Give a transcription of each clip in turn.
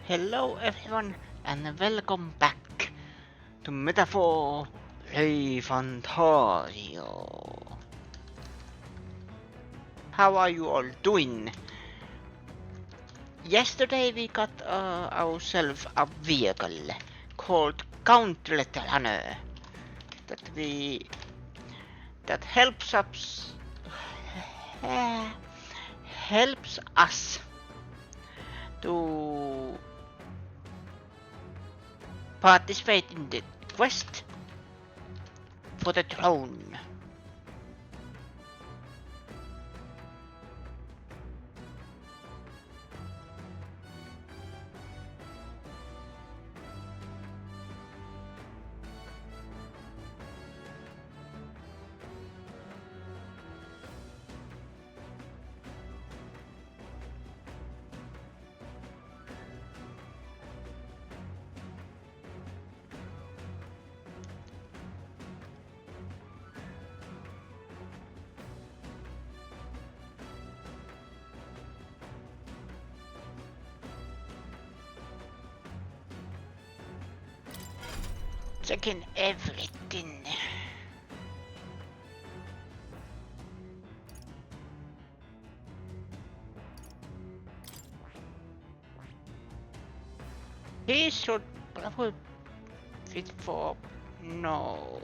Hello everyone and welcome back to Metaphor ReFantazio. How are you all doing? Yesterday we got ourselves a vehicle called Gauntlet Runner that helps us to participate in the quest for the throne. Checking everything. He should probably fit for no.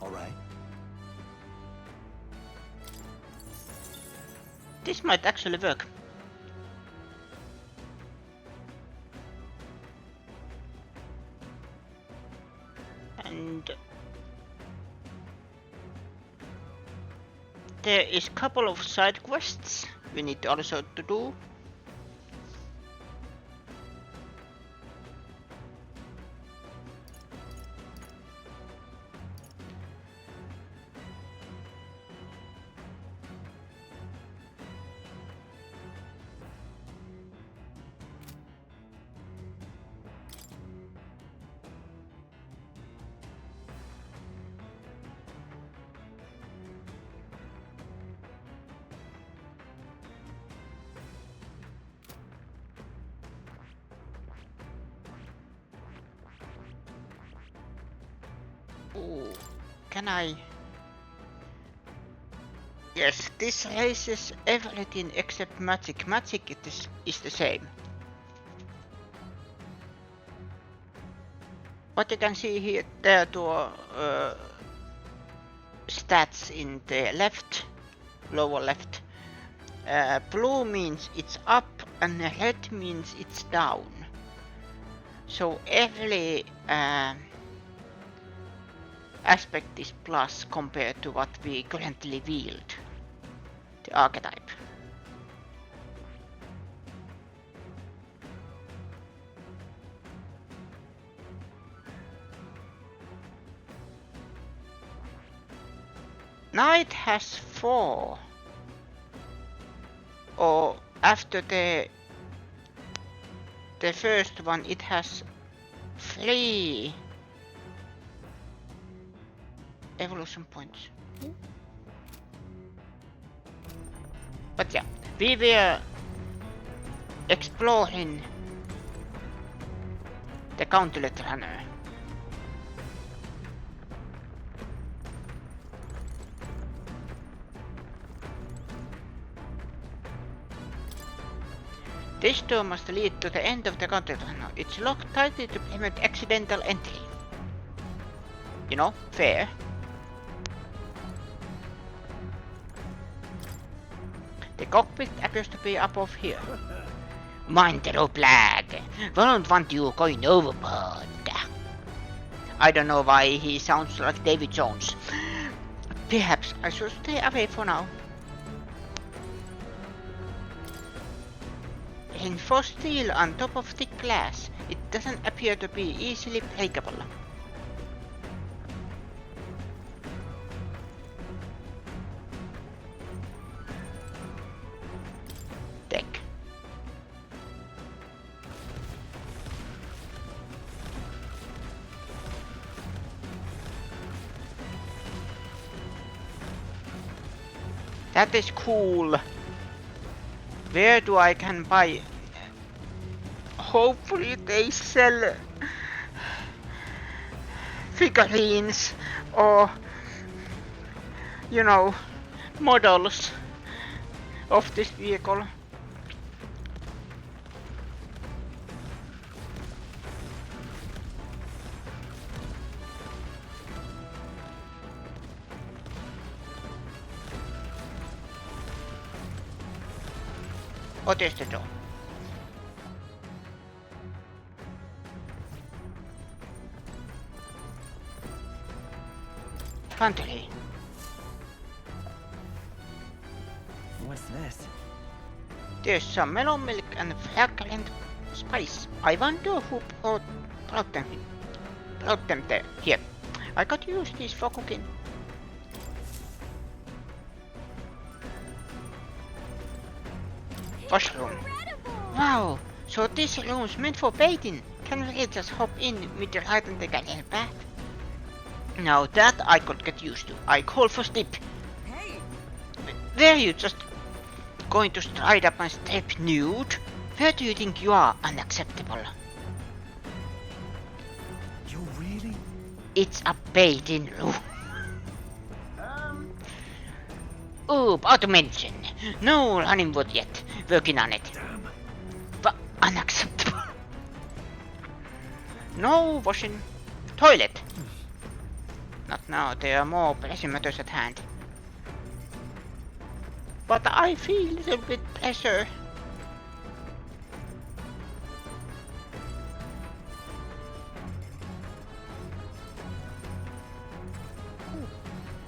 All right. This might actually work. And there is a couple of side quests we need also to do. Ooh, can I? Yes, this raises everything except magic. Magic is the same. What you can see here, there to stats in the left, lower left. Blue means it's up and red means it's down. So every aspect is plus compared to what we currently wield, the archetype. Knight has 4. Or after the first one it has 3 evolution points. But yeah, we were exploring the Gauntlet Runner. This door must lead to the end of the Gauntlet Runner. It's locked tightly to prevent accidental entry. You know, fair. The cockpit appears to be above here. Mind the rope, lad. We don't want you going overboard. I don't know why he sounds like David Jones. Perhaps I should stay away for now. reinforced steel on top of thick glass. It doesn't appear to be easily breakable. Deck. That is cool. Where do I can buy? Hopefully they sell figurines or, you know, models of this vehicle. What is the door? Pantry. What's this? There's some melon milk and fragrant spice. I wonder who brought them there. Here. I got to use these for cooking. Washroom. Wow, so this room's meant for bathing. Can we just hop in with the light and take a little bath? Now that I could get used to. I call for sleep. Hey, Were you just going to stride up and strip nude? Where do you think you are? Unacceptable. You really? It's a bathing room. About to mention. No running wood yet. Working on it. Damn. But unacceptable. No washing. Toilet. Not now, there are more pressing matters at hand. But I feel a little bit pressure.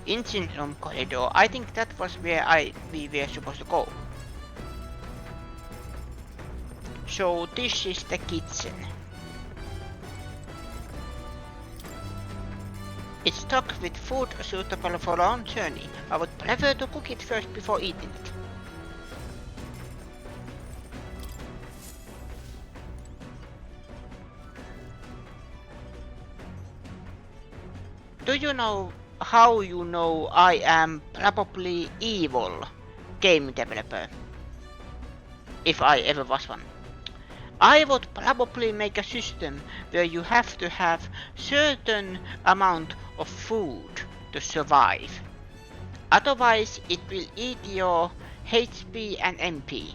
Engine room corridor. I think that was where we were supposed to go. So this is the kitchen. It's stocked with food suitable for a long journey. I would prefer to cook it first before eating it. Do you know how you know I am probably evil game developer? If I ever was one. I would probably make a system where you have to have certain amount of food to survive. Otherwise it will eat your HP and MP.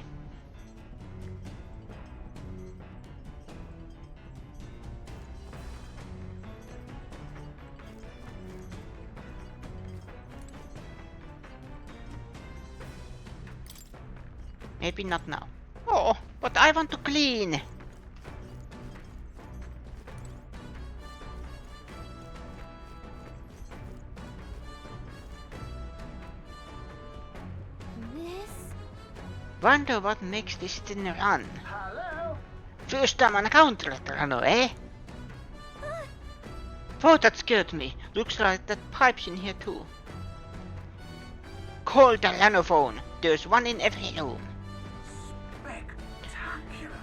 Maybe not now. Oh, but I want to clean. this? Wonder what makes this thing run. Hello? First time on a counter runner, eh? Oh, that scared me. Looks like that pipe's in here too. Call the Lanophone. There's one in every room. Spectacular.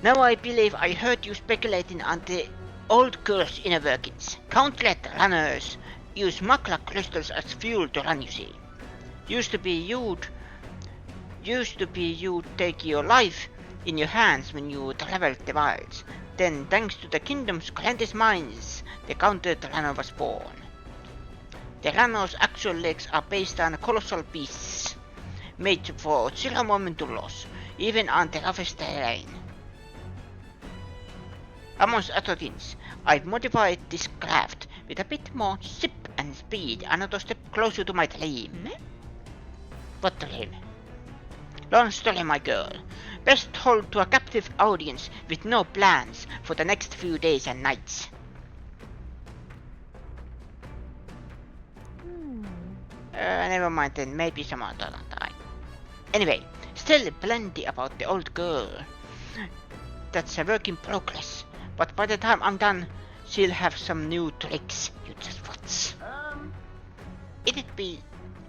Now I believe I heard you speculating on the old girl's inner workings. Countless runners use makla crystals as fuel to run, you see. Used to be you'd take your life in your hands when you traveled the wilds. Then, thanks to the kingdom's grandest minds, the counted runner was born. The runner's actual legs are based on colossal beasts, made for zero momentum loss, even on the roughest terrain. Amongst other things, I've modified this craft with a bit more zip and speed, another step closer to my dream. What dream? Long story, my girl. Best told to a captive audience with no plans for the next few days and nights. Never mind then, maybe some other time. Anyway, still plenty about the old girl. That's a work in progress. But by the time I'm done, she'll have some new tricks. You just watch.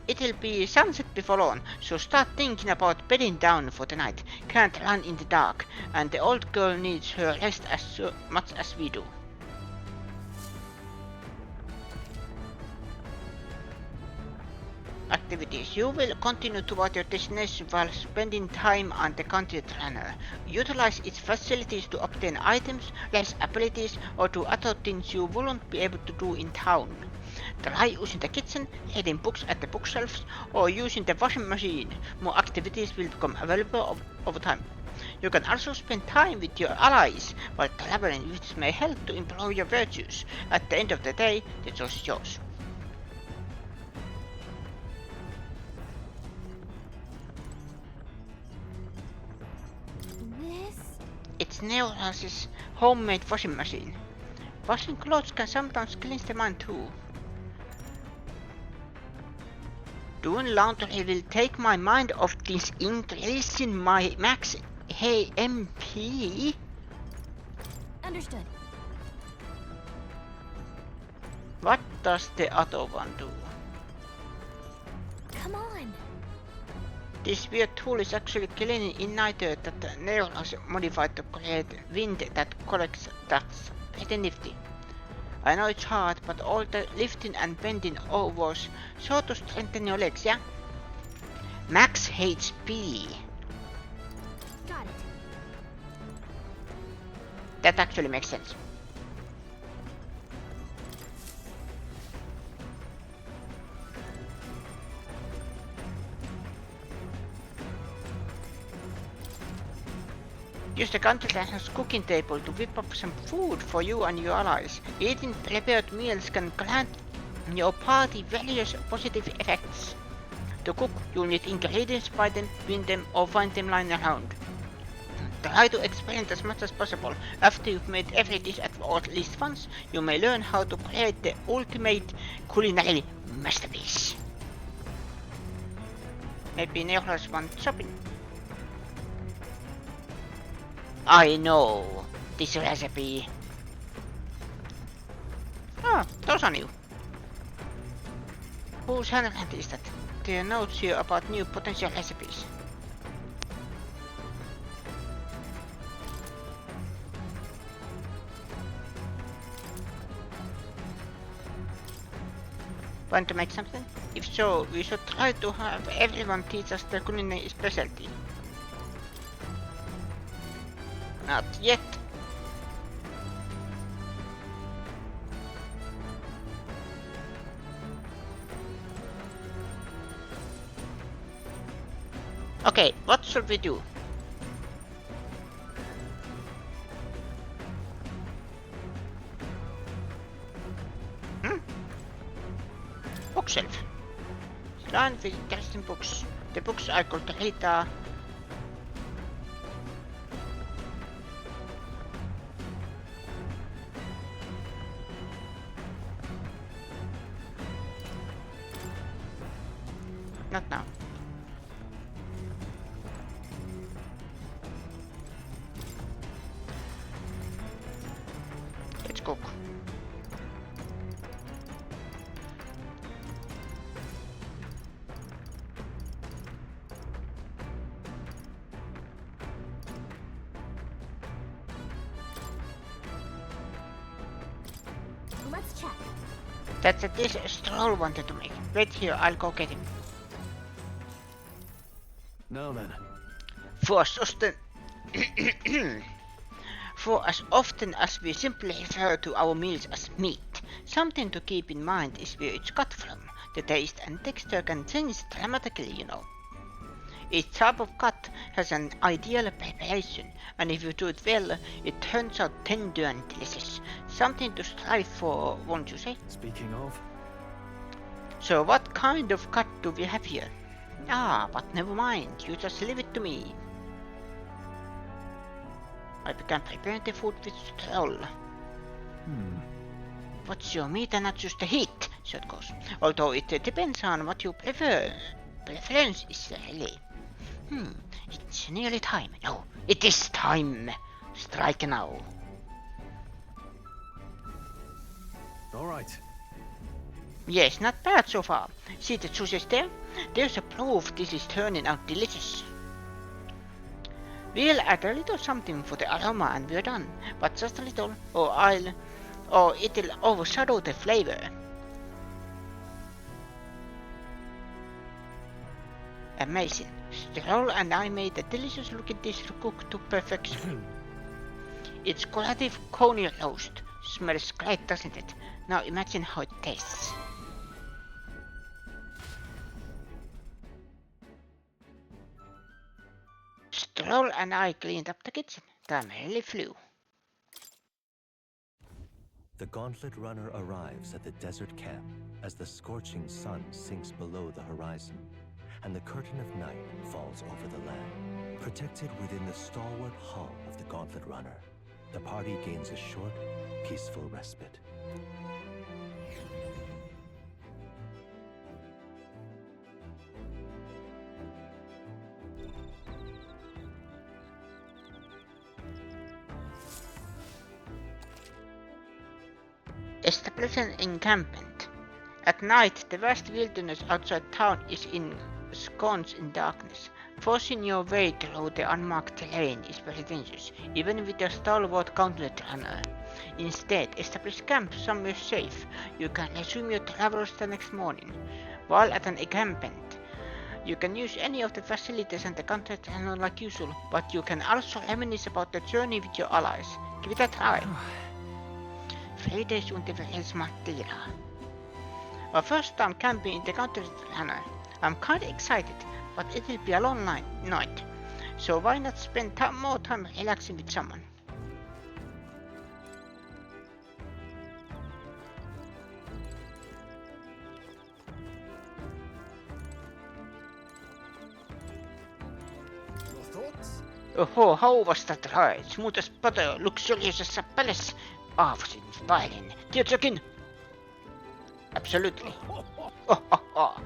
It'll be sunset before dawn, so start thinking about bedding down for the night. Can't run in the dark, and the old girl needs her rest as much as we do. Activities. You will continue toward your destination while spending time on the country trainer. Utilize its facilities to obtain items, raise abilities, or do other things you wouldn't be able to do in town. Try using the kitchen, reading books at the bookshelves, or using the washing machine. More activities will become available over time. You can also spend time with your allies while traveling, which may help to improve your virtues. At the end of the day, the choice is yours. It's Neolas's homemade washing machine. Washing clothes can sometimes cleanse the mind too. Doing laundry will take my mind off this increasing my max MP. Understood. What does the other one do? Come on. This weird tool is actually cleaning igniter that Neolas modified to create wind that collects dust. Pretty nifty. I know it's hard, but all the lifting and bending was sort to strengthen your legs, yeah? Max HP. Got it. That actually makes sense. Use the country's cooking table to whip up some food for you and your allies. Eating prepared meals can grant your party various positive effects. To cook, you'll need ingredients, buy them, win them, or find them lying around. Try to experiment as much as possible. After you've made every dish at least once, you may learn how to create the ultimate culinary masterpiece. Maybe Neolas wants shopping. I know this recipe. Oh, those are new. Whose handheld is that? There are notes here about new potential recipes. Want to make something? If so, we should try to have everyone teach us their culinary specialty. Not yet. Okay, what should we do? Bookshelf. Line with interesting books. The books I could read are not now. Let's cook. Let's check. That's a dish Stroll wanted to make. Wait here, I'll go get him. Now then. For as often as we simply refer to our meals as meat, something to keep in mind is where it's cut from. The taste and texture can change dramatically, you know. Each type of cut has an ideal preparation, and if you do it well, it turns out tender and delicious. Something to strive for, won't you say? Speaking of, So what kind of cut do we have here? Ah, but never mind, you just leave it to me. I began preparing the food with Stroll. What's your meat and not just the heat, so it goes. Although it depends on what you prefer. Preference is really. It's nearly time. No, it is time. Strike now. All right. Yes, not bad so far. See the juices there? There's a proof this is turning out delicious. We'll add a little something for the aroma and we're done. But just a little, or it'll overshadow the flavor. Amazing. Stroll and I made a delicious looking dish cooked to perfection. It's quality coney roast. Smells great, doesn't it? Now imagine how it tastes. Stroll and I cleaned up the kitchen. Time really flew. The Gauntlet Runner arrives at the desert camp as the scorching sun sinks below the horizon, and the curtain of night falls over the land. Protected within the stalwart hull of the Gauntlet Runner, the party gains a short, peaceful respite. Establish an encampment. At night, the vast wilderness outside town is ensconced in darkness. Forcing your way through the unmarked terrain is very dangerous, even with a stalwart Gauntlet Runner. Instead, establish camp somewhere safe. You can resume your travels the next morning. While at an encampment, you can use any of the facilities and the Gauntlet Runner like usual, but you can also reminisce about the journey with your allies. Give it a try. 3 days until Heismay. Our first time camping in the Gauntlet Runner. I'm kinda excited, but it will be a long night. So why not spend more time relaxing with someone? Your thoughts? Oho, how was that ride? Smooth as butter, luxurious as a palace. Awe-inspiring. Tearjerking! Absolutely. Oh.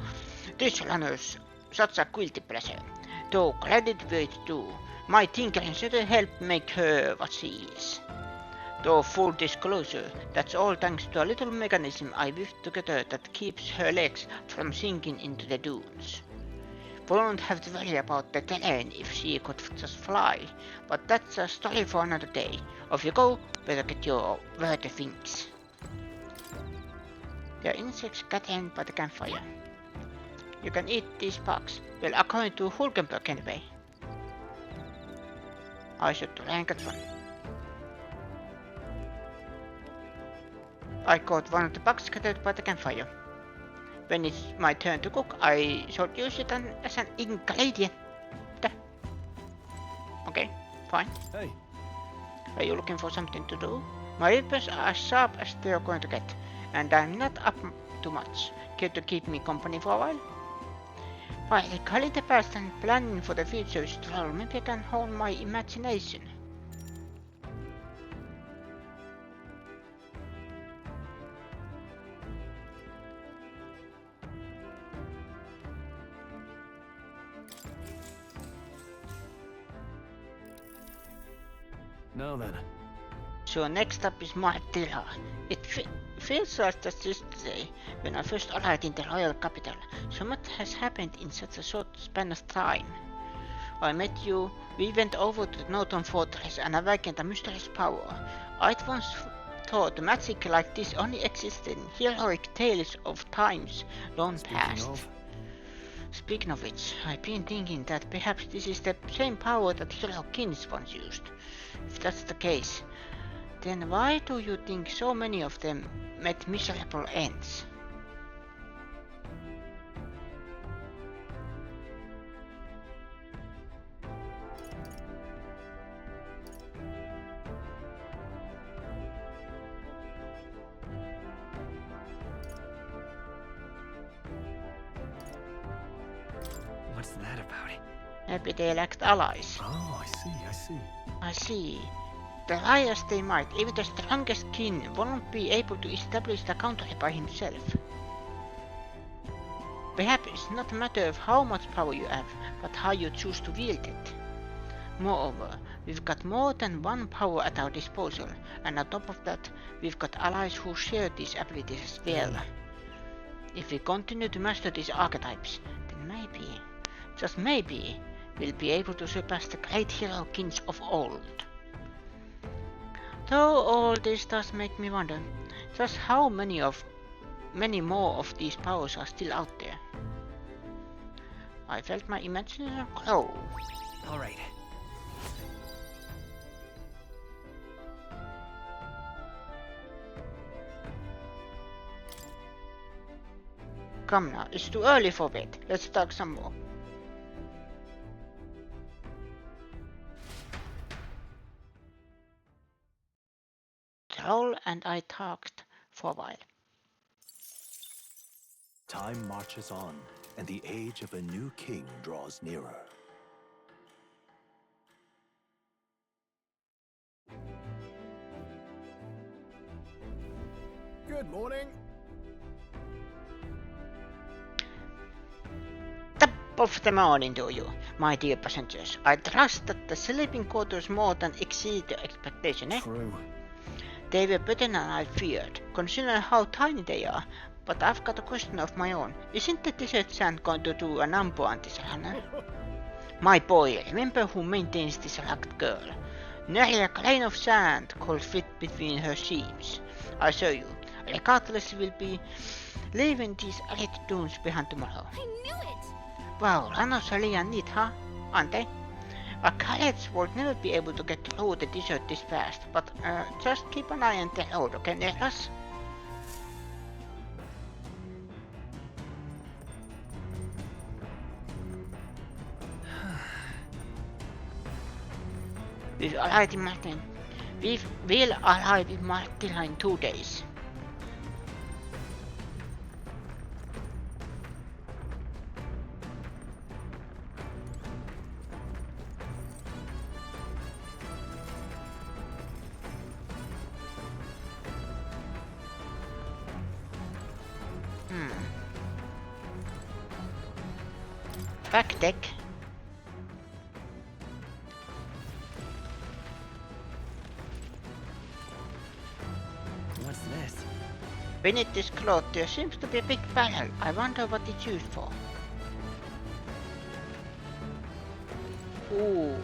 This runner's such a guilty pleasure. Though credit where it's due, my tinkering certainly helped make her what she is. Though full disclosure, that's all thanks to a little mechanism I weaved together that keeps her legs from sinking into the dunes. Won't have to worry about the terrain if she could just fly, but that's a story for another day. Off you go, better get your worthy things. There are insects gathering by the campfire. You can eat these bugs. Well, according to Hulkenberg anyway. I should try and get one. I caught one of the bugs scattered by the campfire. When it's my turn to cook, I should use it as an ingredient. Okay, fine. Hey. Are you looking for something to do? My weapons are as sharp as they are going to get, and I'm not up to much. Care to keep me company for a while? While recalling the past and planning for the future, Stroll, maybe I can hone my imagination. Now then. So next up is Martilla. It feels like just yesterday when I first arrived in the royal capital. So much has happened in such a short span of time. I met you, we went over to the Northern Fortress and awakened a mysterious power. I'd once thought magic like this only existed in heroic tales of times long past. Speaking of which, I've been thinking that perhaps this is the same power that hero kings once used. If that's the case, then why do you think so many of them met miserable ends? What's that about? Maybe they lacked allies. Oh, I see. I see. Try as they might, even the strongest king won't be able to establish the country by himself. Perhaps it's not a matter of how much power you have, but how you choose to wield it. Moreover, we've got more than one power at our disposal, and on top of that, we've got allies who share these abilities as well. If we continue to master these archetypes, then maybe, just maybe, we'll be able to surpass the great hero kings of old. Though all this does make me wonder, just how many more of these powers are still out there. I felt my imagination grow. All right. Come now, it's too early for bed. Let's talk some more. Troll and I talked for a while. Time marches on, and the age of a new king draws nearer. Good morning. Top of the morning to you, my dear passengers. I trust that the sleeping quarters more than exceed your expectation, eh? True. They were better than I feared, considering how tiny they are. But I've got a question of my own. Isn't the desert sand going to do a number on this runner? My boy, remember who maintains this rugged girl? Nary a grain of sand could fit between her seams. I assure you, regardless, we'll be leaving these arid dunes behind tomorrow. I knew it! Wow, runners are really neat, huh? Aren't they? Our cadets will never be able to get through the desert this fast, but just keep an eye on the road, okay, Nicholas? We'll arrive in Martin. We'll arrive in Martilla in 2 days. Back deck. What's this? Beneath this cloth there seems to be a big barrel. I wonder what it's used for. Ooh.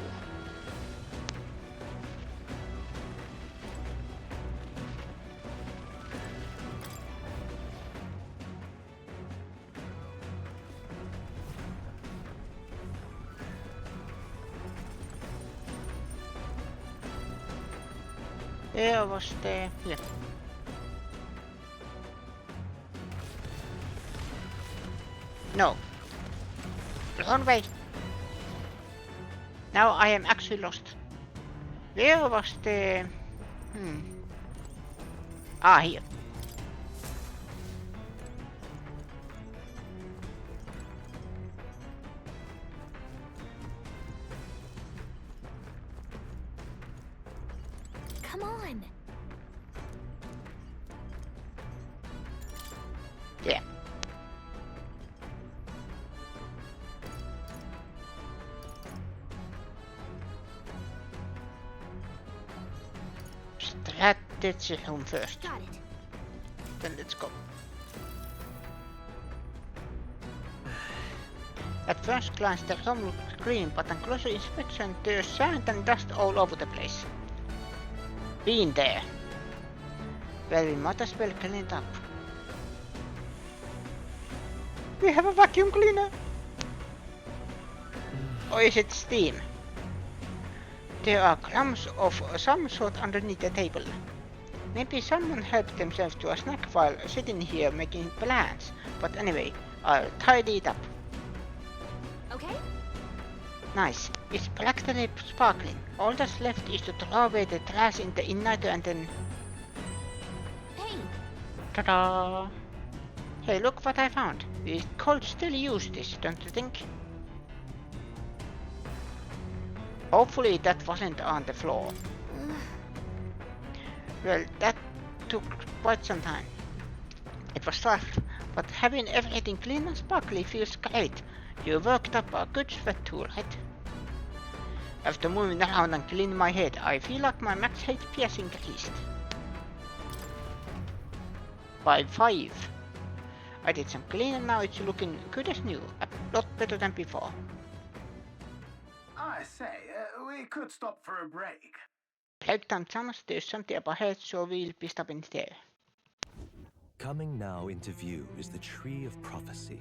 There was the... yeah. No. Wrong way. Now I am actually lost. Where was the... Ah, here. Come on! Yeah. Strategy room first. Got it. Then let's go. At first glance the room looks clean, but on closer inspection there's sand and dust all over the place. Been there. Well, we might as well clean it up. We have a vacuum cleaner! Or is it steam? There are crumbs of some sort underneath the table. Maybe someone helped themselves to a snack while sitting here making plans. But anyway, I'll tidy it up. Okay? Nice. It's practically sparkling. All that's left is to throw away the trash in the igniter and then... Hey! Ta-da! Hey, look what I found. We could still use this, don't you think? Hopefully that wasn't on the floor. Well, that took quite some time. It was tough, But having everything clean and sparkly feels great. You worked up a good sweat too, right? After moving around and cleaning my head, I feel like my max HP has increased. By 5. I did some cleaning and now it's looking good as new. A lot better than before. I say, we could stop for a break. Breaktime chance, there's something up ahead, so we'll be stopping there. Coming now into view is the Tree of Prophecy,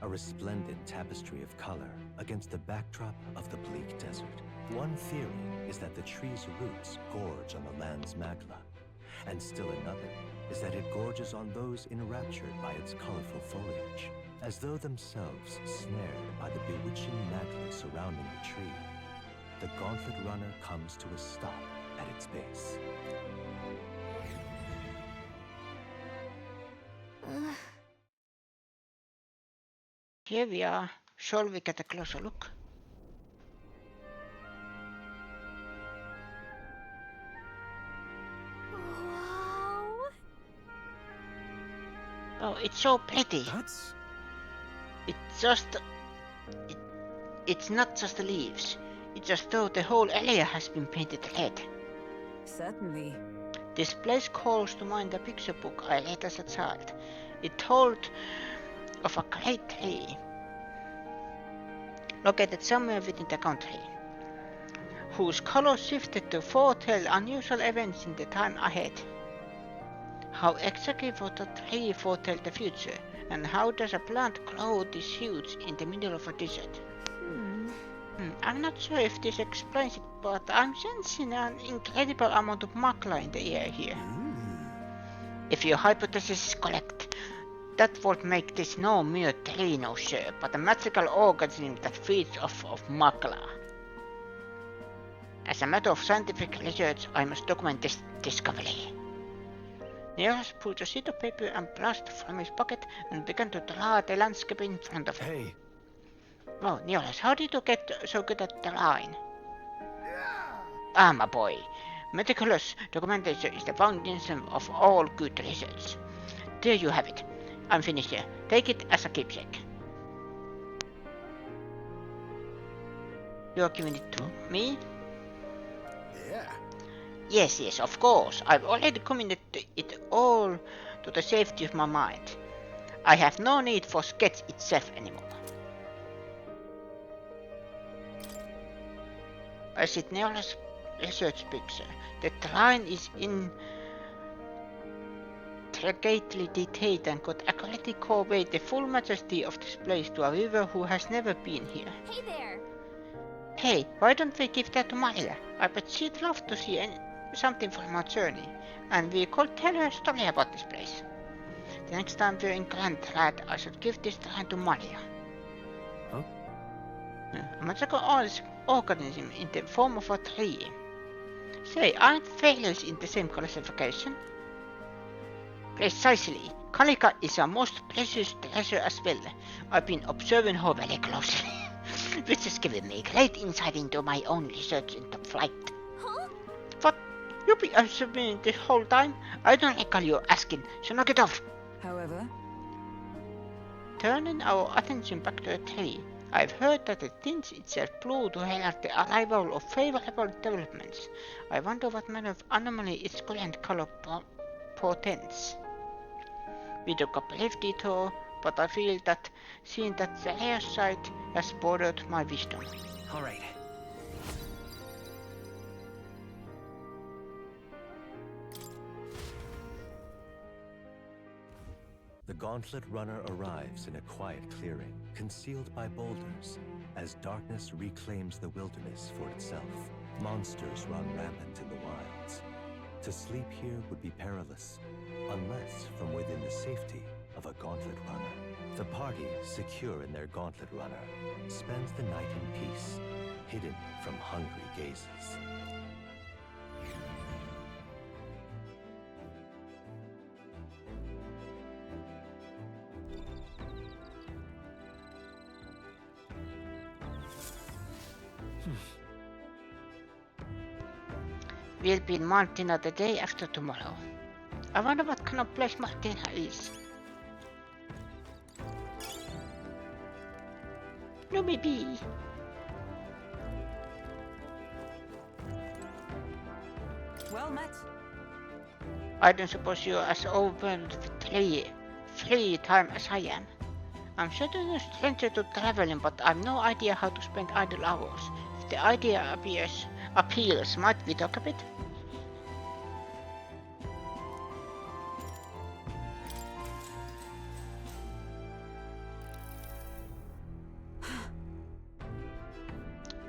a resplendent tapestry of color against the backdrop of the bleak desert. One theory is that the tree's roots gorge on the land's magla, and still another is that it gorges on those enraptured by its colorful foliage, as though themselves snared by the bewitching magla surrounding the tree. The Gauntlet Runner comes to a stop at its base. Here we are. Shall we get a closer look? Wow. Oh, it's so pretty. That's... It's just... It's not just the leaves. It's as though the whole area has been painted red. Certainly. This place calls to mind a picture book I read as a child. It told of a great tree located somewhere within the country, whose colors shifted to foretell unusual events in the time ahead. How exactly would the tree foretell the future, and how does a plant grow this huge in the middle of a desert? I'm not sure if this explains it, but I'm sensing an incredible amount of magla in the air here. If your hypothesis is correct, that would make this no mere tree, no sir, but a magical organism that feeds off of magla. As a matter of scientific research, I must document this discovery. Neos pulled a sheet of paper and brushed from his pocket and began to draw the landscape in front of him. Hey. Wow, Neolas, how did you get so good at drawing? Ah, my boy. Meticulous documentation is the foundation of all good research. There you have it. I'm finished here. Take it as a keepsake. You're giving it to me? Yeah. Yes, of course. I've already committed it all to the safety of my mind. I have no need for sketch itself anymore. I see Neola's research picture. The drawing is intricately detailed and could accurately convey the full majesty of this place to a viewer who has never been here. Hey there. Hey, why don't we give that to Maria? I bet she'd love to see something from our journey, and we could tell her a story about this place. The next time we're in Grand Rad, I should give this drawing to Maria. Huh? A magical organism in the form of a tree. Say, aren't failures in the same classification? Precisely. Kalika is our most precious treasure as well. I've been observing her very closely, which has given me great insight into my own research into flight. Huh? What? You've been observing this whole time? I don't recall you asking, so knock it off. However, Turning our attention back to the tree, I've heard that it thinks itself blue to herald the arrival of favorable developments. I wonder what manner of anomaly its current color portends. We took a brief detour, but I feel that seeing that the rare sight has bordered my wisdom. All right. The Gauntlet Runner arrives in a quiet clearing, concealed by boulders, as darkness reclaims the wilderness for itself. Monsters run rampant in the wilds. To sleep here would be perilous, unless from within the safety of a Gauntlet Runner. The party, secure in their Gauntlet Runner, spends the night in peace, hidden from hungry gazes. We'll be in Martina the day after tomorrow. I wonder what kind of place Martina is. No, maybe. Well met. I don't suppose you're as overwhelmed with free time as I am. I'm certainly a stranger to traveling, but I've no idea how to spend idle hours. If the idea appeals, might we talk a bit?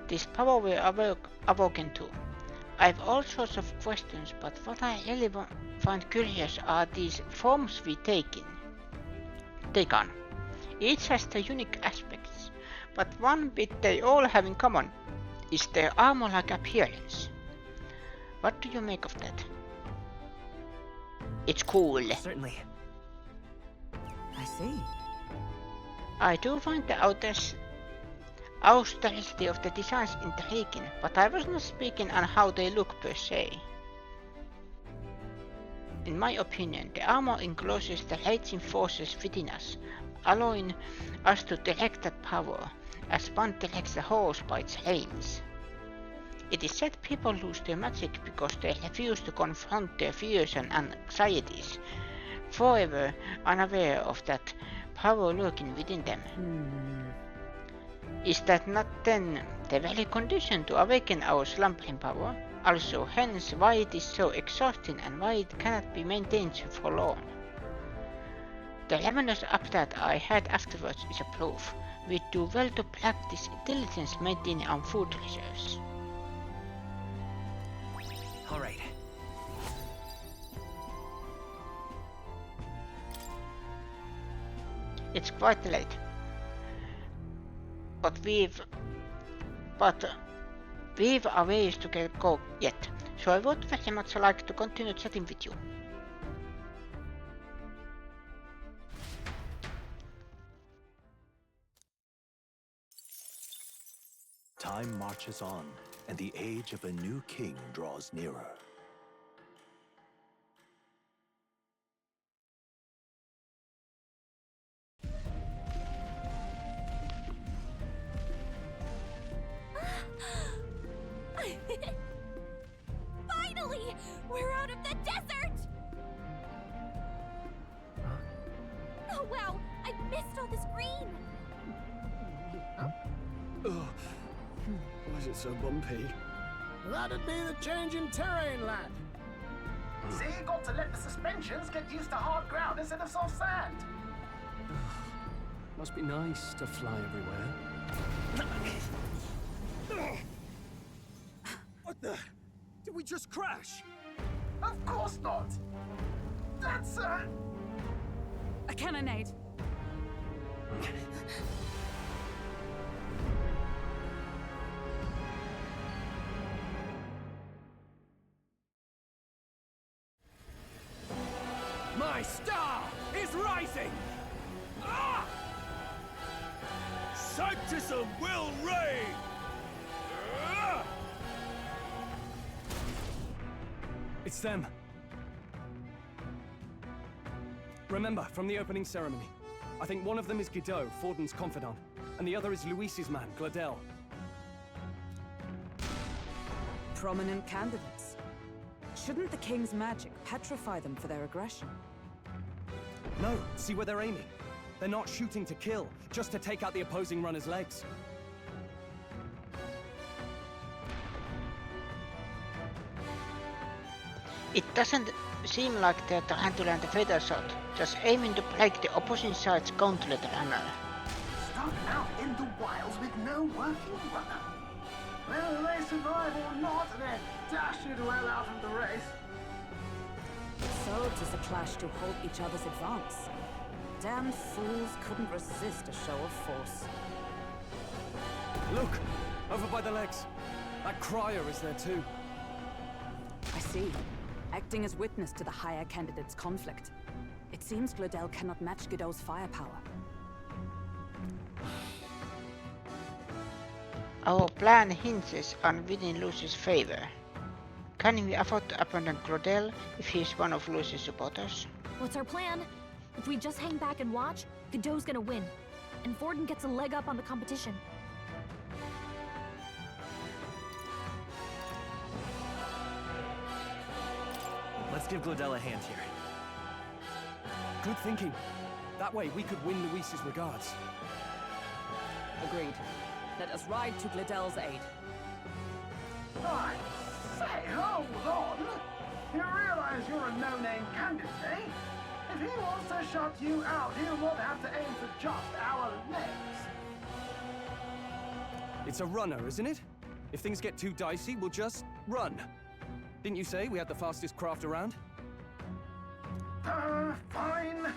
This power we're awoken to. I have all sorts of questions, but what I really find curious are these forms we take on. Each has their unique aspects, but one bit they all have in common is their armor-like appearance. What do you make of that? It's cool. Certainly. I see. I do find the austerity of the designs intriguing, but I was not speaking on how they look per se. In my opinion, the armor encloses the raging forces within us, allowing us to direct that power, as one directs a horse by its reins. It is said people lose their magic because they refuse to confront their fears and anxieties, forever unaware of that power lurking within them. Is that not then the very condition to awaken our slumbering power? Also, hence why it is so exhausting and why it cannot be maintained for long. The ravenous appetite I had afterwards is a proof. We do well to practice diligence maintaining our food reserves. All right. It's quite late. But we've a ways to go yet, so I would very much like to continue chatting with you. Time marches on, and the age of a new king draws nearer. Finally! We're out of the desert! Oh wow! I missed all this green! Ugh. Why is it so bumpy? That'd be the change in terrain, lad. See, you got to let the suspensions get used to hard ground instead of soft sand. Must be nice to fly everywhere. What the? Did we just crash? Of course not. That's A cannonade. My star is rising! Ah! Sanctism will reign! Ah! It's them. Remember, from the opening ceremony, I think one of them is Guido, Forden's confidant, and the other is Luis's man, Gladel. Prominent candidates. Shouldn't the king's magic petrify them for their aggression? No, see where they're aiming. They're not shooting to kill, just to take out the opposing runner's legs. It doesn't seem like they're trying to land a fatal shot, just aiming to break the opposing side's gauntlet runner. stuck out in the wilds with no working runner. Whether they survive or not, they're dashing well out of the race. So tis a clash to halt each other's advance. Damned fools couldn't resist a show of force. Look! Over by the legs. That crier is there too. I see. Acting as witness to the higher candidate's conflict. It seems Gladel cannot match Guido's firepower. Our plan hinges on winning Lucy's favor. Can we afford to abandon Gladel if he is one of Lucy's supporters? What's our plan? If we just hang back and watch, Godot's gonna win. And Forden gets a leg up on the competition. Let's give Glodell a hand here. Good thinking. That way we could win Luis's regards. Agreed. Let us ride to Glodell's aid. I say, hold on! You realize you're a no-name candidate, eh? If he wants to shut you out, he'll not have to aim for just our legs. It's a runner, isn't it? If things get too dicey, we'll just run. Didn't you say we had the fastest craft around? Fine.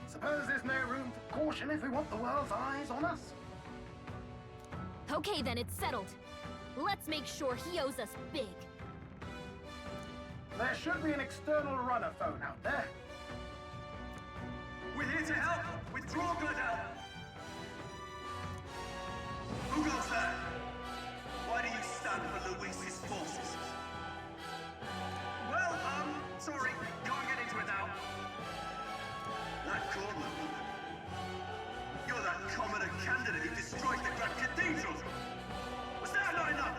Suppose there's no room for caution if we want the world's eyes on us. Okay, then it's settled. Let's make sure he owes us big. There should be an external runner phone out there. We're here to help! Withdraw, Glodell! Who goes there? Why do you stand for Luis's forces? Well, sorry. Go and get into it now. That Cornwall. You're that commoner candidate who destroyed the Grand Cathedral! Was that not enough?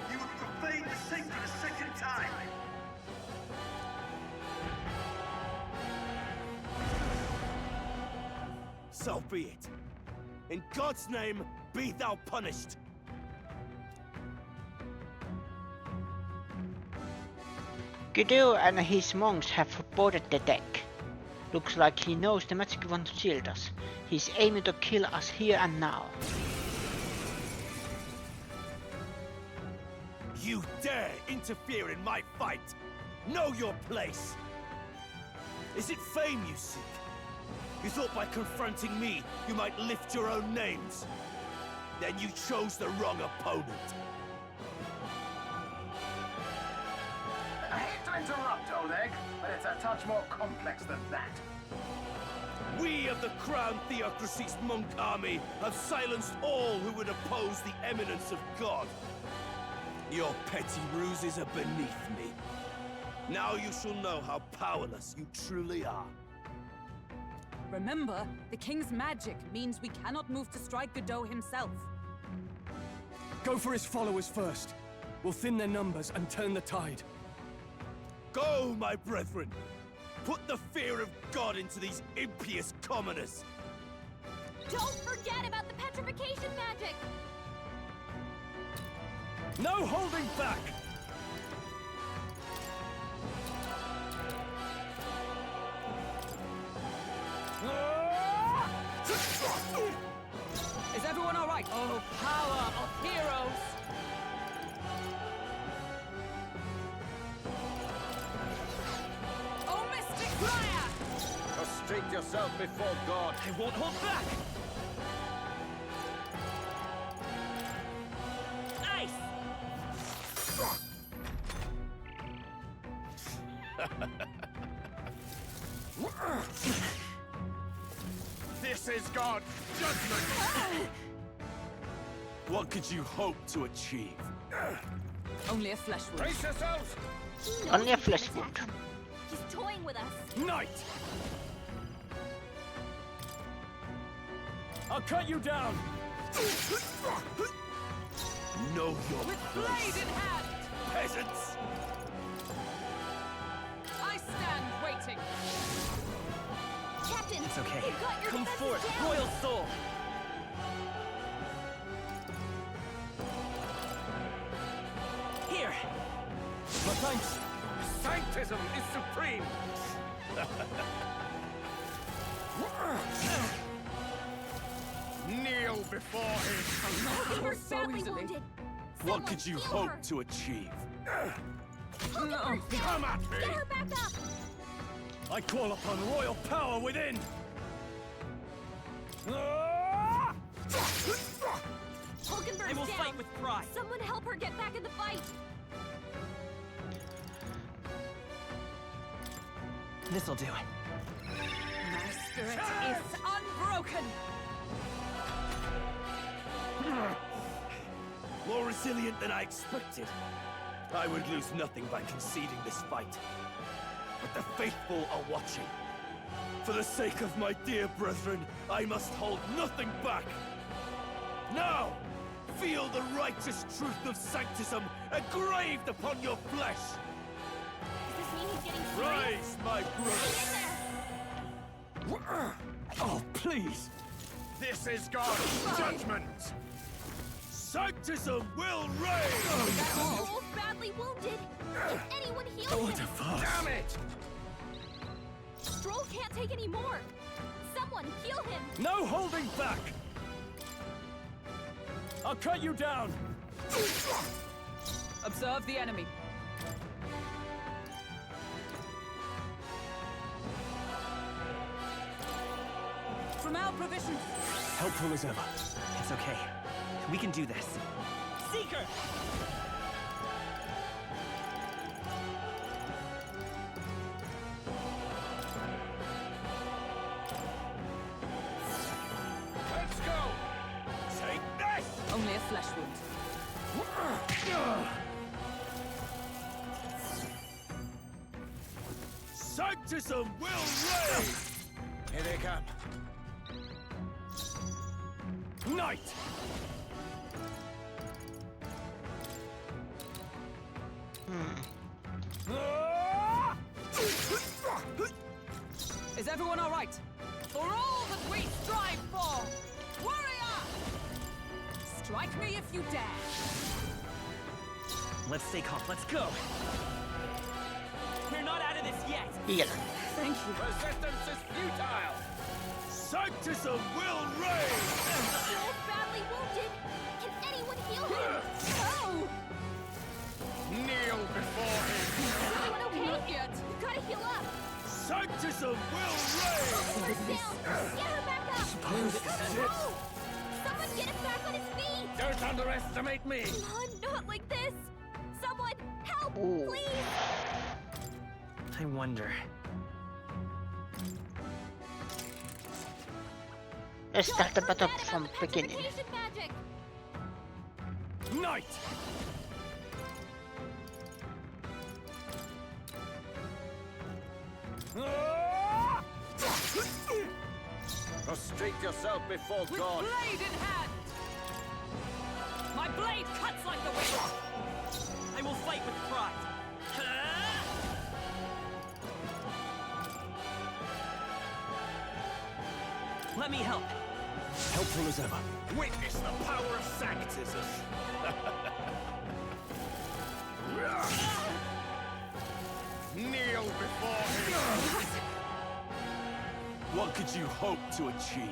You would profane the sacred a second time! So be it. In God's name, be thou punished. Godot and his monks have boarded the deck. Looks like he knows the magic wants to shield us. He's aiming to kill us here and now. You dare interfere in my fight? Know your place! Is it fame you seek? You thought by confronting me, you might lift your own names. Then you chose the wrong opponent. I hate to interrupt, old egg, but it's a touch more complex than that. We of the Crown Theocracy's monk army have silenced all who would oppose the eminence of God. Your petty ruses are beneath me. Now you shall know how powerless you truly are. Remember, the king's magic means we cannot move to strike Godot himself. Go for his followers first. We'll thin their numbers and turn the tide. Go, my brethren! Put the fear of God into these impious commoners! Don't forget about the petrification magic! No holding back! Is everyone all right? Oh, power of heroes! Oh, Mystic Fire! Prostrate yourself before God. I won't hold back! This is God's judgment! What could you hope to achieve? Only a flesh wound. Brace yourselves! Only a flesh wound. He's toying with us. Knight! I'll cut you down! Know your With place, blade in hand! peasants! I stand waiting. Captain, It's okay. you've got your Come defenses forth, down. royal soul! Here! My thanks! Sanctism is supreme! Kneel before him! You were so badly easily. wounded. What Someone could you heal hope her. to achieve? Look at her still. Come at me! Get her back up. I call upon royal power within! Hulkenberg's I will down. fight with pride! Someone help her get back in the fight. This'll do. My spirit is unbroken. More resilient than I expected. I would lose nothing by conceding this fight. But the faithful are watching. For the sake of my dear brethren, I must hold nothing back. Now, feel the righteous truth of sanctism engraved upon your flesh. Is this he's getting serious? Rise, my brother! Get in there! Oh, please! This is God's judgment! Sanctism will reign! Stroll's badly wounded. Can anyone heal him? Damn it! Stroll can't take any more. Someone heal him. No holding back! I'll cut you down! Observe the enemy. From our provisions. Helpful as ever. It's okay. We can do this. Seeker! Let's go! Take this! Only a flesh wound. Sanctism will reign! Here they come. Knight! Is everyone all right? For all that we strive for! Warrior! Strike me if you dare! Let's stay calm. Let's go. We're not out of this yet. Heal. Thank you. Resistance is futile! Sanctism will reign! Stroll's badly wounded. Can anyone heal him? Oh! Kneel before him! Everyone okay? Not yet. We've got to heal up. Sanctism will reign! First down. Get her back up. Stroll! Someone get him back on his feet. Don't underestimate me! Come on, not like this. Someone help, Ooh. please. I wonder. Let's start the battle Forget from about the beginning. petrification magic. Knight! Prostrate yourself before With God! blade in hand! My blade cuts like the wind! I will fight with pride. Let me help. Helpful as ever. Witness the power of Sanctism! Kneel before him! What could you hope to achieve?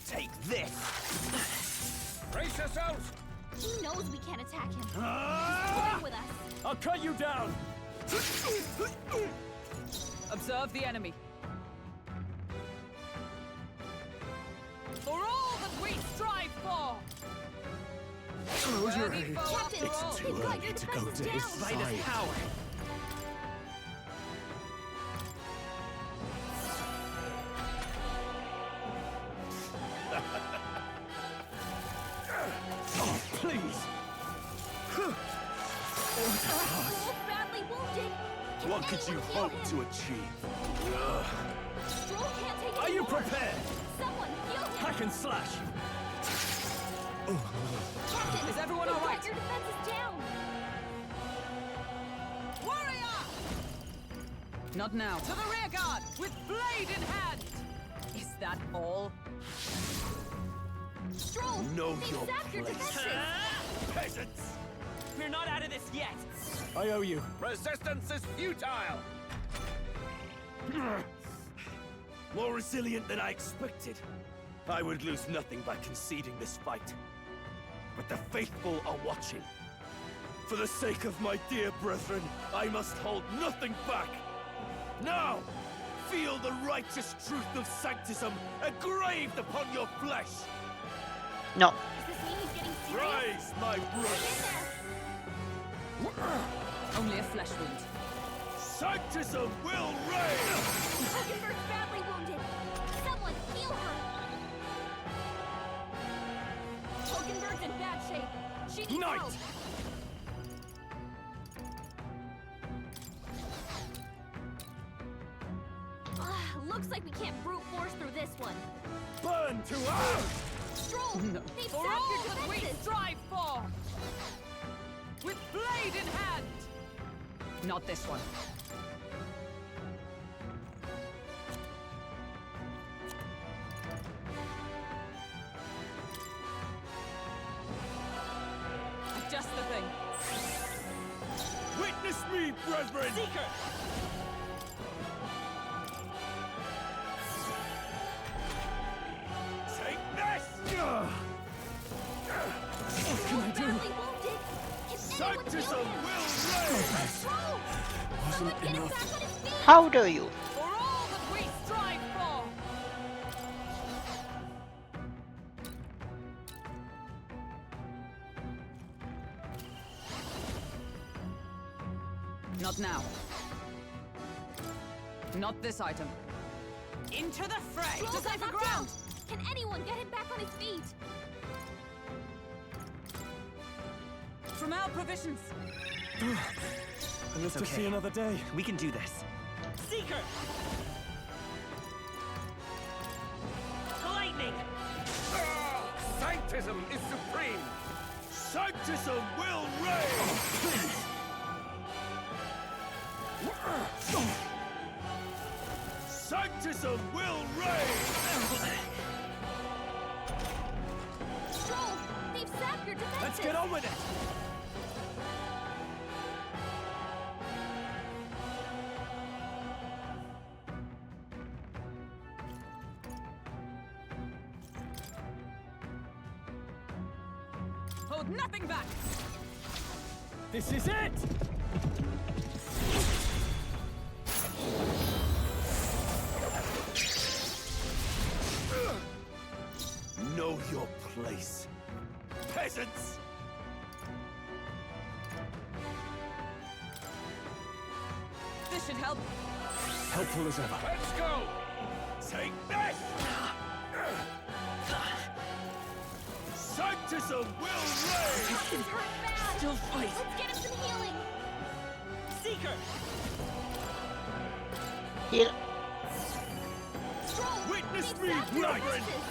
Take this. Brace yourselves! He knows we can't attack him. He's toying with us. I'll cut you down! Observe the enemy. For all that we strive for! Worthy foe Captain, after all. they've got your defenses down. Fight is power. Oh, please! Stroll's badly wounded. Can What could you anyone heal hope him? to achieve? Stroll can't take Are any you more. prepared? Someone heal him. Hack and slash! Captain, Is everyone they've all right? got your defenses down. Warrior! Not now. To the rear guard, with blade in hand! Is that all? Stroll, Know they've your zapped your place. defenses. Peasants! We're not out of this yet. I owe you. Resistance is futile! More resilient than I expected. I would lose nothing by conceding this fight. But the faithful are watching. For the sake of my dear brethren, I must hold nothing back. Now, feel the righteous truth of Sanctism engraved upon your flesh. No. Does this mean he's getting serious? Rise, my Get brothers. in there. Only a flesh wound. Sanctism will reign! Hulkenberg's badly wounded. Someone heal her. Hulkenberg's in bad shape. She needs Knight! help. Looks like we can't brute force through this one. Burn to earth! Stroll, No. they've For zapped all your that we defenses. strive for! With blade in hand! Not this one. Just the thing. Witness me, brethren! Seeker! Take this! What can I do? Badly wounded. Can anyone heal Sanctism him? will reign! Troll! Someone get him back on his feet! How do you? For all that we strive for! Not now. Not this item. Into the fray! Troll To got safer knocked ground! out. Can anyone get him back on his feet? From our provisions! I live To see another day. We can do this. Seeker! Lightning! Sanctism is supreme! Sanctism will reign! Sanctism will reign! Troll! They've sapped your defenses! Let's get on with it! Hold nothing back! This is it! Know your place, peasants! This should help. Helpful as ever. Let's go! Take this! Sanctism will reign! He's hurt bad! Still fight! Let's get him some healing! Seeker! Heal. Troll! Witness They've me, sapped your brethren! defenses!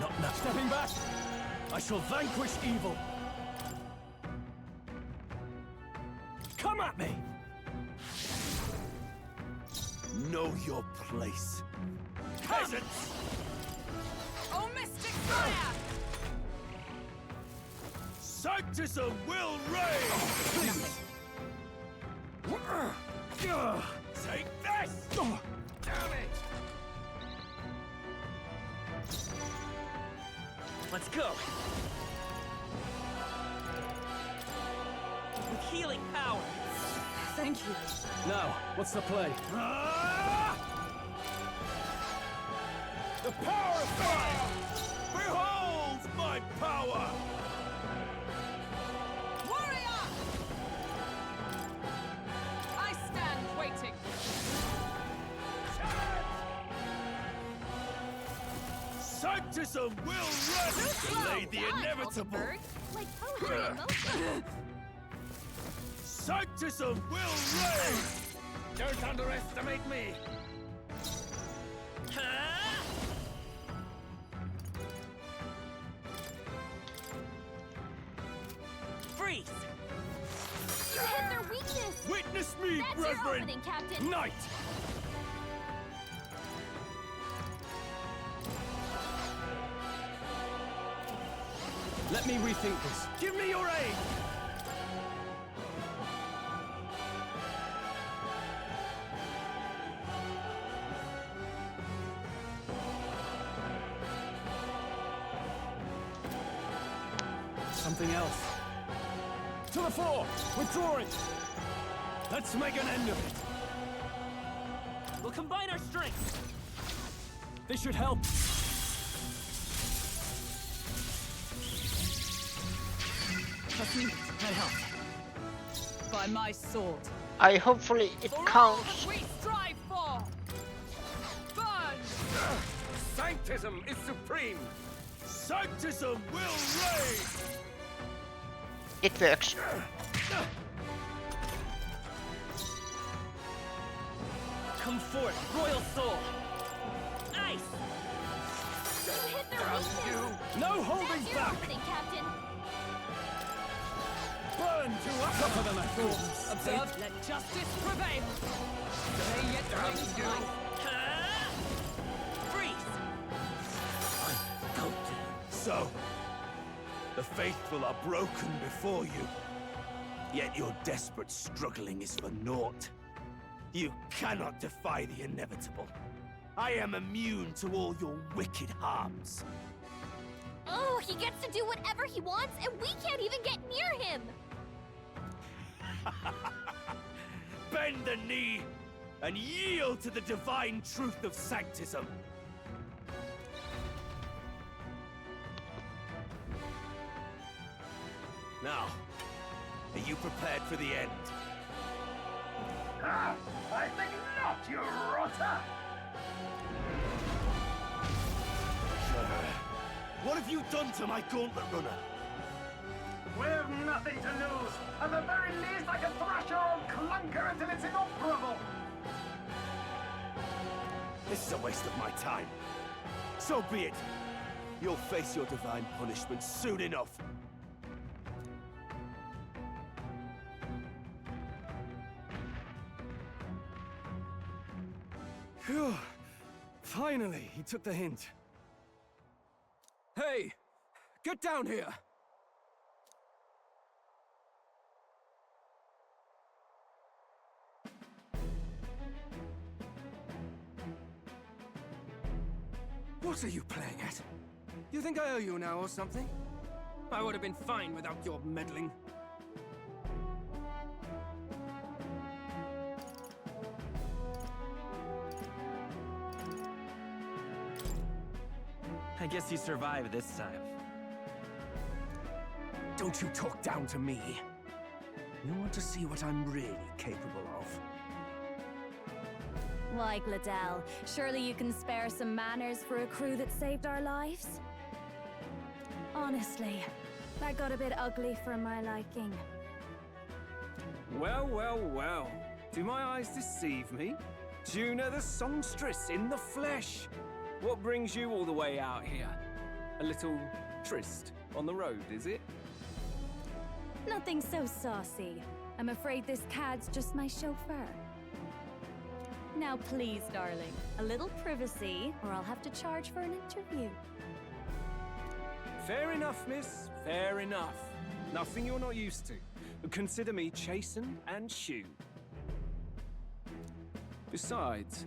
Not now. Stepping back. I shall vanquish evil. Come at me! Know your place, peasants! Oh, mystic fire! Sanctism will reign! Nothing. Take this! Damn it! Let's go! With healing power! Thank you. Now, what's the play? Ah! The power of fire! Behold my power! Warrior! I stand waiting. Sanctism will delay the Done, inevitable! Hulkenberg. Like poetry in motion. Sanctism will reign! Don't underestimate me! Freeze! You hit their weakness! Witness me, That's your brethren! opening, Captain! Knight! Let me rethink this. Give me your aid! Something else. To the fore! Withdrawing! Let's make an end of it. We'll combine our strength! This should help. Trust me, that helps. By my sword. I hopefully it For all counts. that we strive for! Burn! Sanctism is supreme! Sanctism will reign! It works. Come forth, royal soul! Ice! You hit their weakness! No holding That's your back! opening, Captain! burn to us. Tougher than I thought. Observe, let justice prevail. Delay yet brings life. Freeze! So, the faithful are broken before you. Yet your desperate struggling is for naught. You cannot defy the inevitable. I am immune to all your wicked harms. Oh, he gets to do whatever he wants, and we can't even get near him! Bend the knee and yield to the divine truth of sanctism. Now, are you prepared for the end? Ah, I think not, you rotter! What have you done to my gauntlet runner? We've nothing to lose. At the very least, I can thrash your old clunker until it's inoperable. This is a waste of my time. So be it. You'll face your divine punishment soon enough. Phew. Finally, he took the hint. Hey! Get down here! What are you playing at? You think I owe you now or something? I would have been fine without your meddling. I guess you survived this time. Don't you talk down to me. You want to see what I'm really capable of. Why, Gladell, surely you can spare some manners for a crew that saved our lives? Honestly, that got a bit ugly for my liking. Well, well, well. Do my eyes deceive me? Juna the songstress in the flesh. What brings you all the way out here? A little tryst on the road, is it? Nothing so saucy. I'm afraid this cad's just my chauffeur. Now please, darling, a little privacy, or I'll have to charge for an interview. Fair enough, miss. Fair enough. Nothing you're not used to. Consider me chastened and shoed. Besides,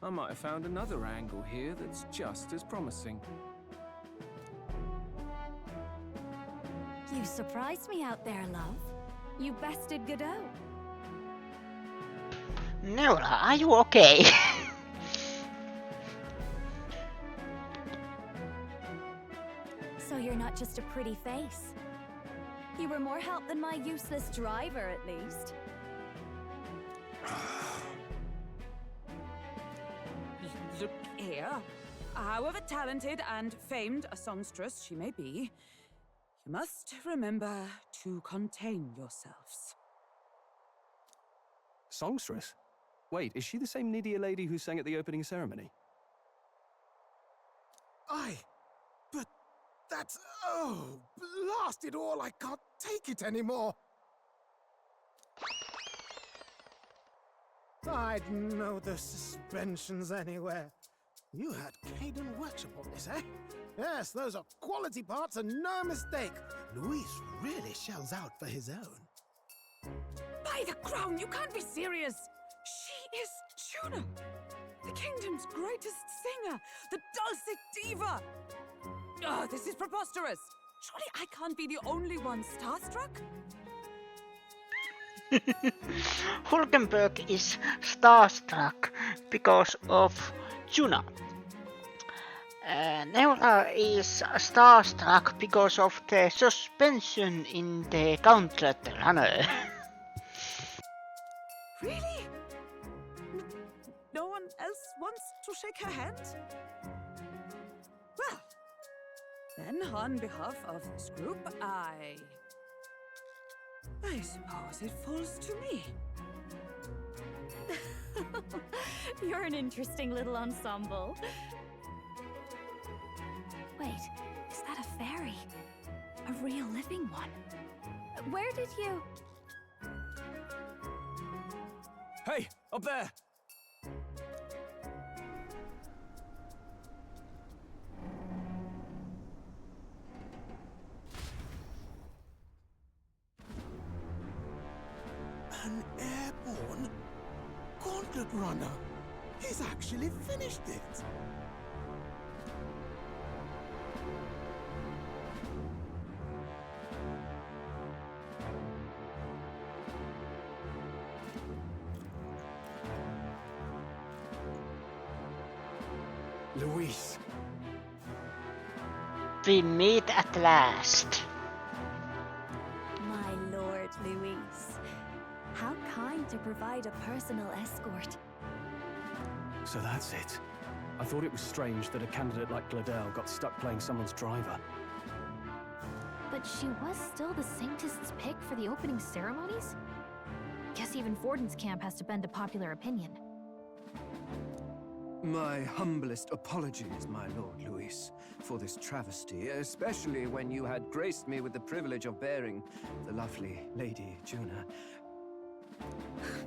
I might have found another angle here that's just as promising. You surprised me out there, love. You bested Godot. Neula, are you okay? So you're not just a pretty face. You were more help than my useless driver, at least. Look here. However talented and famed a songstress she may be, you must remember to contain yourselves. Songstress? Wait, is she the same Nydia lady who sang at the opening ceremony? Aye, but that's... oh, blast it all, I can't take it anymore. I'd know the suspensions anywhere. You had Caden workshop on this, eh? Yes, those are quality parts and no mistake. Luis really shells out for his own. By the crown, you can't be serious! She is Juna, the kingdom's greatest singer, the dulcet diva! Oh, this is preposterous! Surely I can't be the only one starstruck? Hulkenberg is starstruck because of Juna. Neula is starstruck because of the suspension in the gauntlet runner. Really? No one else wants to shake her hand? Well, then on behalf of this group, I suppose it falls to me. You're an interesting little ensemble. Wait, is that a fairy? A real living one? Where did you... Hey, up there! An airborne gauntlet runner. He's actually finished it. Luis. We meet at last. My lord, Luis. How kind to provide a personal escort. So that's it. I thought it was strange that a candidate like Gladel got stuck playing someone's driver. But she was still the Saintist's pick for the opening ceremonies? Guess even Forden's camp has to bend to popular opinion. My humblest apologies, my Lord Luis, for this travesty, especially when you had graced me with the privilege of bearing the lovely Lady Juna.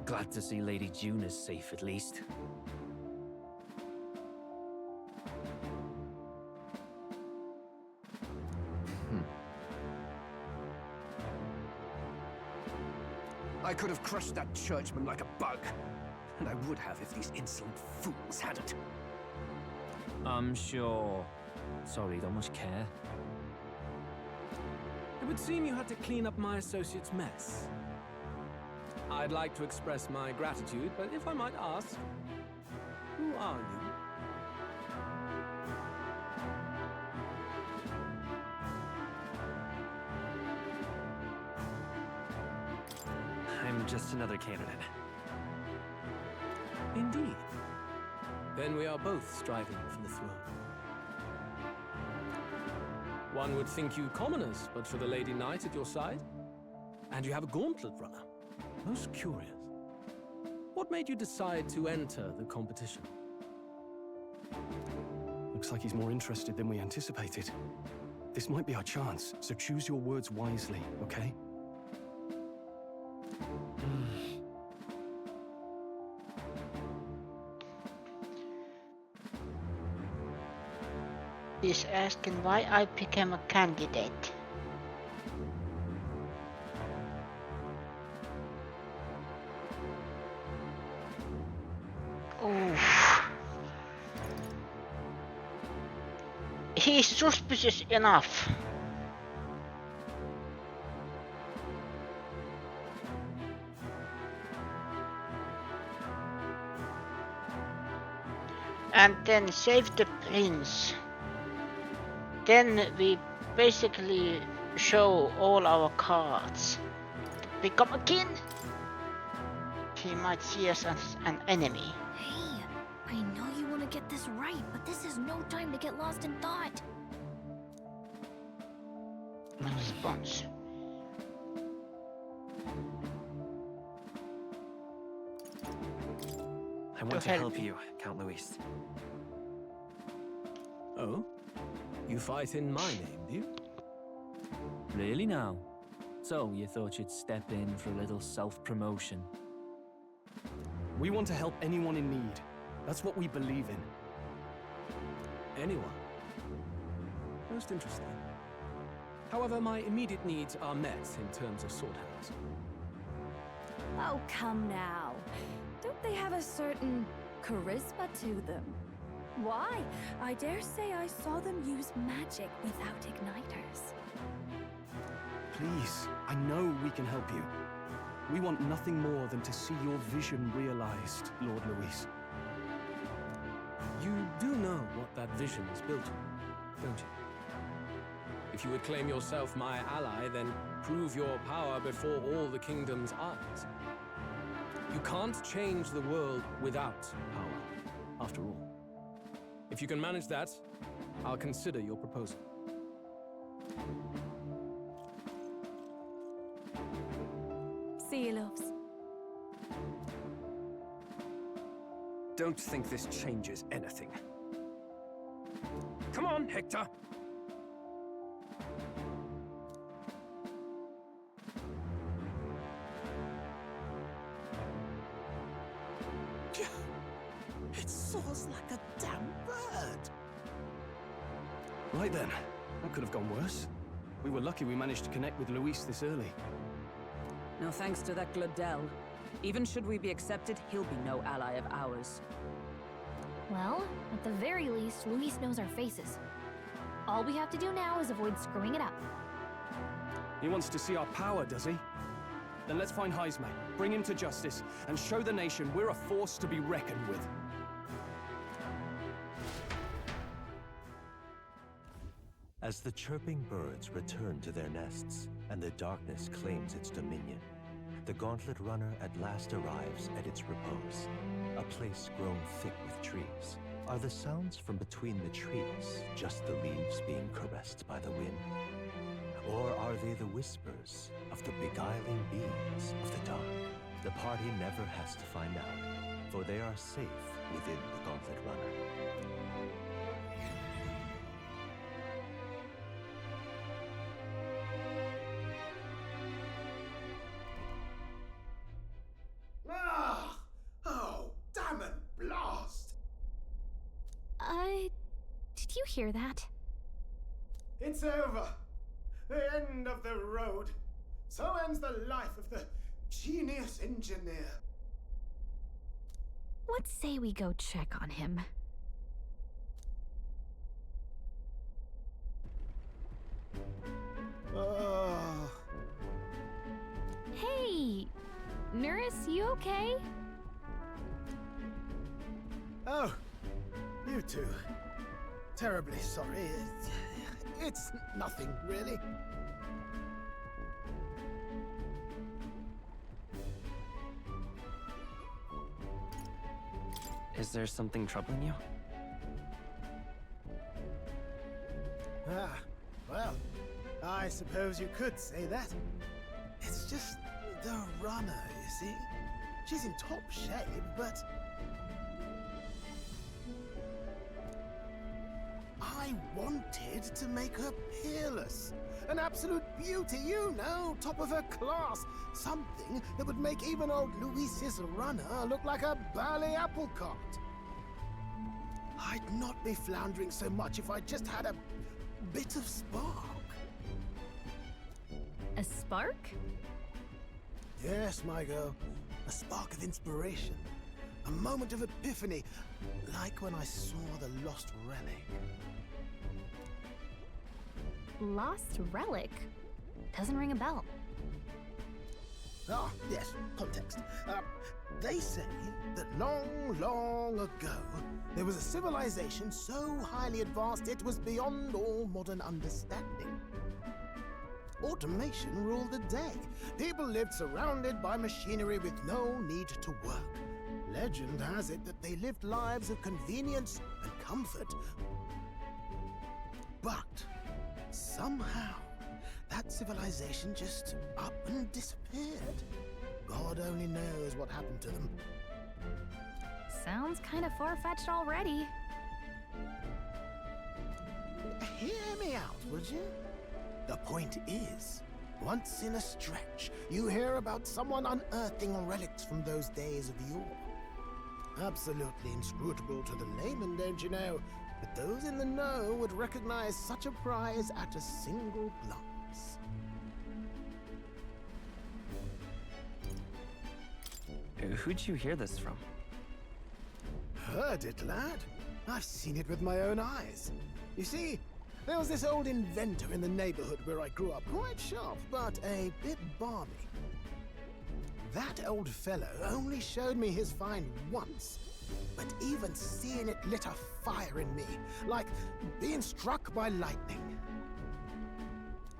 Glad to see Lady Juna's safe at least. I could have crushed that churchman like a bug. And I would have if these insolent fools hadn't. I'm sure. Sorry, don't much care. It would seem you had to clean up my associate's mess. I'd like to express my gratitude, but if I might ask, who are you? I'm just another candidate. Indeed. Then we are both striving for the throne. One would think you commoners, but for the Lady Knight at your side. And you have a gauntlet runner. Most curious. What made you decide to enter the competition? Looks like he's more interested than we anticipated. This might be our chance, so choose your words wisely, okay? He's asking why I became a candidate. Oof. He's suspicious enough. And then save the prince. Then we basically show all our cards. Become a king. He might see us as an enemy. Hey, I know you want to get this right, but this is no time to get lost in thought. No response. I want to help you, Count Luis. Oh? You fight in my name, do you? Really now? So, you thought you'd step in for a little self-promotion? We want to help anyone in need. That's what we believe in. Anyone? Most interesting. However, my immediate needs are met in terms of sword hands. Oh, come now. Don't they have a certain charisma to them? Why? I dare say I saw them use magic without igniters. Please, I know we can help you. We want nothing more than to see your vision realized, Lord Luis. You do know what that vision is built on, don't you? If you would claim yourself my ally, then prove your power before all the kingdom's eyes. You can't change the world without power, after all. If you can manage that, I'll consider your proposal. See you, loves. Don't think this changes anything. Come on, Hector! It soars like a damn bird. Right then. That could have gone worse. We were lucky we managed to connect with Luis this early. No thanks to that Gladel. Even should we be accepted, he'll be no ally of ours. Well, at the very least, Luis knows our faces. All we have to do now is avoid screwing it up. He wants to see our power, does he? Then let's find Heismay, bring him to justice, and show the nation we're a force to be reckoned with. As the chirping birds return to their nests and the darkness claims its dominion, the Gauntlet Runner at last arrives at its repose, a place grown thick with trees. Are the sounds from between the trees just the leaves being caressed by the wind? Or are they the whispers of the beguiling beings of the dark? The party never has to find out, for they are safe within the Gauntlet Runner. Oh, damn it, blast! Did you hear that? It's over. The end of the road. So ends the life of the genius engineer. Let's say we go check on him. Oh. Hey! Nurse, you okay? Oh, you two. Terribly sorry. It's nothing, really. Is there something troubling you? Ah, well, I suppose you could say that. It's just the runner, you see. She's in top shape, but I wanted to make her peerless. An absolute beauty, you know, top of her class. Something that would make even old Luis's runner look like a burly apple cart. I'd not be floundering so much if I just had a bit of spark. A spark? Yes, my girl. A spark of inspiration. A moment of epiphany, like when I saw the lost relic. Lost relic? Doesn't ring a bell. Ah, yes, context. They say that long, long ago, there was a civilization so highly advanced it was beyond all modern understanding. Automation ruled the day. People lived surrounded by machinery with no need to work. Legend has it that they lived lives of convenience and comfort. But somehow, that civilization just up and disappeared. God only knows what happened to them. Sounds kind of far-fetched already. Hear me out, would you? The point is, once in a stretch, you hear about someone unearthing relics from those days of yore. Absolutely inscrutable to the layman, don't you know? But those in the know would recognize such a prize at a single glance. Who'd you hear this from? Heard it, lad. I've seen it with my own eyes. You see, there was this old inventor in the neighborhood where I grew up, quite sharp, but a bit balmy. That old fellow only showed me his find once, but even seeing it lit a fire in me, like being struck by lightning.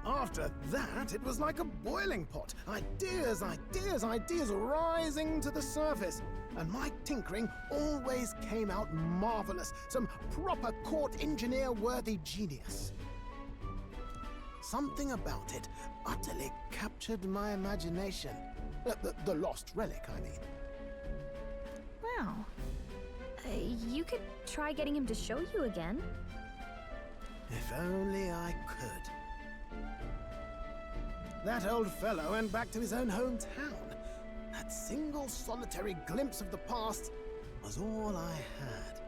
After that, it was like a boiling pot. Ideas, ideas, ideas rising to the surface. And my tinkering always came out marvelous. Some proper court engineer-worthy genius. Something about it utterly captured my imagination. The lost relic, I mean. Wow. You could try getting him to show you again. If only I could. That old fellow went back to his own hometown. That single solitary glimpse of the past was all I had.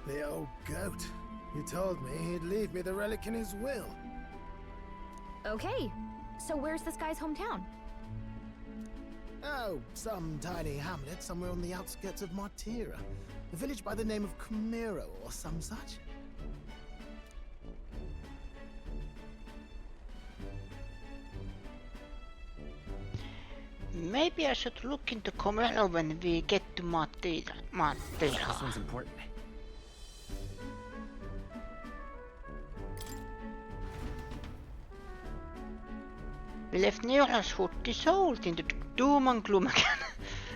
The old goat. He told me he'd leave me the relic in his will. Okay, so where's this guy's hometown? Oh, some tiny hamlet somewhere on the outskirts of Martira. A village by the name of Camiro or some such. Maybe I should look into Comero when we get to Martira. This one's important. We left Nero's hood dissolved into doom and gloom again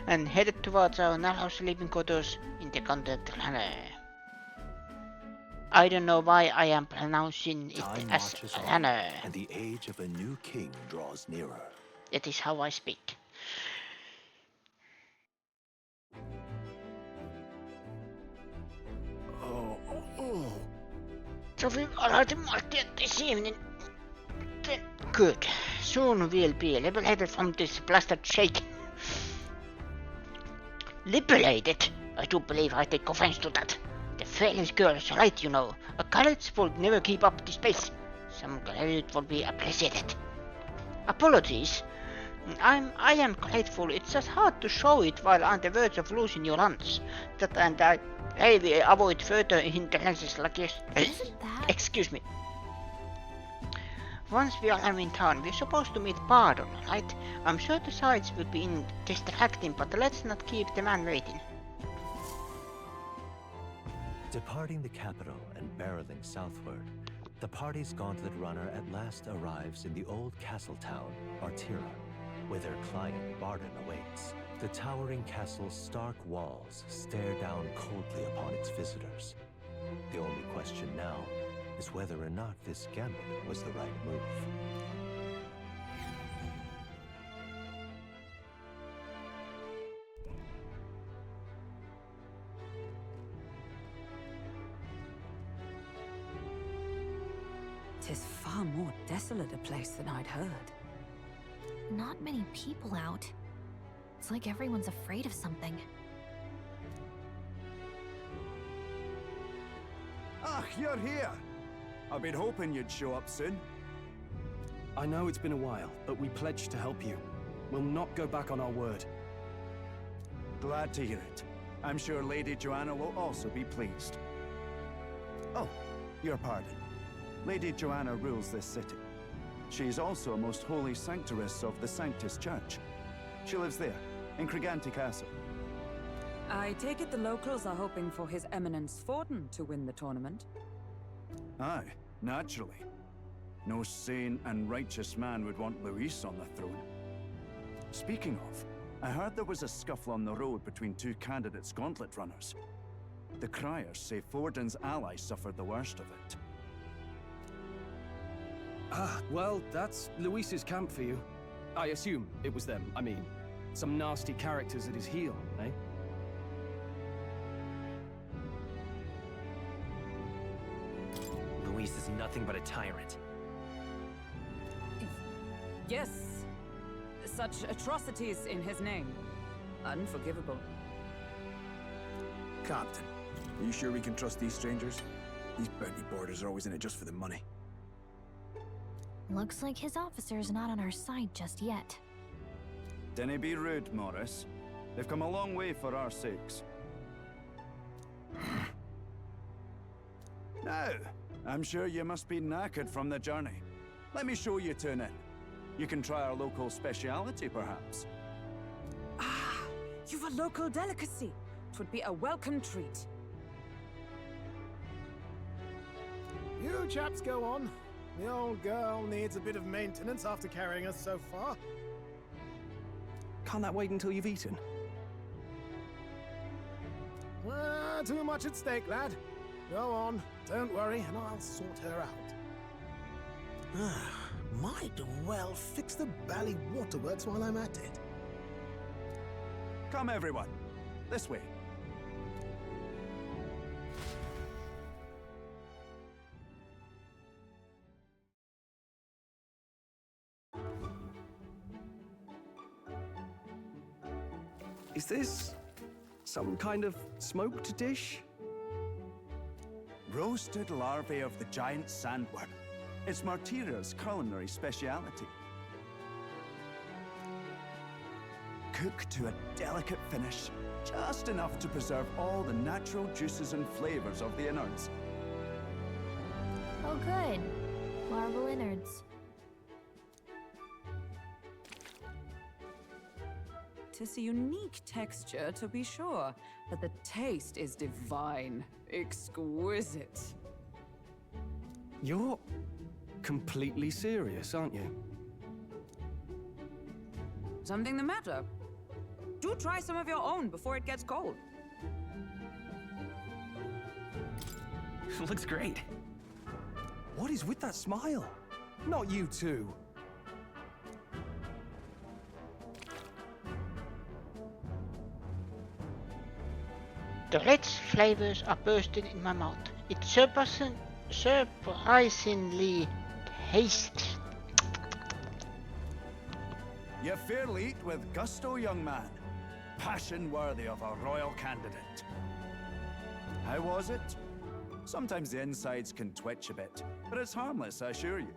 and headed towards our narrow sleeping quarters in the content runner. I don't know why I am pronouncing it Time as marches on, runner. and the age of a new king draws nearer. That is how I speak. So we arrived in Martira this evening. Good. Soon we'll be liberated from this blasted shake. Liberated? I do believe I take offense to that. The fearless girl is right, you know. A carriage would never keep up this pace. Some credit would be appreciated. Apologies. I am grateful. It's just hard to show it while on the verge of losing your runs. That and I will avoid further hindrances like this. Excuse me. Once we are in town, we're supposed to meet Pardon, right? I'm sure the sights will be distracting, but let's not keep the man waiting. Departing the capital and barreling southward, the party's gauntlet runner at last arrives in the old castle town, Martira, where their client Barden awaits. The towering castle's stark walls stare down coldly upon its visitors. The only question now is whether or not this gambit was the right move. Tis far more desolate a place than I'd heard. Not many people out. It's like everyone's afraid of something. Ah, you're here! I've been hoping you'd show up soon. I know it's been a while, but we pledged to help you. We'll not go back on our word. Glad to hear it. I'm sure Lady Joanna will also be pleased. Oh, your pardon. Lady Joanna rules this city. She is also a most holy sanctuaress of the Sanctus Church. She lives there, in Criganti Castle. I take it the locals are hoping for His Eminence Forden to win the tournament? Aye, naturally. No sane and righteous man would want Luis on the throne. Speaking of, I heard there was a scuffle on the road between two candidates gauntlet runners. The criers say Forden's ally suffered the worst of it. Ah, well, that's Luis's camp for you. I assume it was them. I mean, some nasty characters at his heel, eh? Luis is nothing but a tyrant. Yes. Such atrocities in his name. Unforgivable. Captain, are you sure we can trust these strangers? These bounty boarders are always in it just for the money. Looks like his officer's not on our side just yet. Dinna be rude, Morris. They've come a long way for our sakes. Now, I'm sure you must be knackered from the journey. Let me show you to an inn. You can try our local speciality, perhaps. Ah, you've a local delicacy. It would be a welcome treat. You chaps go on. The old girl needs a bit of maintenance after carrying us so far. Can't that wait until you've eaten? Too much at stake, lad. Go on, don't worry, and I'll sort her out. Might well fix the bally waterworks while I'm at it. Come, everyone. This way. Is this some kind of smoked dish? Roasted larvae of the giant sandworm. It's Martira's culinary speciality. Cooked to a delicate finish, just enough to preserve all the natural juices and flavors of the innards. Oh, good. Larval innards. Tis a unique texture, to be sure, but the taste is divine. Exquisite. You're completely serious, aren't you? Something the matter? Do try some of your own before it gets cold. Looks great. What is with that smile? Not you too. The rich flavors are bursting in my mouth. It's surprisingly tasty. You fairly eat with gusto, young man. Passion worthy of a royal candidate. How was it? Sometimes the insides can twitch a bit, but it's harmless, I assure you.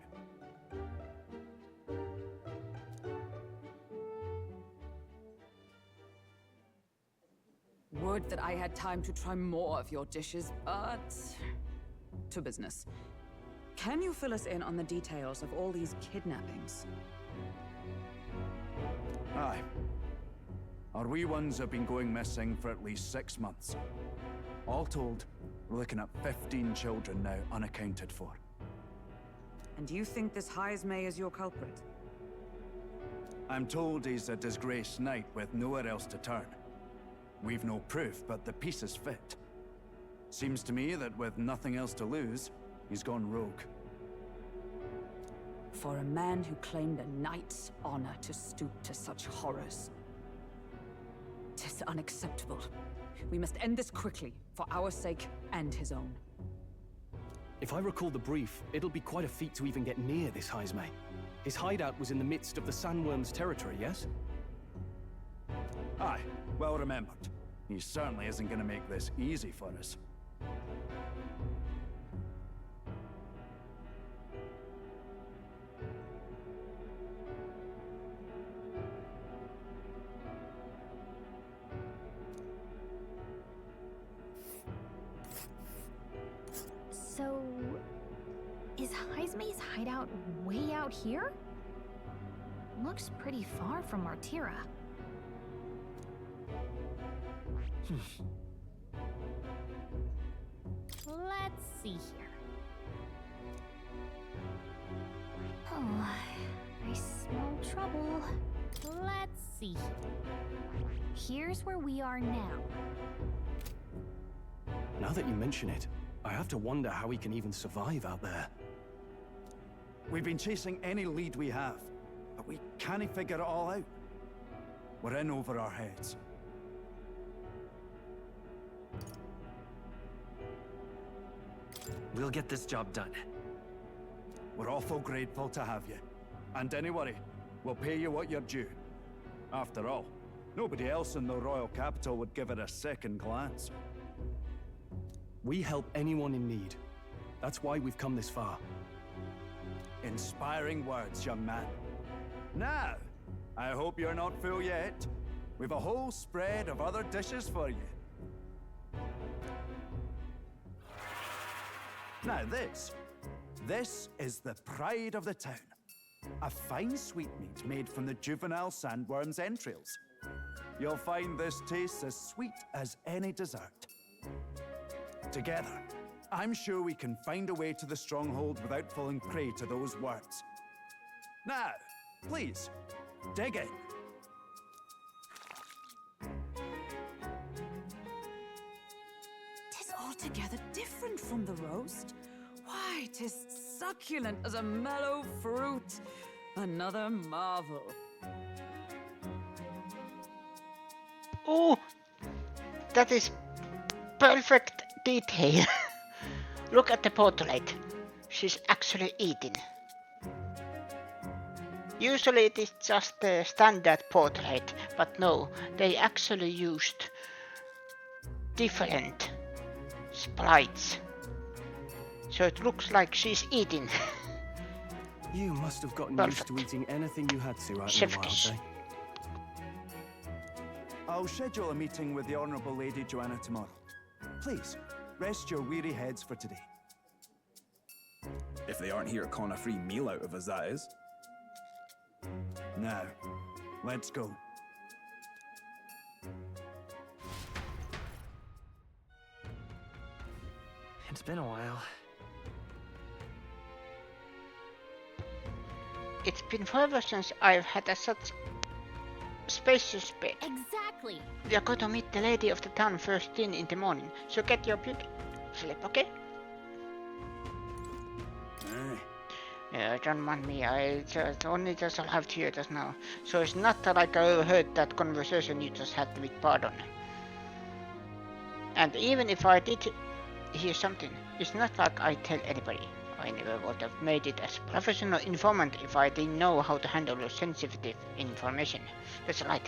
Would that I had time to try more of your dishes, but... to business. Can you fill us in on the details of all these kidnappings? Aye. Our wee ones have been going missing for at least 6 months. All told, we're looking at 15 children now unaccounted for. And you think this Heismay is your culprit? I'm told he's a disgraced knight with nowhere else to turn. We've no proof, but the pieces fit. Seems to me that with nothing else to lose, he's gone rogue. For a man who claimed a knight's honor to stoop to such horrors. 'Tis unacceptable. We must end this quickly, for our sake and his own. If I recall the brief, it'll be quite a feat to even get near this Heismay. His hideout was in the midst of the Sandworm's territory, yes? Aye, well remembered. He certainly isn't going to make this easy for us. So, is Heismay's hideout way out here? Looks pretty far from Martira. Let's see here. Oh, I smell trouble. Let's see here. Here's where we are now. Now that you mention it, I have to wonder how he can even survive out there. We've been chasing any lead we have, but we can't figure it all out. We're in over our heads. We'll get this job done. We're awful grateful to have you. And don't worry, we'll pay you what you're due. After all, nobody else in the royal capital would give it a second glance. We help anyone in need. That's why we've come this far. Inspiring words, young man. Now, I hope you're not full yet. We've a whole spread of other dishes for you. Now this is the pride of the town. A fine sweetmeat made from the juvenile sandworm's entrails. You'll find this tastes as sweet as any dessert. Together, I'm sure we can find a way to the stronghold without falling prey to those words. Now, please, dig in. Tis altogether different from the roast. Why, 'tis succulent as a mellow fruit. Another marvel. Oh, that is perfect detail. Look at the portrait. She's actually eating. Usually it is just a standard portrait, but no, they actually used different sprites. So it looks like she's eating. You must have gotten Perfect. used to eating anything you had to out in the Chef wild, kiss. eh? I'll schedule a meeting with the Honourable Lady Joanna tomorrow. Please, rest your weary heads for today. If they aren't here to con a free meal out of us, that is. Now, let's go. It's been a while. It's been forever since I've had such spacious bed. Exactly. We are going to meet the lady of the town first thing in the morning, so get your beauty sleep, okay? Don't mind me, I only just arrived here just now, so it's not like I overheard that conversation you just had with Pardon. And even if I did hear something, it's not like I tell anybody. I never would have made it as professional informant if I didn't know how to handle sensitive information. That's right.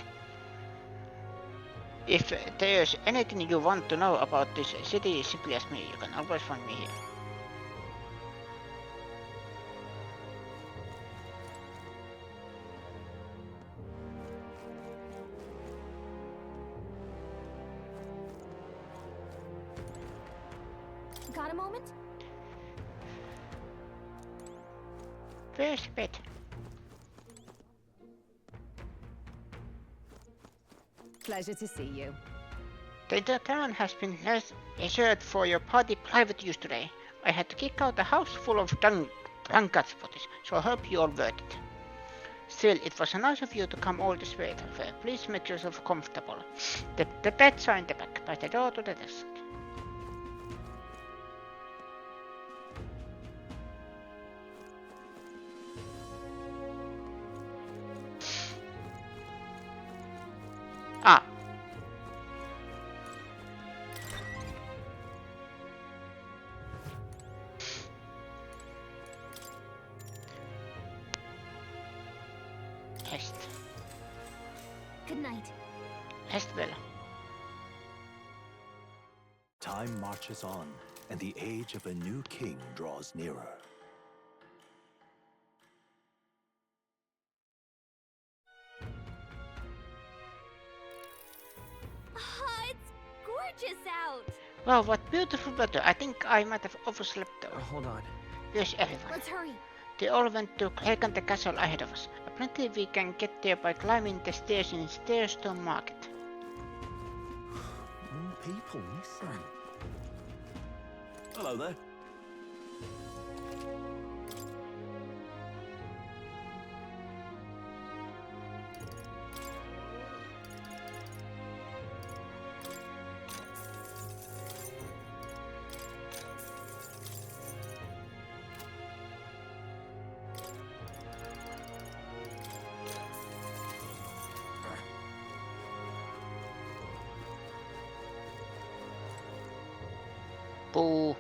If there's anything you want to know about this city, simply ask me. You can always find me here. Got a moment? Where's the bed? Pleasure to see you. The town has been reserved for your party private use today. I had to kick out a house full of drunkards for this, so I hope you all worth it. Still, it was nice of you to come all this way. Please make yourself comfortable. The beds are in the back, by the door to the desk. Ah. Rest. Good night. Rest well. Time marches on, and the age of a new king draws nearer. It's gorgeous out. Wow, what beautiful weather. I think I might have overslept though. Hold on. Where's everyone? Let's hurry. They all went to Clegg the castle ahead of us. Apparently we can get there by climbing the stairs in Stairstone Market. More people missing. Hello there. Boo.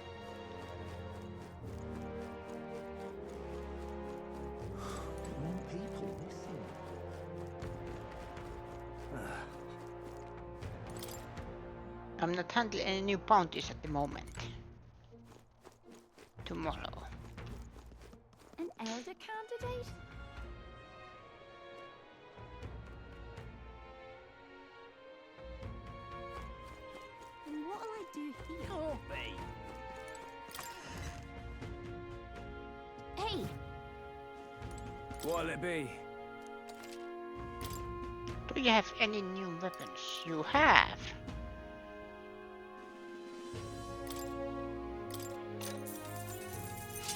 More people missing. I'm not handling any new bounties at the moment. Tomorrow. An elder candidate? And what will I do here? Oh, Hey! what'll it be? Do you have any new weapons? You have.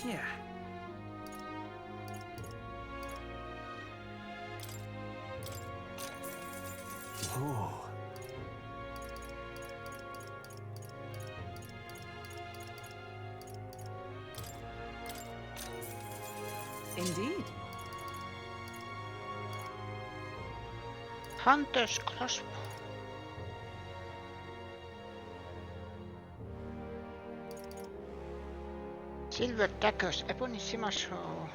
Yeah. Ooh. Indeed. Hunter's crossbow. Silver daggers, ebony scimitar.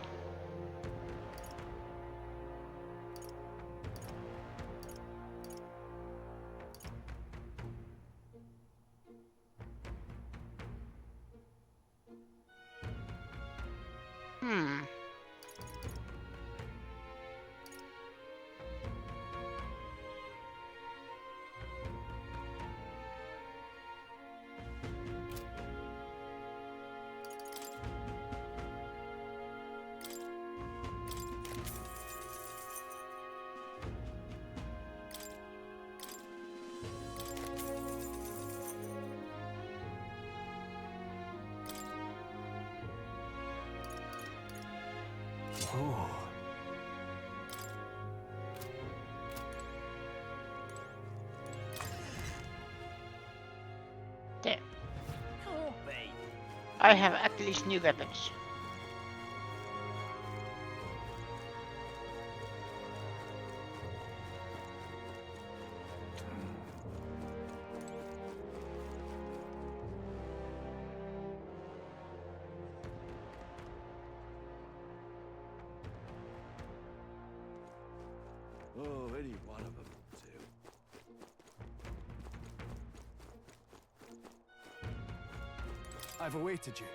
I have at least new weapons. Oh, any one of them will do. I've awaited you.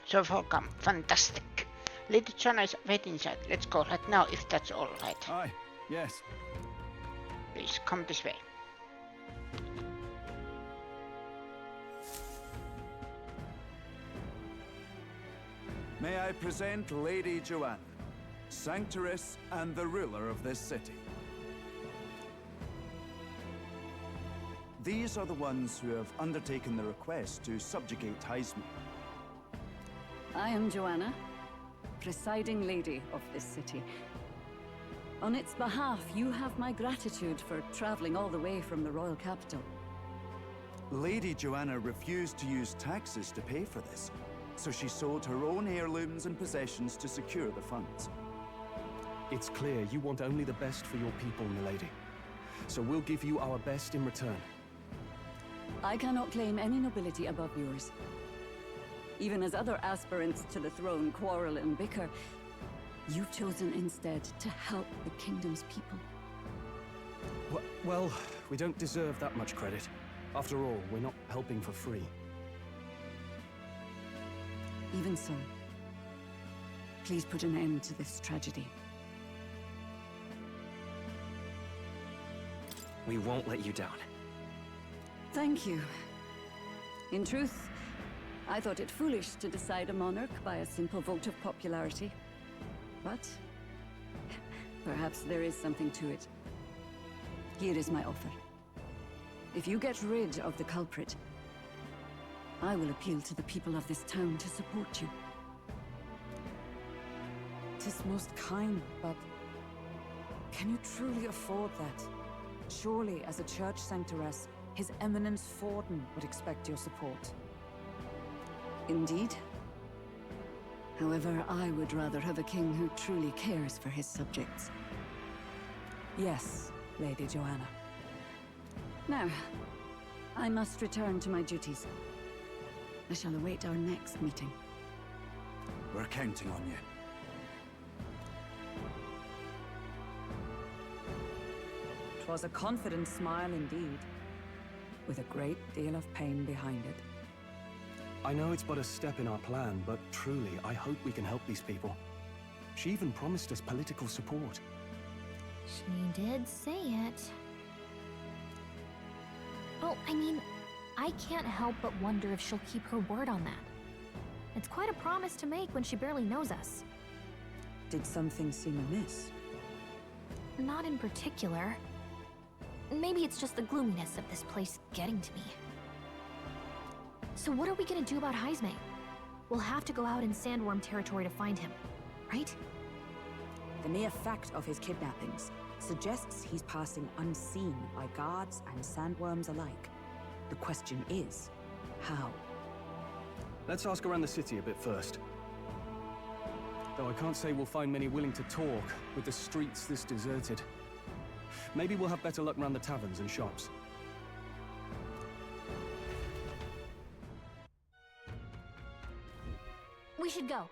So welcome, fantastic. Lady Joanna is waiting inside. Let's go right now if that's alright. Aye, yes. Please come this way. May I present Lady Joanna, Sanctoress and the ruler of this city. These are the ones who have undertaken the request to subjugate Heismay. I am Joanna, presiding lady of this city. On its behalf, you have my gratitude for traveling all the way from the royal capital. Lady Joanna refused to use taxes to pay for this, so she sold her own heirlooms and possessions to secure the funds. It's clear you want only the best for your people, milady. So we'll give you our best in return. I cannot claim any nobility above yours. Even as other aspirants to the throne quarrel and bicker, you've chosen instead to help the kingdom's people. Well, we don't deserve that much credit. After all, we're not helping for free. Even so, please put an end to this tragedy. We won't let you down. Thank you. In truth, I thought it foolish to decide a monarch by a simple vote of popularity. But perhaps there is something to it. Here is my offer. If you get rid of the culprit, I will appeal to the people of this town to support you. 'Tis most kind, but can you truly afford that? Surely, as a church sanctoress, His Eminence Forden would expect your support. Indeed. However, I would rather have a king who truly cares for his subjects. Yes, Lady Joanna. Now, I must return to my duties. I shall await our next meeting. We're counting on you. Twas a confident smile indeed, with a great deal of pain behind it. I know it's but a step in our plan, but truly, I hope we can help these people. She even promised us political support. She did say it. Oh, I mean, I can't help but wonder if she'll keep her word on that. It's quite a promise to make when she barely knows us. Did something seem amiss? Not in particular. Maybe it's just the gloominess of this place getting to me. So what are we gonna do about Heismay? We'll have to go out in Sandworm territory to find him, right? The mere fact of his kidnappings suggests he's passing unseen by guards and sandworms alike. The question is, how? Let's ask around the city a bit first. Though I can't say we'll find many willing to talk with the streets this deserted. Maybe we'll have better luck around the taverns and shops. We should go.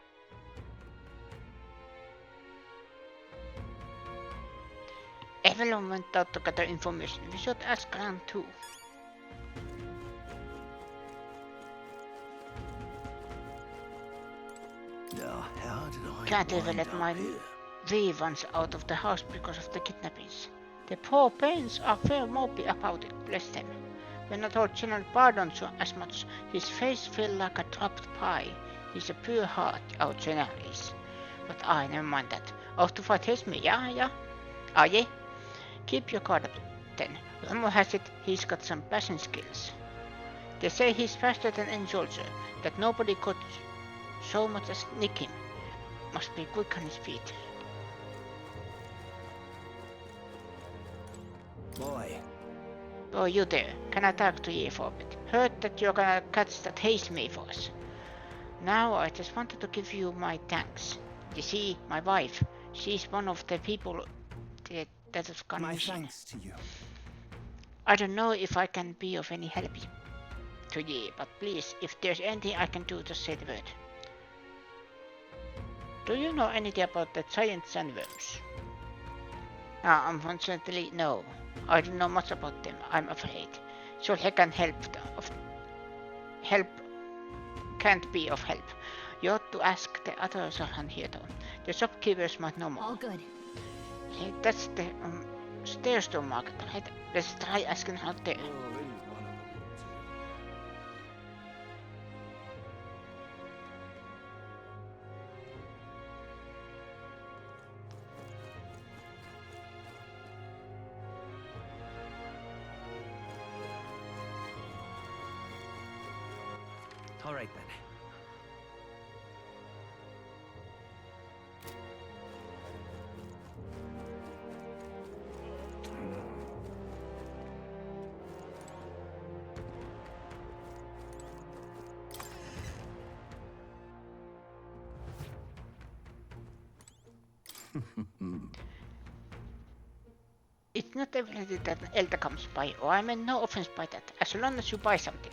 Everyone went out to gather information. We should ask around too. Now, how did I Can't even let my wee ones out of the house because of the kidnappings. The poor parents are fair mopey about it, bless them. When I told General Pardon so as much, his face felt like a dropped pie. He's a pure heart, our general is. But never mind that. Off to fight Heismay, yeah? Ah, yeah? Keep your guard up, then. Rumor has it he's got some passing skills. They say he's faster than any soldier, that nobody could so much as nick him. Must be quick on his feet. Boy. Oh, you there. Can I talk to you for a bit? Heard that you're gonna catch that Heismay for us. Now I just wanted to give you my thanks. You see, my wife, she's one of the people that has gone missing. My thanks to you. I don't know if I can be of any help to you, but please, if there's anything I can do, just say the word. Do you know anything about the giant sandworms? Unfortunately, no. I don't know much about them, I'm afraid. So I can help can't be of help. You ought to ask the others around here though. The shopkeepers might know more. All good. Hey, that's the stairs to market, right? Let's try asking out there. All right then. It's not every day that an elder comes by, or I mean no offense by that, as long as you buy something.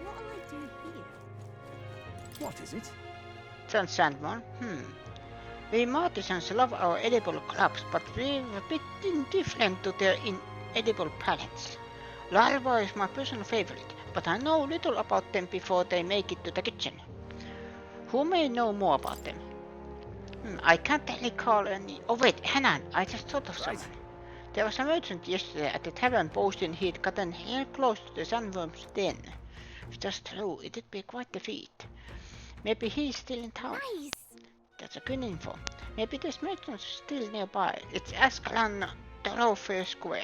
What'll I do here? What is it? John Sandman, We Martisans love our edible crops, but we're a bit indifferent to their inedible parents. Larva is my personal favorite, but I know little about them before they make it to the kitchen. Who may know more about them? I can't recall any. Oh wait, hang on, I just thought of someone. There was a merchant yesterday at the tavern boasting he'd gotten here close to the sandworm's den. If that's true, it'd be quite the feat. Maybe he's still in town. Nice. That's a good info. Maybe this merchant's still nearby. Let's ask around Thoroughfare Square.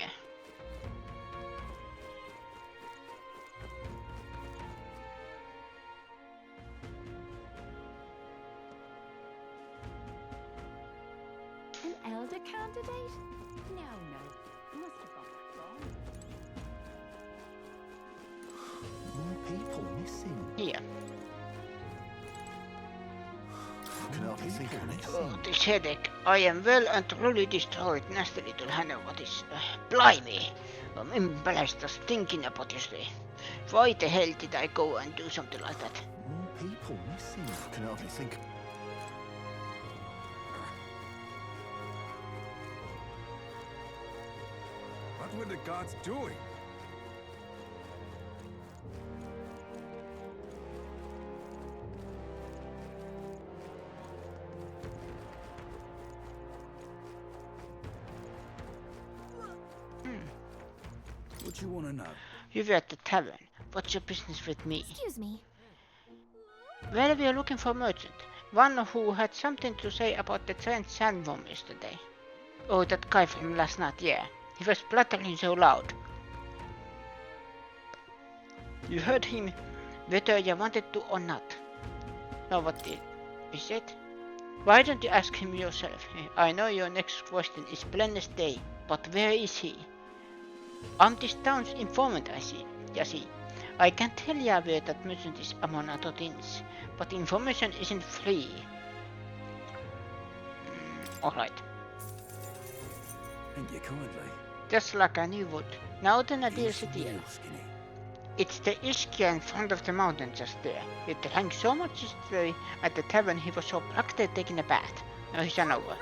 An elder candidate? No. Must have gone wrong. More people missing. Here. Can hardly think of it. Oh, this headache. I am well and truly destroyed. Nasty little Hannah, what is... blimey. I'm embarrassed just thinking about yesterday. Why the hell did I go and do something like that? More people missing. Can hardly think. What were the gods doing? What you want to know? You were at the tavern. What's your business with me? Excuse me. Well, we are looking for a merchant. One who had something to say about the giant sandworm yesterday. Oh, that guy from last night, yeah. He was spluttering so loud. You heard him, whether you wanted to or not. No, what is it? Why don't you ask him yourself? I know your next question is plain as day, but where is he? I'm this town's informant, I see. You see, I can tell you where that merchant is among other things, but information isn't free. Alright. Thank you kindly. Just like I knew would. Now then, a dear city. It's the Ischia in front of the mountain just there. It drank so much yesterday at the tavern he was so practically taking a bath. Now he's an over.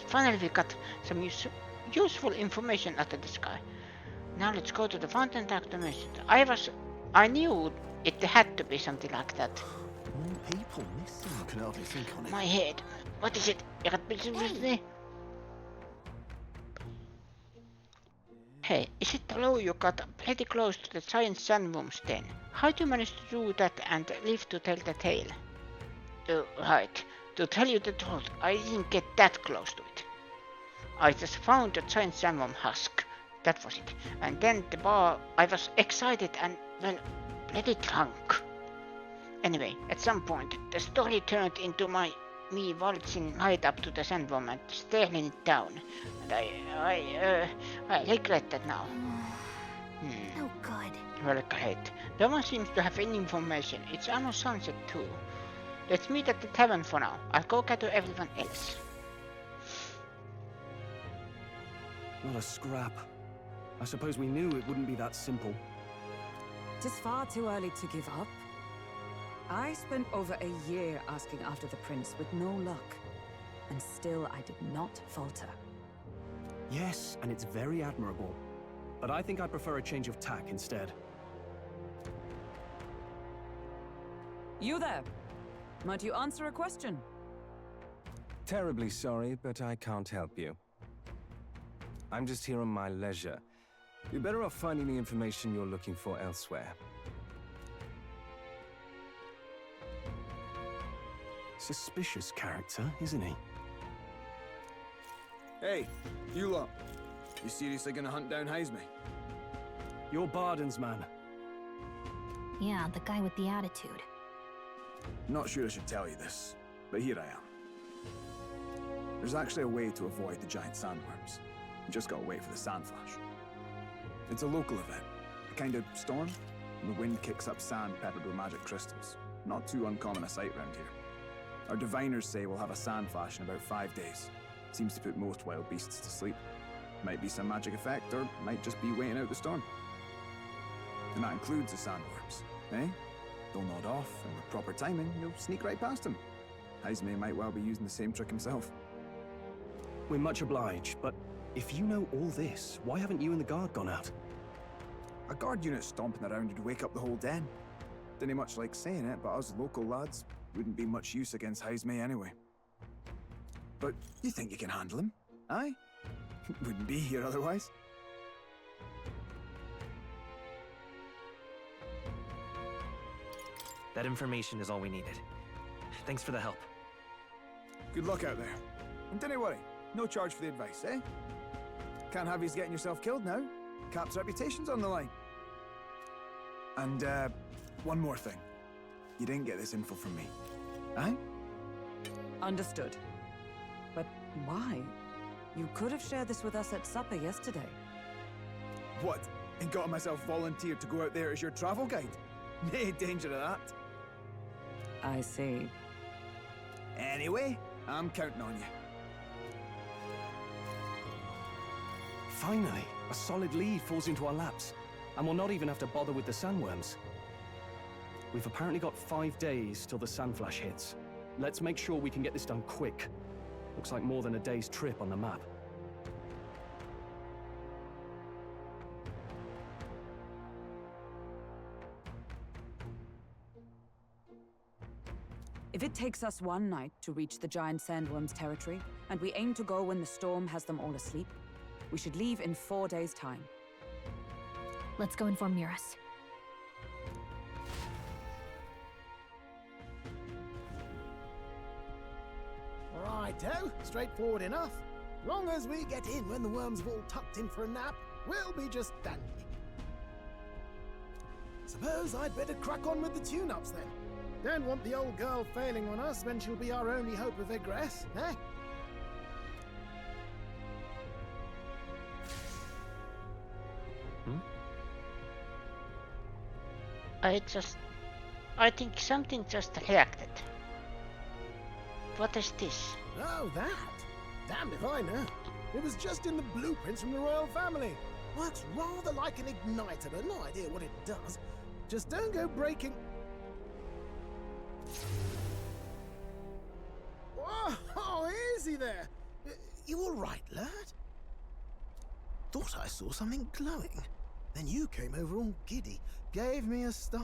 Finally we got some useful information out of this guy. Now let's go to the fountain and talk to the merchant. I knew it had to be something like that. More people missing. Can hardly think on it. My head. What is it? You got business with me? Hey, is it true you got pretty close to the giant sandworm's den? How'd you manage to do that and live to tell the tale? Right. To tell you the truth, I didn't get that close to it. I just found the giant sandworm husk. That was it. And then the bar, I was excited and, well, pretty drunk. Anyway, at some point, the story turned into me waltzing right up to the sandworm and staring it down. And I regret that now. Oh, good. Well, great. No one seems to have any information. It's almost sunset too. Let's meet at the tavern for now. I'll go gather everyone else. Not a scrap. I suppose we knew it wouldn't be that simple. It is far too early to give up. I spent over a year asking after the prince with no luck. And still I did not falter. Yes, and it's very admirable. But I think I'd prefer a change of tack instead. You there? Might you answer a question? Terribly sorry, but I can't help you. I'm just here on my leisure. You're better off finding the information you're looking for elsewhere. Suspicious character, isn't he? Hey, you lot. You seriously gonna hunt down Heismay? You're Barden's man. Yeah, the guy with the attitude. Not sure I should tell you this, but here I am. There's actually a way to avoid the giant sandworms. You just gotta wait for the sand flash. It's a local event, a kind of storm, and the wind kicks up sand peppered with magic crystals. Not too uncommon a sight round here. Our diviners say we'll have a sand flash in about 5 days. Seems to put most wild beasts to sleep. Might be some magic effect, or might just be waiting out the storm. And that includes the sandworms, eh? They'll nod off, and with proper timing, you'll sneak right past them. Heismay might well be using the same trick himself. We're much obliged, but if you know all this, why haven't you and the guard gone out? A guard unit stomping around would wake up the whole den. Didn't much like saying it, but us local lads wouldn't be much use against Heismay anyway. But you think you can handle him? Aye? Wouldn't be here otherwise. That information is all we needed. Thanks for the help. Good luck out there. And don't worry, no charge for the advice, eh? Can't have yous getting yourself killed now. Cap's reputation's on the line. And, one more thing. You didn't get this info from me. Aye? Understood. But why? You could have shared this with us at supper yesterday. What? And got myself volunteered to go out there as your travel guide? Nae danger of that. I see. Anyway, I'm counting on you. Finally, a solid lead falls into our laps, and we'll not even have to bother with the sandworms. We've apparently got 5 days till the sandflash hits. Let's make sure we can get this done quick. Looks like more than a day's trip on the map. If it takes us one night to reach the giant sandworm's territory, and we aim to go when the storm has them all asleep, we should leave in 4 days' time. Let's go inform Miras. Righto, straightforward enough. Long as we get in when the worms have all tucked in for a nap, we'll be just dandy. Suppose I'd better crack on with the tune-ups then. Don't want the old girl failing on us when she'll be our only hope of egress, eh? I think something just reacted. What is this? Oh, that? Damned if I know. It was just in the blueprints from the royal family. Works rather like an igniter, but no idea what it does. Just don't go breaking... Oh, easy there. You all right, lad? Thought I saw something glowing. Then you came over all giddy, gave me a start.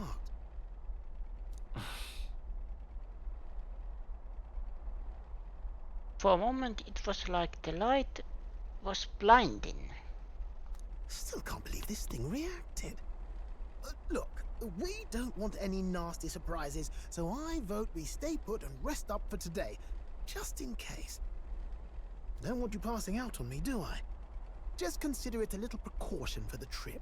For a moment it was like the light was blinding. Still can't believe this thing reacted. Look, we don't want any nasty surprises, so I vote we stay put and rest up for today, just in case. Don't want you passing out on me, do I? Just consider it a little precaution for the trip.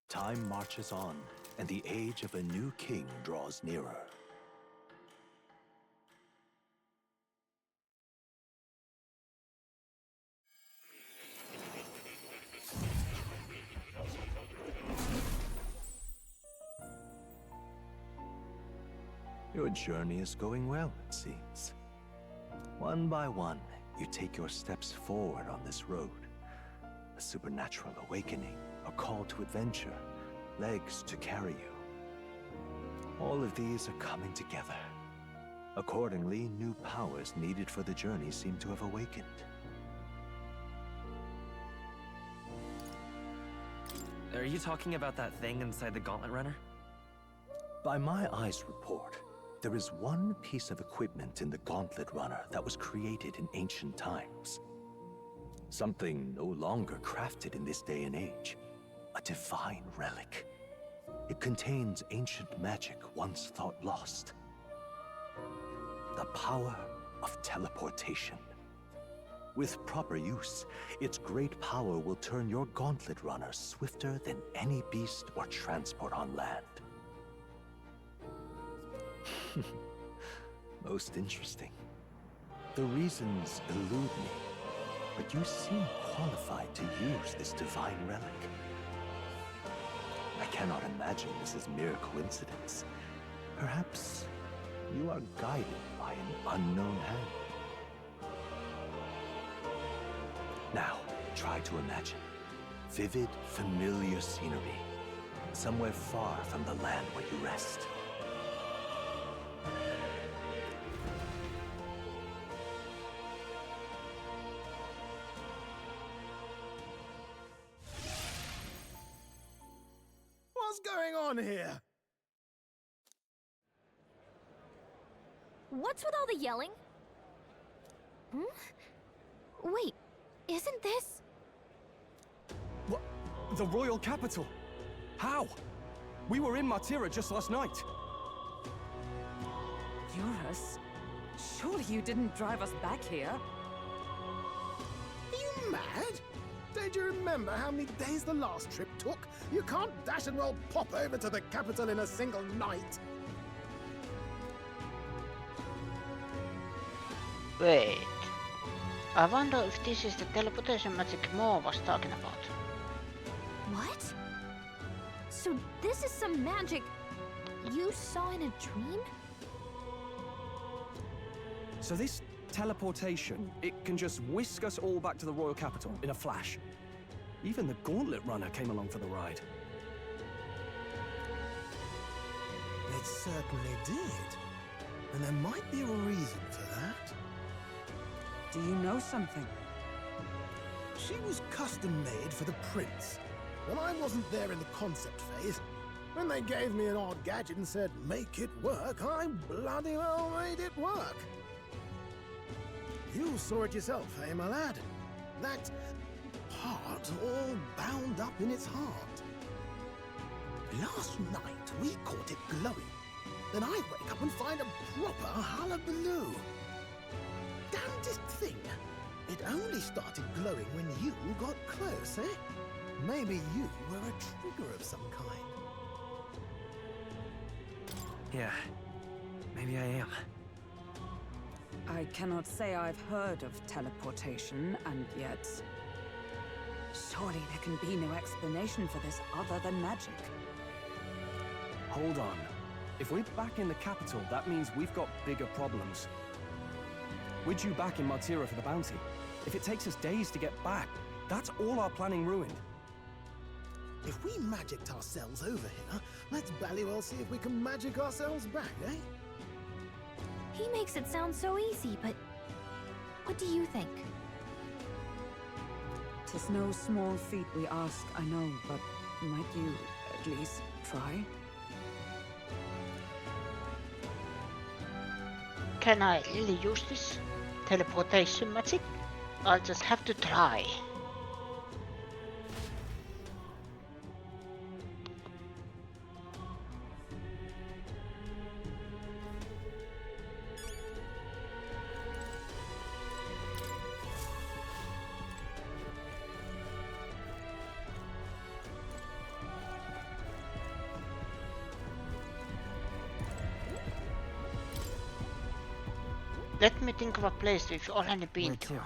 Time marches on, and the age of a new king draws nearer. Your journey is going well, it seems. One by one, you take your steps forward on this road. A supernatural awakening, a call to adventure, legs to carry you. All of these are coming together. Accordingly, new powers needed for the journey seem to have awakened. Are you talking about that thing inside the Gauntlet Runner? By my eyes report, there is one piece of equipment in the Gauntlet Runner that was created in ancient times. Something no longer crafted in this day and age. A divine relic. It contains ancient magic once thought lost. The power of teleportation. With proper use, its great power will turn your Gauntlet Runner swifter than any beast or transport on land. Most interesting. The reasons elude me, but you seem qualified to use this divine relic. I cannot imagine this is mere coincidence. Perhaps you are guided by an unknown hand. Now, try to imagine vivid, familiar scenery, somewhere far from the land where you rest. What's going on here? What's with all the yelling? Wait, isn't this... What? The royal capital? How? We were in Martira just last night. Eurus? Surely you didn't drive us back here? Are you mad? Don't you remember how many days the last trip took? You can't dash and roll pop over to the capital in a single night. Wait. I wonder if this is the teleportation magic Mo was talking about. What? So this is some magic you saw in a dream? So this teleportation, it can just whisk us all back to the royal capital in a flash. Even the Gauntlet Runner came along for the ride. It certainly did. And there might be a reason for that. Do you know something? She was custom made for the prince. When I wasn't there in the concept phase, when they gave me an odd gadget and said, make it work, I bloody well made it work. You saw it yourself, eh, my lad? That heart all bound up in its heart. Last night, we caught it glowing. Then I wake up and find a proper hullabaloo. Damnedest thing. It only started glowing when you got close, eh? Maybe you were a trigger of some kind. Yeah, maybe I am. I cannot say I've heard of teleportation, and yet... surely there can be no explanation for this other than magic. Hold on. If we're back in the capital, that means we've got bigger problems. We're due back in Martira for the bounty. If it takes us days to get back, that's all our planning ruined. If we magicked ourselves over here, let's bally well see if we can magic ourselves back, eh? He makes it sound so easy, but what do you think? 'Tis no small feat we ask, I know, but might you at least try? Can I really use this teleportation magic? I'll just have to try. Let me think of a place we've already been to.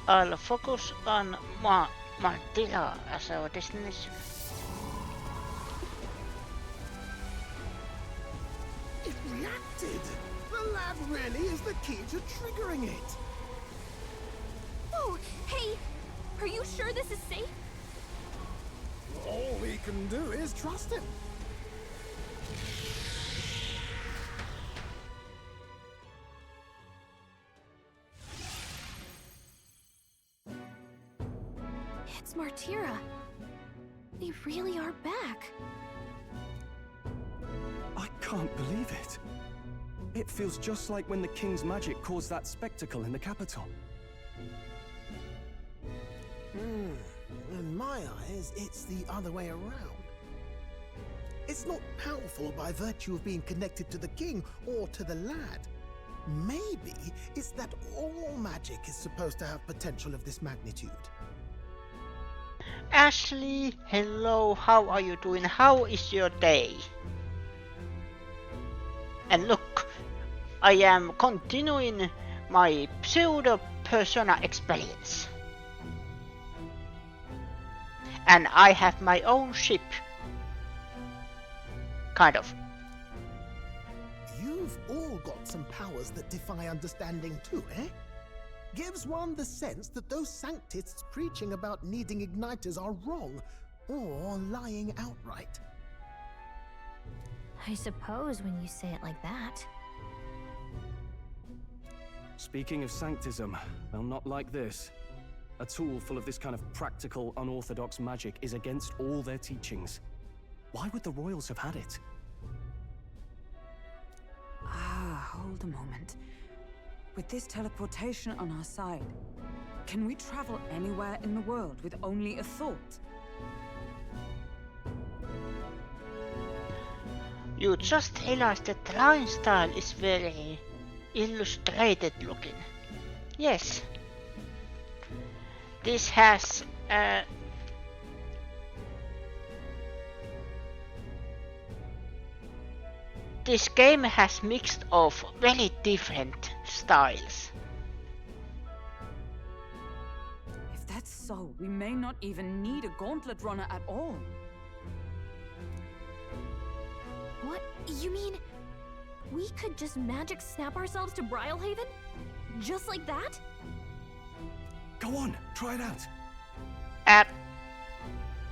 I'll focus on Martilla as our destination. It reacted! The lad really is the key to triggering it! Oh, hey! Are you sure this is safe? All we can do is trust him. It's Martira. They really are back. I can't believe it. It feels just like when the king's magic caused that spectacle in the capital. In my eyes, it's the other way around. It's not powerful by virtue of being connected to the king or to the lad. Maybe it's that all magic is supposed to have potential of this magnitude. Ashley, hello, how are you doing? How is your day? And look, I am continuing my pseudo-persona experience. And I have my own ship. Kind of. You've all got some powers that defy understanding too, eh? Gives one the sense that those sanctists preaching about needing igniters are wrong, or lying outright. I suppose when you say it like that. Speaking of sanctism, well, not like this. A tool full of this kind of practical, unorthodox magic is against all their teachings. Why would the royals have had it? Hold a moment. With this teleportation on our side, can we travel anywhere in the world with only a thought? You just realized that the line style is very illustrated looking. Yes. This has this game has mixed of very different styles. If that's so, we may not even need a gauntlet runner at all. What? You mean we could just magic snap ourselves to Brylehaven? Just like that? Go on, try it out.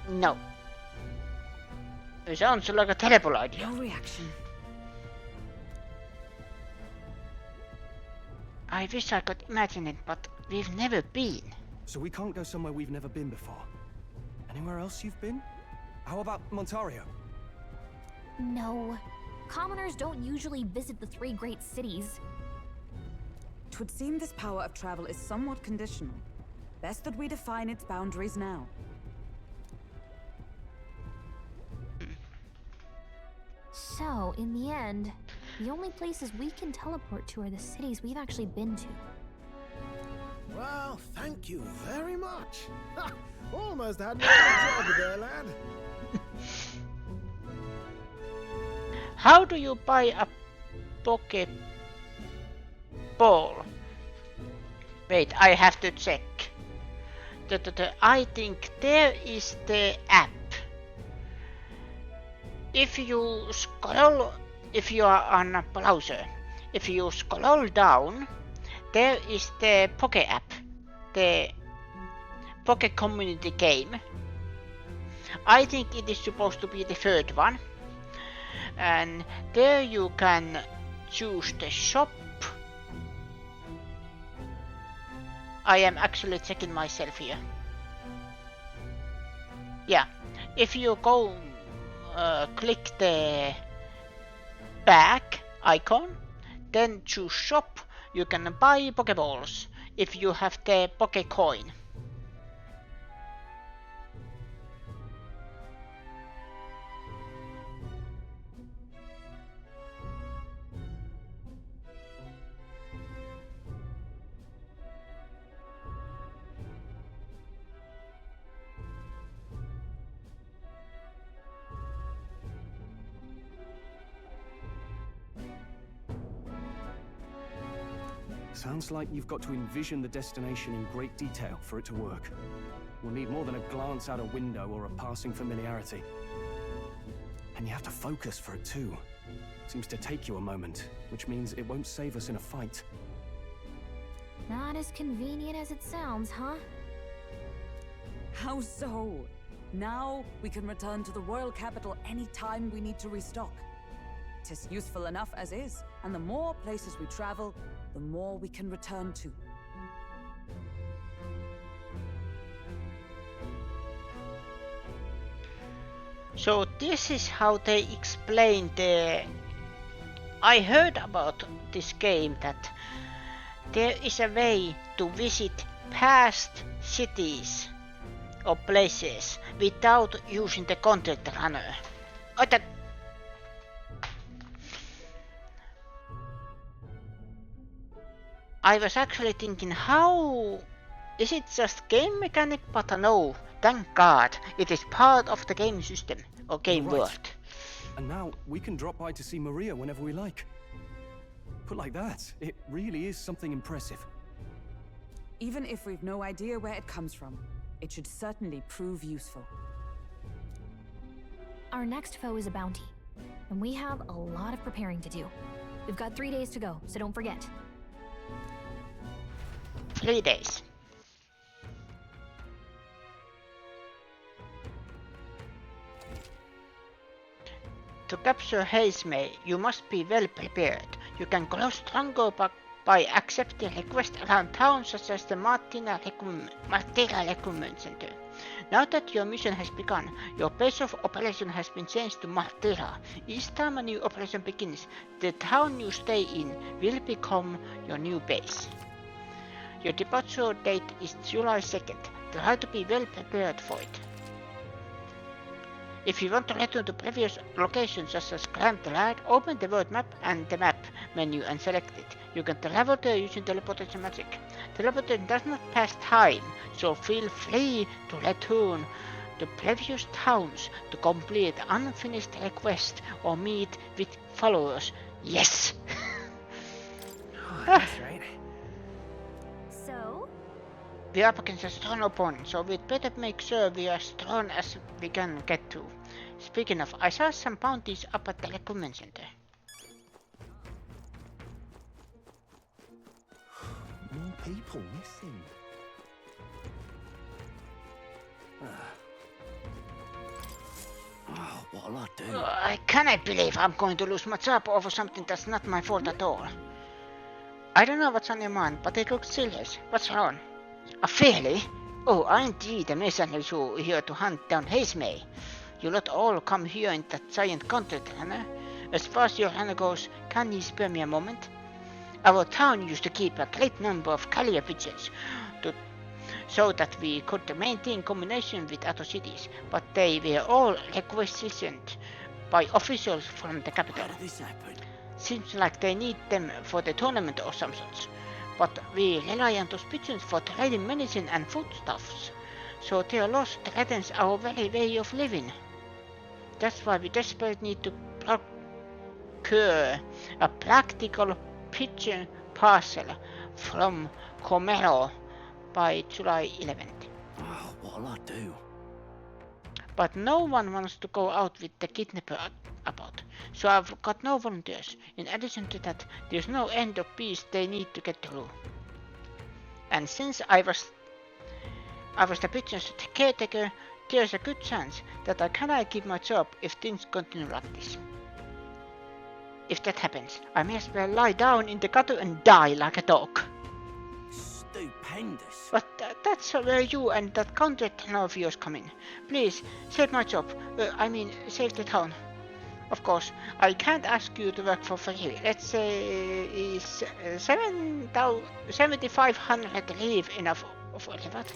No. It sounds like a terrible idea. No reaction. I wish I could imagine it, but we've never been. So we can't go somewhere we've never been before. Anywhere else you've been? How about Montario? No. Commoners don't usually visit the 3 great cities. 'Twould seem this power of travel is somewhat conditional. Best that we define its boundaries now. So, in the end, the only places we can teleport to are the cities we've actually been to. Well, thank you very much. Ha! Almost had me on the job there, lad. How do you buy a Poke Ball? Wait, I have to check. I think there is the app. If you scroll, if you are on a browser, if you scroll down, there is the Poke app, the Poke community game. I think it is supposed to be the third one. And there you can choose the shop I am actually checking myself here. Yeah, if you go click the back icon, then choose shop, you can buy Pokeballs if you have the Pokecoin. Sounds like you've got to envision the destination in great detail for it to work. We'll need more than a glance out a window or a passing familiarity. And you have to focus for it too. Seems to take you a moment, which means it won't save us in a fight. Not as convenient as it sounds, huh? How so? Now we can return to the royal capital anytime we need to restock. 'Tis useful enough as is, and the more places we travel, the more we can return to. So this is how they explain the... I heard about this game that there is a way to visit past cities or places without using the content runner. Oh, that... I was actually thinking, how is it just game mechanic? But no, thank God, it is part of the game system or game world. And now we can drop by to see Maria whenever we like. Put like that, it really is something impressive. Even if we've no idea where it comes from, it should certainly prove useful. Our next foe is a bounty, and we have a lot of preparing to do. We've got 3 days to go, so don't forget. 3 days. To capture Heismay, you must be well prepared. You can grow stronger by accepting requests around town, such as the Martina Recruitment Center. Now that your mission has begun, your base of operation has been changed to Martira. Each time a new operation begins, the town you stay in will become your new base. Your departure date is July 2nd. Try to be well prepared for it. If you want to return to previous locations such as Grand Light, open the world map and the map menu and select it. You can travel there using teleportation magic. Teleportation does not pass time, so feel free to return to previous towns to complete unfinished requests or meet with followers. Yes! Oh, that's right. So? We are up against a strong opponent, so we'd better make sure we are as strong as we can get to. Speaking of, I saw some bounties up at the recruitment center. More people missing. Oh, what'll I do? I cannot believe I'm going to lose my job over something that's not my fault at all. I don't know what's on your mind, but it looks serious. What's wrong? A fairy? Oh, aren't ye the mercenaries who are here to hunt down Heismay? You lot all come here in that giant contract runner. As far as your runner goes, can ye spare me a moment? Our town used to keep a great number of carrier pigeons so that we could maintain communication with other cities, but they were all requisitioned by officials from the capital. How did this happen? Seems like they need them for the tournament or some sorts. But we rely on those pigeons for trading medicine and foodstuffs, so their loss threatens our very way of living. That's why we desperately need to procure a practical pigeon parcel from Comero by July 11th. Oh, what'll I do? But no one wants to go out with the kidnapper about, so I've got no volunteers. In addition to that, there's no end of peace they need to get through. And since I was the pigeon's caretaker, there's a good chance that I cannot keep my job if things continue like this. If that happens, I may as well lie down in the gutter and die like a dog. Stupid. stupendous. But that's where you and that countertenor of yours come in. Please, save my job. I mean, save the town. Of course, I can't ask you to work for free. Let's say is 7,500 leave enough for what?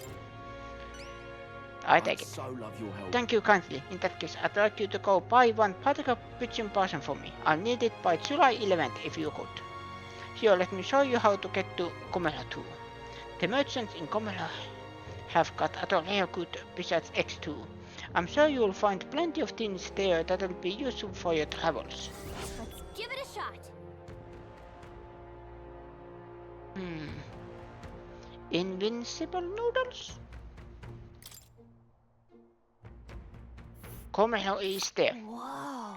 I take it. So love your help. Thank you kindly. In that case, I'd like you to go buy one particle pigeon person for me. I'll need it by July 11th if you could. Here, let me show you how to get to Komela too. The merchants in Komela have got other rare good besides X2. I'm sure you'll find plenty of things there that'll be useful for your travels. Let's give it a shot. Invincible noodles? Komela is there. Whoa.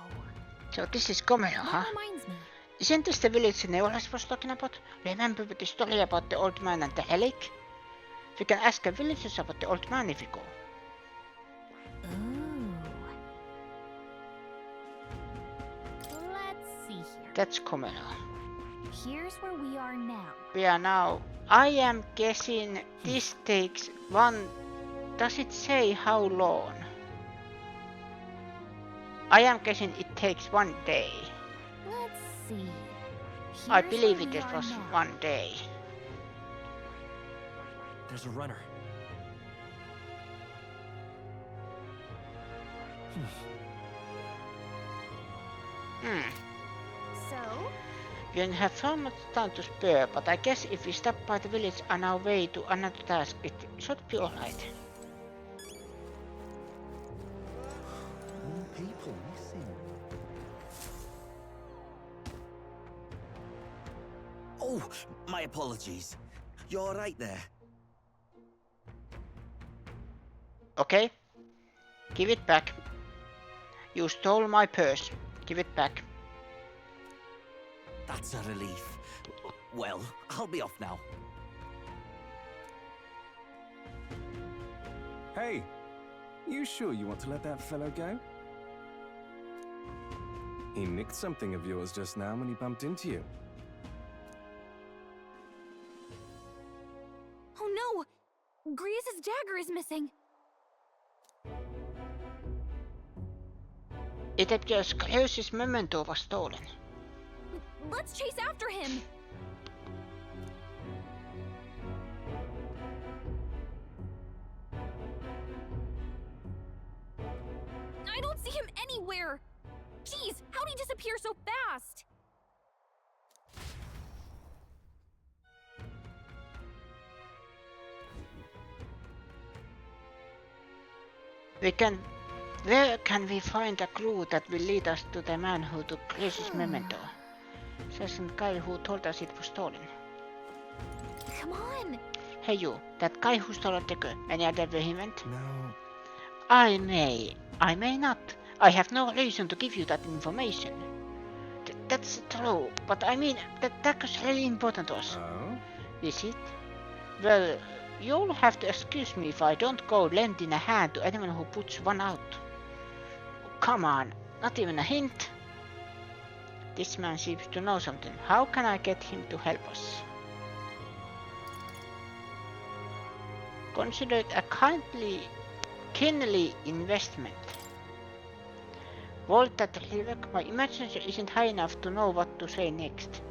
So this is Komela, huh? That reminds me. Isn't this the village Neolas was talking about? Remember the story about the old man and the lake? We can ask the villagers about the old man if we go. Let's see here. That's Komela. Here's where we are now. We are now. I am guessing this takes one. Does it say how long? I am guessing it takes 1 day. Let's see. I Here's believe where it we just are was now. 1 day. There's a runner. So? We don't have so much time to spare, but I guess if we stop by the village on our way to another task, it should be alright. More people missing. Oh, my apologies. You're right there. Okay? Give it back. You stole my purse. Give it back. That's a relief. Well, I'll be off now. Hey, you sure you want to let that fellow go? He nicked something of yours just now when he bumped into you. Oh no! Grius' dagger is missing. It appears Grius' memento was stolen. Let's chase after him! I don't see him anywhere! Jeez, how'd he disappear so fast? Where can we find a clue that will lead us to the man who took Grius' memento? Says the guy who told us it was stolen. Come on! Hey you, that guy who stole a dagger, any idea where he went? No. I may not. I have no reason to give you that information. That's true, but I mean, that dagger's really important to us. Oh? Is it? Well, you'll have to excuse me if I don't go lending a hand to anyone who puts one out. Come on, not even a hint. This man seems to know something. How can I get him to help us? Consider it a kindly investment. Vault that relic. My imagination isn't high enough to know what to say next.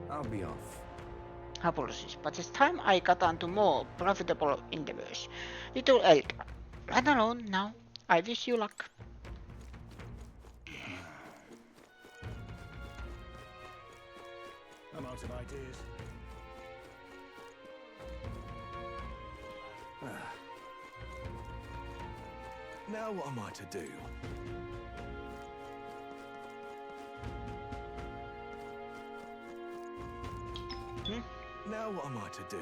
I'll be off. Apologies, but it's time I got on to more profitable endeavors. Little elk, run alone now. I wish you luck. I'm out of ideas. Now what am I to do? Now what am I to do?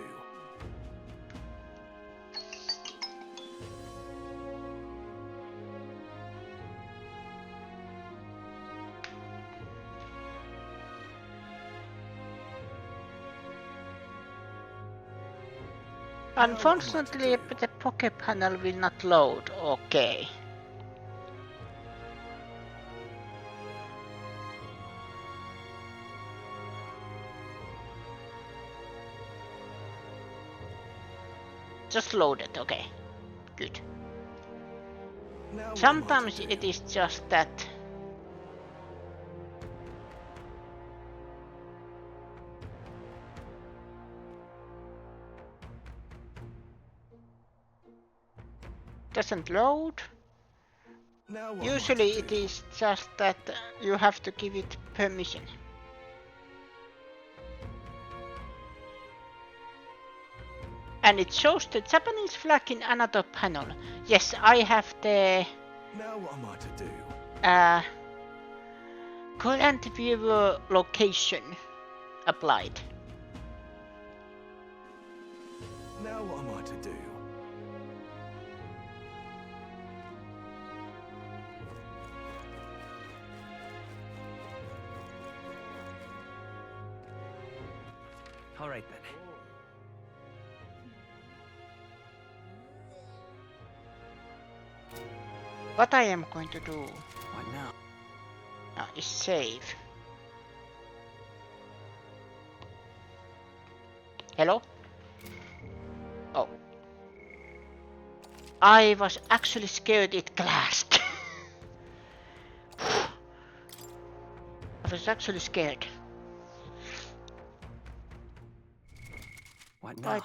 Unfortunately, the pocket panel will not load. Okay. Just loaded, okay. Good. Now Sometimes it is just that. Doesn't load. Now what Usually it is just that you have to give it permission. And it shows the Japanese flag in another panel. Yes, I have the Now what am I to do? current viewer location applied. Now what am I to do? All right then. What I am going to do What now? now is save. Hello? Oh. I was actually scared it crashed. I was actually scared. What now? Right.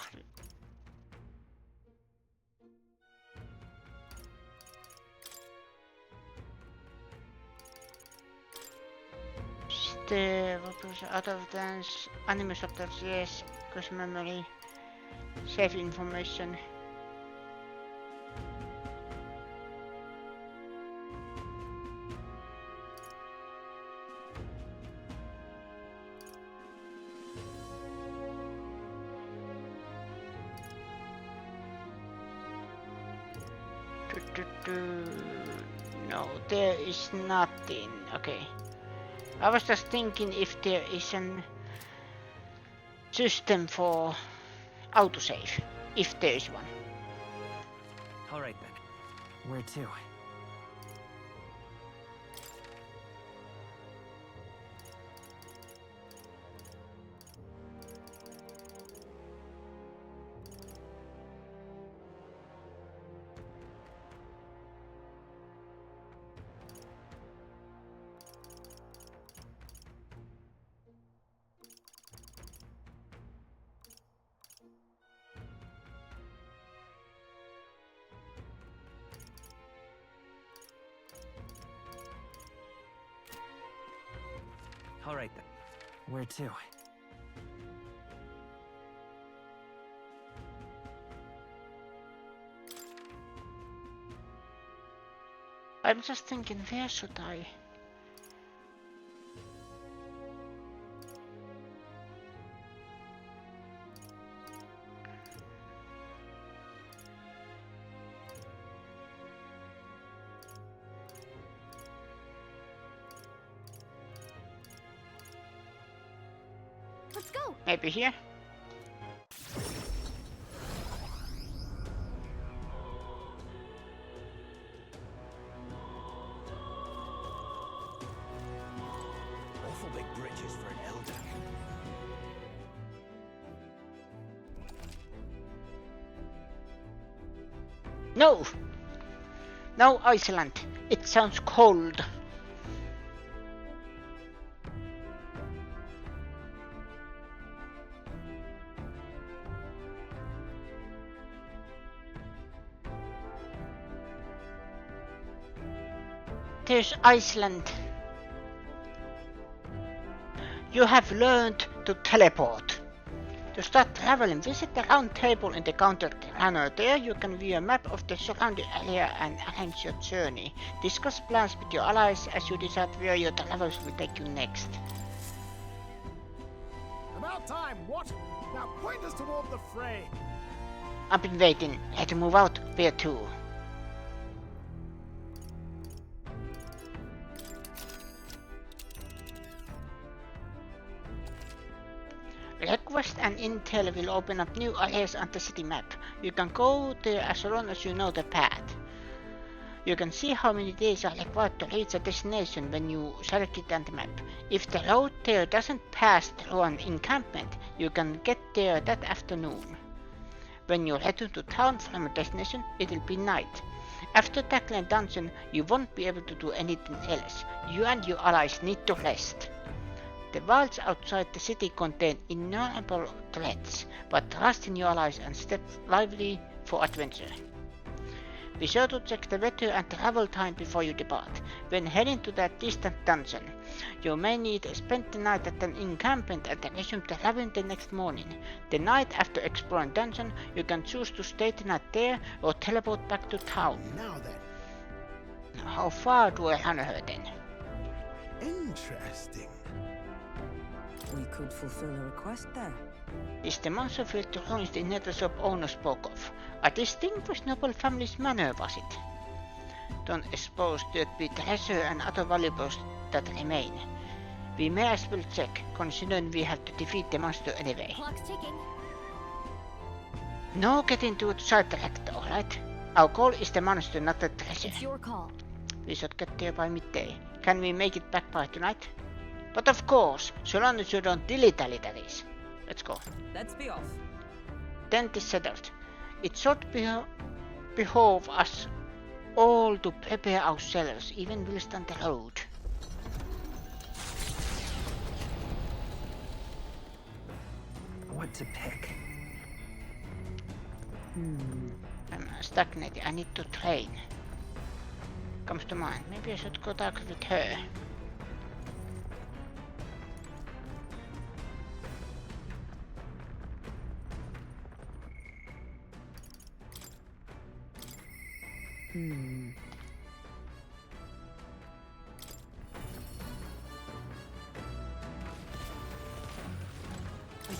Out of dance, anime subtitles, yes, because memory, save information. No, there is nothing. Okay. I was just thinking if there is an system for autosave, if there is one. All right then. Where to? All right then. Where to? I'm just thinking, where should I? Let's go. Maybe here? Awful big britches for an elder. No! No, Iceland. It sounds cold. There's Iceland. You have learned to teleport. To start traveling, visit the round table in the counter runner. There you can view a map of the surrounding area and arrange your journey. Discuss plans with your allies as you decide where your travels will take you next. About time, what? Now point us toward the fray. I've been waiting. Let's move out. Where to? Request and intel will open up new areas on the city map. You can go there as long as you know the path. You can see how many days are required to reach a destination when you select it on the map. If the road there doesn't pass through an encampment, you can get there that afternoon. When you return to town from a destination, it will be night. After tackling a dungeon, you won't be able to do anything else. You and your allies need to rest. The wilds outside the city contain innumerable threats, but trust in your allies and step lively for adventure. Be sure to check the weather and travel time before you depart. When heading to that distant dungeon, you may need to spend the night at an encampment and resume traveling the next morning. The night after exploring dungeon, you can choose to stay the night there or teleport back to town. Now then. How far do I run her then? Interesting. We could fulfill a request there. Is the monster field the ruins the nethershop owner spoke of? A distinguished noble family's manor, was it? Don't suppose there'd be treasure and other valuables that remain. We may as well check, considering we have to defeat the monster anyway. Clock's ticking. No getting too sidetracked, alright? Our goal is the monster, not the treasure. It's your call. We should get there by midday. Can we make it back by tonight? But of course, so long as you don't dilly-dally, that is. Let's go. Let's be off. Tent is settled. It should behove us all to prepare ourselves, even whilst on the road. What to pick? I'm stagnated. I need to train. Comes to mind. Maybe I should go talk with her. Are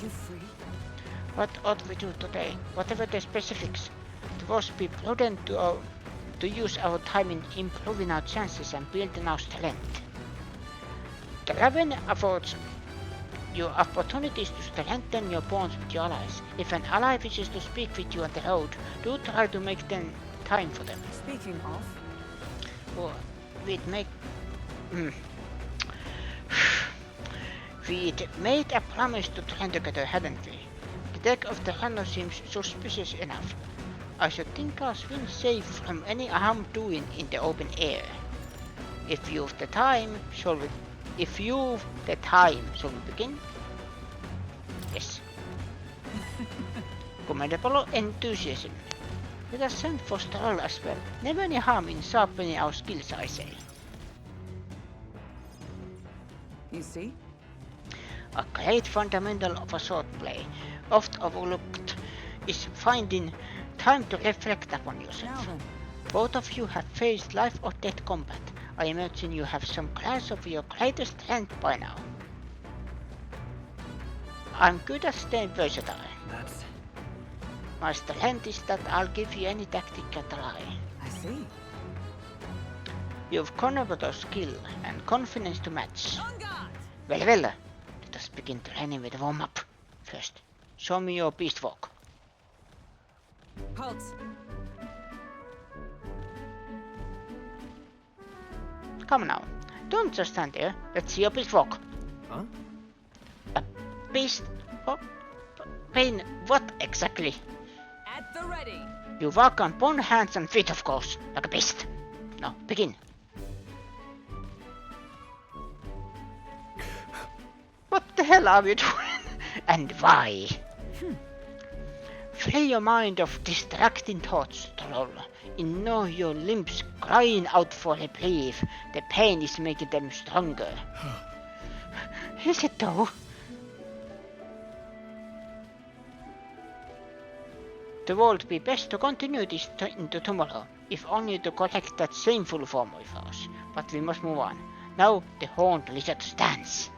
you free? What ought we do today? Whatever the specifics, it was be prudent to use our time in improving our chances and building our strength. The Raven affords you opportunities to strengthen your bonds with your allies. If an ally wishes to speak with you on the road, do try to make time for them. Speaking of, Or we'd made a promise to train together, hadn't we? The deck of the runner seems suspicious enough. I should think our swim safe from any harm doing in the open air. If you've the time, shall we begin? Yes. Commendable enthusiasm. Let us send for Stroll as well. Never any harm in sharpening our skills, I say. you see? A great fundamental of a swordplay, oft overlooked, is finding time to reflect upon yourself. Both of you have faced life or death combat. I imagine you have some class of your greatest strength by now. I'm good at staying versatile. My strength is that I'll give you any tactic a try. I see. You've converted skill and confidence to match. Well, let us begin training with a warm-up. First, show me your beast walk. Halt. Come now, don't just stand there. Let's see your beast walk. Huh? A beast? Pain, what exactly? At the ready. You walk on both hands and feet, of course, like a beast. Now, begin. What the hell are you doing? And why? Free your mind of distracting thoughts, Troll. Ignore your limbs crying out for reprieve. The pain is making them stronger. Is it though? The world be best to continue this into tomorrow, if only to collect that shameful form of ours. But we must move on. Now the horned lizard stands.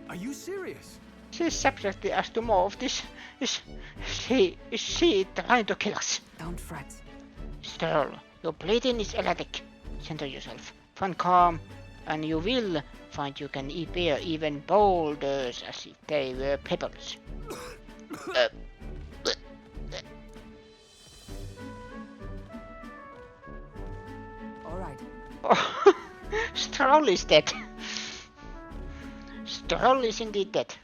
Are you serious? She's subjected us to more of this. Is she trying to kill us? Don't fret. Stroll, your breathing is erratic. Center yourself. Find calm, and you will find you can bear even boulders as if they were pebbles. Alright. Oh, Stroll is dead. Stroll is indeed dead.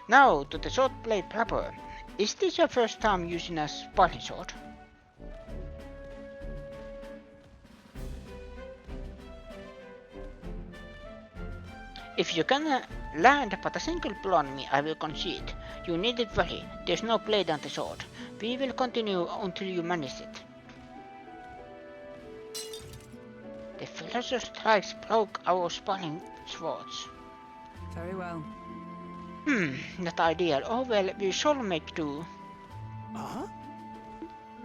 Now to the sword blade proper. Is this your first time using a sparring sword? If you can land but a single blow on me, I will concede. You needn't worry, there's no blade on the sword. We will continue until you manage it. The Philosopher's strikes broke our sparring swords. Very well. Not ideal. Oh well, we shall make do. Huh?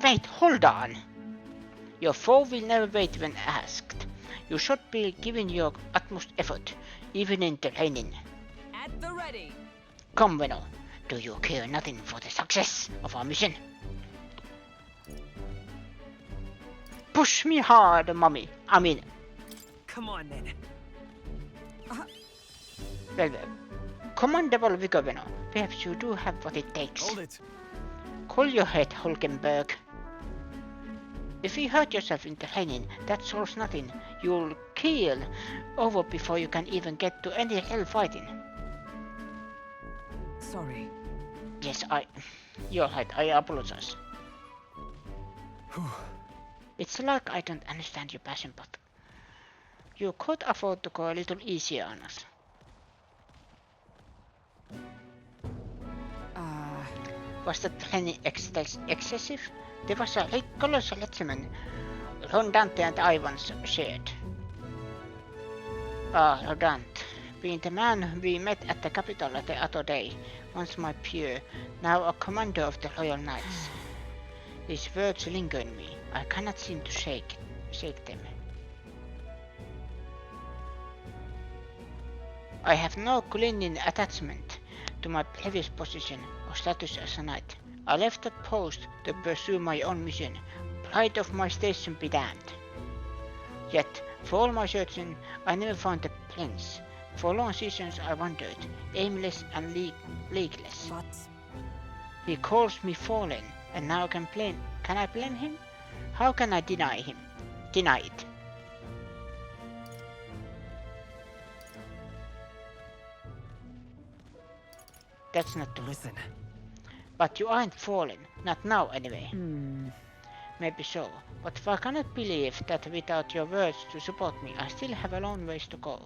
Wait, hold on! Your foe will never wait when asked. You should be giving your utmost effort, even in training. At the ready. Come, Veno. Do you care nothing for the success of our mission? Push me hard, mommy. Come on, then. Well, come on, Devil Vigor, Veno. Perhaps you do have what it takes. Hold it. Cool your head, Hulkenberg. If you hurt yourself in training, that solves nothing. You'll keel over before you can even get to any real fighting. Sorry. Yes, you're right, I apologize. It's like I don't understand your passion, but you could afford to go a little easier on us. Was the training excessive? There was a colossal regiment Ron, Dante and Ivan's shared. Rodant, being the man we met at the capital the other day, once my peer, now a commander of the Royal Knights. These words linger in me. I cannot seem to shake them. I have no clinging attachment to my previous position or status as a knight. I left that post to pursue my own mission. Pride of my station be damned. Yet, for all my searching, I never found the prince. For long seasons I wandered, aimless and leagueless. But he calls me fallen, and now can I blame him? How can I deny it? That's not true. Listen. But you aren't fallen, not now anyway. Maybe so, but I cannot believe that without your words to support me, I still have a long ways to go.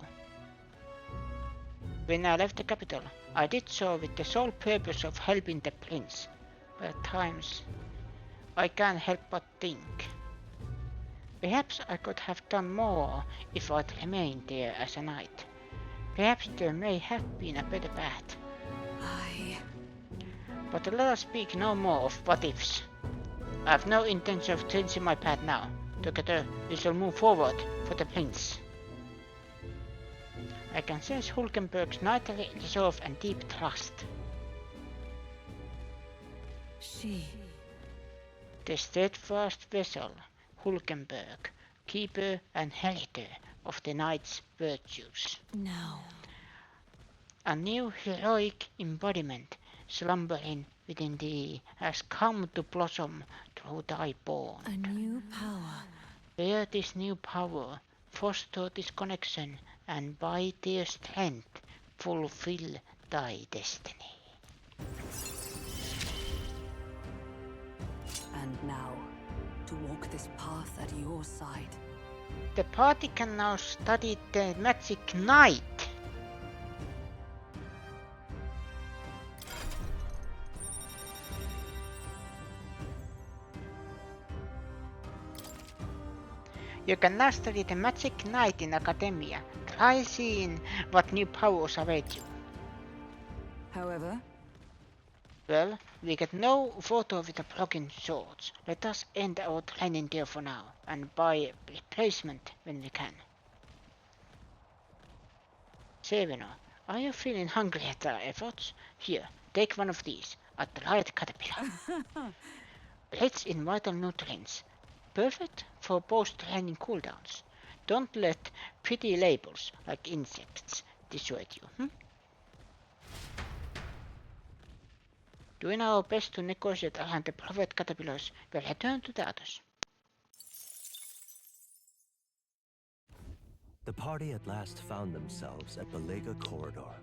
When I left the capital, I did so with the sole purpose of helping the prince. But at times, I can't help but think. Perhaps I could have done more if I'd remained there as a knight. Perhaps there may have been a better path. But let us speak no more of what ifs. I have no intention of changing my path now. Together we shall move forward for the prince. I can sense Hulkenberg's knightly resolve and deep trust. The steadfast vessel, Hulkenberg, keeper and heriter of the knight's virtues. No. A new heroic embodiment slumbering within thee has come to blossom through thy bond. A new power. Bear this new power, foster this connection, and by their strength fulfill thy destiny. And now, to walk this path at your side. The party can now study the magic knight. You can now study the magic knight in Academia. Try seeing what new powers await you. However? Well, we get no photo with the broken swords. Let us end our training there for now, and buy replacement when we can. Seveno, are you feeling hungry at our efforts? Here, take one of these, a dried caterpillar. Rich in vital nutrients. Perfect for post-training cooldowns. Don't let pretty labels like insects dissuade you. Doing our best to negotiate around the prophet caterpillars will return to the others. The party at last found themselves at Belega Corridor,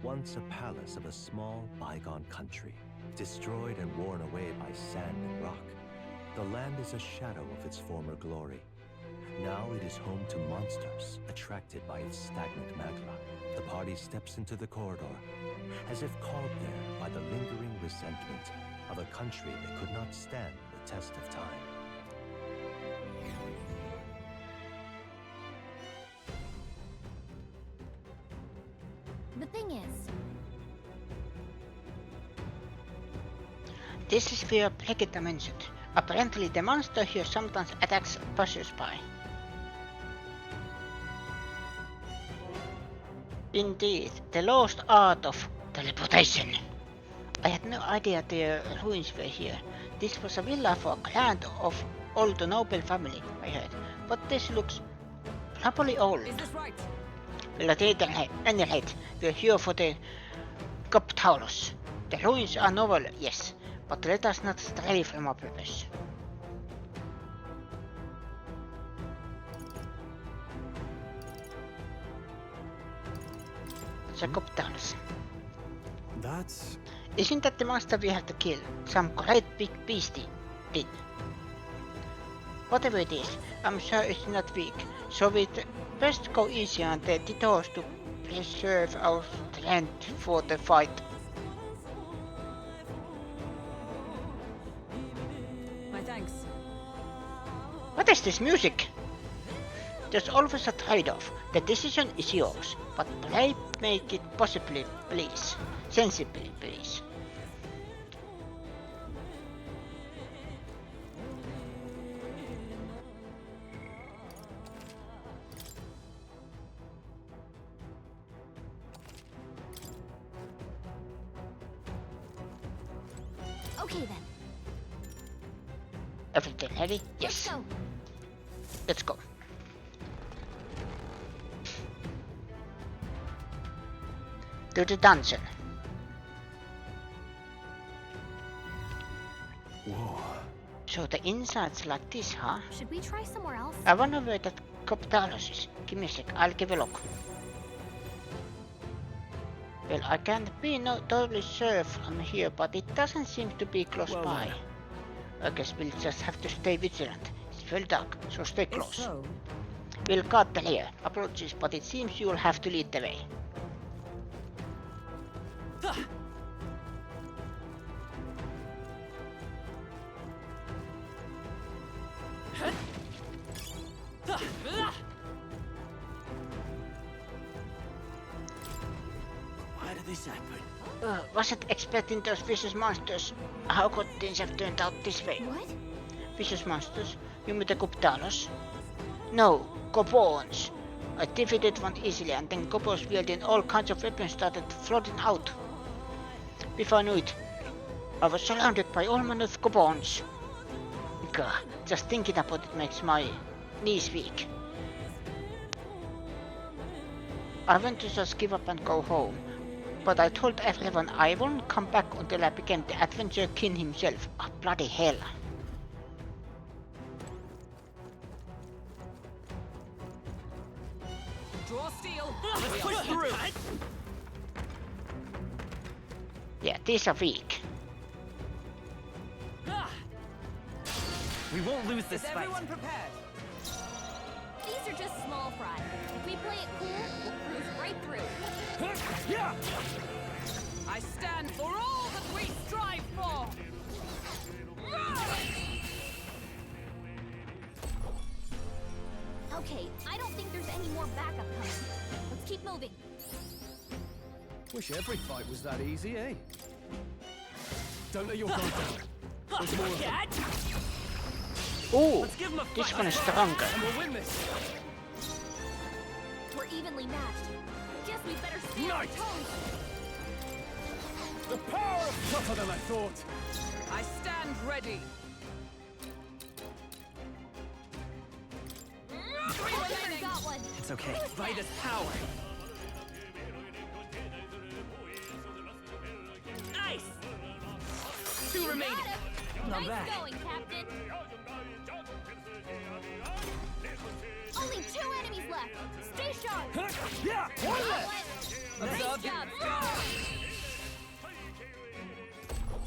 once a palace of a small, bygone country, destroyed and worn away by sand and rock. The land is a shadow of its former glory. Now it is home to monsters attracted by its stagnant magma. The party steps into the corridor, as if called there by the lingering resentment of a country that could not stand the test of time. The thing is, This is where Brigitte mentioned. Apparently the monster here sometimes attacks passersby. Indeed, the lost art of teleportation. I had no idea the ruins were here. This was a villa for a clan of old noble family, I heard. But this looks properly old. Is this right? Well, at any rate, we're here for the Coptaurus. The ruins are novel, yes, but let us not stray from our purpose. The Coptaurus. That's... Isn't that the monster we have to kill? Some great big beastie did. Whatever it is, I'm sure it's not weak, so we'd best go easy on the detours to preserve our strength for the fight. My thanks. What is this music? There's always a trade-off. The decision is yours, but play make it possibly, please. Sensibly, please. okay then. Everything ready? Yes. Let's go. Let's go. To the dungeon. Whoa. So the inside's like this, huh? Should we try somewhere else? I wonder where that Coptaurus is. Give me a sec, I'll give a look. Well, I can't be totally sure from here, but it doesn't seem to be close by. I guess we'll just have to stay vigilant. It's very dark, so stay close. So, We'll guard the rear. Apologies, but it seems you'll have to lead the way. Why did this happen? Wasn't expecting those vicious monsters. How could things have turned out this way? What? Vicious monsters? You mean the Coptaurus? No, Gobons. I defeated one easily, and then Gobos wielding all kinds of weapons started flooding out. Before I knew it, I was surrounded by all manner of Gobons. God, just thinking about it makes my knees weak. I went to just give up and go home, but I told everyone I won't come back until I became the adventure king himself. Oh, bloody hell. draw steel. Let's push through. Yeah, these are weak. We won't lose this Is fight. everyone prepared? These are just small fry. If we play it cool, we'll cruise right through. Yeah. I stand for all that we strive for. Okay, I don't think there's any more backup coming. Let's keep moving. Wish every fight was that easy, eh? Don't let your guard down. There's more of them. Ooh, this one is stronger. And we'll win this. We're evenly matched. Guess we better stand our toes. The power is tougher than I thought. I stand ready. Got one. It's okay. Fight is power. Nice. Two remaining. Not Nice bad. going, Captain. Only 2 enemies left. Stay sharp. Yeah, one left.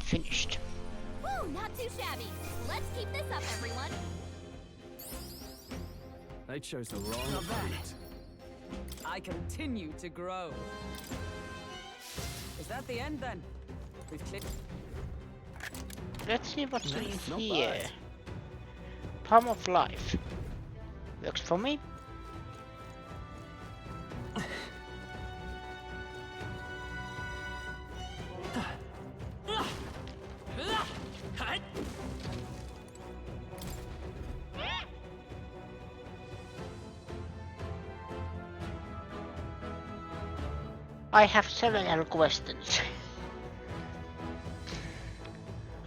Finished. Woo, not too shabby. Let's keep this up, everyone. They chose the wrong Not bad. opponent. I continue to grow. Is that the end then? We've cleared. Let's see what's in Nice, not here. bad. Palm of Life. Works for me. I have several questions.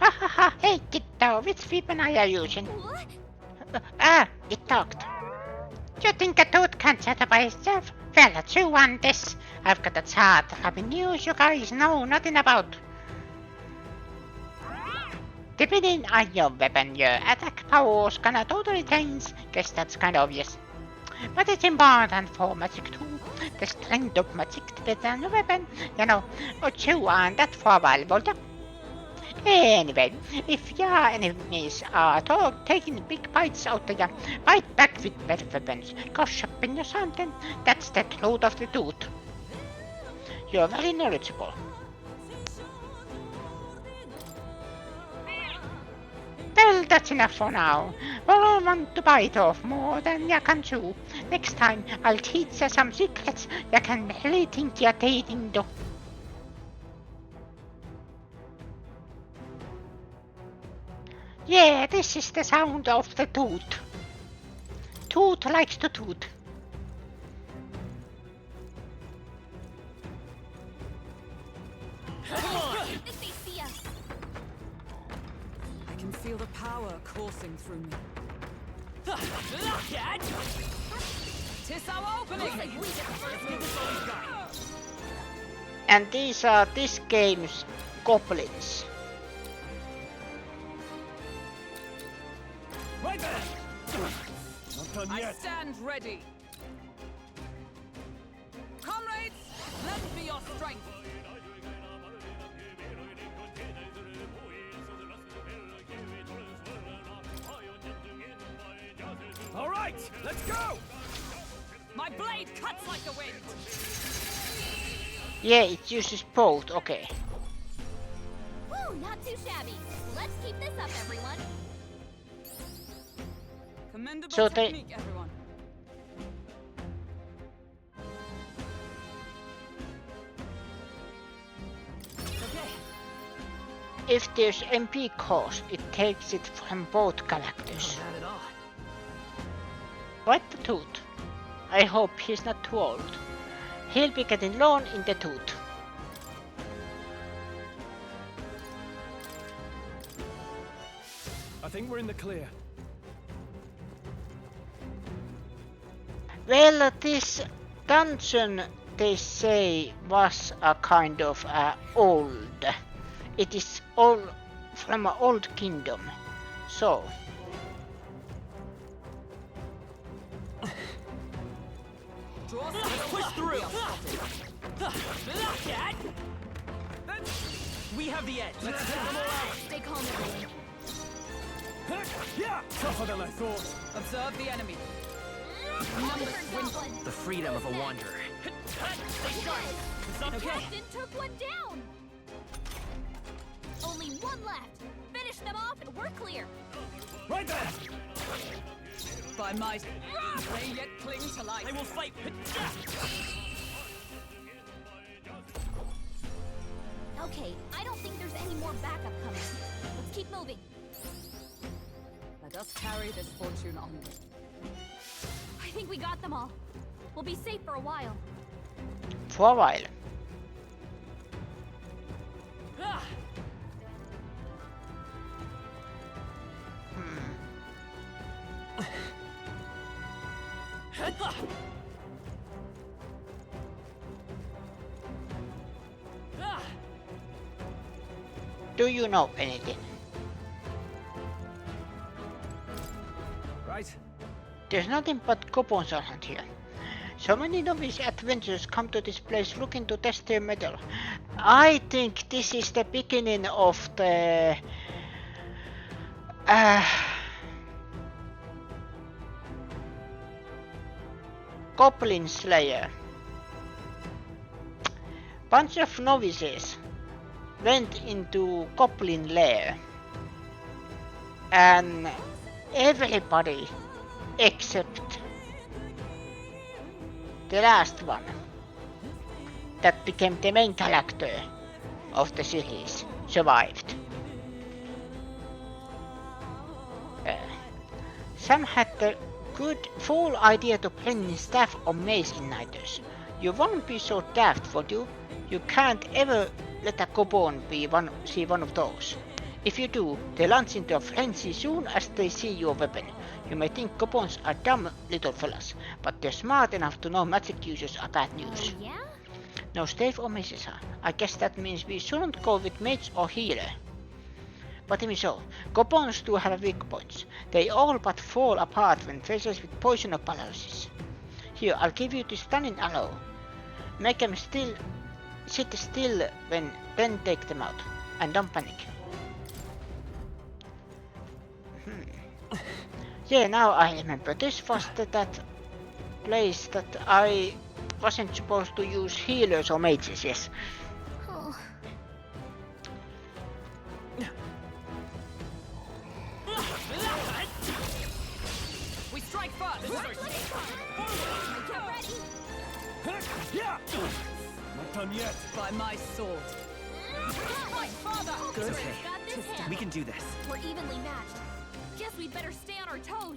Hahaha, hey kiddo, which weapon are you using? What? It talked. You think a toad can't settle by itself? Well, chew on this. I've got a chart having news you guys know nothing about. Depending on your weapon, your attack powers gonna totally change. Guess that's kinda obvious. But it's important for magic too. The strength of magic depends on the weapon, you know. Chew on that for a while, won't you? Anyway, if your enemies are taking big bites out of you, bite back with better weapons. Go shopping or something. That's the truth of the tooth. You're very knowledgeable. Well, that's enough for now. Well, I want to bite off more than you can chew. Next time, I'll teach you some secrets you can really think you're dating though. Yeah, this is the sound of the tooth. Tooth likes to toot. I think they see us. I can feel the power coursing through me. Tis our opening! And these are this game's goblins. Right there! Not done I yet. stand ready. Comrades, lend me your strength. All right, let's go! My blade cuts like the wind. Yeah, it uses both, okay. Woo, not too shabby. Let's keep this up, everyone. Commendable So technique, everyone. If there's MP cost, it takes it from both characters. Not bad at all. What the tooth? I hope he's not too old. He'll be getting loan in the tooth. I think we're in the clear. Well, this dungeon, they say, was a kind of old. It is all from an old kingdom. So, Push through! We have the edge. Let's take them all out. Stay calm, everyone. Yeah! Tougher than I thought. Observe the enemy. The freedom of a wanderer. The captain took one down. Only one left. Finish them off and we're clear. Right there! By my... They yet cling to life. I will fight. Okay, I don't think there's any more backup coming. Let's keep moving. Let us carry this fortune onward. I think we got them all. We'll be safe for a while. for a while. Do you know anything? Right. There's nothing but coupons around here. So many novice adventurers come to this place looking to test their mettle. I think this is the beginning of the Goblin Slayer. Bunch of novices went into Goblin Lair, and everybody except the last one that became the main character of the series survived. Sam had the good fool idea to bring in staff or maze igniters. You won't be so daft, would you? You can't ever let a Gobon see one of those. If you do, they launch into a frenzy soon as they see your weapon. You may think Gobons are dumb little fellas, but they're smart enough to know magic users are bad news. Oh, yeah? No stave or mazes, huh? I guess that means we shouldn't go with mage or healer. But even so, Gobons do have weak points. They all but fall apart when faced with poison or paralysis. Here, I'll give you this stunning arrow. Make them sit still then take them out. And don't panic. Yeah, now I remember. This was that place that I wasn't supposed to use healers or mages, yes. Oh. We strike first! Get ready! Yeah! Not done yet. By my sword. My father! It's okay. Got this handle. We can do this. We're evenly matched. Guess we'd better stay on our toes.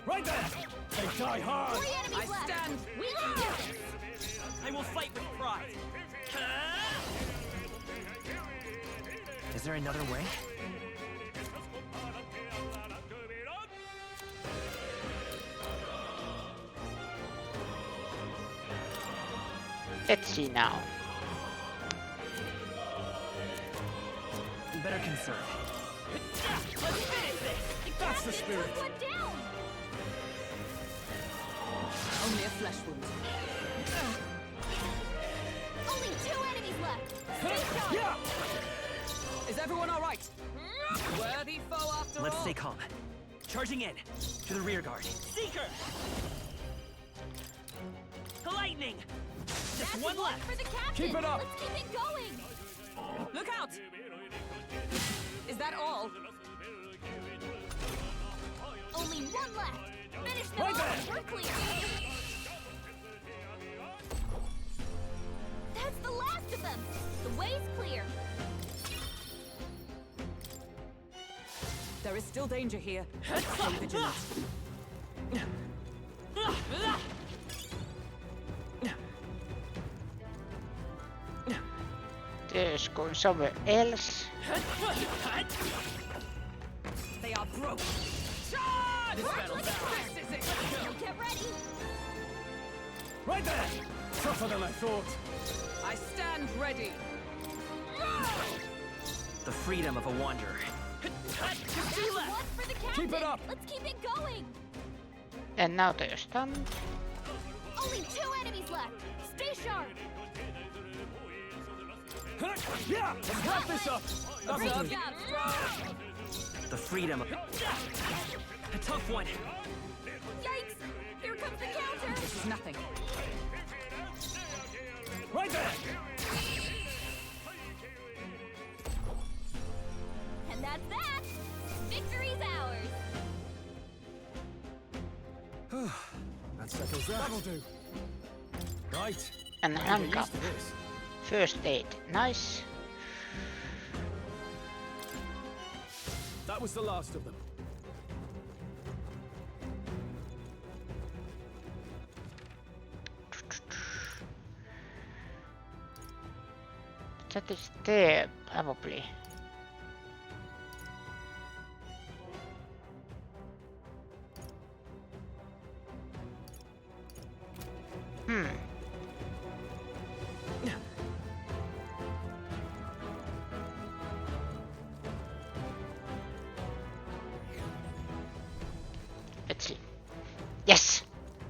Right there! They die hard! 3 enemies I left. stand. We can do this. I will fight with pride. Is there another way? Let's see now. Better conserve. Let's finish this! That's the spirit! One down. Only a flesh wound. Only 2 enemies left. Stay sharp. Yeah! Is everyone alright? Worthy foe after Let's all. stay calm. Charging in. To the rear guard. Seeker! Lightning! Just That's one left. for the captain. Keep it up. Let's keep it going. Look out! Is that all? Only 1 left. Finish them Right off. there. We're clear. That's the last of them. The way's clear. There is still danger here. Stay vigilant. There's going somewhere else. They are broken. Charge! This battle's ours. This is it. Get ready. Right there! Tougher than I thought. I stand ready. The freedom of a wanderer. That's 1 for the captain. Keep it up. Let's keep it going. And now they're stunned. Only 2 enemies left. Stay sharp. Yeah! Let's wrap this up! Great Lovely. job, Strong. The freedom of... A tough one. Yikes! Here comes the counter. This is nothing. Right there! And that's that. Victory's ours. That settles that. That'll do. Right. And hang up. Used to this. First aid. Nice. That was the last of them. That is there, probably.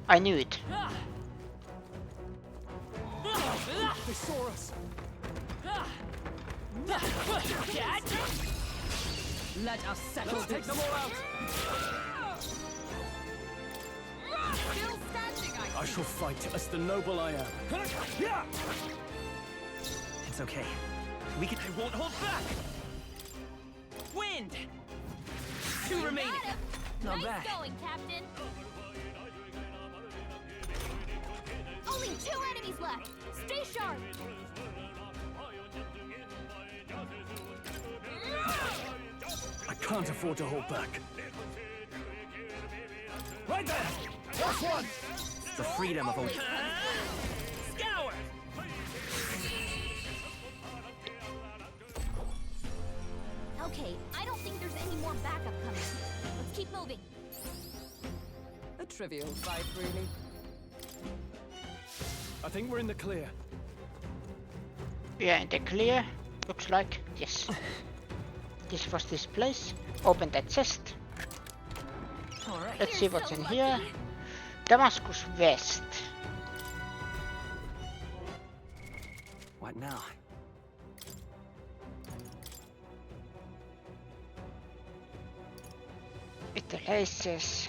I knew it. They saw us. Let us settle Let's take them all out. Still standing, I shall fight as the noble I am. It's okay. We can. I won't hold back. Wind. 2 remaining. Not Nice bad. going, Captain. Only 2 enemies left. Stay sharp. I can't afford to hold back. Right there! Last one! The freedom of a... Scour! Okay, I don't think there's any more backup coming. Let's keep moving. A trivial fight, really. I think we're in the clear. We are in the clear. Looks like. Yes. This was this place. Open that chest. Alright. Let's see what's in here. Damascus West. What now? It erases.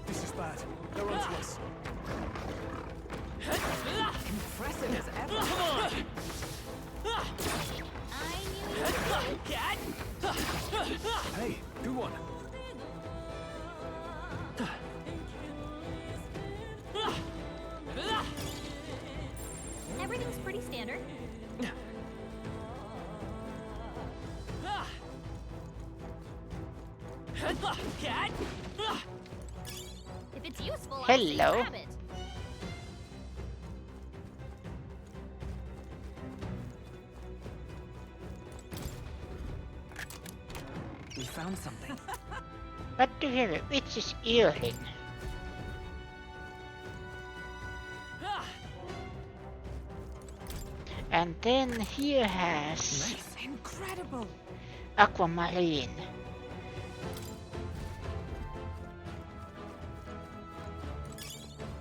This is bad. They're onto us. Impressive as ever. Hey, good one. Everything's pretty standard. If it's useful, I say Hello. grab it. We found something. What do you have? Which is earring? And then here has Incredible. aquamarine.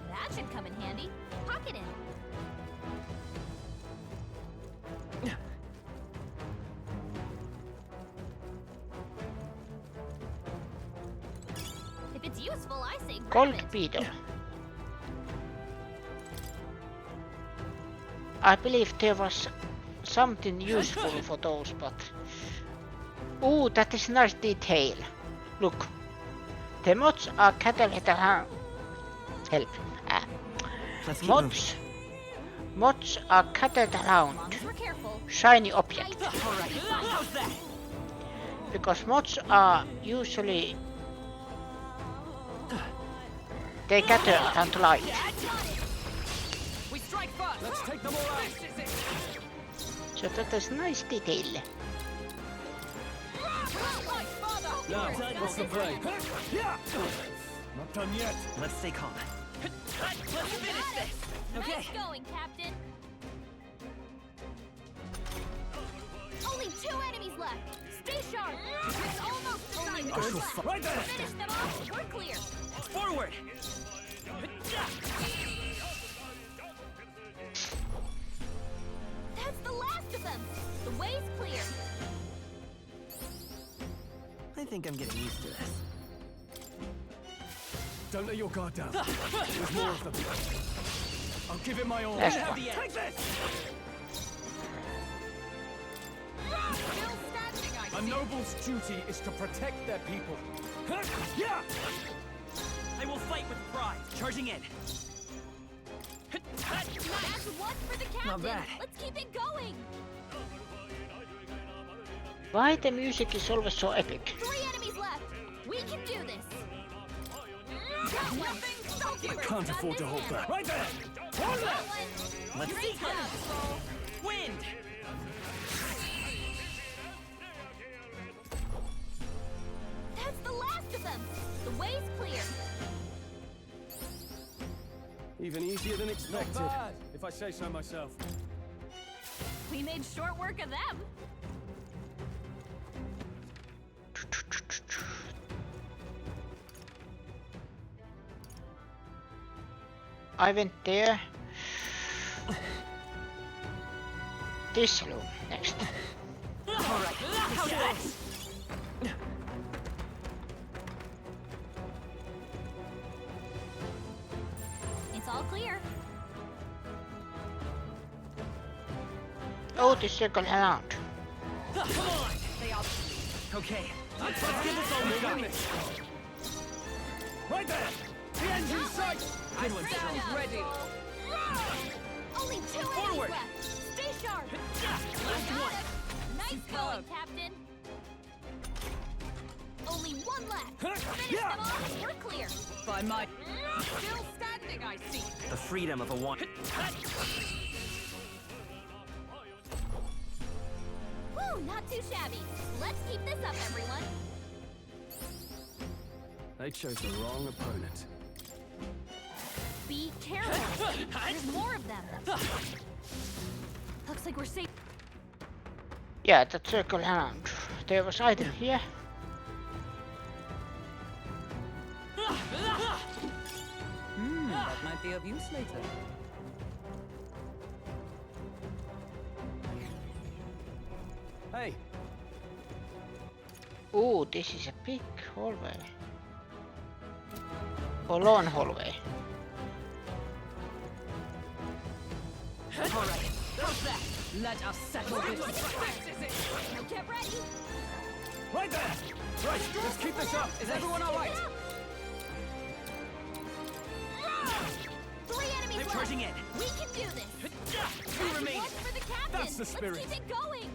That should come in handy. Pocket in. If it's useful, I say grab Gold it. beetle. I believe there was something useful for those, but... Ooh, that is nice detail. Look. The mods are cataloged around... Help. Let's keep Mods. Mods are scattered around. As long as we're careful. Shiny objects. Alright, how's that? Because mods are usually... They gather around light. We strike first. Let's take them all out. This is it. So that is nice detail. Now, what's the play? Not done yet. Let's stay calm. Let's finish this. Okay. Nice going, Captain. Only 2 enemies left. Stay sharp. It's almost designed I shall fight. Right there. Finish them off. We're clear. Forward. That's the last of them. The way's clear. I think I'm getting used to this. Don't let your guard down. There's more of them. I'll give it my all. Last Have one. the edge. Take this! Still standing, I A see. noble's duty is to protect their people. I will fight with pride. Charging in. That's one for the captain. Not bad. Let's keep it going. Why the music is always so epic? 3 enemies left. We can do this. I can't afford to hold back. Right there! Hold it! Let's see. Wind! That's the last of them. The way's clear. Even easier than expected, if I say so myself. We made short work of them. I went there. This room next. Alright, how do It's all clear. Oh, the circle around. Come on! They are... Okay, let's give this all we got. Right there! The engine's sight! Good one, Joe. Ready. Only 2 Forward. enemies left. Stay sharp. Last one. Nice going, Captain. Only 1 left. Finish them off. We're clear. By my... Still standing, I see. The freedom of a one. Woo, not too shabby. Let's keep this up, everyone. They chose the wrong opponent. Be careful. There's more of them. Looks like we're safe. Yeah, that circle around. There was item here. That might be of use later. Hey! Oh, this is a big hallway. Or long hallway. Alright, how's that? Let us settle this. Now get ready. Right there! Right, let's keep this up! Is everyone alright? 3 enemies They're left. charging in. We can do this. 2 remain. One for the captain. That's the spirit. Let's keep it going.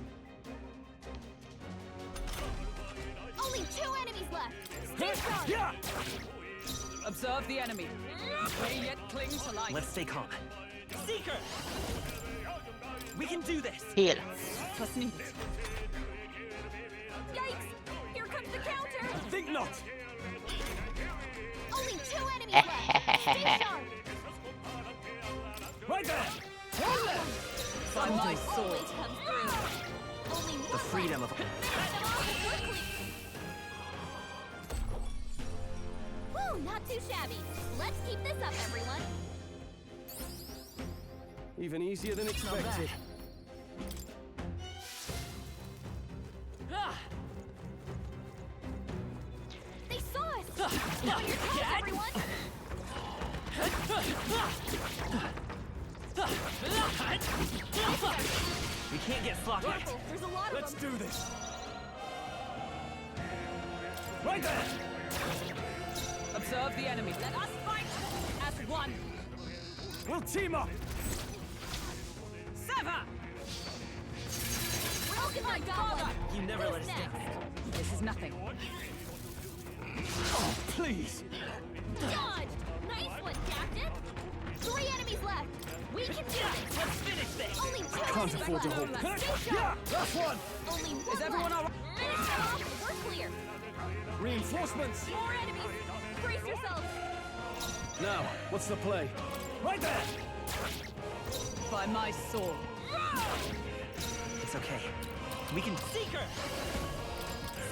Only 2 enemies left. Stay sharp. Yeah! Observe the enemy. May yet cling to life. Let's stay calm. Seeker! We can do this! Heal. Trust me. Yikes! Here comes the counter. Think not! Only 2 enemies left. Stay sharp. Right there! Hold it! By my sword. Always comes through. Only 1 The freedom left. of... Finish them off quickly. Woo, not too shabby. Let's keep this up, everyone. Even easier than expected. They saw us. On your toes, everyone. We can't get sloppy. Careful, there's a lot of Let's them. do this! Right there! Observe the enemy. Let us fight as one. We'll team up! Sever! Welcome, my father. You never let us down. This is nothing. Oh, please! Dodge! Nice one, Captain. 3 enemies left. We can do this. Let's finish this! Only 2 Can't enemies afford to left. hold back. Stay Yeah! sharp. Last one! Only 1 Is everyone left. all right? Finish them off. We're clear. Reinforcements! More enemies. Brace yourselves. Now, what's the play? Right there! By my sword. It's okay. We can... Seeker!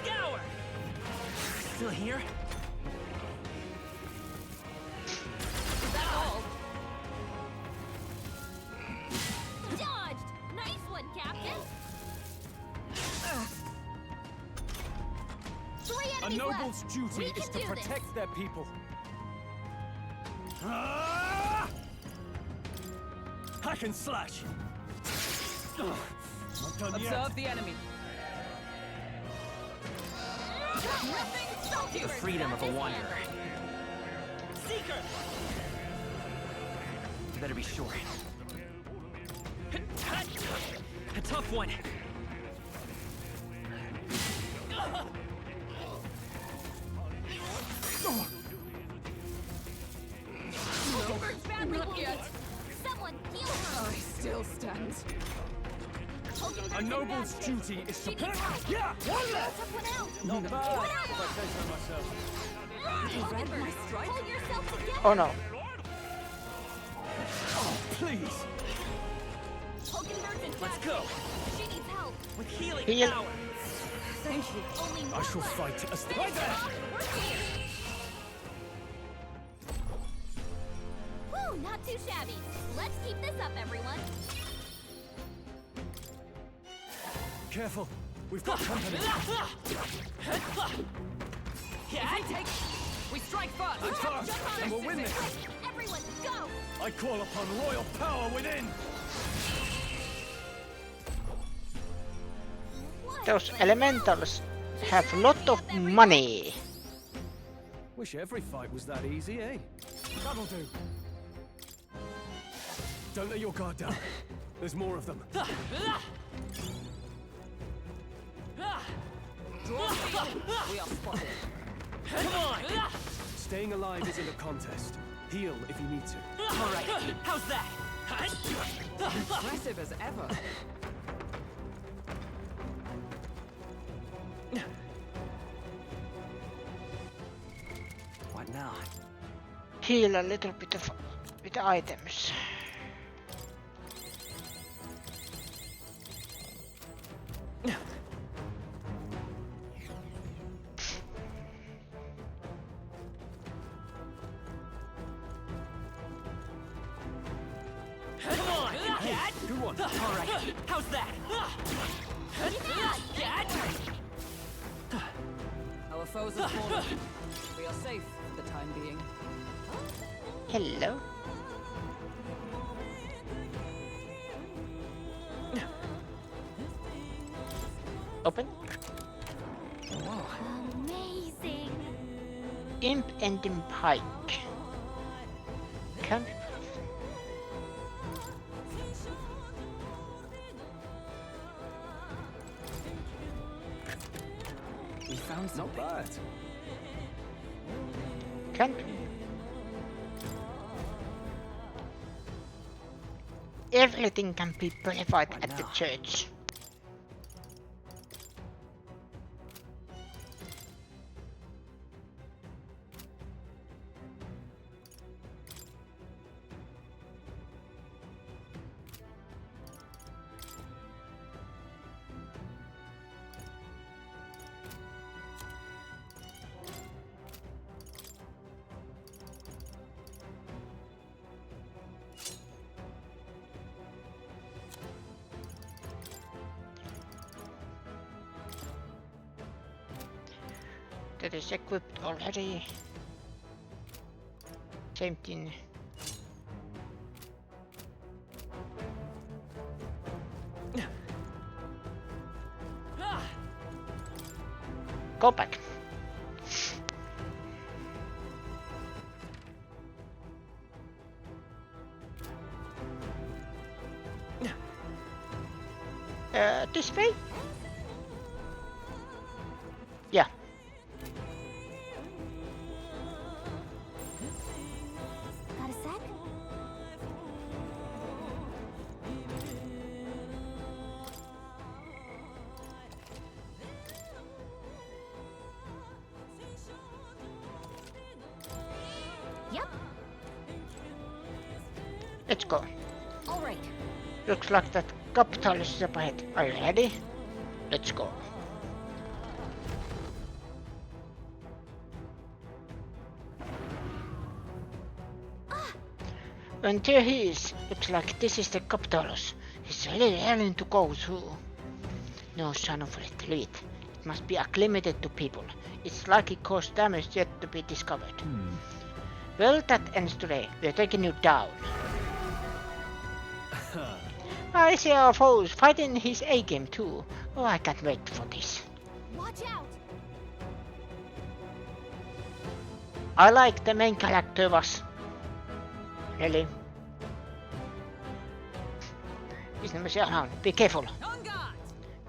Scour! Still here? Is that all? Dodged. Nice one, Captain. 3 A enemies noble's left. duty We is can to do protect this. their people. Ah! Hack and slash! Ugh, not done yet. Observe the enemy. The freedom of a wanderer. Seeker! You better be sure. A tough one. yet. Someone heal her. I still stand. A noble's duty is to pick. Yeah, one left. Not bad, if I say so myself. Read my strike. Pull yourself together. Oh no. Oh, please. Let's go. She needs help. With healing Heal. power. Thank you. Only I shall fight as the... Right there. We're here. Woo, not too shabby. Let's keep this up, everyone. Careful. We've got company. We strike first. And fast, and we'll win this. Everyone, go. I call upon royal power within. Those elementals have a lot of money. Wish every fight was that easy, eh? That'll do. Don't let your guard down. There's more of them. We are spotted. Come on. Staying alive isn't a contest. Heal if you need to. All right. How's that? Impressive as ever. What now? Heal a little bit of with items. Come on. Dad. Good one. All right. How's that? Our foes have fallen. We are safe for the time being. Hello. Open. Amazing. Imp ending pike. Can We found Not something. bad. can everything can be purified at the church. That is equipped already. Same thing. Go back. This way? Yeah. Got a sec? Yep. Let's go. All right. Looks like that capital is up ahead. Are you ready? Let's go. And there he is. Looks like this is the Capitolus. He's really willing to go through. No sign of retreat. It must be acclimated to people. It's like it caused damage yet to be discovered. Well, that ends today. We're taking you down. I see our foes fighting his A-game too. Oh, I can't wait for this. Watch out. I like the main character was... Really? He's number around. Be careful.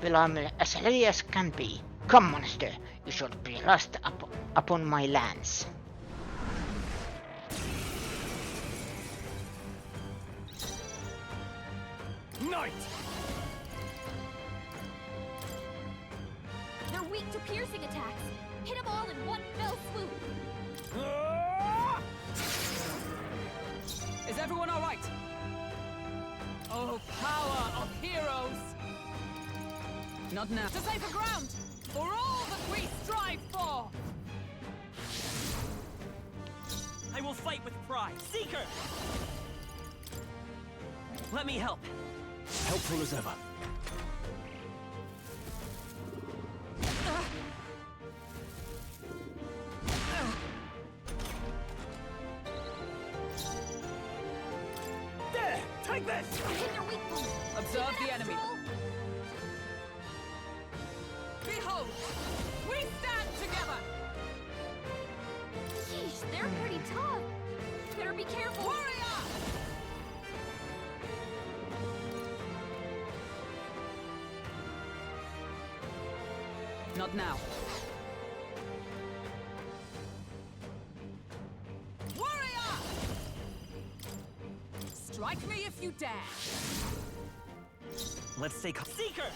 Well, I'm as ready as can be. Come, monster. You should be rust upon my lands. fight! They're weak to piercing attacks. Hit them all in one fell swoop. Is everyone all right? Oh, power of heroes! Not now. To safer ground! For all that we strive for! I will fight with pride. Seeker! Let me help. Helpful as ever. There! Take this! Hit their weak point. Observe Keep it the up, enemy. Stroll. Behold! We stand together! Yeesh, they're pretty tough. Better be careful. Warrior! Not now. Warrior! Strike me if you dare. Let's stay calm. Seeker!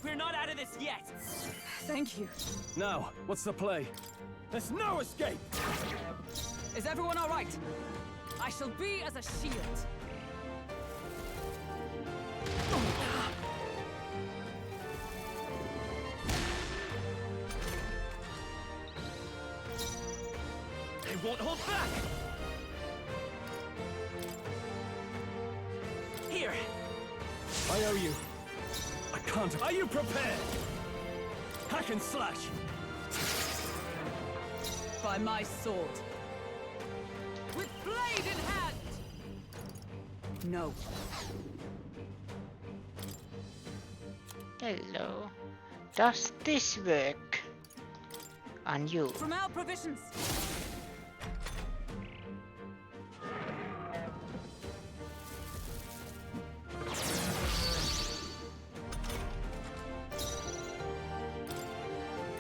We're not out of this yet! Thank you. Now, what's the play? There's no escape! Is everyone all right? I shall be as a shield. I won't hold back! Here! I owe you. I can't. Are you prepared? Hack and slash! By my sword. With blade in hand! No. Hello. Does this work on you? From our provisions.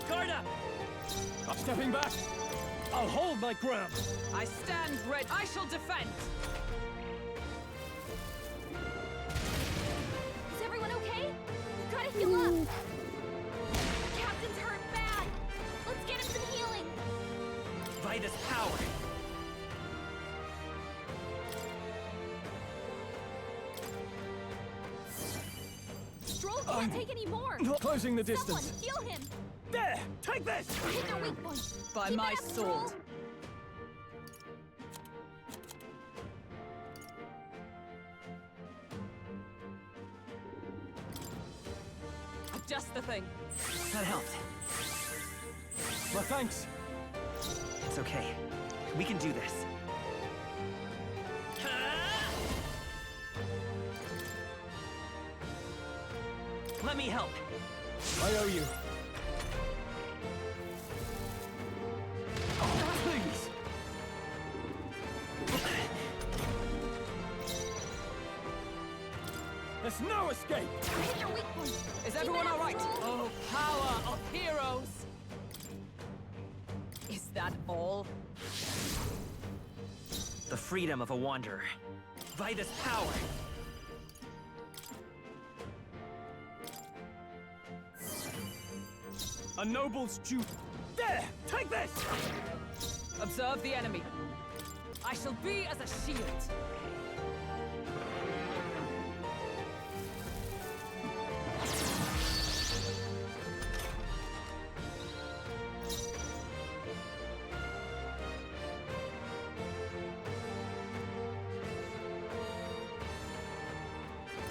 Guard up! I'm stepping back. I'll hold my ground. I stand ready. I shall defend. Is everyone okay? We've gotta heal up. Captain's hurt bad. Let's get him some healing. By this power! Stroll can't take any more. Closing the Someone distance. heal him. There! Take this! Hit their weak point. By Keep my it up, sword. Stroll. Just the thing. That helped. My thanks. It's okay. We can do this. Let me help. I owe you. Oh, please. There's no escape! Hit their weak point. Is Keep everyone it up, all right? Stroll. Oh, power of heroes! Is that all? The freedom of a wanderer. By this power! A noble's due. There! Take this! Observe the enemy. I shall be as a shield.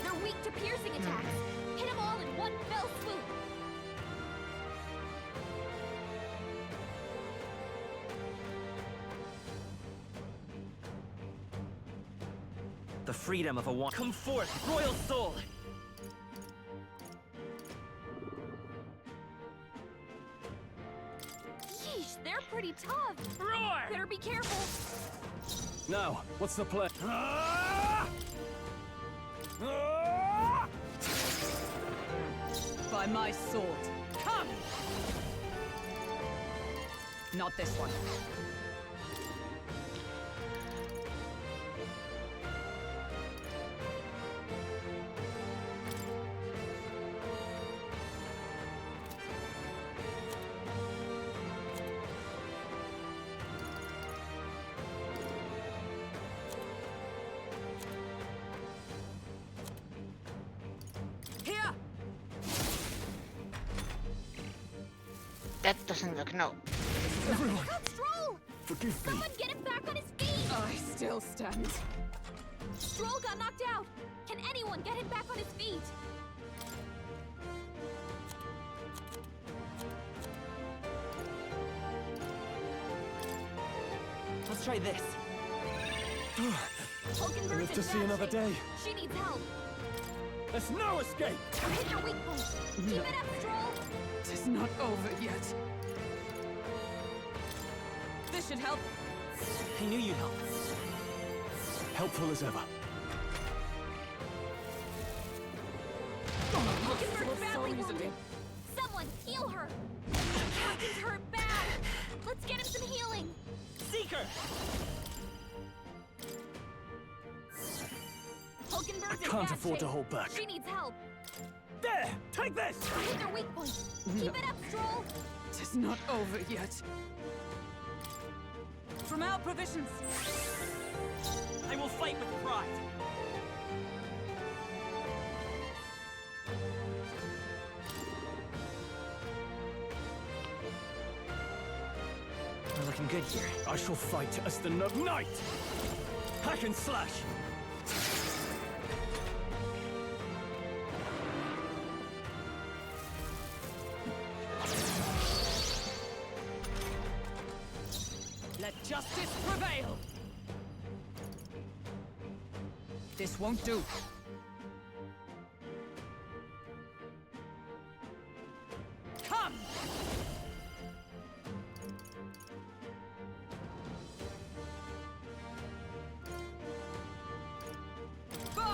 They're weak to piercing attacks. Hit them all in one fell swoop. The freedom of a wanderer. Come forth, royal soul! Yeesh, they're pretty tough. Roar! Better be careful. Now, what's the play? By my sword. Come! Not this one. that doesn't work, no. Everyone, Stroll! forgive me. Someone get him back on his feet! I still stand. Stroll got knocked out! Can anyone get him back on his feet? Let's try this. I live to see another day. She needs help. There's no escape. Hit your weak point. Keep it up, Stroll. It's not over yet. This should help. I knew you'd help. Helpful as ever. Hulkenberg's badly wounded. Someone heal her. Captain's hurt bad. Let's get him some healing. Seeker! Hulkenberg's I in can't bad afford to shape. hold back. She needs help. There! Take this! Hit their weak point. Keep it up, Stroll. It's not over yet. From our provisions. I will fight with pride. We're looking good here. I shall fight as the knight. Hack and slash. Let justice prevail. This won't do. Come! Burn!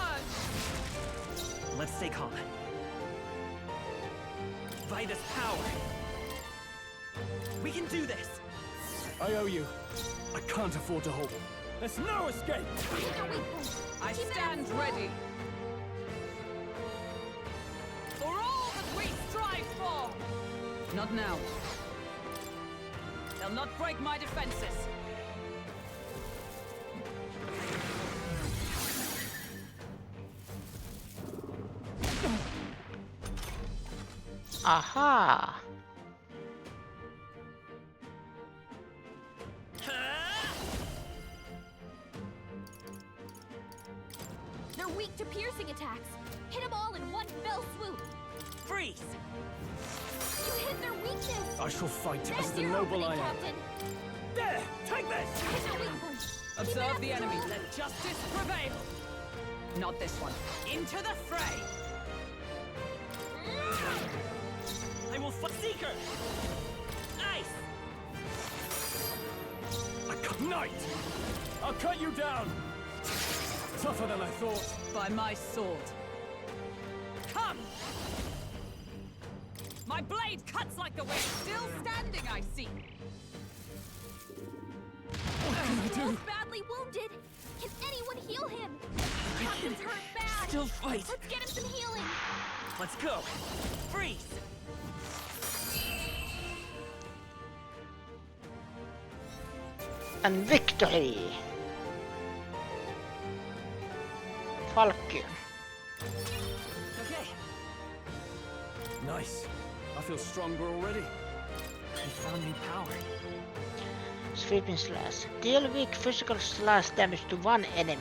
Let's stay calm. By this power, we can do this. I owe you. I can't afford to hold. There's no escape! Hit their weak point. I Keep it up, stand Stroll. ready. For all that we strive for! Not now. They'll not break my defenses. Aha! They're weak to piercing attacks. Hit them all in one fell swoop. Freeze! You hit their weakness. I shall fight That's as the your noble I opening, am. Captain. There! Take this! Hit their weak point. Keep it Observe up, the enemy. Stroll. Let justice prevail. Not this one. Into the fray. I will fight. Seeker! Ice! Knight! I'll cut you down! Tougher than I thought. By my sword. Come! My blade cuts like the wind. Still standing, I see. What can I do? Stroll's badly wounded. Can anyone heal him? Captain's hurt bad. Still fight. Let's get him some healing. Let's go. Freeze! And victory! Falcon. Okay. Nice. I feel stronger already. I found new power. Sweeping slash. Deal weak physical slash damage to one enemy.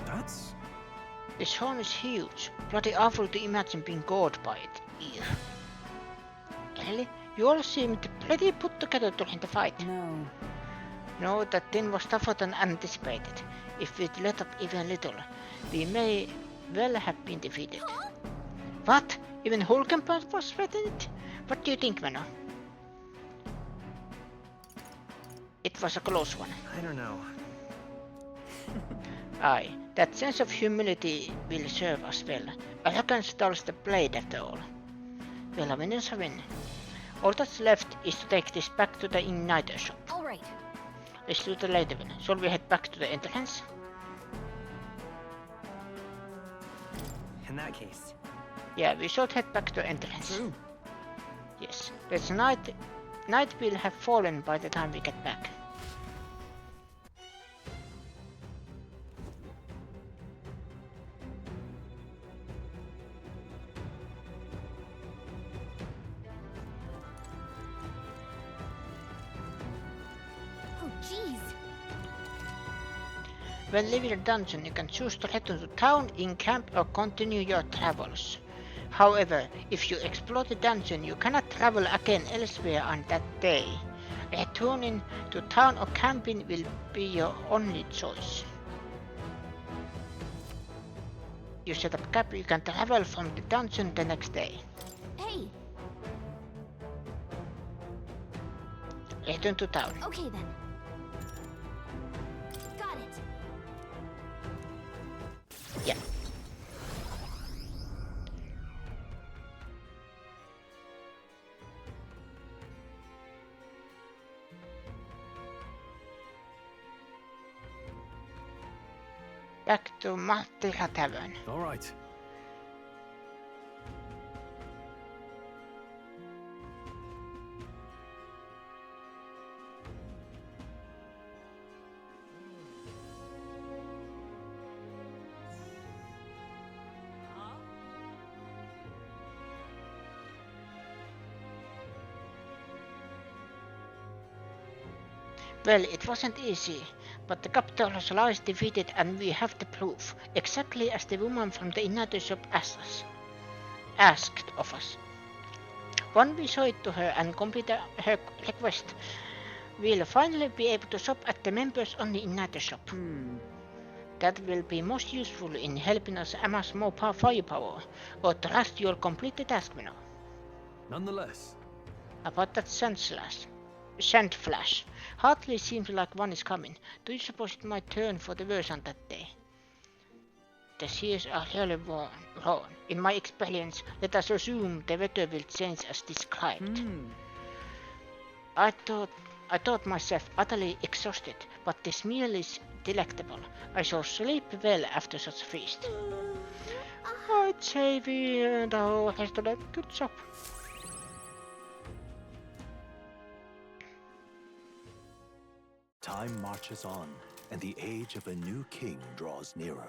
That's... This horn is huge. Bloody awful to imagine being gored by it. Ew. Ellie, you all seemed pretty put together during the fight. No. No, that thing was tougher than anticipated. If we'd let up even little, we may well have been defeated. Huh? What? Even Hulkenberg was threatened? What do you think, Mano? It was a close one. I don't know. Aye, that sense of humility will serve us well. Arrogance dulls the blade after all. Well, a win is a win. All that's left is to take this back to the Igniter shop. All right. Let's do the later one. Shall we head back to the entrance? In that case. Yeah, we should head back to the entrance. True. Yes, there's night will have fallen by the time we get back. Jeez. When leaving the dungeon, you can choose to return to town, in camp, or continue your travels. However, if you explore the dungeon, you cannot travel again elsewhere on that day. Returning to town or camping will be your only choice. You set up camp, you can travel from the dungeon the next day. Hey. Return to town. Okay then. Got it. Yeah. Back to Martira Tavern. All right. Well, it wasn't easy, but the Capitol's lies defeated and we have the proof, exactly as the woman from the United Shop asked of us. When we show it to her and complete her request, we'll finally be able to shop at the members-only United Shop. That will be most useful in helping us amass more firepower, or trust you'll complete the task menu. Nonetheless. About that sand flash. Hardly seems like one is coming. Do you suppose it might turn for the worse on that day? The seas are really warm. In my experience, let us assume the weather will change as described. I thought myself utterly exhausted, but this meal is delectable. I shall sleep well after such a feast. I'd say we earned a whole restaurant. Good job. Time marches on, and the age of a new king draws nearer.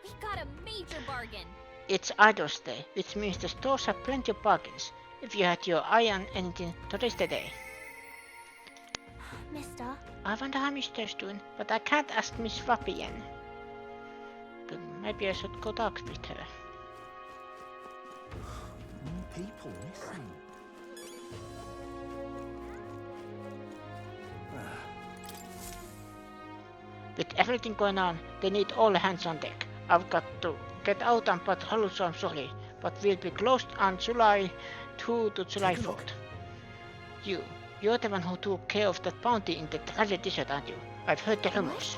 We got a major bargain. It's Idol's Day, which means the stores have plenty of bargains. If you had your eye on anything, today's the day. Mister? I wonder how Mister's doing, but I can't ask Miss Fabian. But maybe I should go talk with her. More people missing. With everything going on, they need all hands on deck. I've got to get out and patrol, so I'm sorry, but we'll be closed on July 2 to July 4th. You're the one who took care of that bounty in the Tradia Desert, aren't you? I've heard the rumors.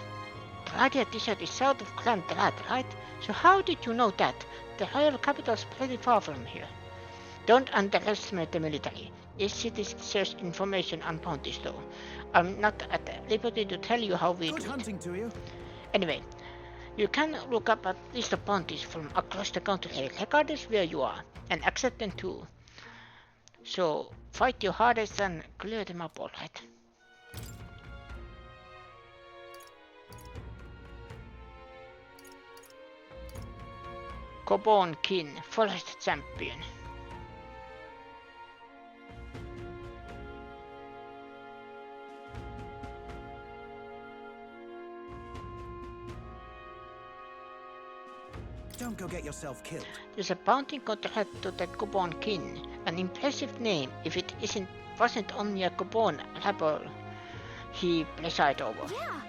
Tradia Desert is south of Clan Drad, right? So how did you know that? The royal capital's pretty far from here. Don't underestimate the military. Each city shares information on bounties, though. I'm not at liberty to tell you how we do it. Good hunting to you. Anyway, you can look up a list of bounties from across the country, regardless where you are, and accept them too. So, fight your hardest and clear them up, alright? Cobon Kin, Forest Champion. Don't go get yourself killed. There's a bounty contract to the Cobon Kin, an impressive name if it wasn't only a Cobon rabble he presided over. Yeah.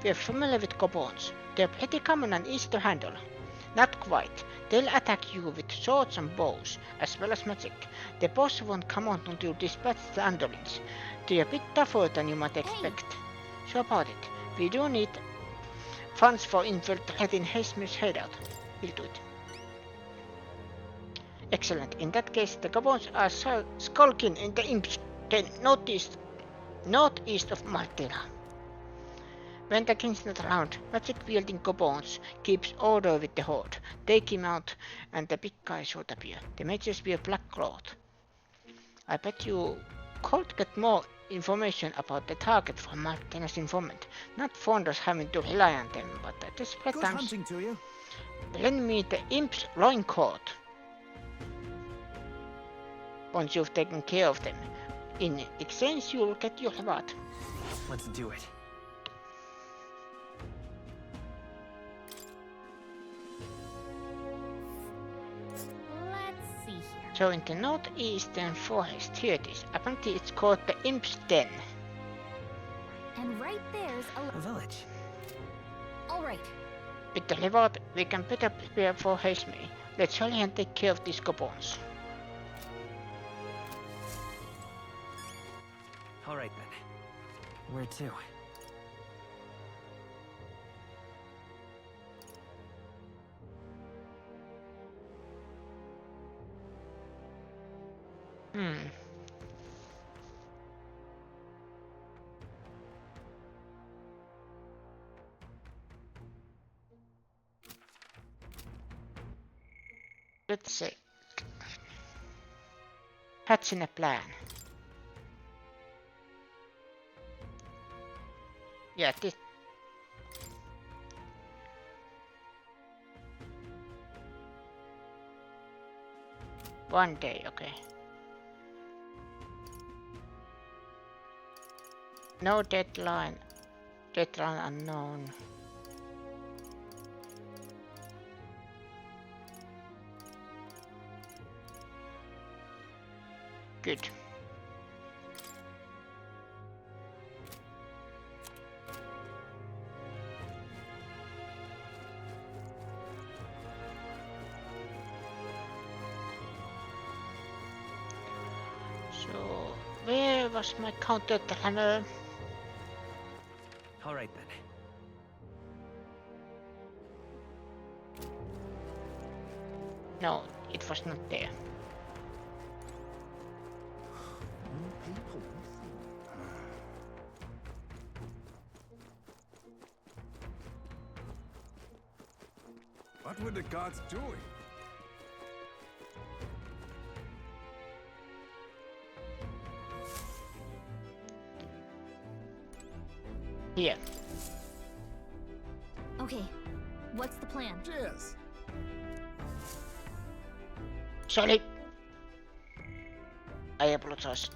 We're familiar with Cobons. They're pretty common and easy to handle. Not quite. They'll attack you with swords and bows, as well as magic. The boss won't come out until you dispatch the underlings. They're a bit tougher than you might expect. So about it, we do need funds for infiltrating Heismay's hideout. We'll do it. Excellent. In that case, the Cobons are skulking in the imps northeast of Martira. When the king's not around, magic-wielding Cobons keeps order with the horde. Take him out, and the big guys would appear. The mages wear black cloth. I bet you could get more information about the target from Martina's informant. Not fond of having to rely on them, but at desperate times... Good hunting to you. Lend me the imp's loincloth. once you've taken care of them. In exchange, you'll get your reward. Let's do it. Let's see here. So in the northeastern forest, here it is. Apparently it's called the Imp's Den. And right there's A village. All right. With the reward, we can better prepare for Heismay. Let's hurry and take care of these goblins. All right then. Where to? Let's see. Hatching a plan. Yeah, this. One day, okay. No deadline. Deadline unknown. Good. So, where was my counter runner? All right then. No, it was not there. What were the guards doing? Here. Okay. What's the plan? Cheers. Sorry. I apologize.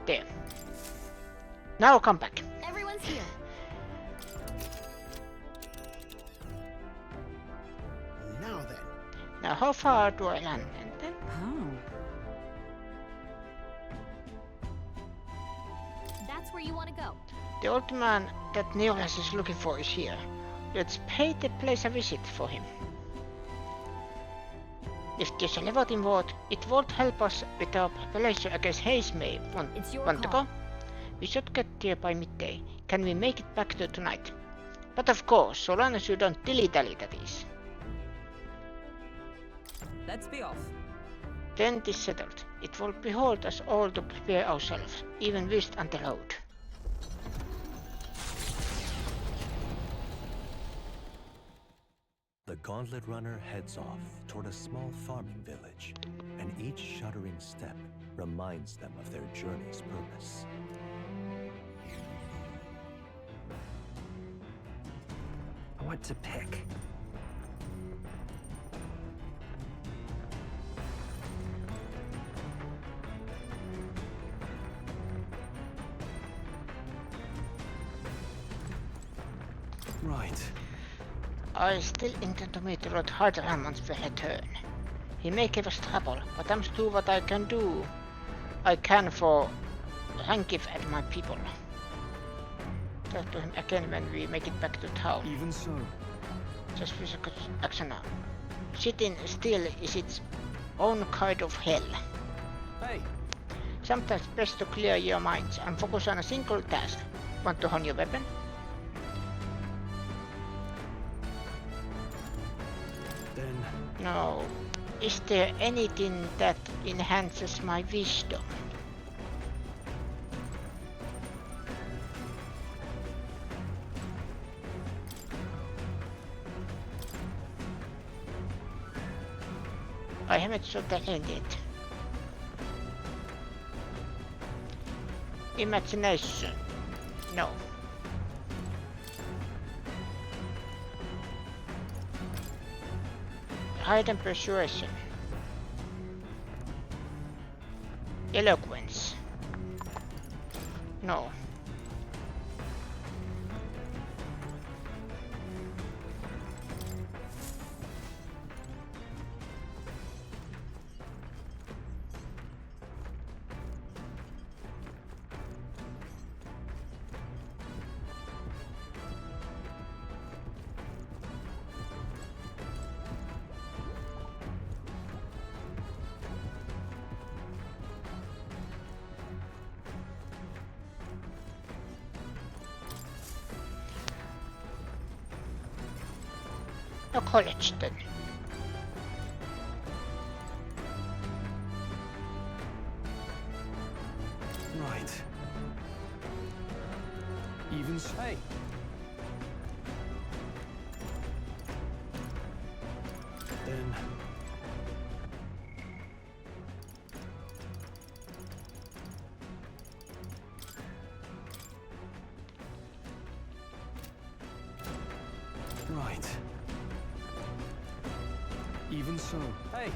There. Now come back. Everyone's here. Now then. Now how far do I run? And then That's where you want to go. the old man that Neolas is looking for is here. Let's pay the place a visit for him. If there's a reward involved, it won't help us with our preparation against Heismay. It's your Want to call. go? We should get there by midday. Can we make it back to tonight? But of course, so long as you don't dilly-dally, that is. Let's be off. Then it is settled. It will behold us all to prepare ourselves, even whilst on the road. The Gauntlet Runner heads off toward a small farming village, and each shuddering step reminds them of their journey's purpose. What to pick? Right. I still intend to meet Lord Harderan once we return. He may give us trouble, but I'm do what I can do. I can for Rankiv and my people. Talk to him again when we make it back to town. Even so. Just physical action now. Sitting still is its own kind of hell. Hey. Sometimes best to clear your minds and focus on a single task. Want to hone your weapon? Then No. Is there anything that enhances my wisdom? I haven't shot the end yet. Imagination. No. Hidden persuasion. Eloquence. No. No college then. Right. Even hey. Then right. Even so. Hey.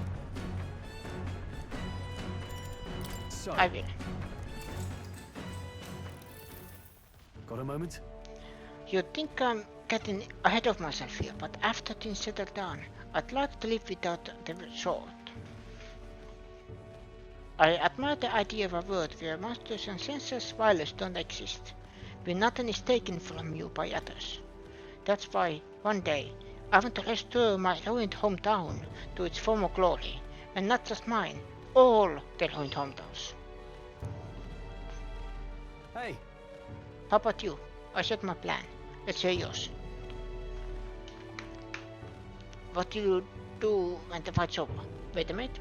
So. I will. Got a moment? You think I'm getting ahead of myself here, but after things settle down, I'd like to live without the sword. I admire the idea of a world where monsters and senseless violence don't exist, where nothing is taken from you by others. That's why, one day, I want to restore my ruined hometown to its former glory, and not just mine, all the ruined hometowns. Hey! How about you? I said my plan. Let's hear yours. What do you do when the fight's over? Wait a minute.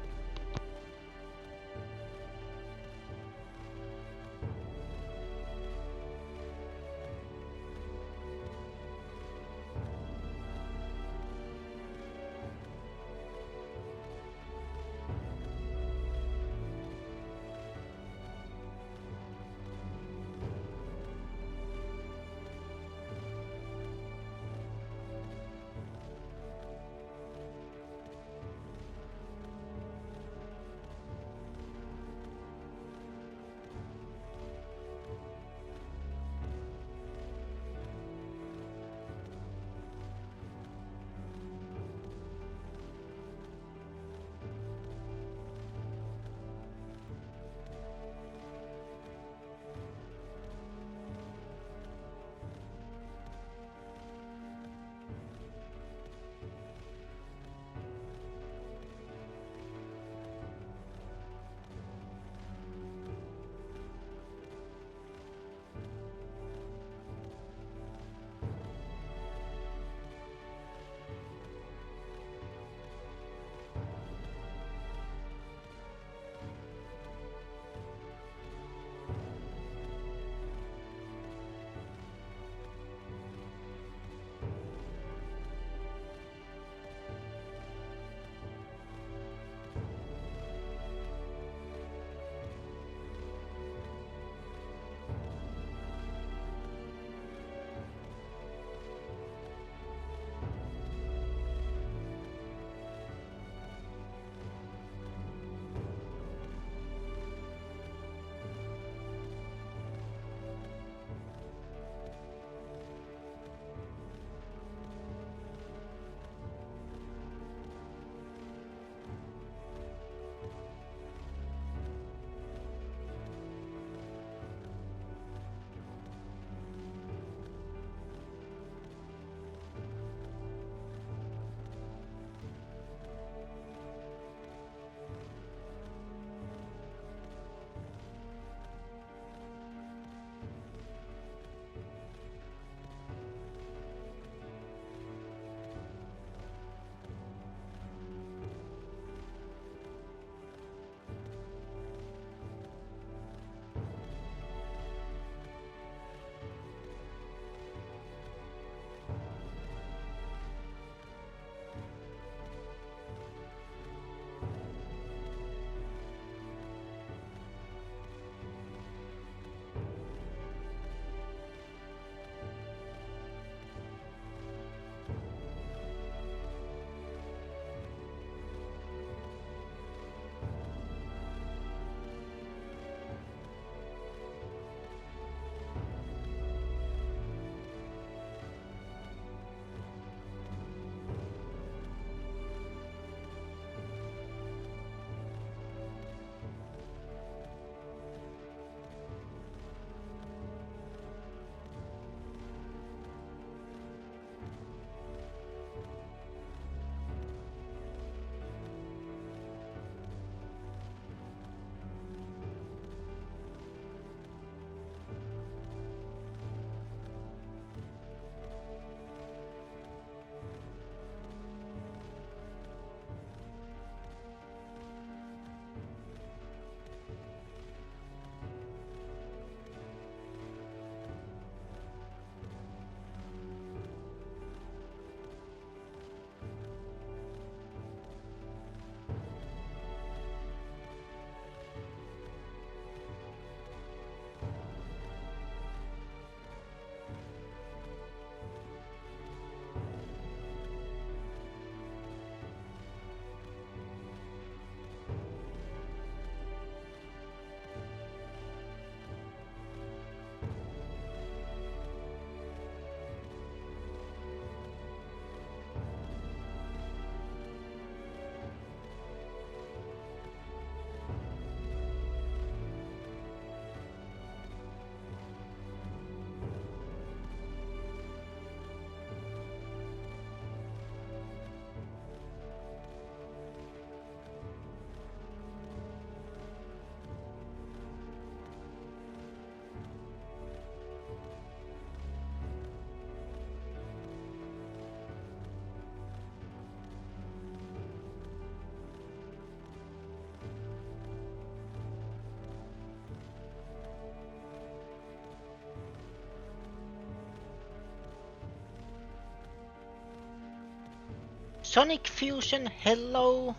Sonic Fusion, hello.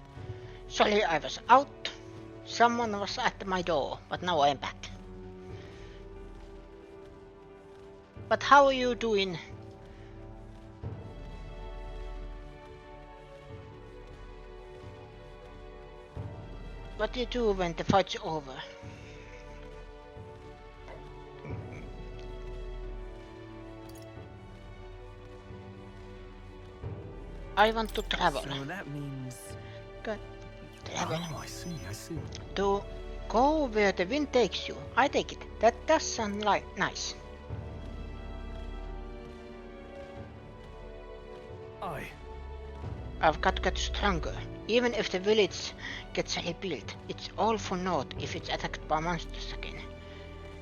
Sorry I was out. Someone was at my door, but now I'm back. But how are you doing? What do you do when the fight's over? I want to travel. So that means... Good. Travel. Oh, I see. To go where the wind takes you. I take it. That does sound like nice. I've got to get stronger. Even if the village gets rebuilt, it's all for naught if it's attacked by monsters again.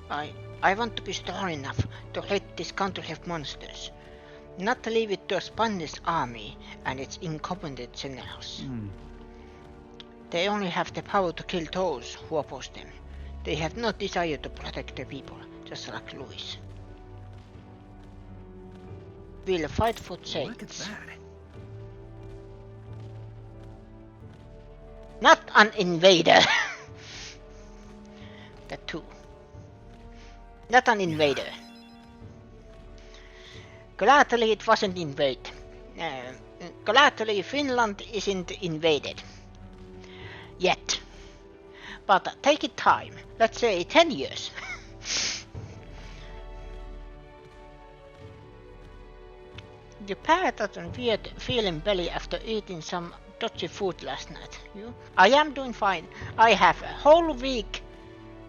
I want to be strong enough to rid this country of monsters. Not leave it to a Spanish army and its incompetent generals. They only have the power to kill those who oppose them. They have no desire to protect the people, just like Louis. We'll fight for change. Look at that. Not an invader. That too. Not an invader. Gladly it wasn't invaded. Gladly Finland isn't invaded. Yet. But take it time. Let's say 10 years. You pat at a weird feeling belly after eating some dodgy food last night. You? I am doing fine. I have a whole week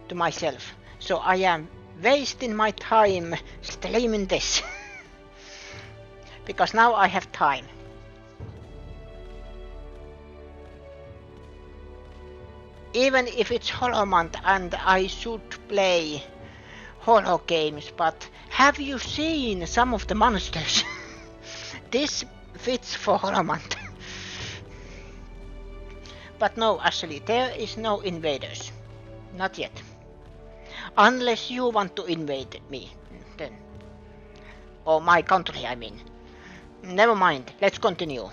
to myself, so I am wasting my time streaming this. Because now I have time. Even if it's horror month and I should play horror games, but have you seen some of the monsters? This fits for horror month. But no, actually, there is no invaders. Not yet. Unless you want to invade me, then. Or my country, I mean. Never mind, let's continue.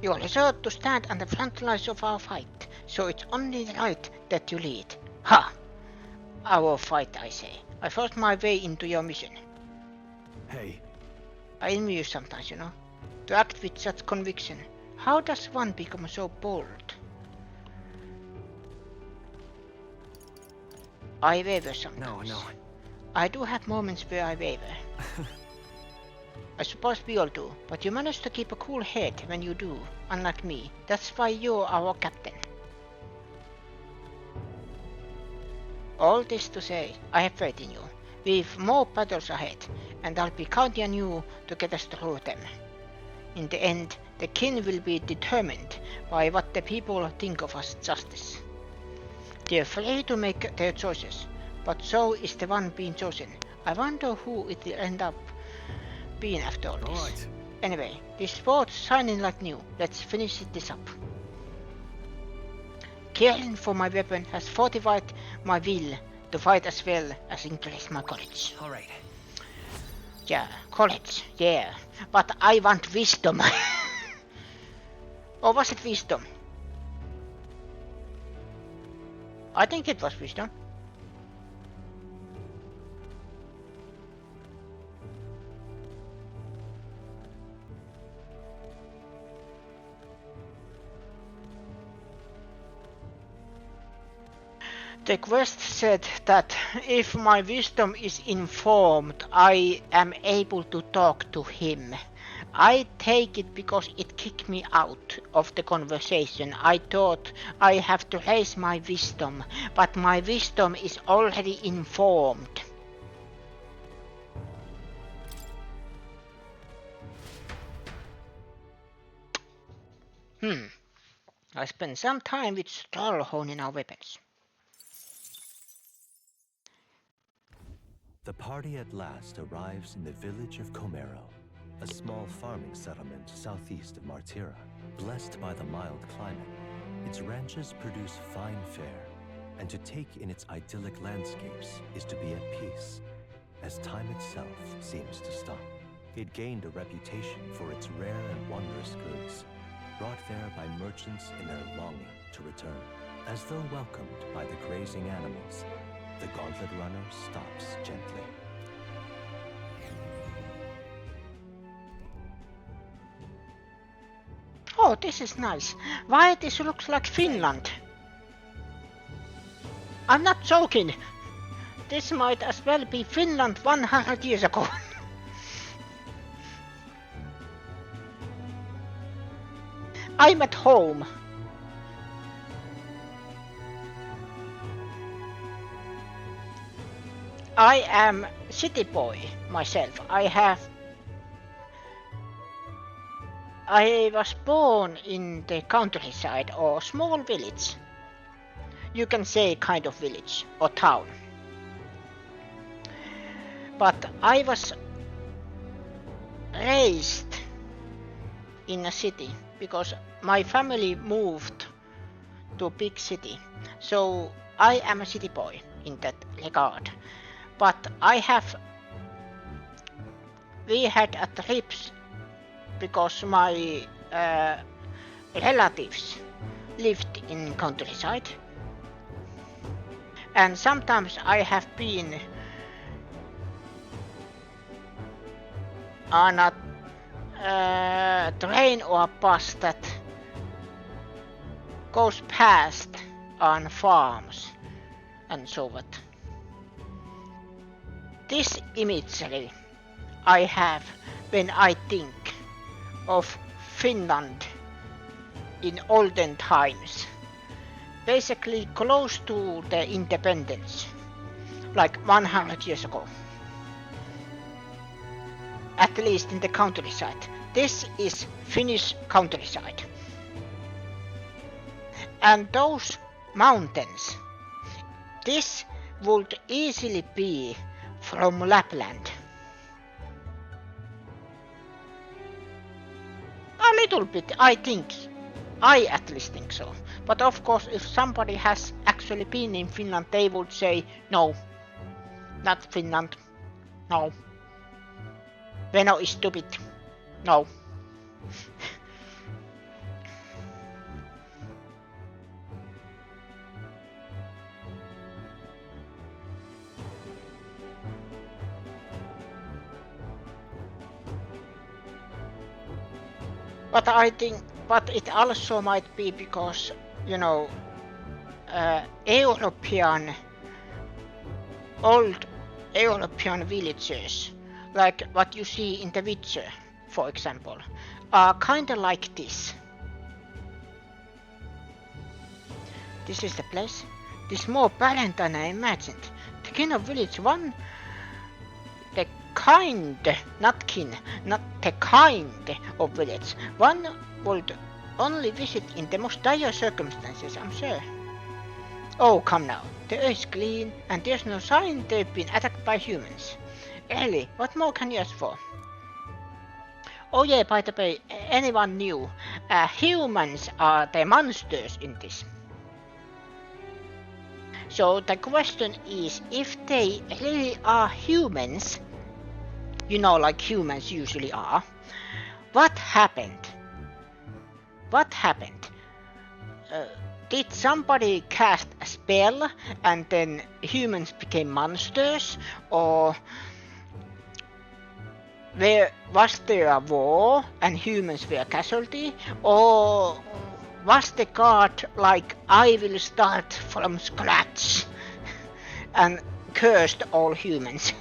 You are reserved to stand on the front lines of our fight, so it's only right that you lead. Ha! Our fight, I say. I forced my way into your mission. Hey. I envy you sometimes, you know. To act with such conviction. How does one become so bold? I waver sometimes. No. I do have moments where I waver. I suppose we all do, but you manage to keep a cool head when you do, unlike me. That's why you're our captain. All this to say, I have faith in you. We've more battles ahead, and I'll be counting on you to get us through them. In the end, the king will be determined by what the people think of as justice. They're free to make their choices, but so is the one being chosen. I wonder who it will end up being after all this. Right. Anyway, this sport's shining like new. Let's finish this up. Caring for my weapon has fortified my will to fight as well as increase my courage. Alright. Yeah, courage, yeah. But I want wisdom. Or was it wisdom? I think it was wisdom. The quest said that if my wisdom is informed, I am able to talk to him. I take it because it kicked me out of the conversation. I thought I have to raise my wisdom, but my wisdom is already informed. I spent some time with Stroll honing our weapons. The party at last arrives in the village of Comero, a small farming settlement southeast of Martira. Blessed by the mild climate, its ranches produce fine fare, and to take in its idyllic landscapes is to be at peace, as time itself seems to stop. It gained a reputation for its rare and wondrous goods, brought there by merchants in their longing to return. As though welcomed by the grazing animals, the Gauntlet Runner stops gently. Oh, this is nice. Why this looks like Finland? I'm not joking. This might as well be Finland 100 years ago. I'm at home. I am city boy myself. I was born in the countryside or small village. You can say kind of village or town. But I was raised in a city because my family moved to a big city. So I am a city boy in that regard. But we had a trips because my relatives lived in countryside, and sometimes I have been on a train or a bus that goes past on farms and so what. This imagery I have when I think of Finland in olden times, basically close to the independence, like 100 years ago, at least in the countryside. This is Finnish countryside, and those mountains, this would easily be from Lapland. A little bit, I at least think so. But of course, if somebody has actually been in Finland, they would say, no, not Finland, no. Veno is stupid, no. But I think, but it also might be because, you know, old European villages, like what you see in The Witcher, for example, are kinda like this. This is the place. This is more balanced than I imagined. The king of village one, the kind of village. One would only visit in the most dire circumstances, I'm sure. Oh, come now. The earth is clean, and there's no sign they've been attacked by humans. Really, what more can you ask for? Oh yeah, by the way, anyone new? Humans are the monsters in this. So the question is, if they really are humans, you know, like humans usually are, what happened? What happened? Did somebody cast a spell and then humans became monsters? Or was there a war and humans were a casualty? Or was the god like, I will start from scratch and cursed all humans?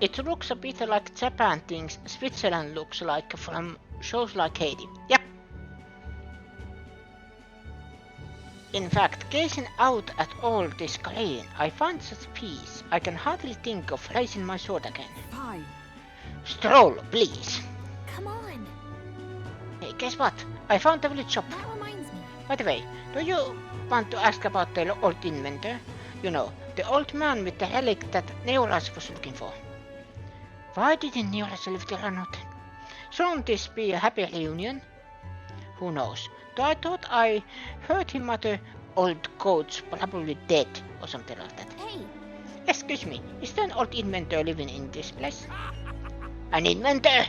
It looks a bit like Japan thinks Switzerland looks like from shows like Haiti. Yep. In fact, gazing out at all this green, I find such peace, I can hardly think of raising my sword again. Fine. Stroll, please. Come on. Hey, guess what? I found the village shop. That reminds me. By the way, do you want to ask about the old inventor? You know, the old man with the relic that Neolas was looking for. Why didn't Neolas leave the Ranot? Shouldn't this be a happy reunion? Who knows? Though I thought I heard him mutter, old coat's probably dead, or something like that. Hey! Excuse me, is there an old inventor living in this place? An inventor?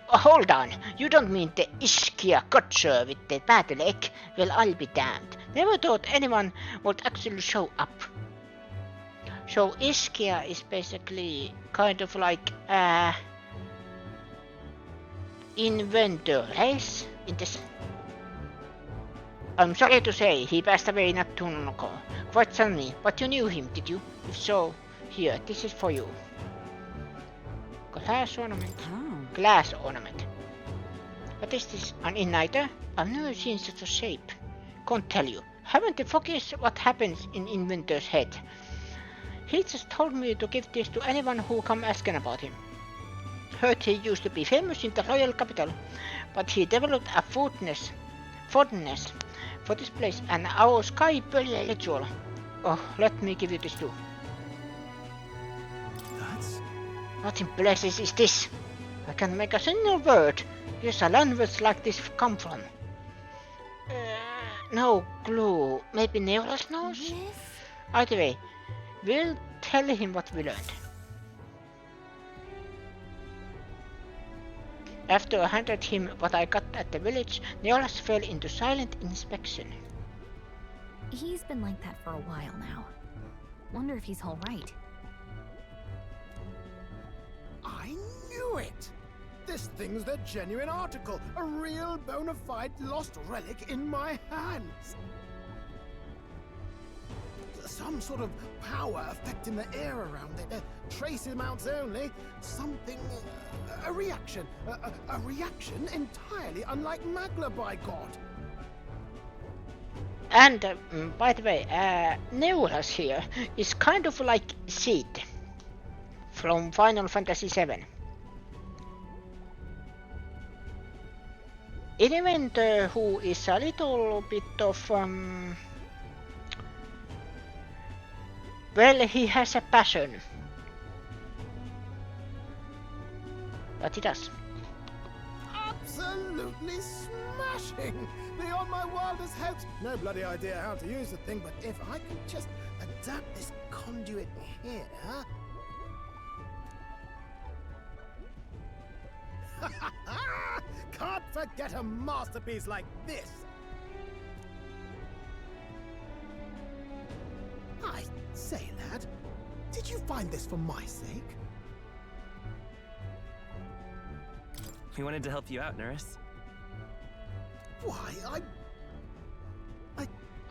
Hold on, you don't mean the Ischia Kutcher with the bad leg? Well, I'll be damned. Never thought anyone would actually show up. So Ischia is basically kind of like inventor race in this. I'm sorry to say, he passed away not too long ago. Quite suddenly, but you knew him, did you? If so, here, this is for you. Glass ornament. Glass ornament. What is this? An igniter? I've never seen such a shape. Can't tell you. Haven't the foggiest what happens in Inventor's head. He just told me to give this to anyone who come asking about him. Heard he used to be famous in the royal capital, but he developed a fondness for this place and our sky burial ritual. Oh, let me give you this too. What in blazes is this? I can't make a single word. Where's a language like this come from? No clue. Maybe Neolas knows? Either way, we'll tell him what we learned. After I handed him what I got at the village, Neolas fell into silent inspection. He's been like that for a while now. Wonder if he's alright. I knew it! This thing's the genuine article, a real bona fide lost relic in my hands. Some sort of power affecting the air around it, trace amounts only, something, a reaction entirely unlike Magla, by God. And, by the way, Neolas here is kind of like Sid from Final Fantasy VII. An inventor who is a little bit of, well, he has a passion. But he does. Absolutely smashing! Beyond my wildest hopes. No bloody idea how to use the thing, but if I could just adapt this conduit here... Can't forget a masterpiece like this! I say, lad, did you find this for my sake? We wanted to help you out, Nurse. Why,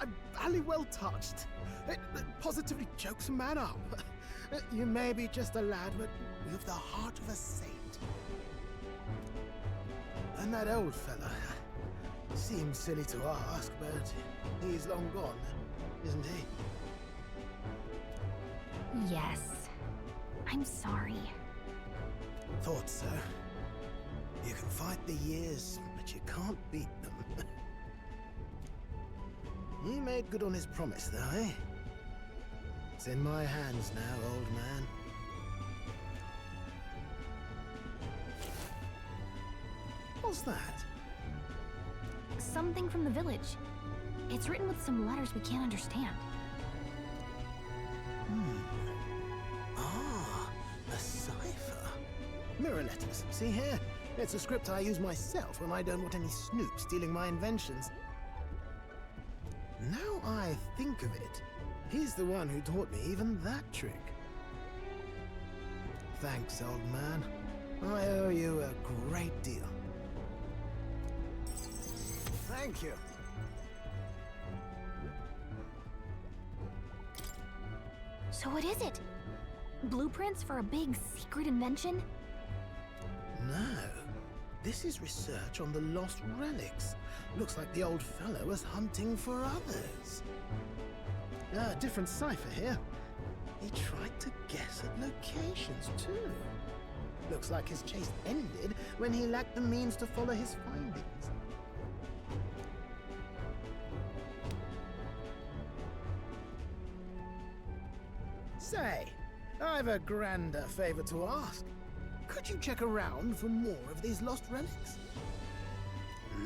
I'm very well touched. It positively chokes a man up. You may be just a lad, but you've the heart of a saint. And that old fella seems silly to ask, but he's long gone, isn't he? Yes. I'm sorry. Thought so. You can fight the years, but you can't beat them. He made good on his promise, though, eh? It's in my hands now, old man. What's that? Something from the village. It's written with some letters we can't understand. Ah, a cipher. Mirror letters. See here? It's a script I use myself when I don't want any snoops stealing my inventions. Now I think of it, he's the one who taught me even that trick. Thanks, old man. I owe you a great deal. Thank you. So what is it? Blueprints for a big secret invention? No. This is research on the lost relics. Looks like the old fellow was hunting for others. Different cipher here. He tried to guess at locations, too. Looks like his chase ended when he lacked the means to follow his findings. Say, I've a grander favor to ask. Could you check around for more of these lost relics?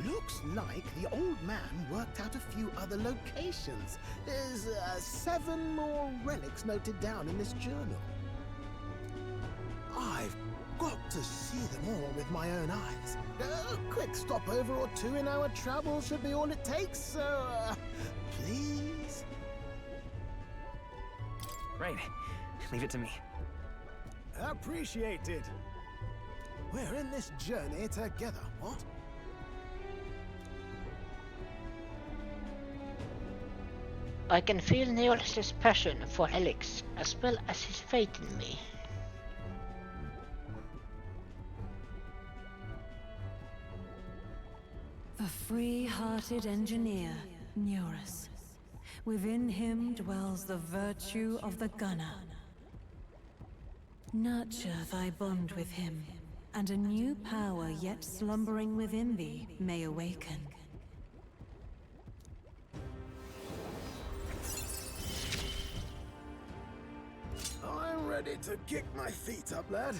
Looks like the old man worked out a few other locations. There's 7 more relics noted down in this journal. I've got to see them all with my own eyes. A quick stopover or 2 in our travel should be all it takes, so please? Right. Leave it to me. Appreciated. We're in this journey together, what? I can feel Neolas's passion for relics, as well as his faith in me. The free-hearted engineer, Neolas. Within him dwells the virtue of the gunner. Nurture thy bond with him, and a new power yet slumbering within thee may awaken. I'm ready to kick my feet up, lad.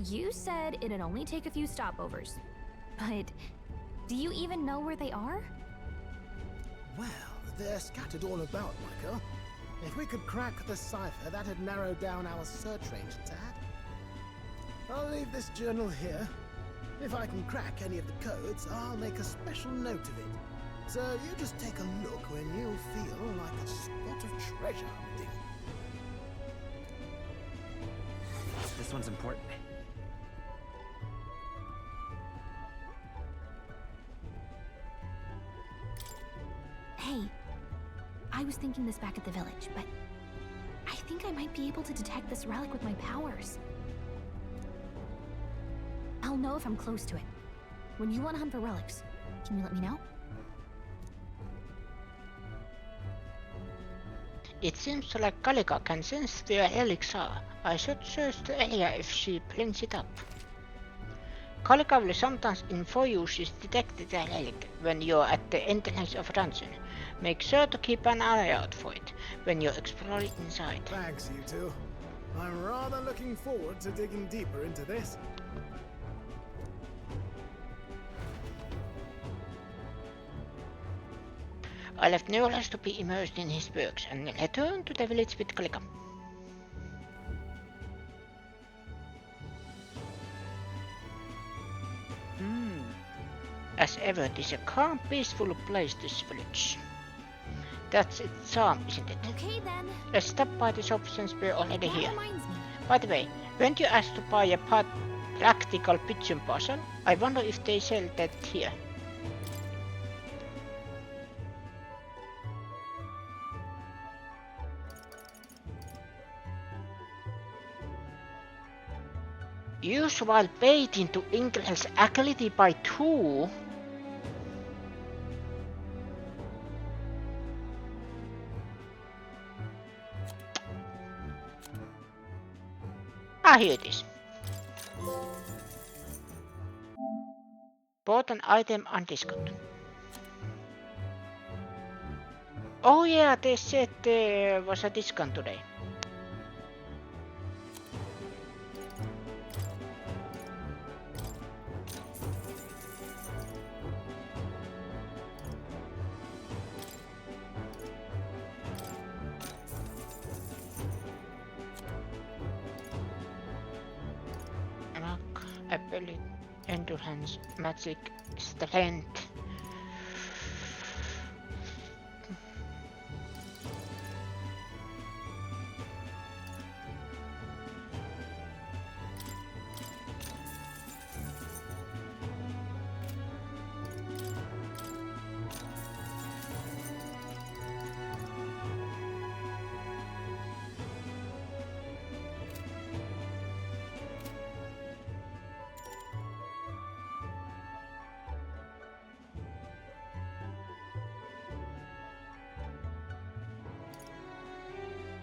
You said it'd only take a few stopovers. But do you even know where they are? Well, they're scattered all about, Michael. If we could crack the cipher, that'd narrow down our search range a tad. I'll leave this journal here. If I can crack any of the codes, I'll make a special note of it. So you just take a look when you feel like a spot of treasure hunting. This one's important. Hey, I was thinking this back at the village, but I think I might be able to detect this relic with my powers. I'll know if I'm close to it. When you want to hunt for relics, can you let me know? It seems like Kalika can sense where relics are. I should search the area if she brings it up. Kalika will sometimes inform you she's detected a relic when you're at the entrance of a dungeon. Make sure to keep an eye out for it when you explore inside. Thanks, you two. I'm rather looking forward to digging deeper into this. I left Neolas to be immersed in his works and returned to the village with Kalika. As ever, it is a calm, peaceful place, this village. That's its charm, isn't it? Okay then. Let's stop by the shop since we're already That here. reminds me. By the way, weren't you asked to buy a practical pigeon puzzle? I wonder if they sell that here. Use while baiting to increase agility by 2. Here it is. Bought an item on discount. Oh yeah, they said there was a discount today. Ability, endurance, magic, strength.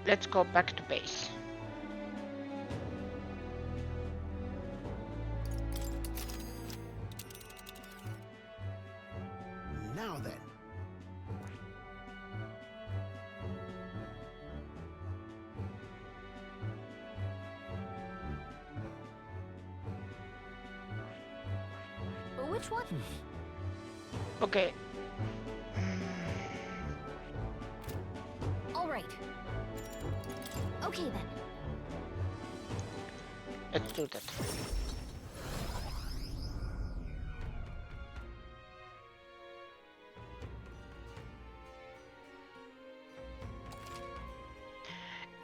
Let's go back to base. Now then. Which one? Okay. All right. Okay then. Let's do that.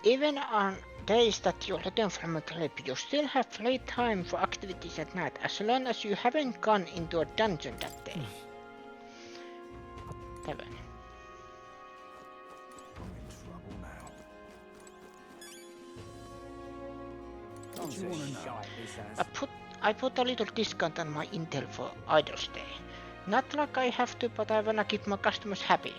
Even on days that you return from a trip, you still have free time for activities at night, as long as you haven't gone into a dungeon that day. Tavern. I'm in trouble now. Don't you wanna know? I put a little discount on my intel for Idol's Day. Not like I have to, but I wanna keep my customers happy.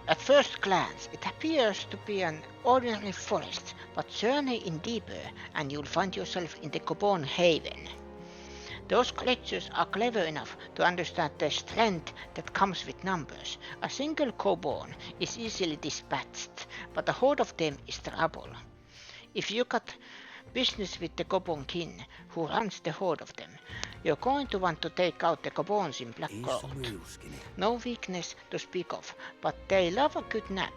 At first glance, it appears to be an ordinary forest, but journey in deeper and you'll find yourself in the Cobon Haven. Those creatures are clever enough to understand the strength that comes with numbers. A single Cobon is easily dispatched, but a horde of them is trouble. If you got business with the Cobon king, who runs the horde of them, you're going to want to take out the Cobons in black gold. No weakness to speak of, but they love a good nap,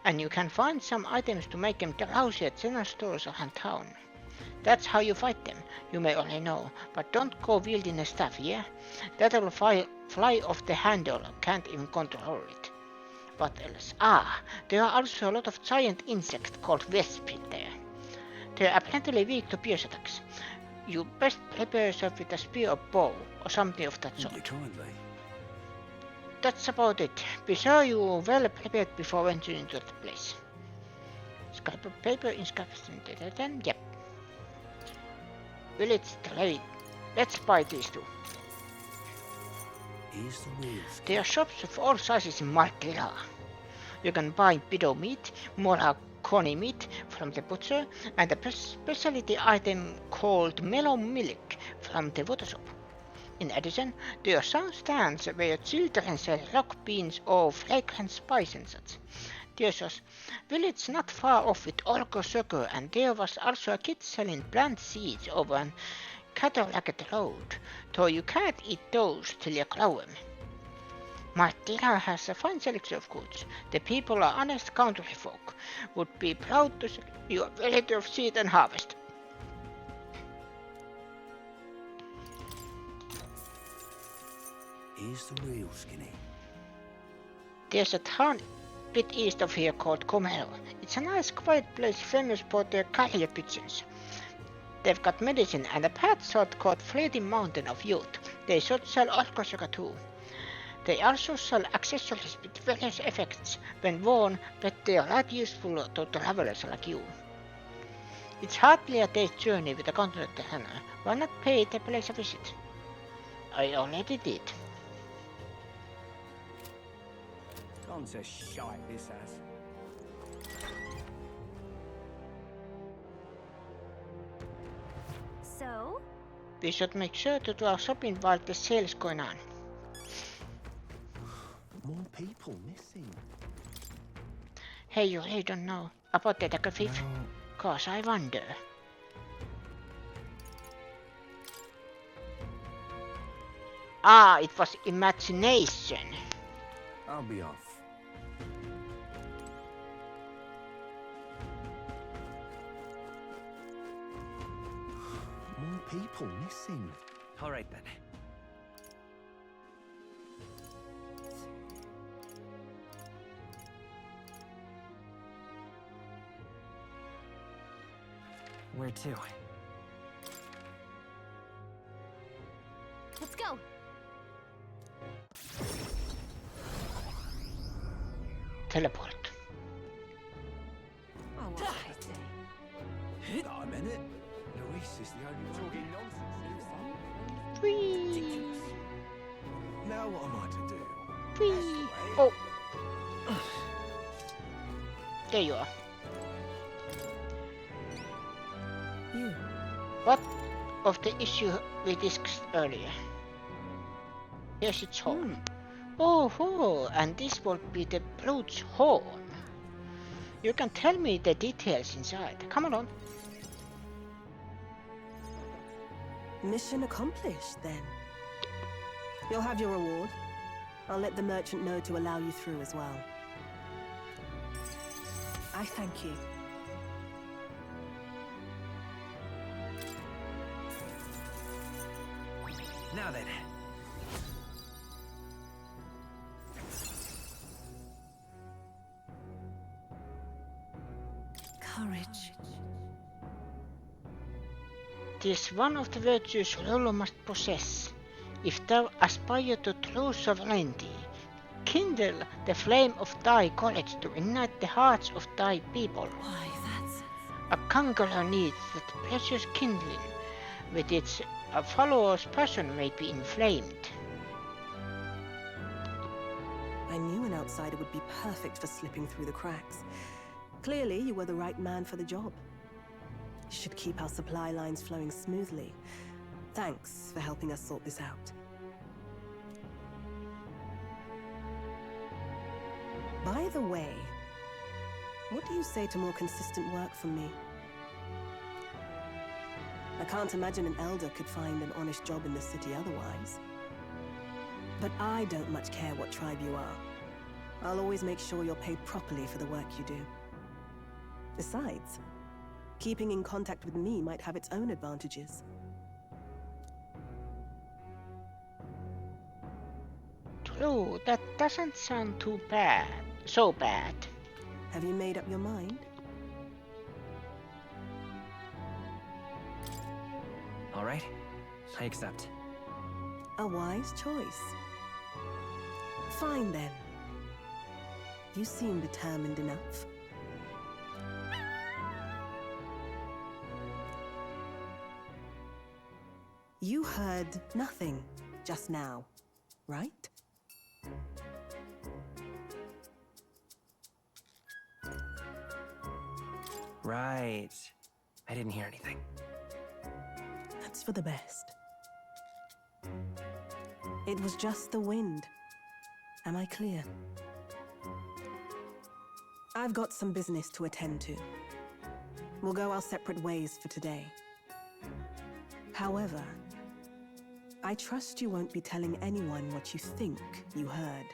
and you can find some items to make them drowsy at general stores around town. That's how you fight them, you may already know, but don't go wielding a staff, yeah? That'll fly off the handle, can't even control it. What else? Ah, there are also a lot of giant insects called wasps there. They are apparently weak to pierce attacks. You best prepare yourself with a spear or bow, or something of that sort. That's about it. Be sure you're well prepared before venturing into that place. Scrap of paper, inscription, yep. Village trade. Let's buy these two. There are shops of all sizes in Martira. You can buy widow meat, Mora coney meat from the butcher, and a specialty item called melon milk from the water shop. In addition, there are some stands where children sell rock beans or fragrant spice and such. There's a village not far off with Orko Sugar, and there was also a kid selling plant seeds over an cattle-racket road, though you can't eat those till you grow them. Martira has a fine selection of goods. The people are honest country folk, would be proud to sell you a variety of seed and harvest. Here's the real skinny. There's a town bit east of here called Comero. It's a nice quiet place famous for their carrier pigeons. They've got medicine and a pet sort called Fleeting Mountain of Youth. They should sell Orkosuka too. They also sell accessories with various effects when worn, but they are not useful to travelers like you. It's hardly a day's journey with a continental runner. Why not pay the place a visit? I already did. Gone to shite, this has. So? We should make sure to do our shopping while the sale is going on. More people missing. Hey, you really don't know about the dagger thief? No. Cause I wonder. Ah, it was imagination. I'll be off. More people missing. All right then. Where to? Let's go. Teleport. Oh, what I say? Got a minute? Luis is the only talking nonsense. Whee! Now what am I to do? Whee! Oh, There you are. You. What of the issue we discussed earlier? Here's its horn. Oh, and this will be the brute's horn. You can tell me the details inside. Come on. Mission accomplished, then. You'll have your reward. I'll let the merchant know to allow you through as well. I thank you. Now then. Courage. Tis one of the virtues Rolo must possess. If thou aspire to true sovereignty, kindle the flame of thy courage to ignite the hearts of thy people. Why, that's... A conqueror needs that precious kindling, with its follower's passion may be inflamed. I knew an outsider would be perfect for slipping through the cracks. Clearly, you were the right man for the job. Should keep our supply lines flowing smoothly. Thanks for helping us sort this out. By the way, what do you say to more consistent work from me? I can't imagine an elder could find an honest job in the city otherwise. But I don't much care what tribe you are. I'll always make sure you're paid properly for the work you do. Besides, keeping in contact with me might have its own advantages. True, that doesn't sound too bad. So bad. Have you made up your mind? All right, I accept. A wise choice. Fine then. You seem determined enough. You heard nothing just now, right? Right. I didn't hear anything. That's for the best. It was just the wind. Am I clear? I've got some business to attend to. We'll go our separate ways for today. However, I trust you won't be telling anyone what you think you heard.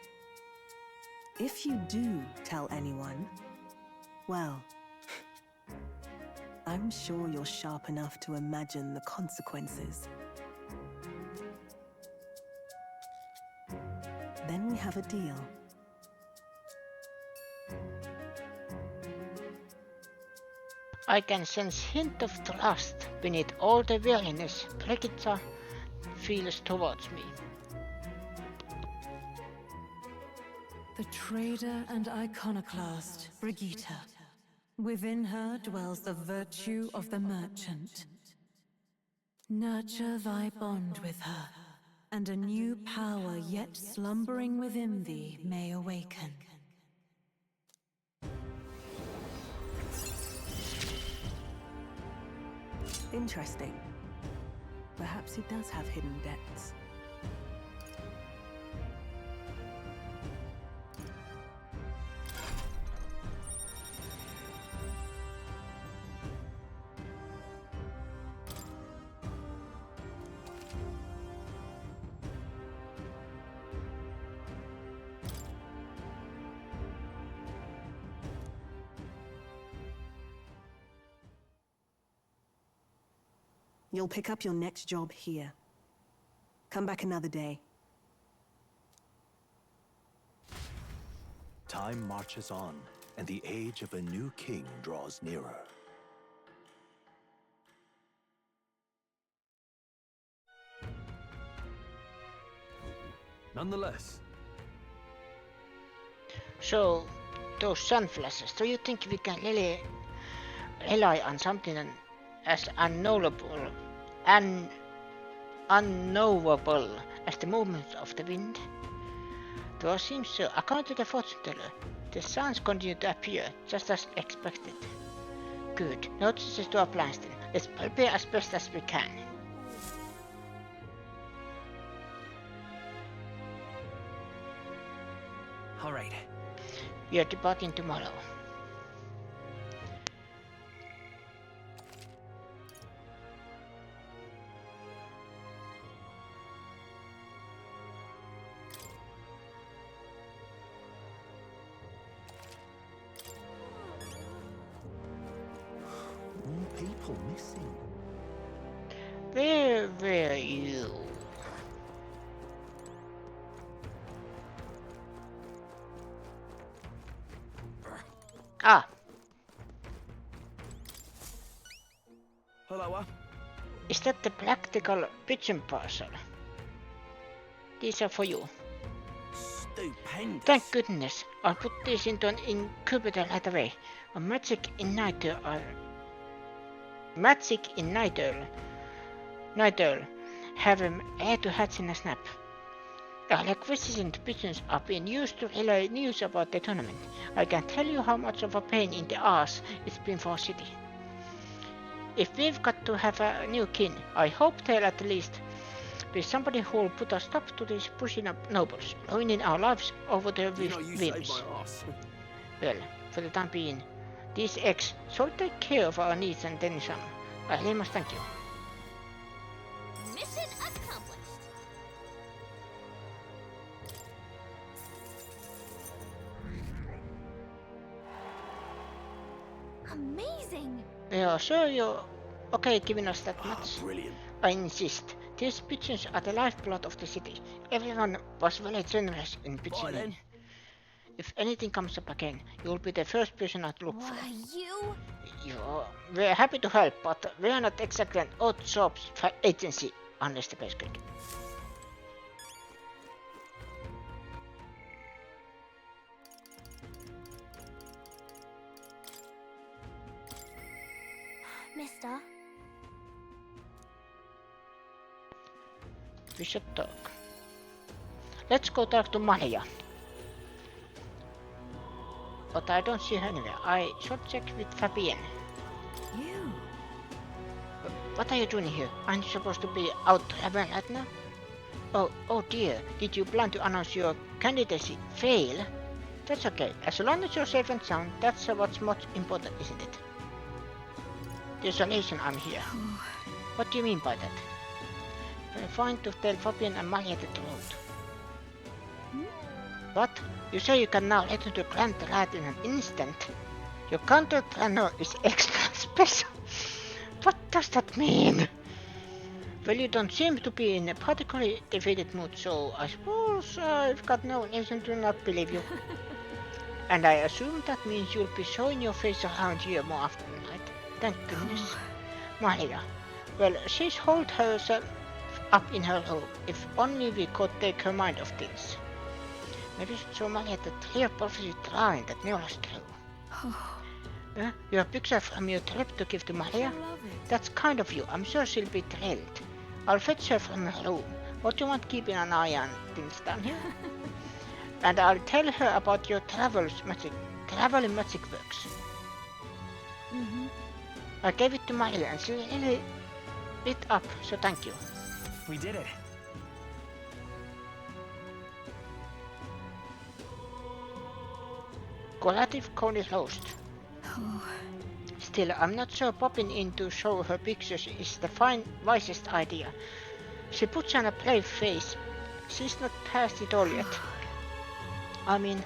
If you do tell anyone, well, I'm sure you're sharp enough to imagine the consequences. Then we have a deal. I can sense hint of trust beneath all the weariness Brigitta feels towards me. The trader and iconoclast, Brigitta. Within her dwells the virtue of the merchant. Nurture thy bond with her, and a new power yet slumbering within thee may awaken. Interesting. Perhaps he does have hidden depths. You'll pick up your next job here. Come back another day. Time marches on, and the age of a new king draws nearer. Nonetheless. So, those sun flashes, do you think we can really rely on something as unknowable as the movement of the wind? Though it seems so, according to the fortune teller, The signs continue to appear, just as expected. Good. Notices to our plans then. Let's prepare as best as we can. All right. We are departing tomorrow. More people missing. Where were you? Ah, Hello, is that the practical pigeon parcel? These are for you. Stupendous. Thank goodness. I'll put these into an incubator right away. A magic igniter have them ready to hatch in a snap. Our requisitioned pigeons are being used to relay news about the tournament. I can tell you how much of a pain in the arse it's been for city. If we've got to have a new king, I hope there'll at least be somebody who'll put a stop to these pushing up nobles, ruining our lives over their whims. Well, for the time being, these eggs shall take care of our needs and then some. I really must thank you. Mission accomplished. Amazing. Yeah, sure you're okay giving us that much. Brilliant. I insist. These pigeons are the lifeblood of the city. Everyone was very generous in pitching in. If anything comes up again, you'll be the first person I'd look for. We're happy to help, but we're not exactly an odd jobs agency unless the pay's good. Mister. We should talk. Let's go talk to Maria. But I don't see her anywhere. I should check with Fabienne. You? What are you doing here? Aren't you supposed to be out traveling right now? Oh dear. Did you plan to announce your candidacy fail? That's okay. As long as you're safe and sound, that's what's most important, isn't it? There's a reason I'm here. What do you mean by that? I'm fine to tell Fabian and Maria the truth. What? You say you can now return to Grand Rat in an instant? Your counter planner is extra special. What does that mean? Well, you don't seem to be in a particularly defeated mood, so I suppose I've got no reason to not believe you. And I assume that means you'll be showing your face around here more often, right? Thank goodness. Maria. Well, she's holed herself up in her room. If only we could take her mind off things. Maybe should show Maria the clear prophecy drawing that Neola's true. Your picture from your trip to give to Maria? That's kind of you. I'm sure she'll be thrilled. I'll fetch her from her room. What do you want keeping an eye on things down here? And I'll tell her about your traveling magic works. I gave it to Maria and she really lit up, so thank you. We did it. Collative Coney roast. Still, I'm not sure popping in to show her pictures is the wisest idea. She puts on a brave face. She's not past it all yet. I mean,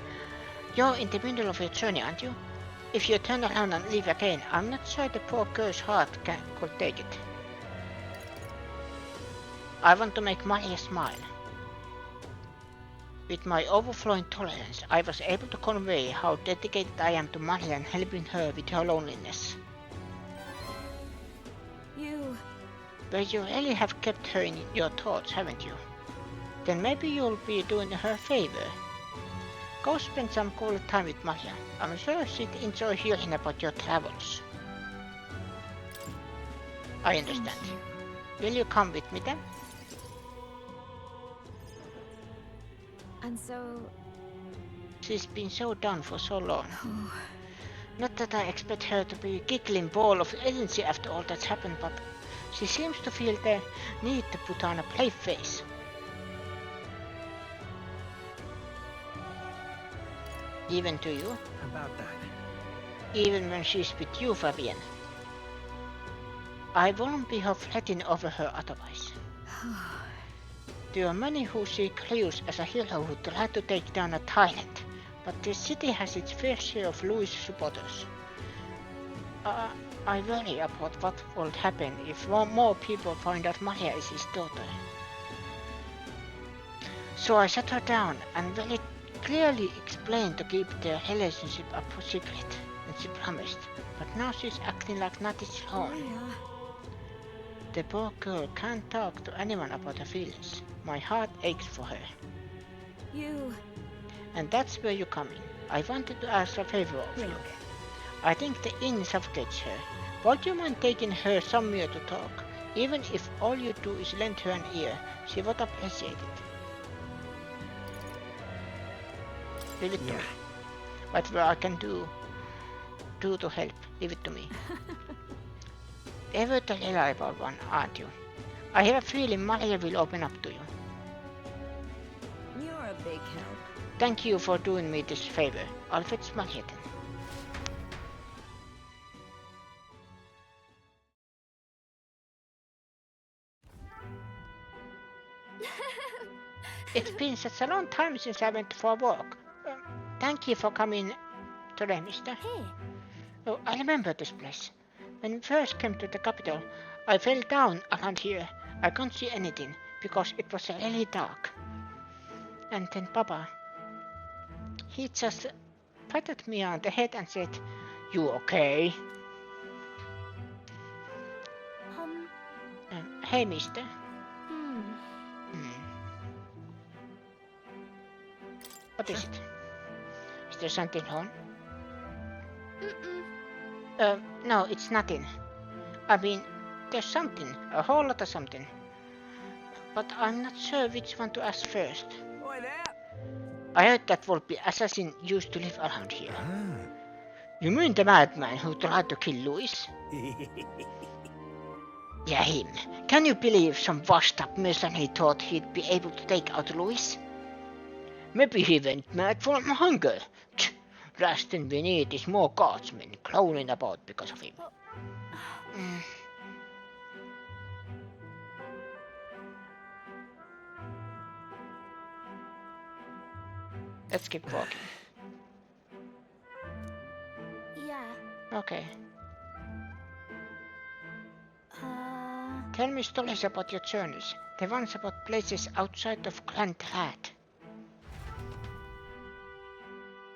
you're in the middle of your journey, aren't you? If you turn around and leave again, I'm not sure the poor girl's heart could take it. I want to make Maria smile. With my overflowing tolerance, I was able to convey how dedicated I am to Maria and helping her with her loneliness. But you really have kept her in your thoughts, haven't you? Then maybe you'll be doing her a favor. Go spend some quality time with Maria. I'm sure she'd enjoy hearing about your travels. I understand. Will you come with me then? And so, She's been so down for so long. Not that I expect her to be a giggling ball of energy after all that's happened, but she seems to feel the need to put on a brave face. Even to you? About that. Even when she's with you, Fabian. I won't be fretting over her otherwise. There are many who see Cleus as a hero who tried to take down a tyrant, but the city has its fair share of Louis supporters. I worry about what will happen if more people find out Maria is his daughter. So I sat her down and very clearly explained to keep their relationship a secret, and she promised, but now she's acting like not its own. The poor girl can't talk to anyone about her feelings. My heart aches for her. And that's where you come in. I wanted to ask a favor of you. I think the inn suffocates her. Would you mind taking her somewhere to talk? Even if all you do is lend her an ear, she would appreciate it. Leave it to me. Whatever I can do to help, leave it to me. Ever the reliable one, aren't you? I have a feeling Maria will open up to you. You're a big help. Thank you for doing me this favor. I'll fetch Maria then. It's been such a long time since I went for a walk. Thank you for coming today, mister. Hey. Oh, I remember this place. When we first came to the capital, I fell down around here. I couldn't see anything because it was really dark. And then Papa, he just patted me on the head and said, "You okay?" Hey, mister. What is it? Is there something wrong? No, it's nothing. I mean, there's something, a whole lot of something. But I'm not sure which one to ask first. Oi there! I heard that Volpi assassin used to live around here. You mean the madman who tried to kill Louis? Yeah, him. Can you believe some washed up mercenary thought he'd be able to take out Louis? Maybe he went mad from hunger. Last thing we need is more guardsmen crawling about because of him. Let's keep walking. Yeah. Okay. Tell me stories about your journeys. The ones about places outside of Grand Rat.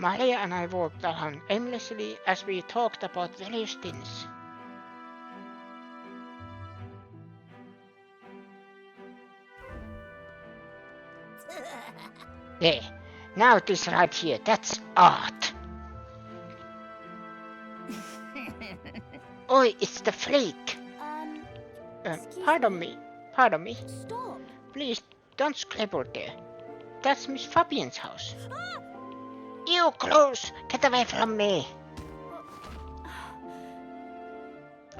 Maria and I walked around aimlessly as we talked about various things. There. Now this right here, that's art. Oi, it's the freak. Pardon me. Stop. Please, don't scribble there. That's Miss Fabian's house. You close! Get away from me!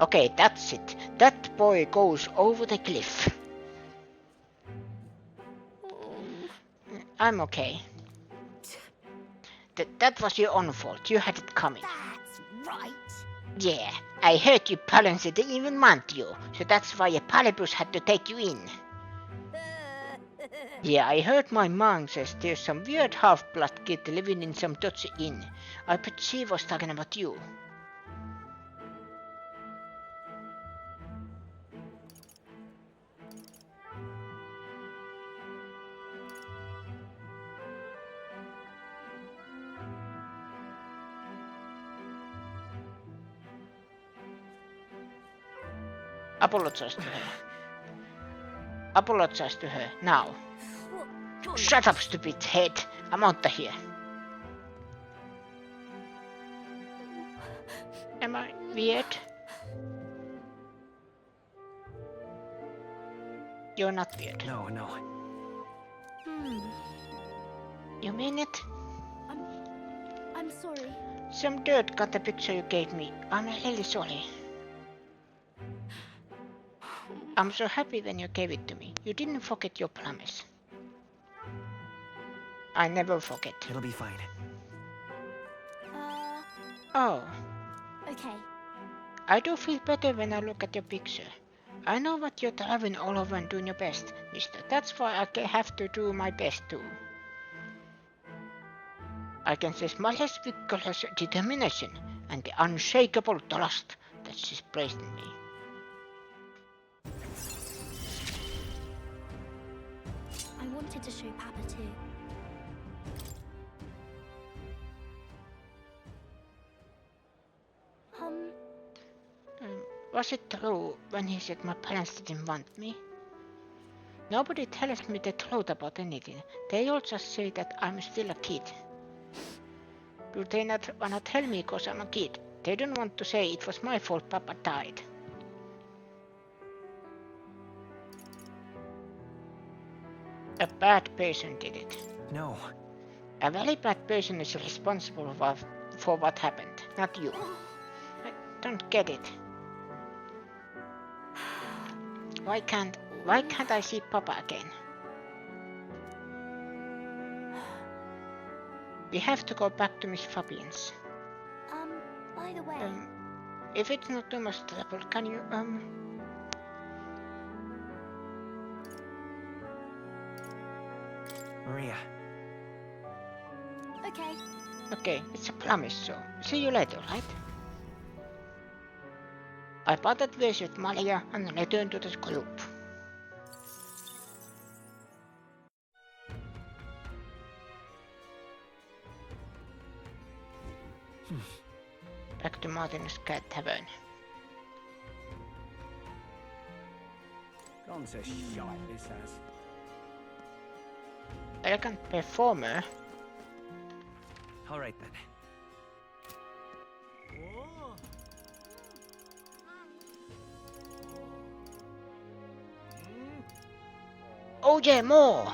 Okay, that's it. That boy goes over the cliff. I'm okay. That was your own fault. You had it coming. That's right. Yeah, I heard you Palance didn't even want you, so that's why a Palibus had to take you in. Yeah, I heard my mom says there's some weird half-blood kid living in some dodgy inn. I bet she was talking about you. Apologize to her. Apologize to her, now. Shut up, stupid head. I'm out of here. Am I weird? You're not weird. No. You mean it? I'm sorry. Some dirt got the picture you gave me. I'm really sorry. I'm so happy when you gave it to me. You didn't forget your promise. I never forget. It'll be fine. Oh, Okay. I do feel better when I look at your picture. I know what you're driving all over and doing your best, mister. That's why I have to do my best too. I can sense Mother's vigorous determination and the unshakable trust that she's placed in me. I wanted to show Papa too. Was it true when he said my parents didn't want me? Nobody tells me the truth about anything. They all just say that I'm still a kid. Do they not wanna tell me cause I'm a kid? They don't want to say it was my fault Papa died. A bad person did it. No. A very bad person is responsible for what happened, not you. I don't get it. Why can't I see Papa again? We have to go back to Miss Fabian's. By the way... if it's not too much trouble, can you, Maria. Okay. Okay, it's a promise, so see you later, right? I parted ways with Maria and returned to the group. Back to Martin's Cat Tavern. Gone to shite, this has. Elegant performer. Alright then. Oh yeah, more!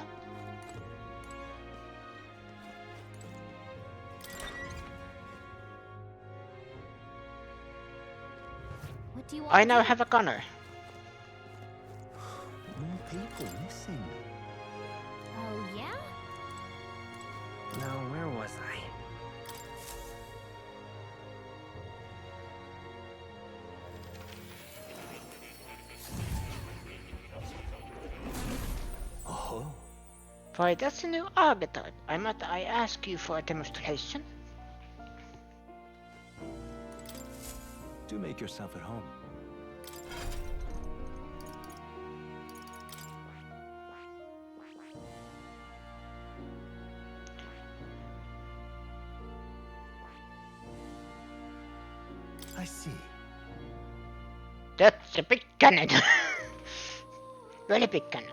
What do you want I to now do? have a gunner. More people missing. Oh, yeah? Now, where was I? Oh. Why, that's a new archetype. Might I ask you for a demonstration? Do make yourself at home. I see. That's a big cannon. Very big cannon.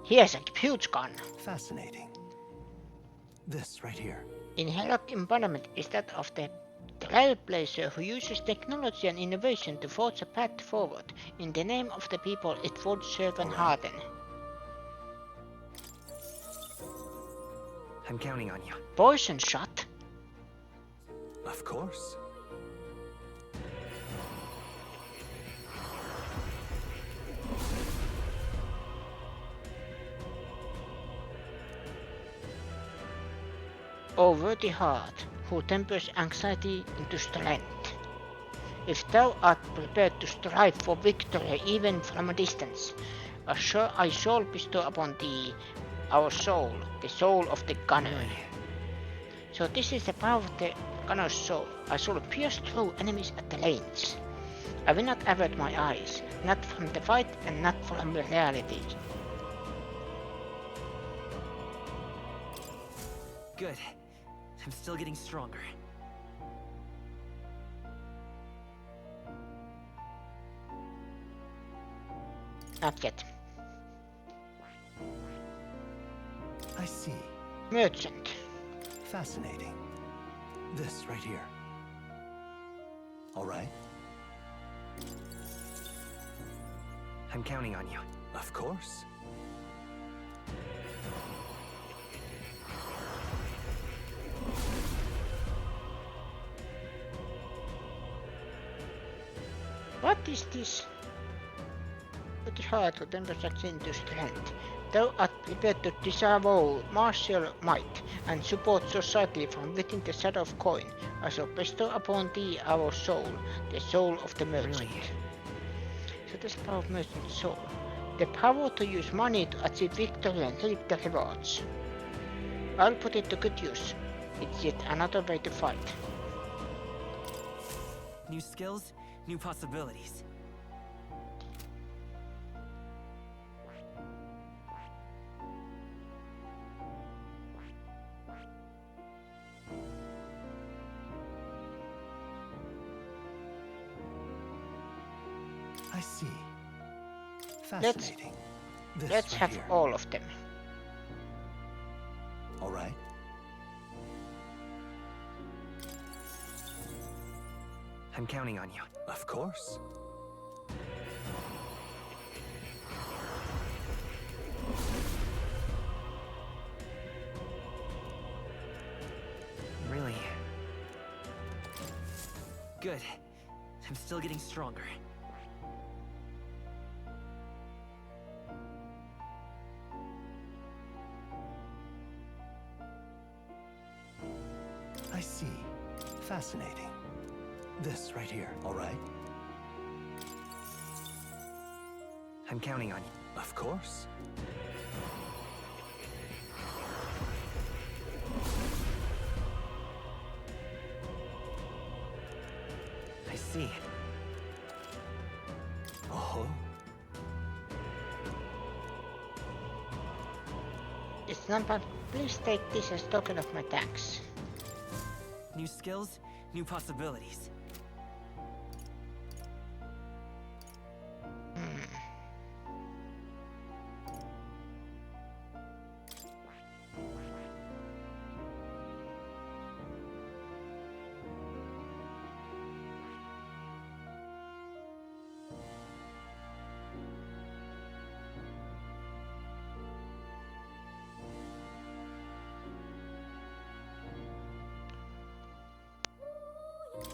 Here's a huge gun. Fascinating. This right here. Inherent embodiment is that of the trailblazer who uses technology and innovation to forge a path forward. In the name of the people it would serve and harden. I'm counting on you. Poison shot? Of course. O worthy heart, who tempers anxiety into strength. If thou art prepared to strive for victory even from a distance, I shall bestow upon thee our soul, the soul of the gunner. So this is the power of the gunner's soul. I shall pierce through enemies at the lanes. I will not avert my eyes, not from the fight and not from reality. Good. I'm still getting stronger. Not yet. I see. Merchant. Fascinating. This right here. All right. I'm counting on you. Of course. What is this? Put your heart to 10% into strength. Thou art prepared to disavow martial might and support society from within the shadow of coin. I shall bestow upon thee our soul, the soul of the merchant. Really? So this power of merchant soul. The power to use money to achieve victory and reap the rewards. I'll put it to good use. It's yet another way to fight. New skills, new possibilities. I see. Fascinating. Let's right have here. all of them. All right. I'm counting on you. Of course. Really? Good. I'm still getting stronger. I see. Fascinating. This right here, all right? I'm counting on you. Of course. I see. Oh. It's not bad. Please take this as token of my thanks. New skills, new possibilities.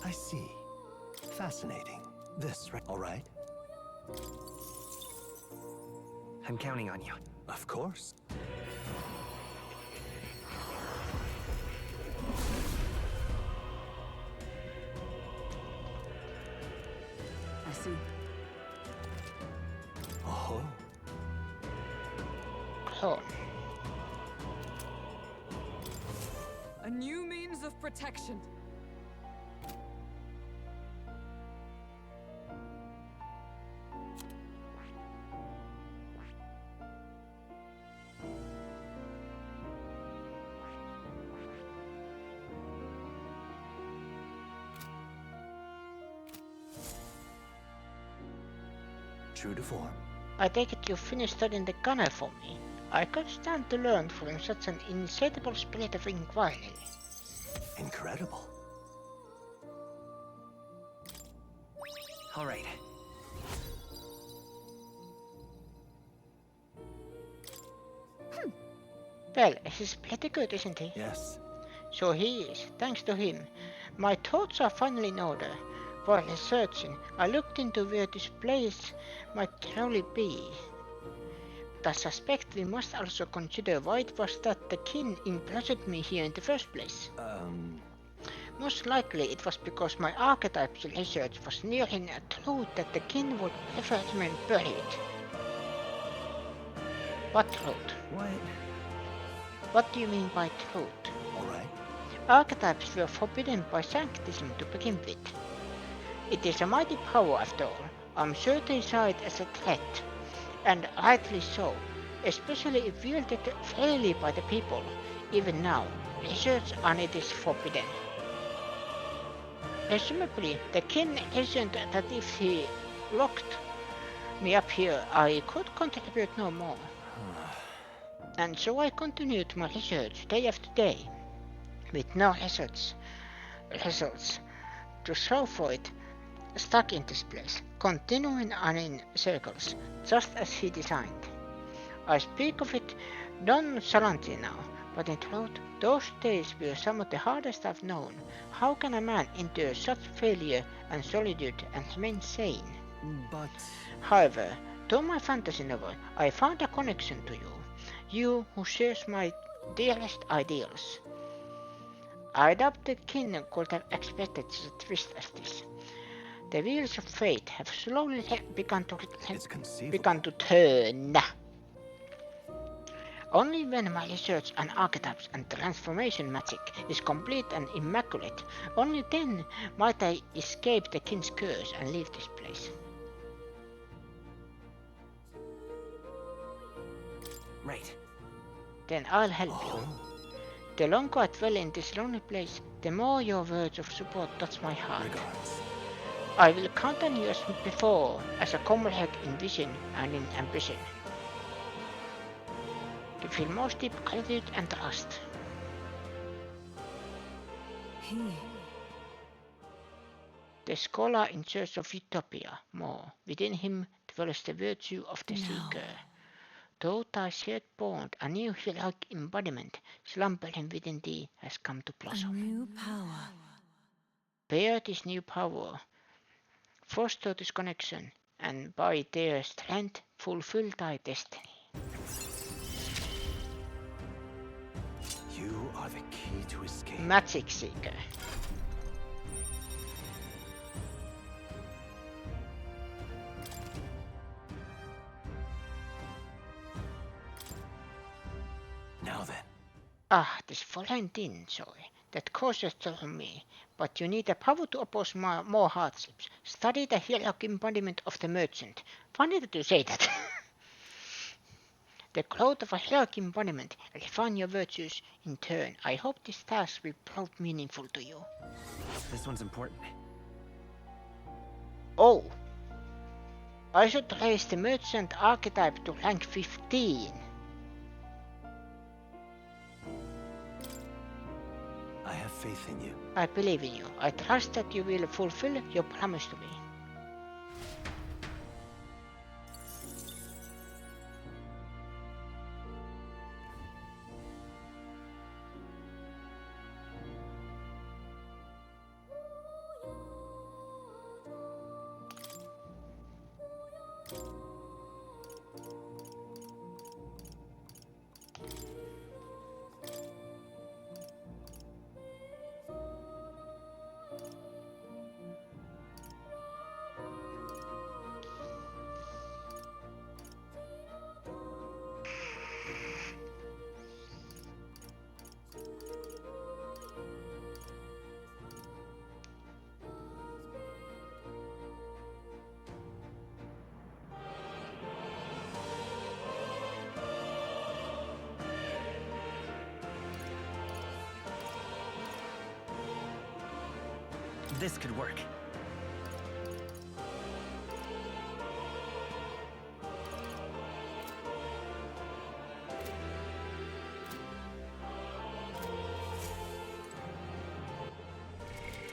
I see. Fascinating. This right, all right? I'm counting on you. Of course. I see. Oh. Clone. A new means of protection. True to form. I take it you finished studying the gunner for me. I could stand to learn from such an insatiable spirit of inquiry. Incredible. All right. Well, he's pretty good, isn't he? Yes. So he is, thanks to him. My thoughts are finally in order. While researching, I looked into where this place might truly be. But I suspect we must also consider why it was that the king imprisoned me here in the first place. Most likely it was because my archetypes research was nearing a truth that the king would prefer to remain buried. What truth? What do you mean by truth? Alright. Archetypes were forbidden by sanctism to begin with. It is a mighty power after all. I'm sure they saw it as a threat, and rightly so, especially if wielded freely by the people. Even now, research on it is forbidden. Presumably, the king reasoned that if he locked me up here, I could contribute no more. And so I continued my research day after day, with no results to show for it, stuck in this place, continuing on in circles, just as he designed. I speak of it nonchalantly now, but in truth, those days were some of the hardest I've known. How can a man endure such failure and solitude and remain sane? But... However, through my fantasy novel, I found a connection to you. You who shares my dearest ideals. I doubt the king could have expected such a twist as this. The wheels of fate have slowly begun to turn. Only when my research on archetypes and transformation magic is complete and immaculate, only then might I escape the king's curse and leave this place. Right. Then I'll help you. The longer I dwell in this lonely place, the more your words of support touch my heart. I will count on you as before, as a comrade in vision and in ambition. To feel most deep gratitude and trust. The scholar in search of utopia, more. Within him dwells the virtue of the seeker. Through thy shared bond, a new heroic embodiment, slumbering within thee, has come to blossom. A new power. Bear this new power, foster this connection, and by their strength fulfill thy destiny. You are the key to escape. Magic Seeker. Now then. This Valentine joy that causes from me, but you need the power to oppose more hardships. Study the heroic embodiment of the merchant. Funny that you say that. The cloth of a heroic embodiment, refine your virtues in turn. I hope this task will prove meaningful to you. This one's important. Oh! I should raise the merchant archetype to rank 15. I have faith in you. I believe in you. I trust that you will fulfill your promise to me. This could work.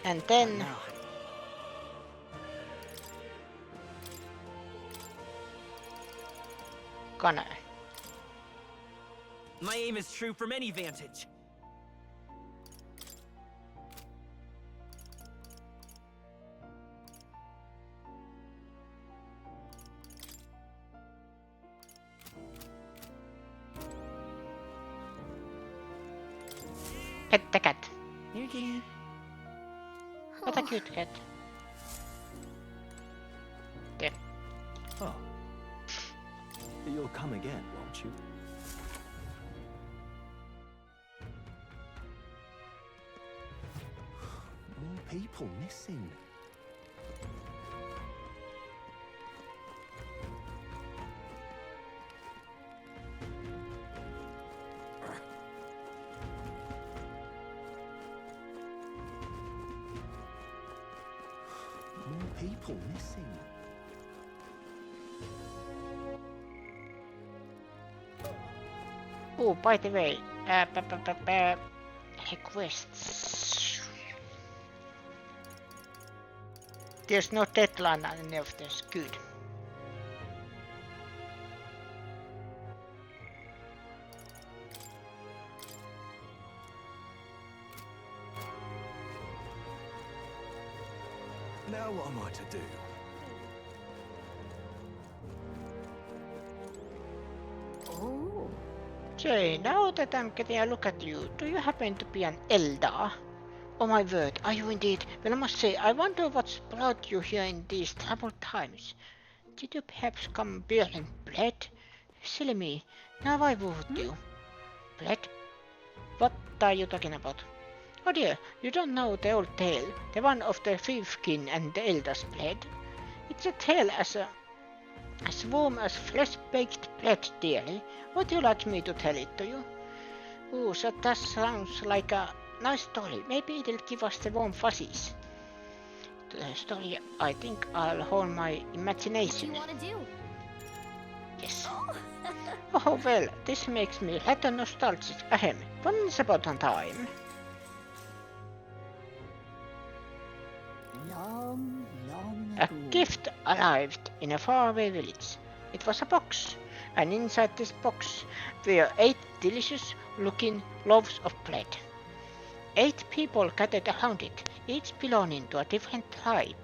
And then... Connor. My aim is true from any vantage. Pet the cat. Here, kitty. What a cute cat. There. Oh. You'll come again, won't you? More people missing. More people missing. Oh, by the way, requests. There's no deadline on any of this. Good. Now what am I to do? Say, now that I'm getting a look at you, do you happen to be an Eldar? Oh my word, are you indeed? Well, I must say, I wonder what's brought you here in these troubled times. Did you perhaps come bearing bread? Silly me, now why would you? Bread? What are you talking about? Oh dear, you don't know the old tale, the one of the thiefkin and the Elder's bread? It's a tale as warm as fresh-baked bread, dearie. Would you like me to tell it to you? Ooh, so that sounds like a nice story. Maybe it'll give us the warm fuzzies. The story, I think I'll hold my imagination. What do you want to do? Yes. Oh well, this makes me rather nostalgic. Ahem, once upon a time. Long A gift arrived in a faraway village. It was a box, and inside this box were 8 delicious-looking loaves of bread. 8 people gathered around it, each belonging to a different tribe.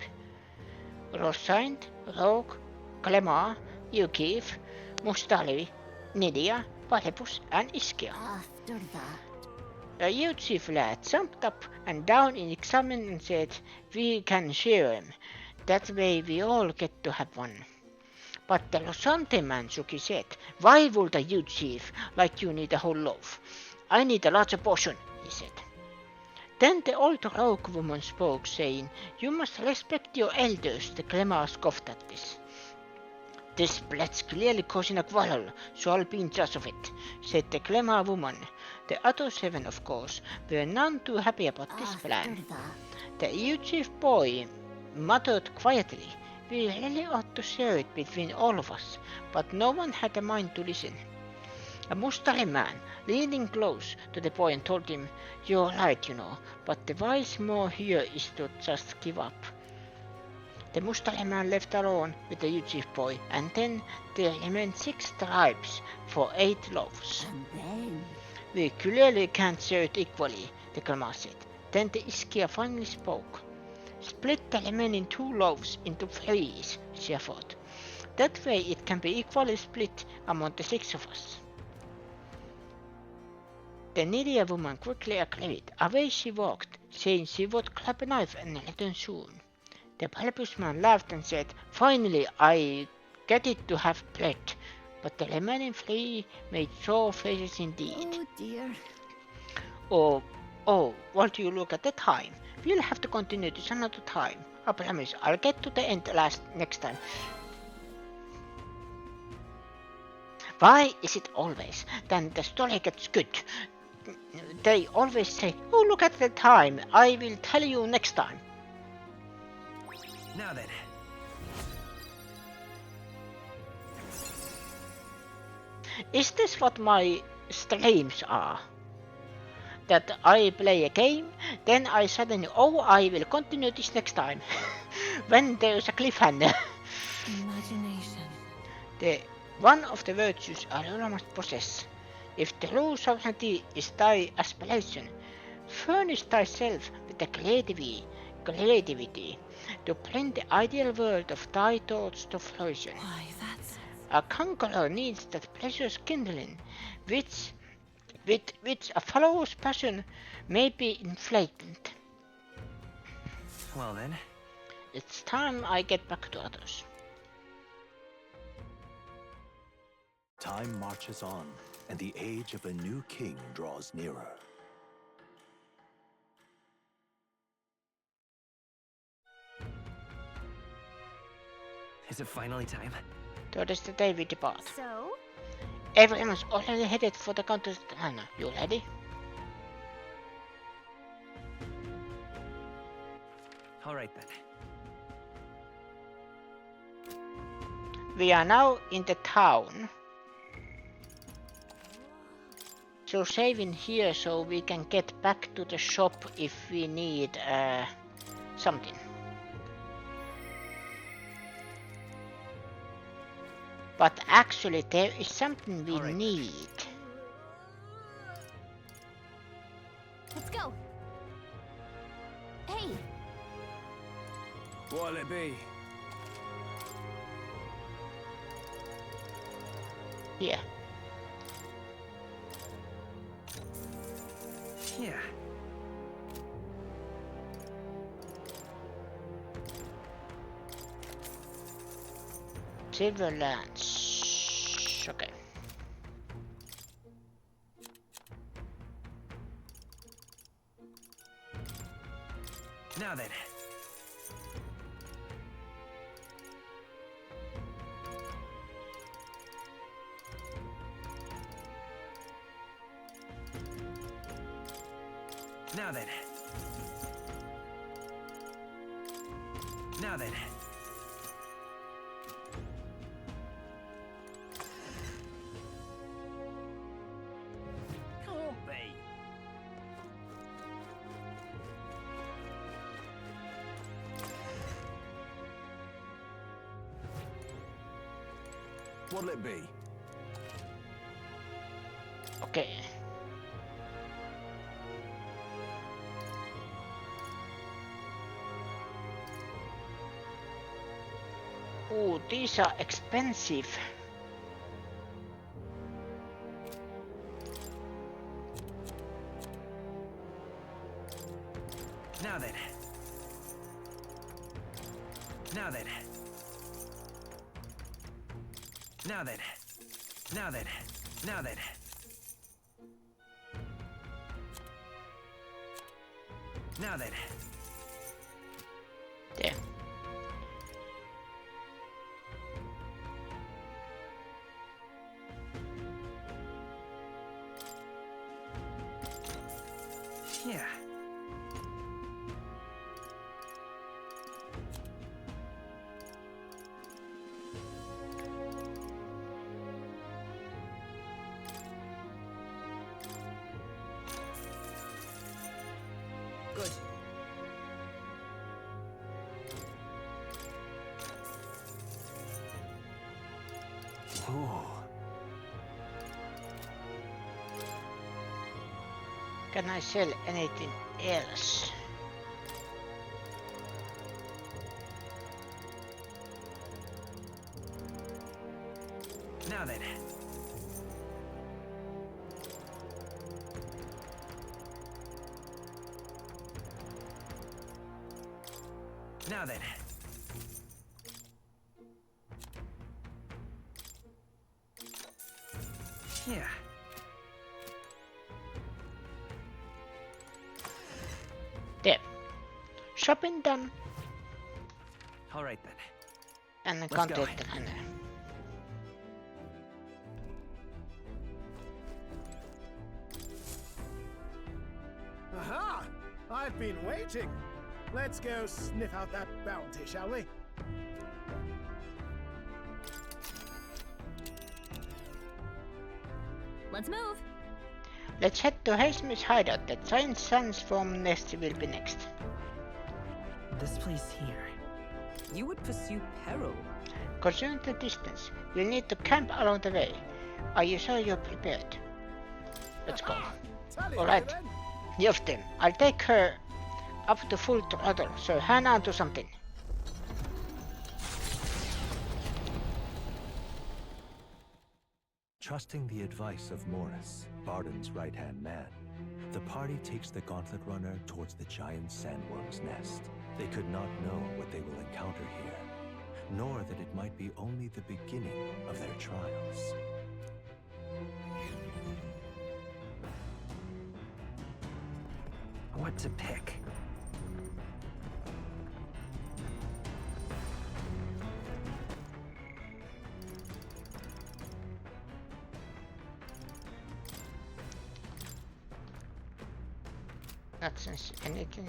Rosalind, Rogue, Clemar, Yukif, Mustali, Nidia, Platypus, and Ischia. After that, A huge lad jumped up and down in examined and said, "We can share him. That way we all get to have one." But the Rosante man shook his head. "Why would a huge chief like you need a whole loaf? I need a larger portion," he said. Then the old rogue woman spoke, saying, "You must respect your elders." The Clemar scoffed at this. "This bread's clearly causing a quarrel, so I'll be in charge of it," said the Clemar woman. The other 7, of course, were none too happy about this plan. The huge boy muttered quietly, "We really ought to share it between all of us," but no one had a mind to listen. A Mustari man, leaning close to the boy and told him, "You're right, you know, but the wise move here is to just give up." The Mustari man left alone with the huge boy, and then there remained 6 tribes for 8 loaves. and then "We clearly can't share it equally," the Clemar said. Then the Ischia finally spoke. "Split the remaining 2 loaves into 3s, she thought. "That way it can be equally split among the 6 of us." The Nidia woman quickly agreed. Away she walked, saying she would grab a knife and return soon. The Platypus man laughed and said, "Finally I get it to have bread." But the remaining 3 made sore faces indeed. oh dear. Oh, what do you look at the time? We'll have to continue this another time. I promise I'll get to the end next time. Why is it always then the story gets good? They always say, "Oh, look at the time. I will tell you next time." Now then. Is this what my streams are? That I play a game, then I suddenly, I will continue this next time. When there's a cliffhanger. Imagination. One of the virtues a ruler must possess. If true sovereignty is thy aspiration, furnish thyself with the creativity to bring the ideal world of thy thoughts to fruition. Why, that's... A conqueror needs that precious kindling, with which a fellow's passion may be inflated. Well then. It's time I get back to others. Time marches on, and the age of a new king draws nearer. Is it finally time? Todesta the day we depart. So? Everyone's already headed for the contest. Anna, you ready? Alright then. We are now in the town. So saving here so we can get back to the shop if we need something. But actually there is something we need. Let's go. Hey. What'll it be? Here. Yeah. Silverlands. Okay. Now then. Now then. Now then. Can't be. What'll it be? Okay. Ooh, these are expensive. Now then. Now then. Now then. Now then. Now then. Now then. There. Yeah. Good. Can I sell anything else? Now then. Now then. Yeah. There. Shopping done. All right then. And Let's can't go. take the hand. Aha! I've been waiting. Let's go sniff out that bounty, shall we? Let's move. Let's head to Heismay's hideout. The giant sandstorm nest will be next. This place here. You would pursue peril. Considering the distance, we'll need to camp along the way. Are you sure you're prepared? Let's go. Alright. Joften, I'll take her up to full throttle, so hang on to something. Trusting the advice of Morris, Barden's right-hand man, the party takes the Gauntlet Runner towards the giant sandworm's nest. They could not know what they will encounter here, nor that it might be only the beginning of their trials. What to pick? Not since anything.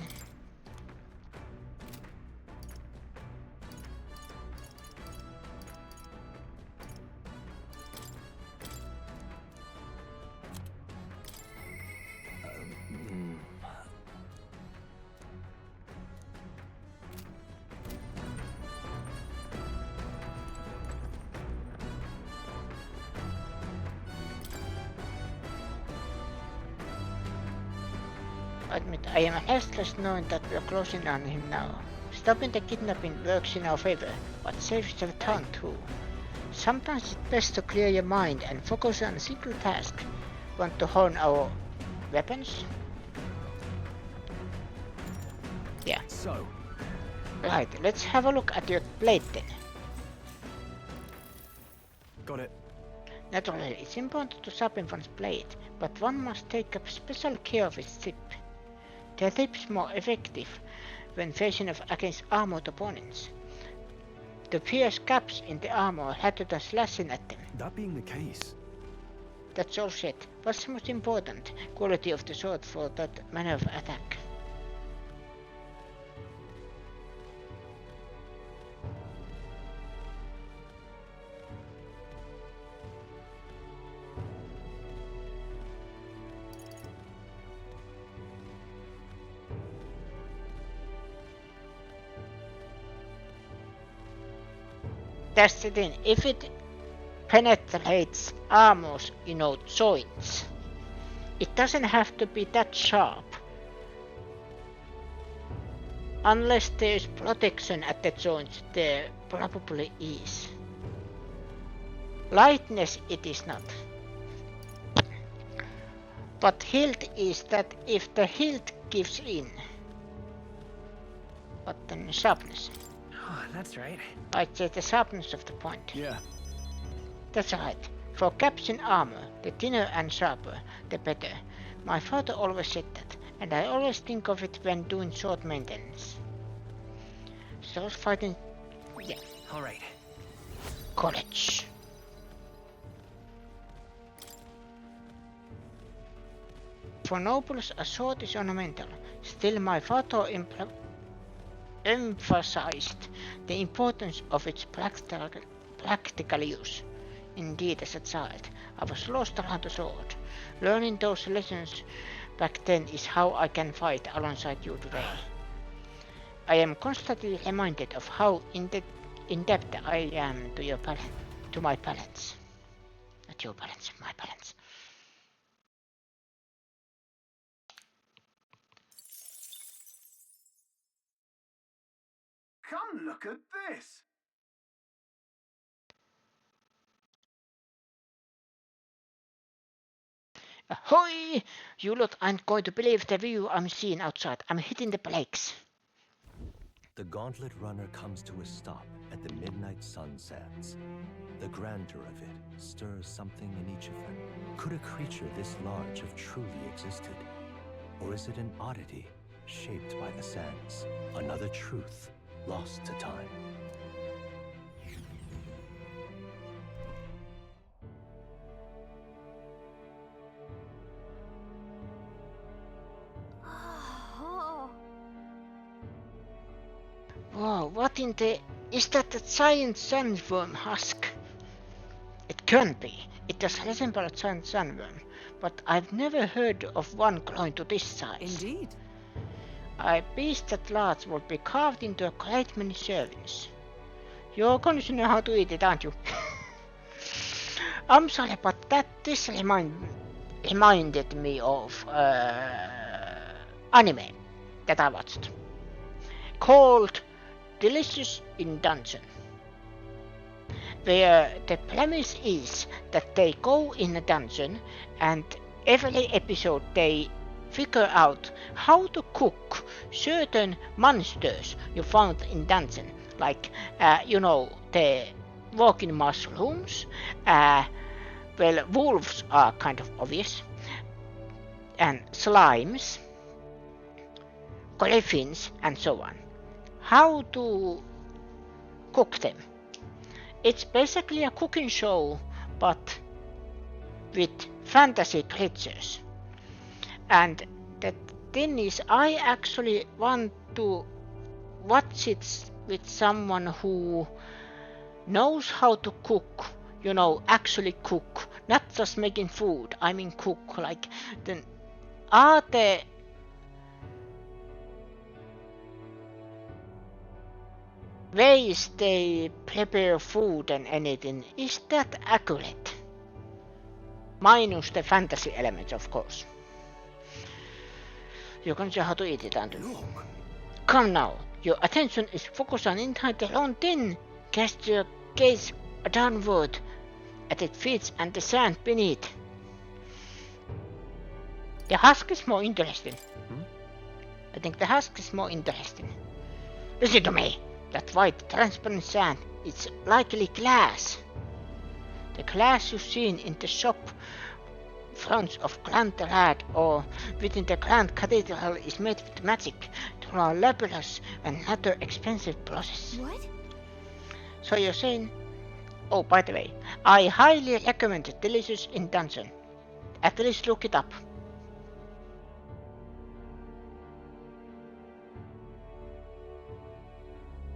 Admit, I am helpless knowing that we are closing on him now. Stopping the kidnapping works in our favor, but saves the town too. Sometimes it's best to clear your mind and focus on a single task. Want to hone our weapons? Yeah. So, Right, let's have a look at your plate then. got it. Naturally, it's important to sharpen one's blade, but one must take up special care of its tip. The tip's more effective when facing off against armored opponents. To pierce gaps in the armor rather than slashing at them. That being the case, That's all shit. What's the most important quality of the sword for that manner of attack? That's the thing. If it penetrates armors, joints, it doesn't have to be that sharp. Unless there's protection at the joints, there probably is. Lightness it is not. But hilt is that if the hilt gives in. But then sharpness. Oh, that's right. I'd say the sharpness of the point. Yeah. That's right. For caps in armor, the thinner and sharper, the better. My father always said that, and I always think of it when doing sword maintenance. Sword fighting... yeah. Alright. College. For nobles, a sword is ornamental. Still, my father emphasized the importance of its practical use. Indeed, as a child, I was lost around the sword. Learning those lessons back then is how I can fight alongside you today. I am constantly reminded of how in depth I am to my parents. Not your parents, my parents. Come look at this! Ahoy! You lot aren't going to believe the view I'm seeing outside. I'm hitting the brakes. The gauntlet runner comes to a stop at the midnight sun sands. The grandeur of it stirs something in each of them. Could a creature this large have truly existed? Or is it an oddity shaped by the sands? Another truth lost to time. Whoa, what in the... is that a giant sandworm husk? It can't be. It does resemble a giant sandworm, but I've never heard of one growing to this size. Indeed. A beast that large would be carved into a great many servings. You're going to know how to eat it, aren't you? I'm sorry, but this reminded me of anime that I watched called Delicious in Dungeon, where the premise is that they go in a dungeon and every episode they figure out how to cook certain monsters you found in dungeon, like the walking mushrooms. Well, wolves are kind of obvious, and slimes, griffins, and so on. How to cook them. It's basically a cooking show, but with fantasy creatures. And the thing is, I actually want to watch it with someone who knows how to cook, actually cook, not just making food, I mean cook, like, then are the ways they prepare food and anything, is that accurate? Minus the fantasy elements, of course. You can see how to eat it, aren't you? Come now, your attention is focused on inside the round tin. Cast your gaze downward at its feet and the sand beneath. The husk is more interesting. I think the husk is more interesting. Listen to me! That white transparent sand is likely glass. The glass you've seen in the shop fronts of Grand Rad or within the Grand Cathedral is made with magic through a laborious and rather expensive process. What? So you're saying... Oh, by the way, I highly recommend Delicious in Dungeon. At least look it up.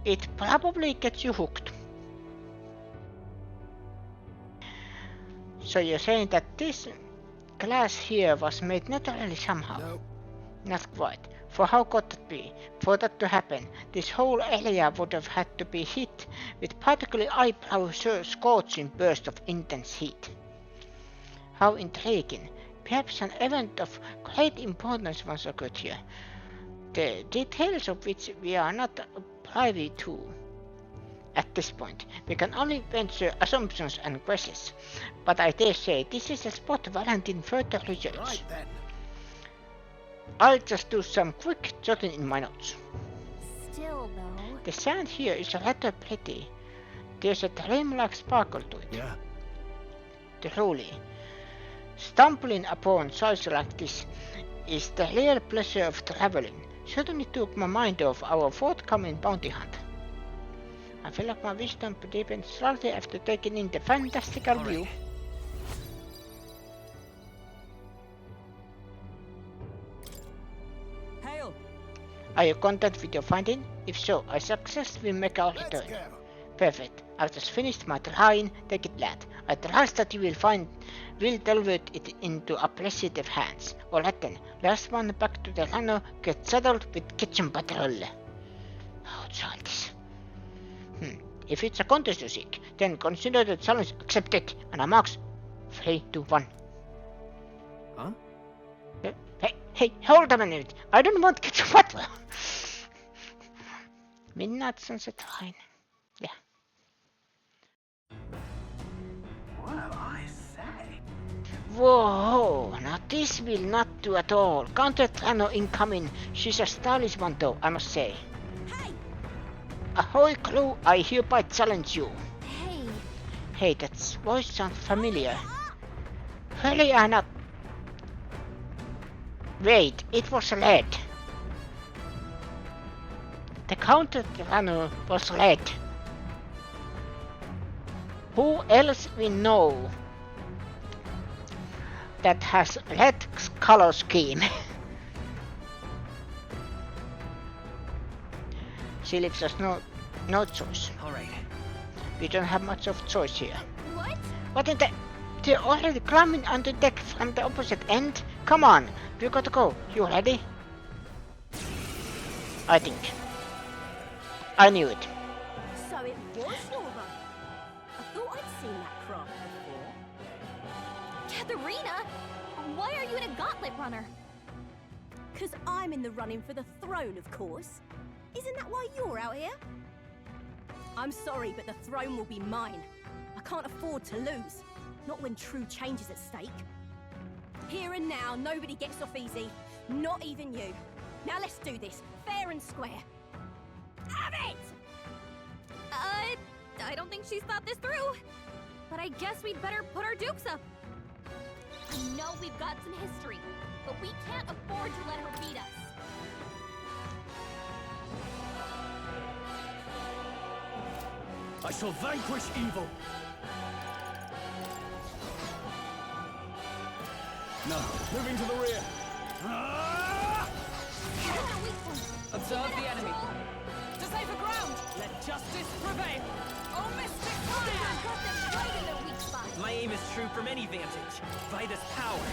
It probably gets you hooked. So you're saying that this glass here was made naturally somehow? No. Not quite. For how could that be? For that to happen, this whole area would have had to be hit with particularly eyebrow-scorching bursts of intense heat. How intriguing. Perhaps an event of great importance was occurred here, the details of which we are not privy to. At this point, we can only venture assumptions and guesses, but I dare say this is a spot warranting further research. Right then. I'll just do some quick jotting in my notes. Still, though. The sand here is rather pretty. There's a dream-like sparkle to it. Yeah. Truly. Stumbling upon sights like this is the real pleasure of traveling. Certainly took my mind off our forthcoming bounty hunt. I feel like my wisdom deepened slightly after taking in the fantastical view. Hail! Are you content with your finding? If so, I successfully make our return. Perfect. I've just finished my drawing. Take it, lad. I trust that you will deliver it into appreciative hands. Alright then, last one back to the runner, get saddled with kitchen patrol. Oh, childish. If it's a contest you seek, then consider the challenge accepted, and I marks 3, 2, 1. Huh? Hey, hold on a minute. I don't want kitchen patrol. Midnight Sunset Line. Yeah. Well, I say. Whoa, now this will not do at all. Counter Trano incoming. She's a stylish one though, I must say. Hey! Ahoy crew, I hereby challenge you. Hey. Hey, that voice sounds familiar. Really or not? Wait, it was red. The counter Trano was red. Who else we know that has red color scheme? She leaves us no choice. Alright. We don't have much of choice here. What? What in the... They're already climbing on the deck from the opposite end? Come on, we gotta go. You ready? I think. I knew it. So it was your run. I thought I'd seen that craft before. Katharina! Why are you in a gauntlet runner? 'Cause I'm in the running for the throne, of course. Isn't that why you're out here? I'm sorry, but the throne will be mine. I can't afford to lose. Not when true change is at stake. Here and now, nobody gets off easy. Not even you. Now let's do this, fair and square. Have it! I don't think she's thought this through. But I guess we'd better put our dukes up. I know we've got some history, but we can't afford to let her beat us. I shall vanquish evil. No, moving to the rear. Observe the enemy. To safer ground! Let justice prevail! Oh, Mystic Fire! My aim is true from any vantage. By this power.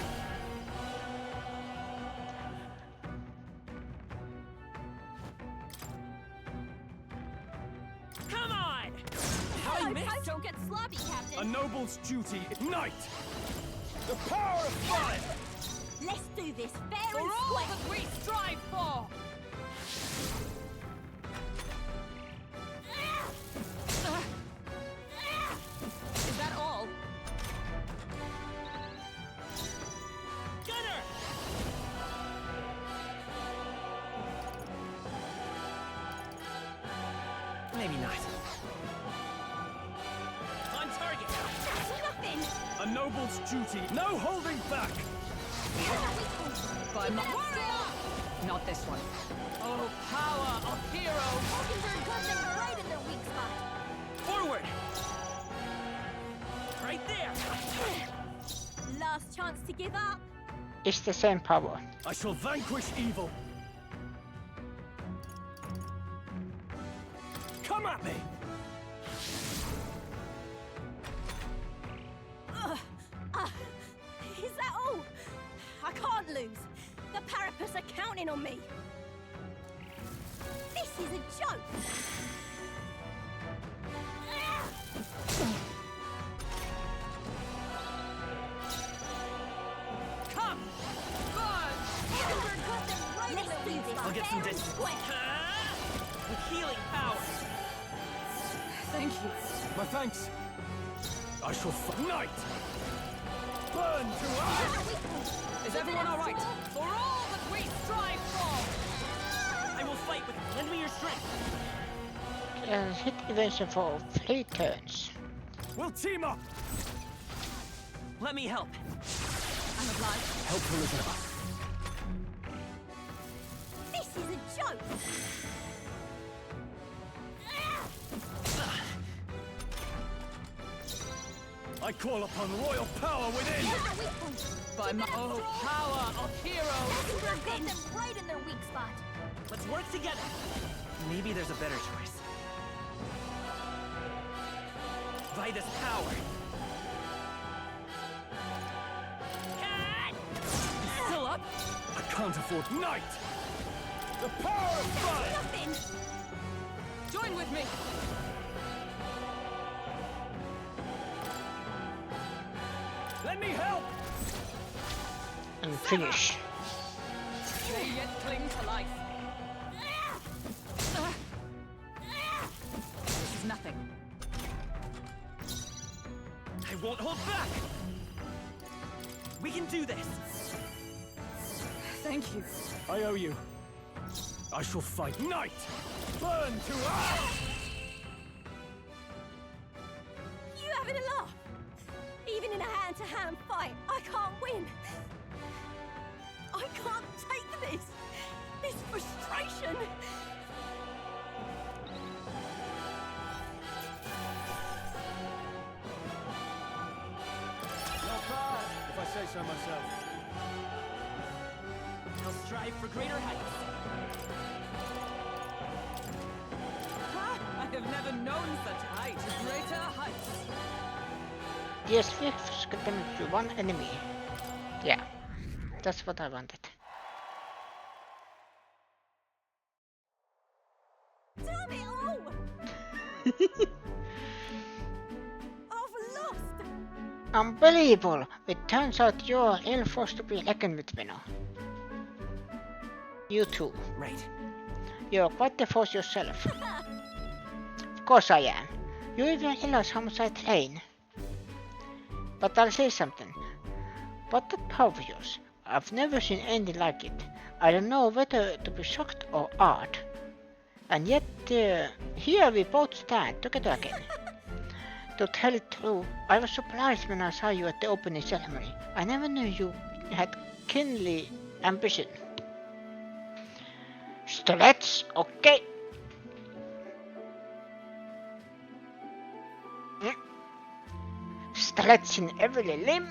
Come on! I missed! Don't get sloppy, Captain! A noble's duty, ignite! The power of fire! Let's do this fair For and all square! that we strive for! Is that all? Gunner! A noble's duty. No holding back! By my warrior! Not this one. Oh, power of heroes! Mockingbird got them right in their weak spot. Forward! Right there! Last chance to give up. It's the same power. I shall vanquish evil. Come at me! Is that all? I can't lose. The Parapets are counting on me. This is a joke. Come! Burn! Mockingbird got them right in their weak spot. I'll get some distance. With healing power. Thank you. My thanks. I shall fight. Burn to ash! Is everyone all right? For all that we strive for! I will fight with you. Lend me your strength. Hit evasion for 3 turns. We'll team up! Let me help. I'm obliged. Helpful as ever. This is a joke. I call upon royal power within! By my power of heroes! Mockingbird got them right in their weak spot. Let's work together. Maybe there's a better choice. By this power. Still up? I can't afford night! The power of fire! Nothing. Join with me! Let me help! And finish. They yet cling to life. This is nothing. I won't hold back. We can do this. Thank you. I owe you. I shall fight night! Burn to ash! You having a laugh? Even in a hand-to-hand fight, I can't win. I can't take this. This frustration. Not bad, if I say so myself. I'll strive for greater heights. I have never known such height. Greater heights. Yes, we've skipped to 1 enemy. Yeah, that's what I wanted. Damn it all! I've lost. Unbelievable! It turns out you're forced to be Läckenmitvinner. You too. Right. You're quite the force yourself. Of course I am. You even realize how much I train. But I'll say something. But that power of yours, I've never seen anything like it. I don't know whether to be shocked or awed. And yet, here we both stand together again. To tell it true, I was surprised when I saw you at the opening ceremony. I never knew you had kingly ambition. Stretch, okay. Stretching every limb.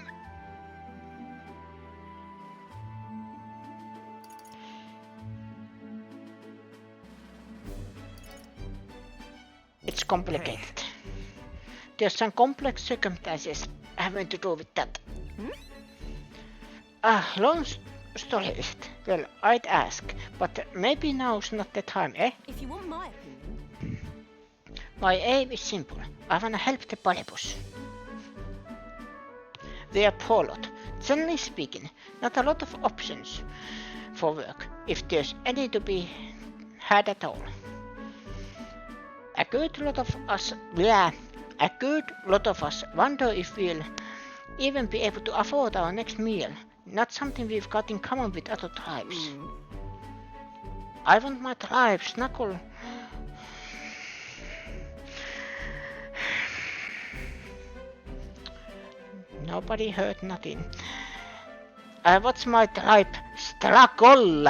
It's complicated. There's some complex circumstances having to do with that. Long story is it? Well, I'd ask, but maybe now's not the time, eh? If you want my opinion. My aim is simple. I wanna help the Polybus. They're poor lot. Generally speaking, not a lot of options for work, if there's any to be had at all. A good lot of us wonder if we'll even be able to afford our next meal. Not something we've got in common with other tribes. I want my tribe snuggle. Nobody heard nothing. What's my tribe? Struggle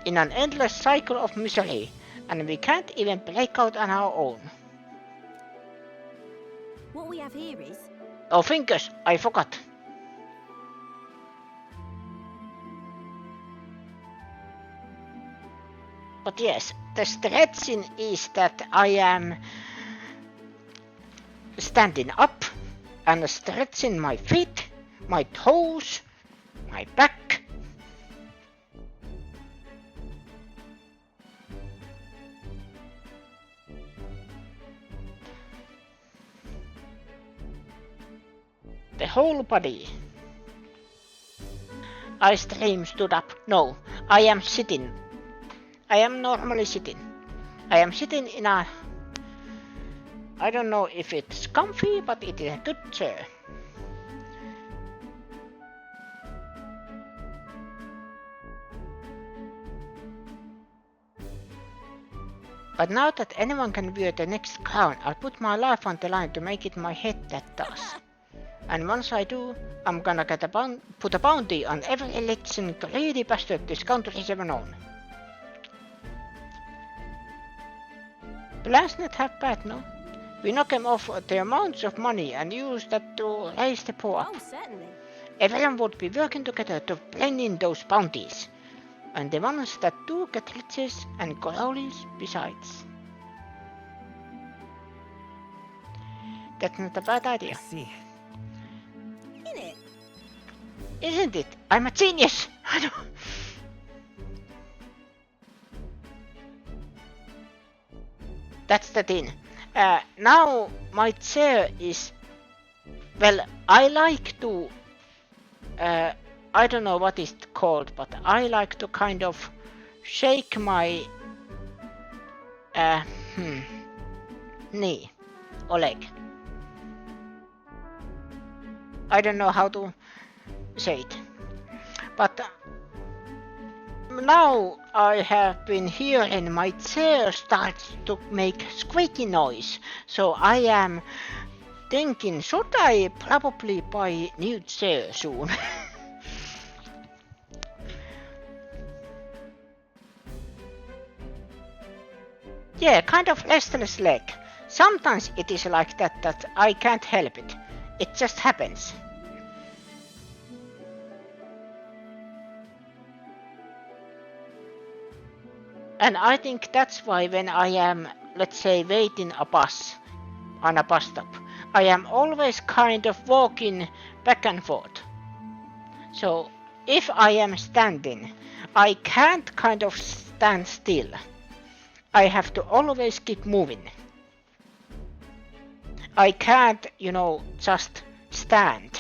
in an endless cycle of misery, and we can't even break out on our own. What we have here is... Oh, fingers! I forgot. But yes, the stretching is that I am standing up and stretching my feet, my toes, my back. The whole body. I stood up. No, I am sitting. I am normally sitting. I am sitting in a... I don't know if it's comfy, but it is a good chair. But now that anyone can wear the next crown, I'll put my life on the line to make it my head that does. And once I do, I'm gonna get put a bounty on every election greedy bastard this country has ever known. Plans not half bad, no? We knock them off the amounts of money and use that to raise the poor. Oh, certainly. Everyone would be working together to blend in those bounties. And the ones that do get riches and glories besides. That's not a bad idea. I see. Isn't it? I'm a genius! That's the thing. Now my chair is... Well, I like to... I don't know what it's called, but I like to kind of shake my... knee or leg. I don't know how to say it. But now I have been hearing my chair starts to make squeaky noise. So I am thinking, should I probably buy new chair soon? Yeah, kind of restless leg. Sometimes it is like that I can't help it. It just happens. And I think that's why when I am, let's say, waiting a bus on a bus stop, I am always kind of walking back and forth. So if I am standing, I can't kind of stand still. I have to always keep moving. I can't, just stand.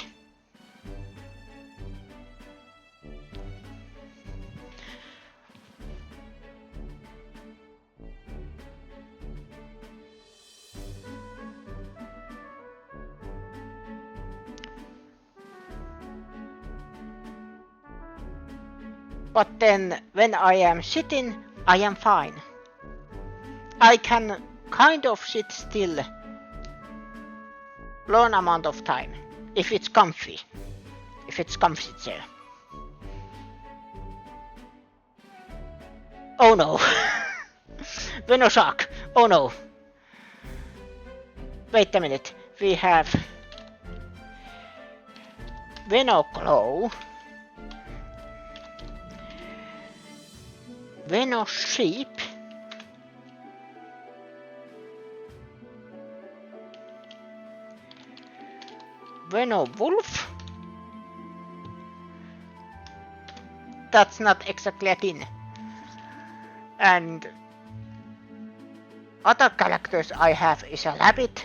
But then, when I am sitting, I am fine. I can kind of sit still long amount of time, if it's comfy. If it's comfy chair. Oh no! Veno shark! Oh no! Wait a minute, we have Veno claw, Veno sheep, Veno wolf. That's not exactly a thing. And other characters I have is a rabbit,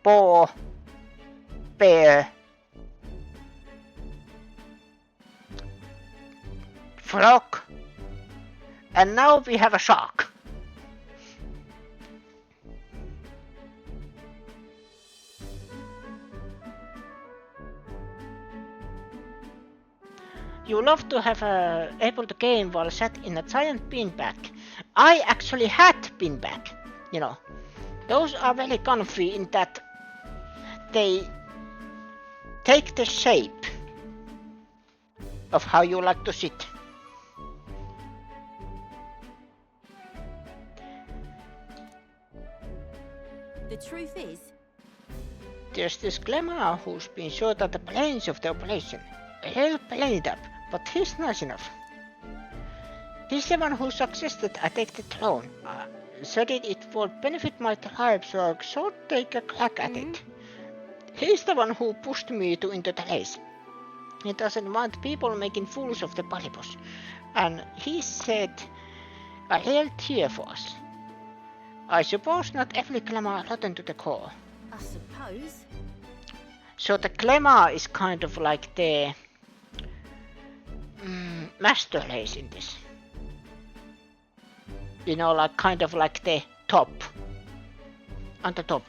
boar, bear, frog, and now we have a shark. You love to have able to game while sat in a giant beanbag. I actually had beanbag, Those are very comfy in that they take the shape of how you like to sit. The truth is, there's this Clemar who's been short at the brains of the operation. He'll plan it up, but he's nice enough. He's the one who suggested I take the throne. Said it would benefit my tribe, so I should take a crack at it. He's the one who pushed me into the race. He doesn't want people making fools of the Polypus. And he said a real tear for us. I suppose not every Clemar rotten to the core. I suppose. So the Clemar is kind of like the master race in this. You know, like kind of like the top. On the top.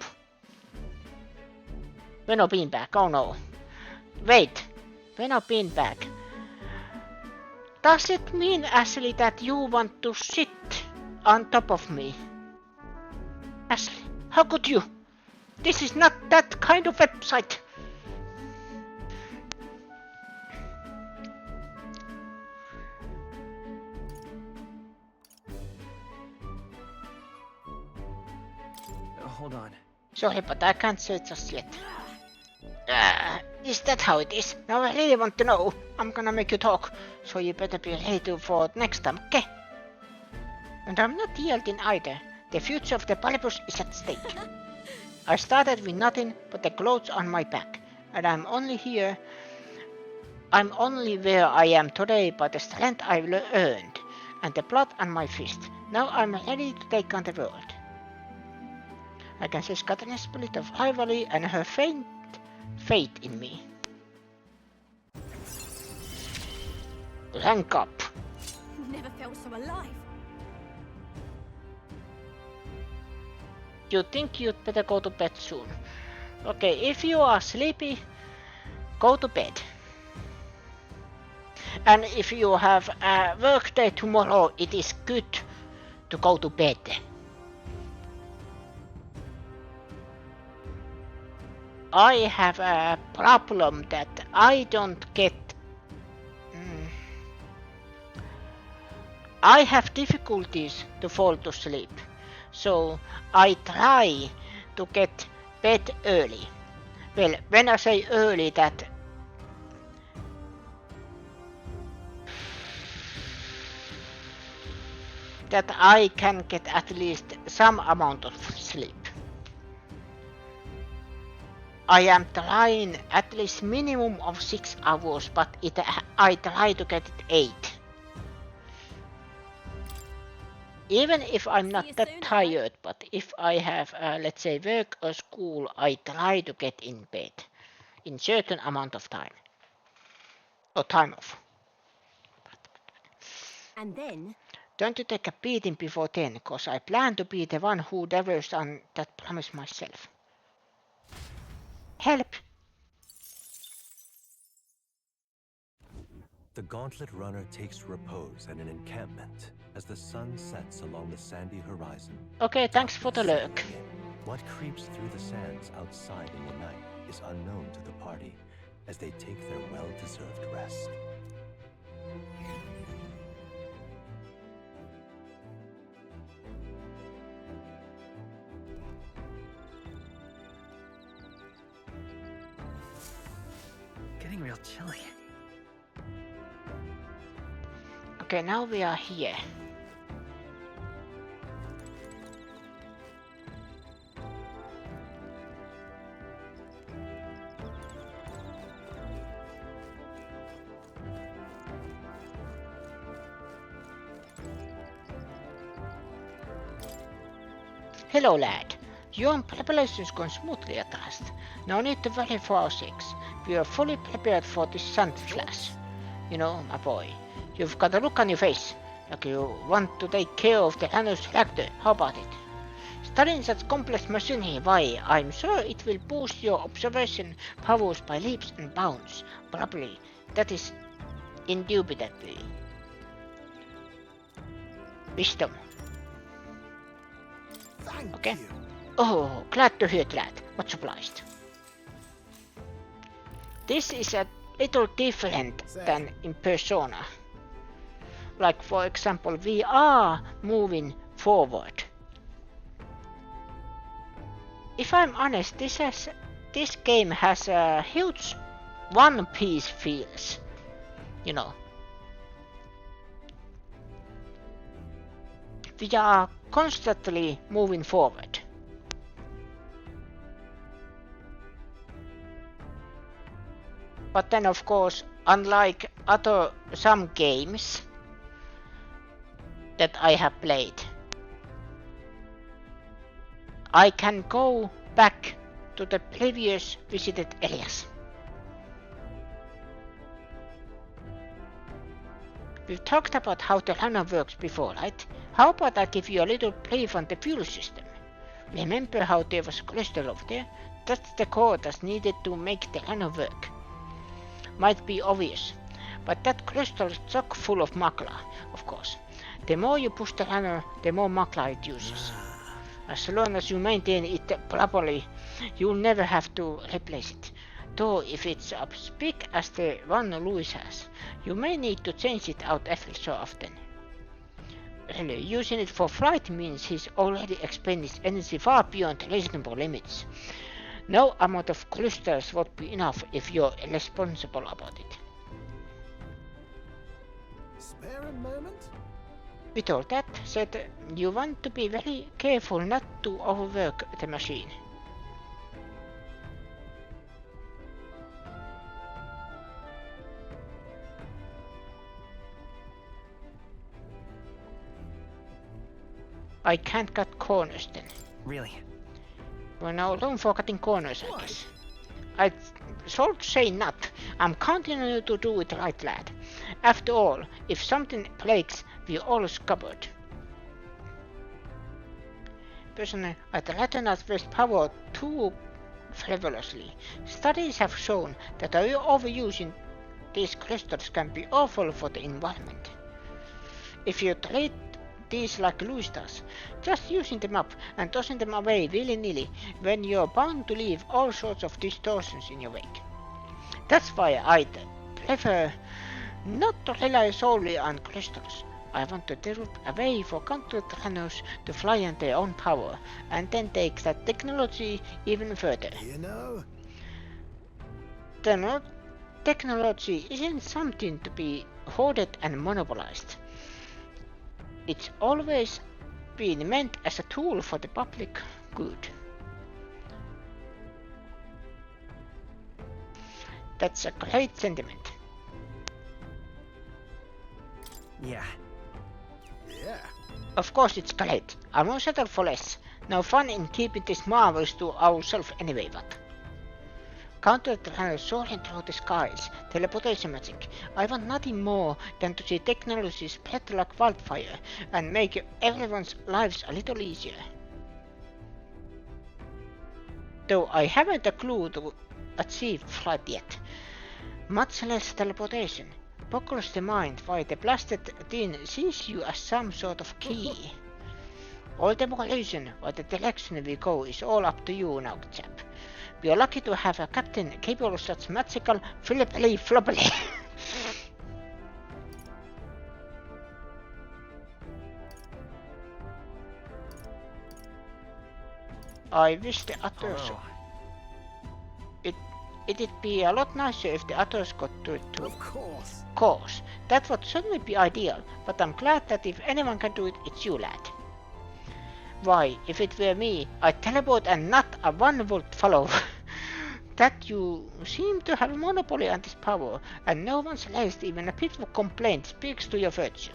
Veno beanbag, oh no. Wait, Veno beanbag. Does it mean, Ashley, that you want to sit on top of me? Ashley, how could you? This is not that kind of website. Hold on. Sorry, but I can't say it just yet. Is that how it is? Now I really want to know. I'm gonna make you talk, so you better be ready for next time, okay? And I'm not yielding either. The future of the Polypus is at stake. I started with nothing but the clothes on my back, and I'm only where I am today by the strength I've earned, and the blood on my fist. Now I'm ready to take on the world. I can sense Katrina's spirit of rivalry and her faint faith in me. Rank up. Never felt so alive. You think you'd better go to bed soon. Okay, if you are sleepy, go to bed. And if you have a work day tomorrow, it is good to go to bed. I have a problem that I don't get. I have difficulties to fall to sleep, so I try to get bed early. Well, when I say early, that I can get at least some amount of sleep. I am trying at least minimum of 6 hours, but I try to get it 8. Even if I'm not that tired, but if I have, let's say, work or school, I try to get in bed in certain amount of time. Or time off. And then? Don't you take a beating before 10, cause I plan to be the one who delivers on that promise myself. Help! The Gauntlet Runner takes repose at an encampment as the sun sets along the sandy horizon. Okay, thanks for the lurk. What creeps through the sands outside in the night is unknown to the party as they take their well-deserved rest. Getting real chilly. Okay, now we are here. Hello lad, your preparations gone smoothly at last. No need to worry for our sakes. We are fully prepared for this sun flash. You know, my boy, you've got a look on your face, like you want to take care of the Lanus reactor. How about it? Studying such complex machinery, why, I'm sure it will boost your observation powers by leaps and bounds. Probably, that is indubitably. Wisdom. Okay. Oh, glad to hear that. Much obliged. This is a little different than in Persona. Like for example, we are moving forward. If I'm honest, this game has a huge One Piece feels, you know. We are constantly moving forward. But then of course, unlike some games that I have played, I can go back to the previous visited areas. We've talked about how the runner works before, right? How about I give you a little brief on the fuel system? Remember how there was a crystal over there? That's the core that's needed to make the runner work. Might be obvious, but that crystal is chock full of makla, of course. The more you push the runner, the more makla it uses. As long as you maintain it properly, you'll never have to replace it. Though if it's as big as the one Louis has, you may need to change it out every so often. Really, using it for flight means he's already expended energy far beyond reasonable limits. No amount of clusters would be enough if you're responsible about it. Spare a moment? With all that said, you want to be very careful not to overwork the machine. I can't cut corners then. Really? Well, no room for cutting corners, I guess. I should say not. I'm counting on you to do it right, lad. After all, if something breaks, we're all scuppered. Personally, I'd rather not waste power too frivolously. Studies have shown that overusing these crystals can be awful for the environment. If you treat these like Louis does, just using them up and tossing them away willy-nilly when you're bound to leave all sorts of distortions in your wake. That's why I'd prefer not to rely solely on crystals. I want to develop a way for counter runners to fly on their own power and then take that technology even further. You know? Technology isn't something to be hoarded and monopolized. It's always been meant as a tool for the public good. That's a great sentiment. Yeah. Yeah. Of course it's great. I won't settle for less. No fun in keeping these marvels to ourselves anyway, but... Counter-runners soaring through the skies, teleportation magic. I want nothing more than to see technology spread like wildfire and make everyone's lives a little easier. Though I haven't a clue to achieve flight yet. Much less teleportation. Boggles the mind why the blasted thing sees you as some sort of key. All the more reason why the direction we go is all up to you now, chap. We are lucky to have a captain capable of such magical flippily-floppily. I wish the others... It'd be a lot nicer if the others got to it too. Of course. Course. That would certainly be ideal, but I'm glad that if anyone can do it, it's you, lad. Why, if it were me, I'd teleport and not a one would follow. That you seem to have a monopoly on this power, and no one's raised even a pitiful complaint speaks to your virtue.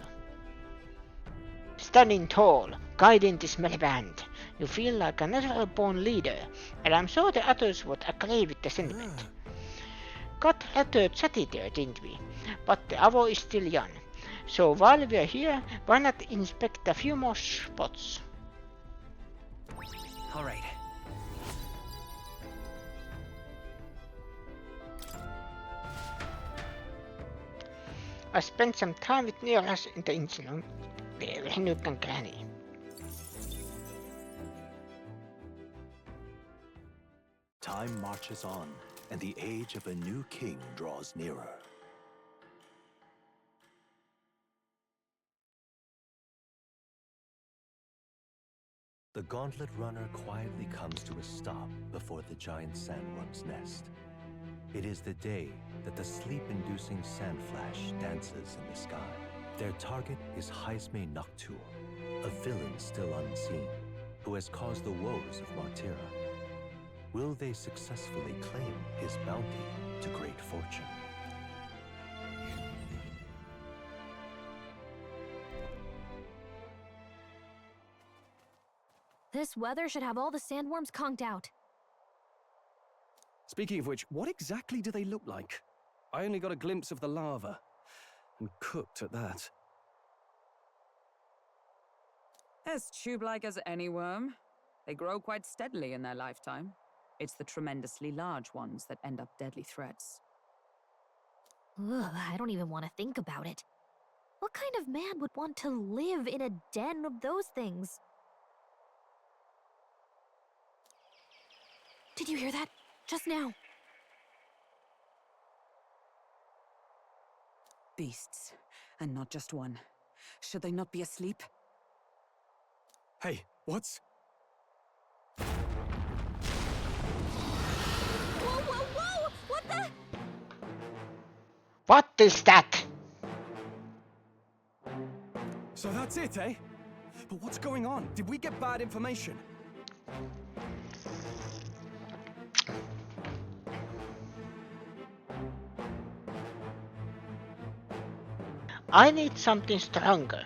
Standing tall, guiding this merry band, you feel like a natural-born leader, and I'm sure the others would agree with the sentiment. Got rather chatty there, didn't we? But the hour is still young, so while we're here, why not inspect a few more spots? All right. I spent some time with Neolas in the engine Nook and Granny. Time marches on, and the age of a new king draws nearer. The gauntlet runner quietly comes to a stop before the giant sandworm's nest. It is the day that the sleep-inducing sand flash dances in the sky. Their target is Heismay, a villain still unseen, who has caused the woes of Martira. Will they successfully claim his bounty to great fortune? This weather should have all the sandworms conked out. Speaking of which, what exactly do they look like? I only got a glimpse of the lava. And cooked at that. As tube-like as any worm. They grow quite steadily in their lifetime. It's the tremendously large ones that end up deadly threats. Ugh, I don't even want to think about it. What kind of man would want to live in a den of those things? Did you hear that? Just now. Beasts, and not just one. Should they not be asleep? Hey, what's... Whoa, whoa, whoa! What the... What is that? So that's it, eh? But what's going on? Did we get bad information? I need something stronger.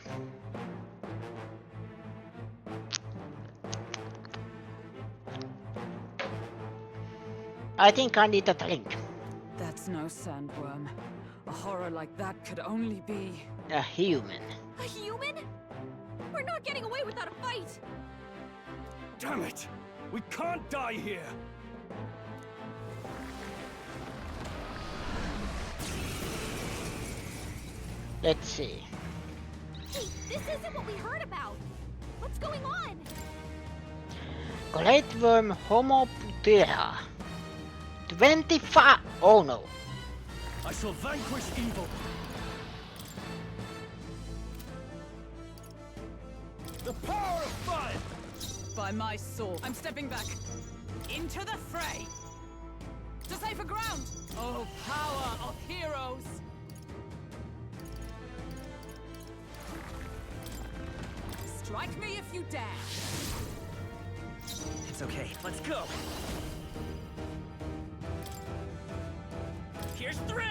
I think I need a drink. That's no sandworm. A horror like that could only be... a human. A human? We're not getting away without a fight! Damn it! We can't die here! Let's see. Hey, this isn't what we heard about! What's going on? Great worm Homoptera. 25. Oh no. I shall vanquish evil. The power of fire! By my sword. I'm stepping back. Into the fray! To safer ground! Oh, power of heroes! Strike me if you dare! It's okay, let's go! Here's through!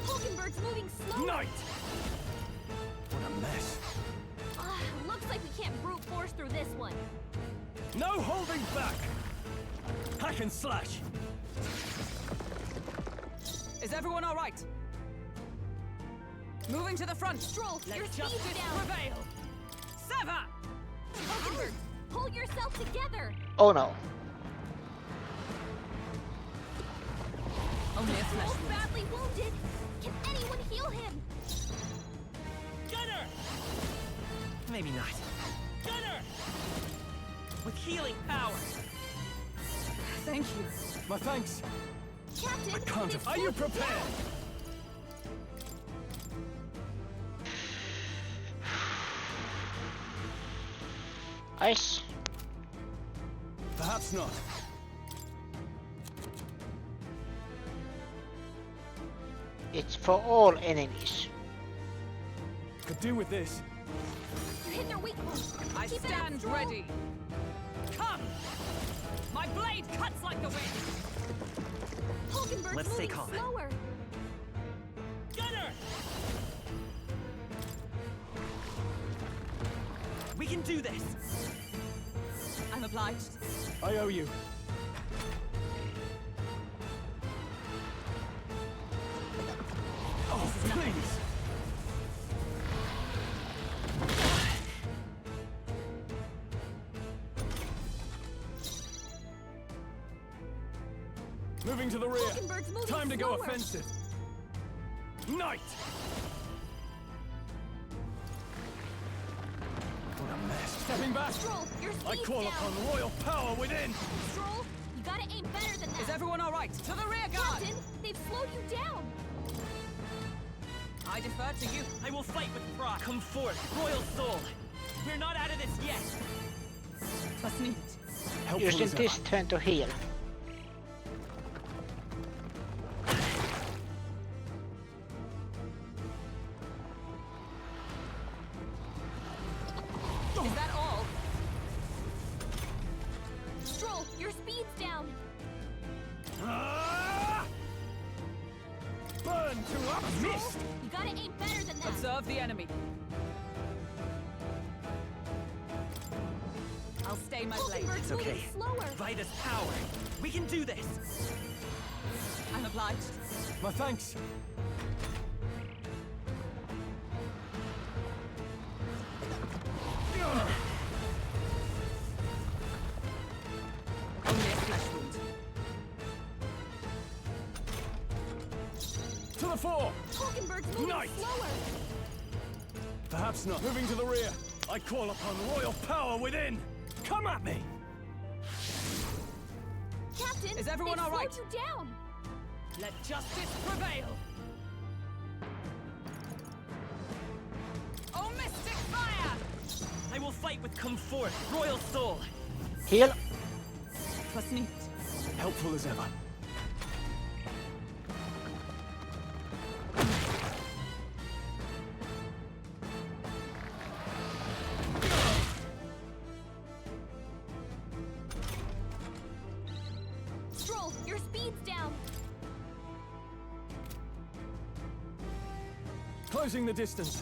Hulkenberg's moving slow. Night! What a mess. Looks like we can't brute force through this one. No holding back! Hack and slash! Is everyone all right? Moving to the front. Stroll, Let your justice speed's down. prevail. Sever! Hulkenberg, pull yourself together. Oh no. Only a flesh Stroll's wound. badly wounded. Can anyone heal him? Gunner! Maybe not. Gunner! With healing power. Thank you. My thanks. Captain, I can't. this Are you force is prepared? down. Ice. Perhaps not. It's for all enemies. Could do with this. You hit their weak point. I Keep it up, stand Stroll. ready. Come! My blade cuts like the wind. Hulkenberg's Let's stay moving calm. slower. Gunner! We can do this! I'm obliged. I owe you. Oh, please! Moving to the rear. Hulkenberg's moving Time to go slower. offensive. Knight! What a mess. Stepping back. Stroll, your I speed's call down. upon royal power within. Stroll, you gotta aim better than that. Is everyone all right? To the rear guard! Captain, they've slowed you down. I defer to you. I will fight with pride. Come forth, royal soul. We're not out of this yet. Was nicht. Using this turn to heal. Is that all? Stroll, your speed's down. Burn to up! Missed! You gotta aim better than that. Observe the enemy. I'll stay my blade. Hulkenberg's It's okay. moving slower. Vida's power. We can do this. I'm obliged. My thanks. Only a flesh wound. To the fore! Hulkenberg's moving Knight! slower. Perhaps not. Moving to the rear. I call upon royal power within. Come at me! Captain, Is everyone they've all right? slowed you down. Let justice prevail. Oh, mystic fire! I will fight with come forth, royal soul. Heal. Was nicht. Helpful as ever. Stroll, your speed's down. Closing the distance.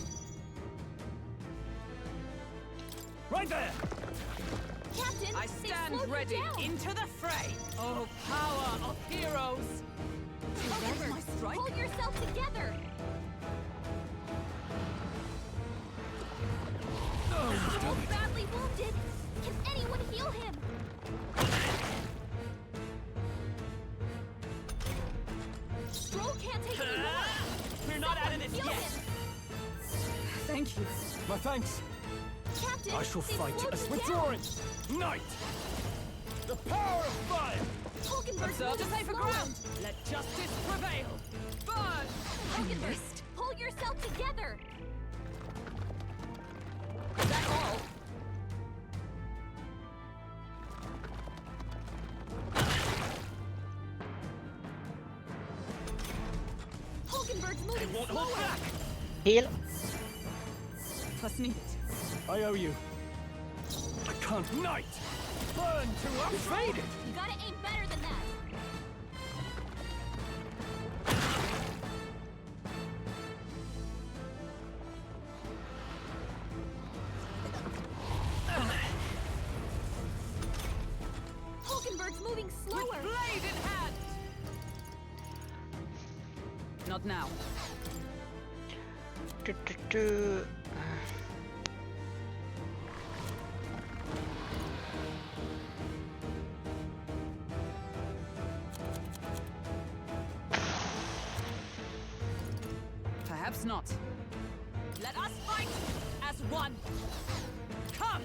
Right there! Captain, I they've stand slowed ready you down. into the fray. Oh, power of heroes! Hulkenberg, my strike? hold yourself together. Stroll's badly wounded. Can anyone heal him? Stroll can't take any more. We're not out of Someone this heal yet. him. Thank you. My thanks. Captain, I shall they've fight slowed as you down. withdrawing. Knight! The power of fire! Hulkenberg's Observe the moving safer slower. ground. Let justice prevail. Burn! Hulkenberg, pull yourself together. Is that all? Hulkenberg's I moving won't slower. hold back. Heal. Was nicht. I owe you. I can't. Knight! Burn to up! Faded! You gotta aim better than that. Hulkenberg's moving slower. With blade in hand. Not now. Do. Perhaps not. Let us fight as one. Come!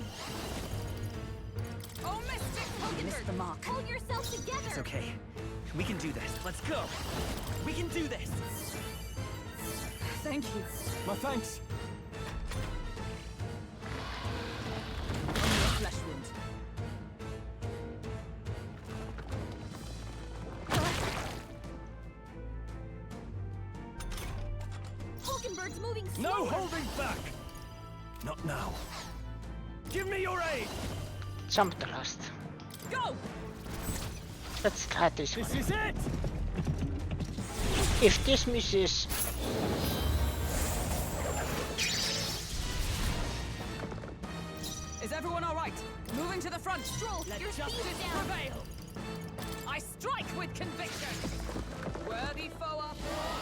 Oh, mystic Hulkenberg! Missed the mark. Hold yourself together. It's okay. We can do this. Let's go. We can do this. Thank you. My thanks. Only a flesh wound. Hulkenberg's moving slower. No holding back! Not now. Give me your aid! Jump thrust. Go! Let's try this This one. is it! If this misses, Is everyone all right? Moving to the front. Stroll, Let your justice speed's down. prevail. I strike with conviction. Worthy foe after all.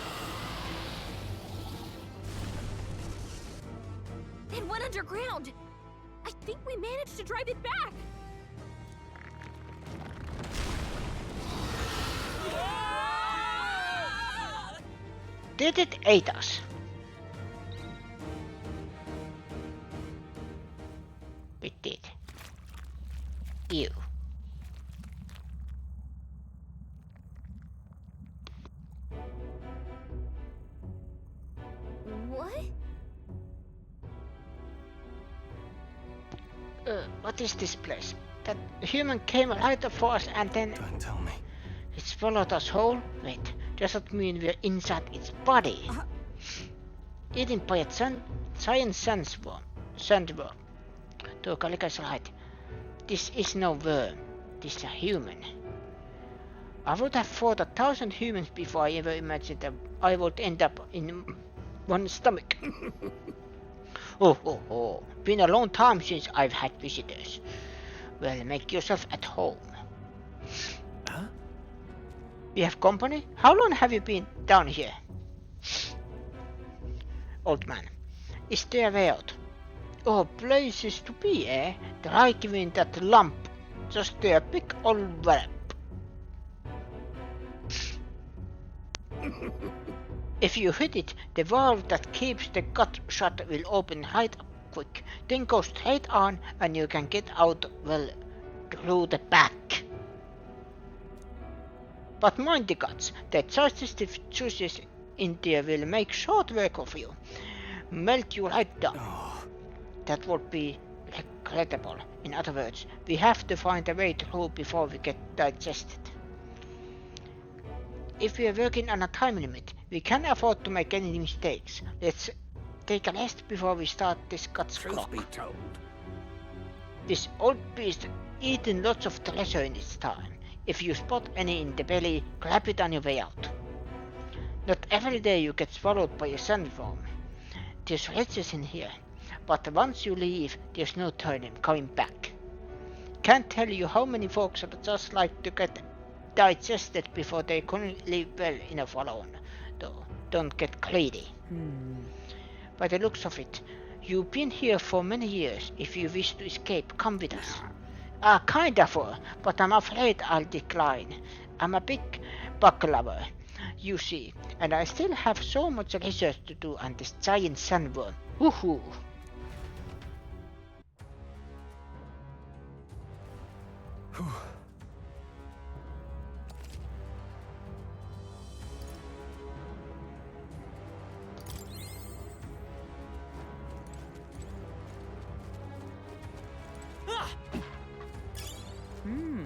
It went underground. I think we managed to drive it back. Did it eat us? It did. You. What? What is this place? That human came right up for us and then... Don't tell me. It swallowed us whole? Wait, does that mean we're inside its body? Eaten by a giant sandworm. Tuo Kalika's right. This is no worm. This is a human. I would have fought 1,000 humans before I ever imagined that I would end up in one stomach. Oh. Been a long time since I've had visitors. Well, make yourself at home. Huh? You have company? How long have you been down here? Old man. Is there a way out? Oh, places to be, eh? Try giving that lump just a big old wallop. If you hit it, the valve that keeps the gut shut will open right up quick. Then go straight on and you can get out, well, through the back. But mind the guts, the choicest juices in there will make short work of you. Melt you right down. That would be regrettable. In other words, we have to find a way through before we get digested. If we are working on a time limit, we can't afford to make any mistakes. Let's take a rest before we start this guts clock. Be told. This old beast eaten lots of treasure in its time. If you spot any in the belly, grab it on your way out. Not every day you get swallowed by a sandworm. There's riches in here, but once you leave, there's no coming back. Can't tell you how many folks would just like to get digested before they couldn't live well enough alone. Though, don't get greedy. By the looks of it, you've been here for many years. If you wish to escape, come with us. Kind of, but I'm afraid I'll decline. I'm a big bug lover, you see, and I still have so much research to do on this giant sandworm. Woohoo!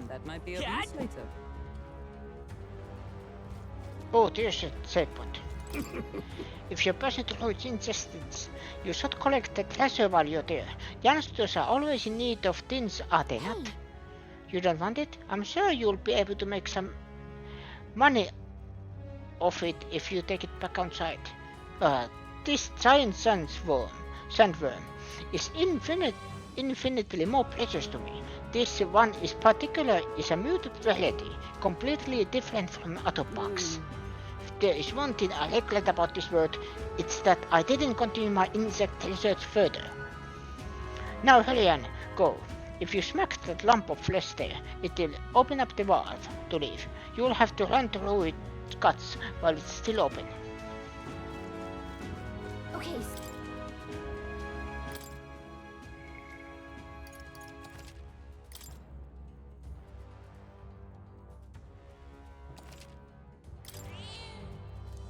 That might be of use later. Oh, there's a save point. If you're passing through its intestines, you should collect the treasure while you're there. Youngsters are always in need of things, are they not? You don't want it? I'm sure you'll be able to make some money off it if you take it back outside. This giant sandworm is infinitely more precious to me. This one is a muted variety, completely different from other bugs. If there is one thing I regret about this world, it's that I didn't continue my insect research further. Now hurry on, go. If you smack that lump of flesh there, it will open up the valve to leave. You'll have to run through its guts while it's still open. Okay.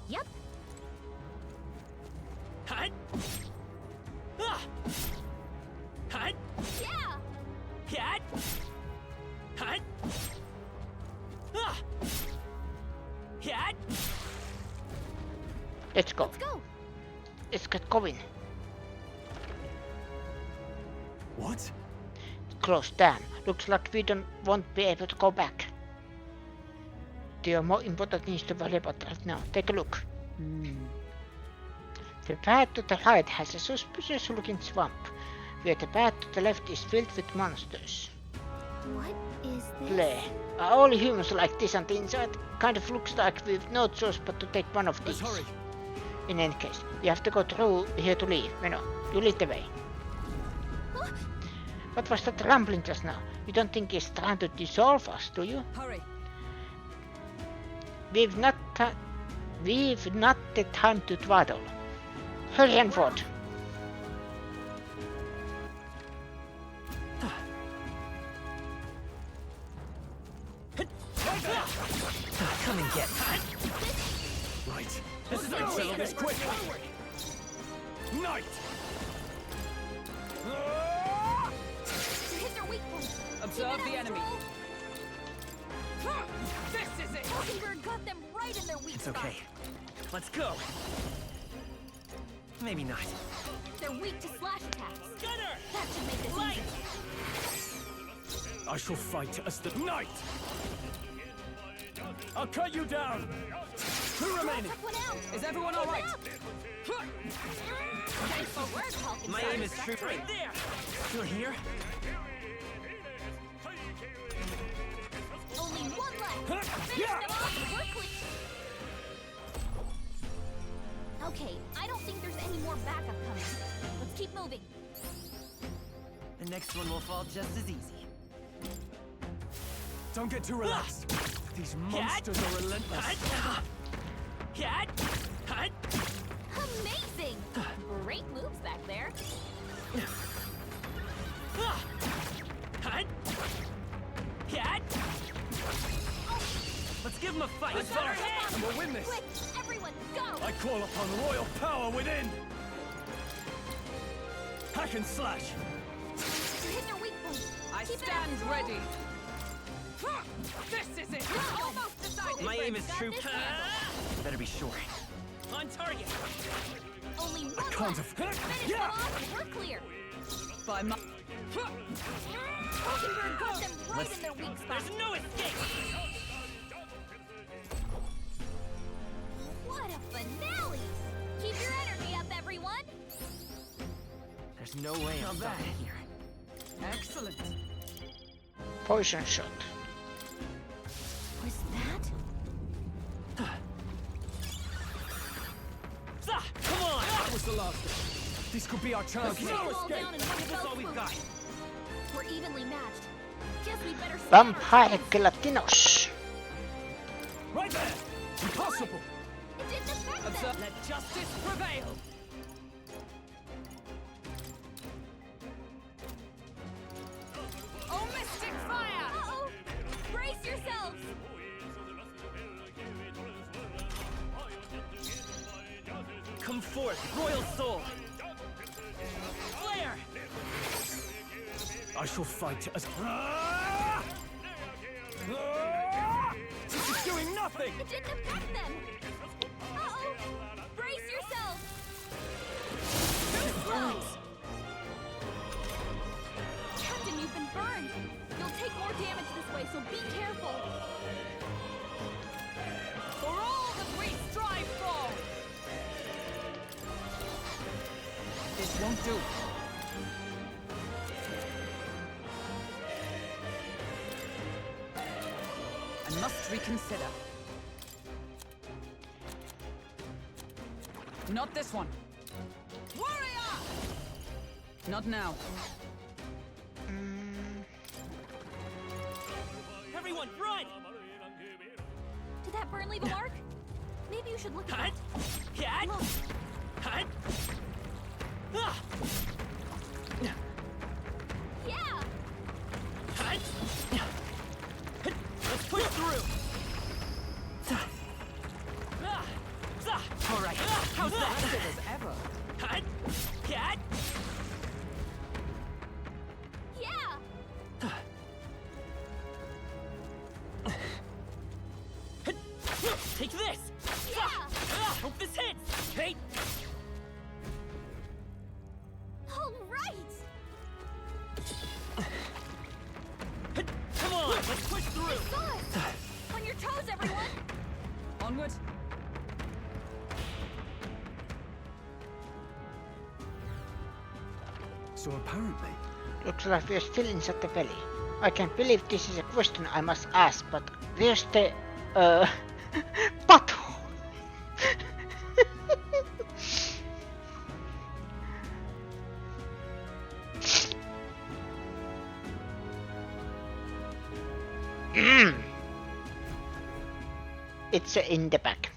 Yep. Hut. Ah. Hut. Yeah. Cat. Hut. Ah. Cat. Let's go. Let's go. Let's get going. What? Close down. Looks like we won't be able to go back. There are more important things to worry about right now. Take a look. The path to the right has a suspicious looking swamp, where the path to the left is filled with monsters. What is this? Play. Are all humans like this on the inside? Kind of looks like we've no choice but to take one of these. Let's hurry. In any case, we have to go through here to leave. No, you lead the way. What was that rumbling just now? You don't think it's trying to dissolve us, do you? Hurry. we've not the time to dawdle. Hurry and forward. Come and get me. Right. This is how settle this quick. Knight! Hit their weak point. Observe the enemy. This is it. Mockingbird got them right in their weak It's spot. okay. Let's go. Maybe not. They're weak to slash attacks. Gunner! That should make this easy. I shall fight as the knight! I'll cut you down! Two remaining! Is everyone all right? My aim is true. Right there! You're here? Only one left. Finish them off. We're clear. Okay, I don't think there's any more backup coming. Let's keep moving. The next one will fall just as easy. Don't get too relaxed. These monsters are relentless. Amazing! Great moves back there. Let's give him a fight. Let's go! And we'll win this. Quick, everyone, go! I call upon royal power within. Hack and slash. Hit their weak point. I Keep it stand up, ready. This is it. Almost decided. My aim is Got true. this handled. Better be sure. On target. Only one left. Can't have. Finish them off, and we're clear. By my... Mockingbird got them right in their weak spot. There's no escape. What a finale! Keep your energy up, everyone! There's no way I'm stopping here. Excellent. Poison shot. Was that? Come on! That was the last one. This could be our chance. Okay. No All escape. down in one This is all fell we've swoop. got. We're evenly matched. Guess we better stay on our Vampire toes. Gelatinos. Right there. Impossible. It didn't affect them. Observe. Let justice prevail. Oh, mystic fire! Uh-oh! Brace yourselves! Come forth, royal soul. Flare! I shall fight as. This is doing nothing. It didn't affect them! Uh-oh! Brace yourselves! Too close! Captain, you've been burned! You'll take more damage this way, so be careful! For all that we strive for! This won't do. I must reconsider. Not this one. Warrior! Not now. Everyone, run! Did that burn leave a mark? Maybe you should look at Hut! it. Cat! Look, Hut! Ah! yeah! Hut! Let's push through! All right, how's that? As ever. Hut! Cat! Yeah! Take this! Yeah! Hope this hits! Hey! All right! Come on, let's push through! Saw it! On your toes, everyone! Onward. So apparently. Looks like we're still inside the valley. I can't believe this is a question I must ask, but where's the butthole? It's in the back.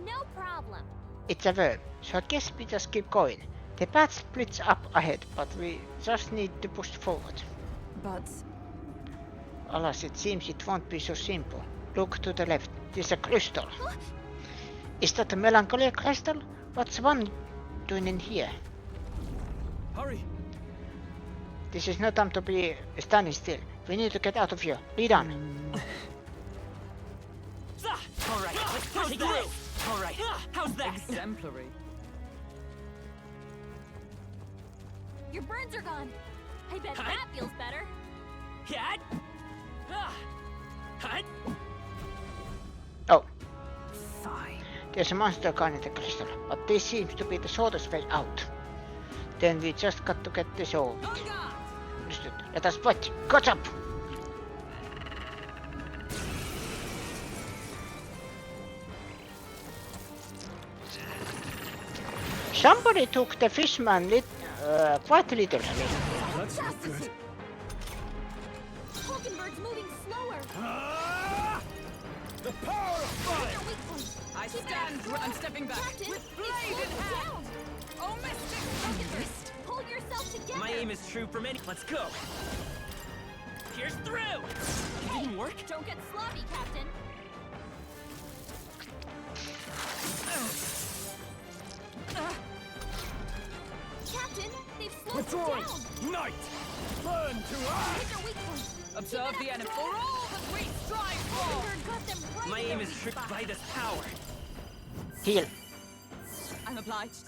No problem. It's a verb, so I guess we just keep going. The path splits up ahead, but we just need to push forward. But... Alas, it seems it won't be so simple. Look to the left. There's a crystal. Is that a melancholia crystal? What's one doing in here? Hurry! This is no time to be standing still. We need to get out of here. Lead on. Alright, let's push through! Alright, how's that? Exemplary. Your burns are gone. I bet that feels better. Oh. Fine. There's a monster guarding the crystal, but this seems to be the shortest way out. Then we just got to get this over. Understood. Let us fight. Catch up! Somebody took the fishman quite literally. That's not good. Hulkenberg's moving slower. The power of fire! I stand. I'm stepping back. Captain, With blade in hand. down. Oh, Mystic! Hulkenberg, pull yourself together. My aim is true for many. Let's go! Here's through! It didn't work? Don't get sloppy, Captain. Captain, they've slowed you Withdrawing! down. Night! Burn to ash! Hit their weak point. Observe the enemy. For all that we strive for! Hulkenberg got them right My in aim their is weak tricked spot. by this power. Heal. I'm obliged.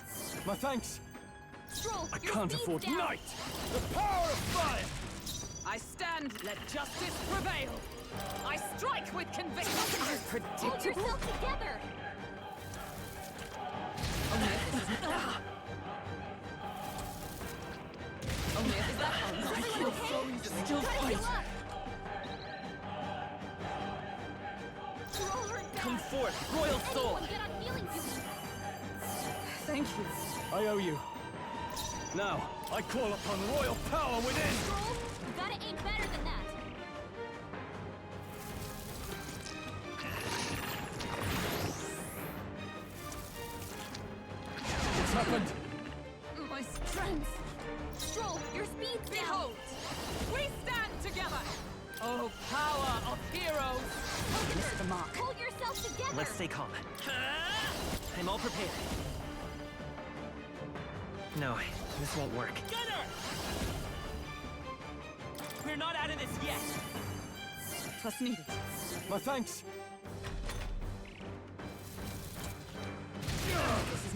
My thanks! Stroll, I your can't speed's afford down. night! The power of fire! I stand. Let justice prevail. I strike with conviction. Hold Predictable. yourself together. Only if that Still fight! Roll her down. Come forth, royal soul! Anyone get on healing duty. Thank you. I owe you. Now, I call upon royal power within! Stroll, you gotta aim better than that. It's happened! My strength. Stroll, your speed's down. Behold, we stand together. Oh, power of heroes. Missed the mark. Hold yourself together. Let's stay calm. I'm all prepared. No, this won't work. Gunner! We're not out of this yet! Trust needed. My thanks!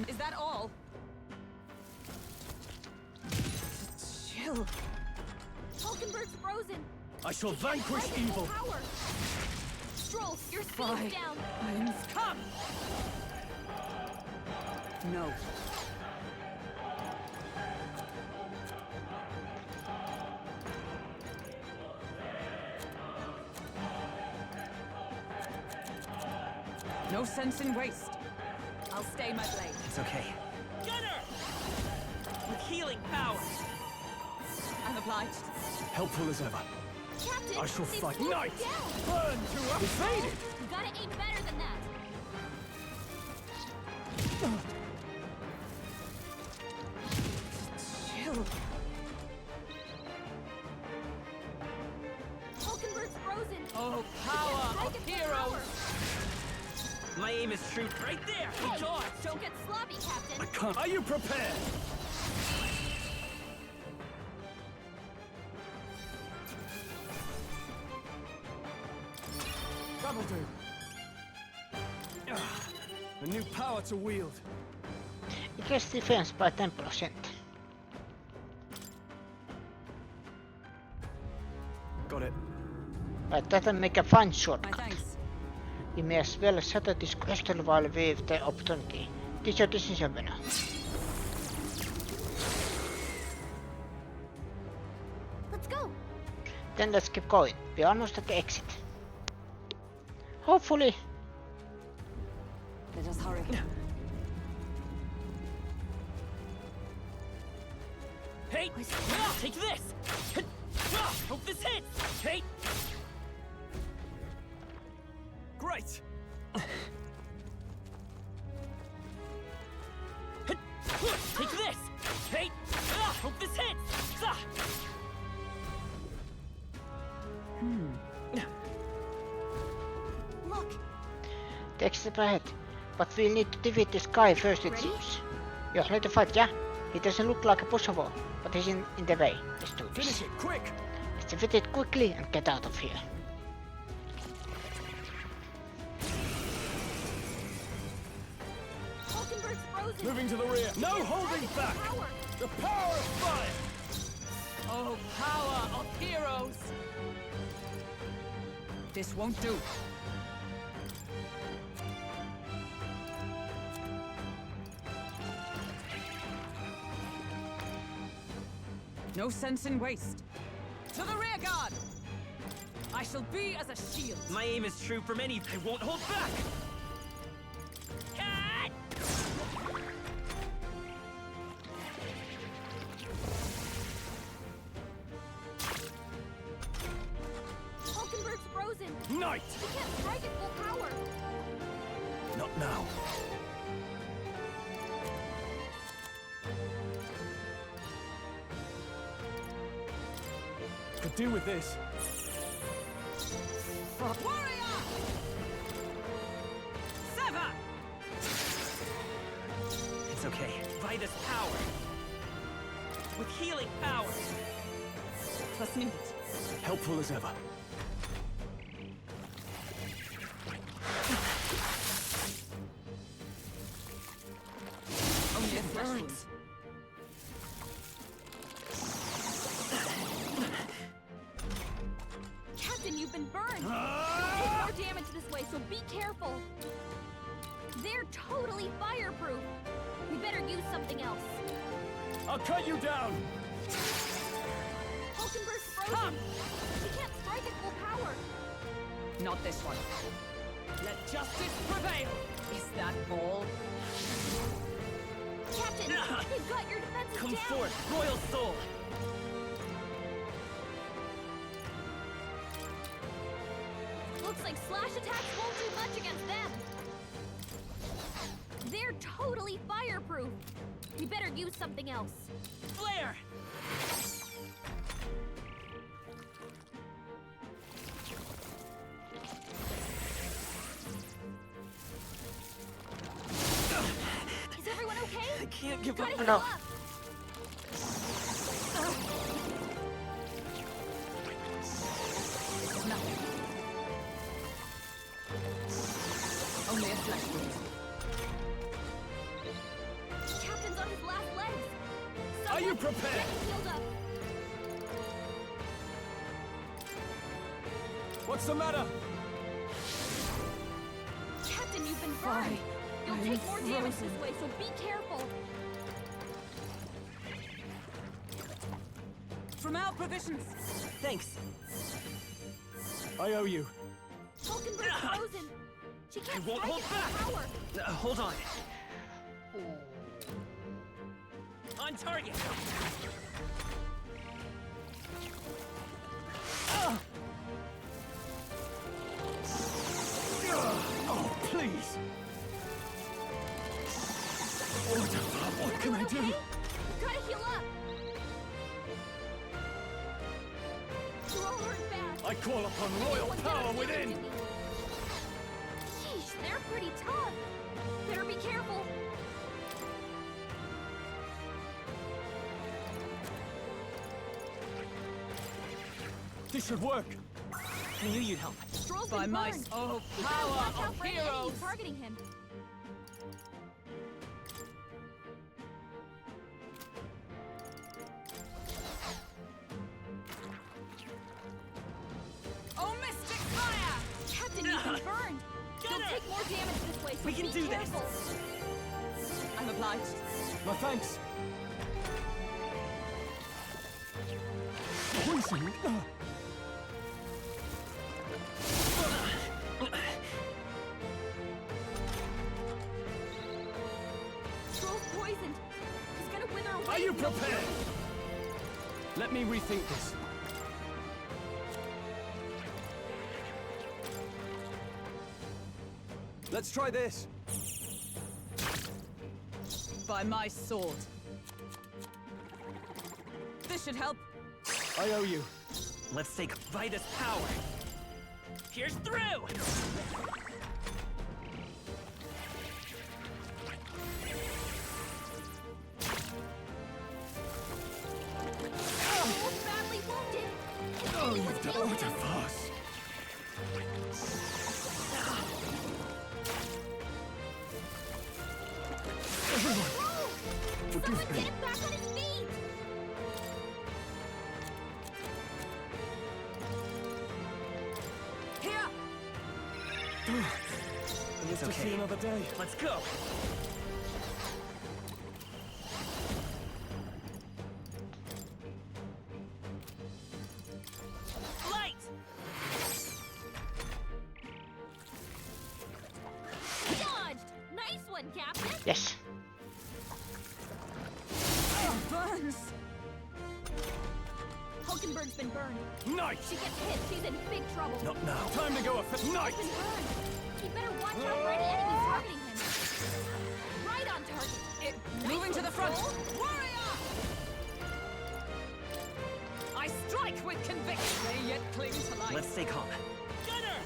Is that all? Chill. Hulkenberg's frozen. I shall He can't vanquish fight with full evil! power. Stroll, your speed's Fine. down. Come! No. No sense in waste. I'll stay my blade. It's okay. Gunner! With healing power! I'm obliged. Helpful as ever. Captain, I shall they've fight. slowed you Night! down. Burn to ash! Evaded! You gotta aim better than that. Chill. Hulkenberg's frozen. Oh, He power can't fight of with full heroes! power. My aim is true right there! Hey, Dodge! don't get sloppy, Captain. I can't. Are you prepared? That'll do. A new power to wield. Increase defense by 10%. Got it. But that'll make a fine My shortcut. thanks. We may as well shatter this crystal while we have the opportunity. This is your decision, winner. Let's go. Then let's keep going. We're almost at the exit. Hopefully. Let us hurry. Hey! Take this! Hope this hits! Hey! Great. right! Take this! Hey! Hope this hits! Look! Takes the ahead. But we'll need to defeat this guy first, it seems. You're ready to fight, yeah? He doesn't look like a pushover, but he's in the way. Let's do this. Finish it, quick! Let's defeat it quickly and get out of here. Moving to the rear. No holding back! The power of fire! Oh, power of heroes! This won't do. No sense in waste. To the rear guard! I shall be as a shield. My aim is true from any. I won't hold back! Hulkenberg's frozen! Knight! He can't strike at full power! Not now. Could do with this. Warrior! Sever! It's okay. By this power. With healing power. Plus needed. Helpful as ever. Only a flesh wound. Captain, you've been burned! You'll take more damage this way, so be careful! They're totally fireproof! We better use something else. I'll cut you down! Hulkenberg's frozen! She can't strike at full power! Not this one. Let justice prevail! Is that all? Captain, they've got your defenses Come down! forth, royal soul! Looks like slash attacks won't do much against them! They're totally fireproof! We better use something else. Flare! Is everyone okay? I can't give Gotta up. heal No. up. Nothing. Only a flesh wound. Captain's on his last legs. Are you Someone prepared? get him healed up. What's the matter? Captain, you've been burned. You'll take more damage this way, so be careful. From our provisions. Thanks. I owe you. Hulkenberg's frozen. She can't I won't strike hold at full back. power. Hold on. On target. Oh, please! What can I do? Okay? Gotta heal up. You're all hurt bad. I call upon royal Anyone power get a within! healer to me? Sheesh, they're pretty tough. Better be careful. This should work. I knew you'd help. Stroll's By been my burned. oh, You better power watch out of for any heroes! enemies targeting him. Oh, mystic fire! Captain, you've been burned. You'll Gunner! take more damage this way, so We can be do this. careful. I'm obliged. My thanks. Poison. Stroll's poisoned. He's gonna wither away. Are you prepared? Let me rethink this. Let's try this. By my sword. This should help. I owe you. Let's take Vitus power. Here's through! Oh, badly wounded. Oh, you've done what a farce. Someone get him back on his feet! Here! Live to see another day. Let's go! Light! Dodged! Nice one, Captain! Yes. Burns! Hulkenberg's been burned. Nice! She gets hit, she's in big trouble. Not now. Time to go. Nice! He's been burned. He better watch out for any enemies targeting him. Right on target. Moving to the front. Warrior! I strike with conviction. They yet cling to life. Let's stay calm. Gunner!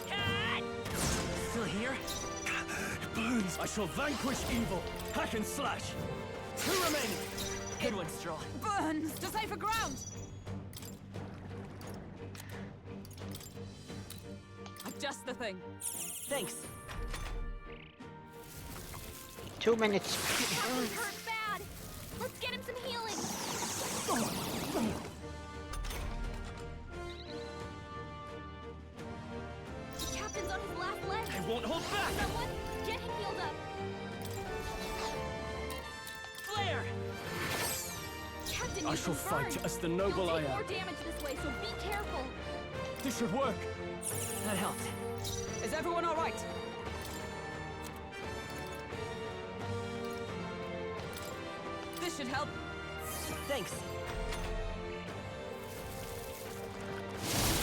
Cat! Still here? Burns! I shall vanquish evil. Hack and slash. 2 remaining. Good one, Stroll. Burns to safer ground. Adjust the thing. Thanks. 2 minutes. Captain's hurt bad. Let's get him some healing. The captain's on his last leg. I won't hold back! Someone, get him healed up. Flare! Captain, I you've shall been fight burned. as the noble You'll I take am. more damage this way, so be careful. This should work. That helped. Is everyone all right? This should help. Thanks.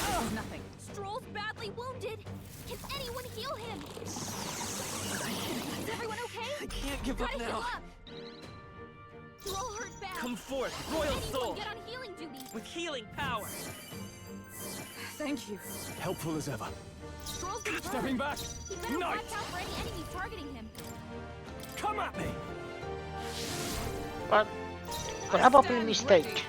Oh, nothing. Stroll's badly wounded. Can anyone heal him? Is everyone okay? I can't give Gotta up heal now. up. Stroll hurt bad. Come forth, Royal Anyone Soul! get on healing duty. With healing power! Thank you. Helpful as ever. Stroll's been burned. Stepping back. He better Nice. watch out for any enemies targeting him. Come at me. But probably mistake.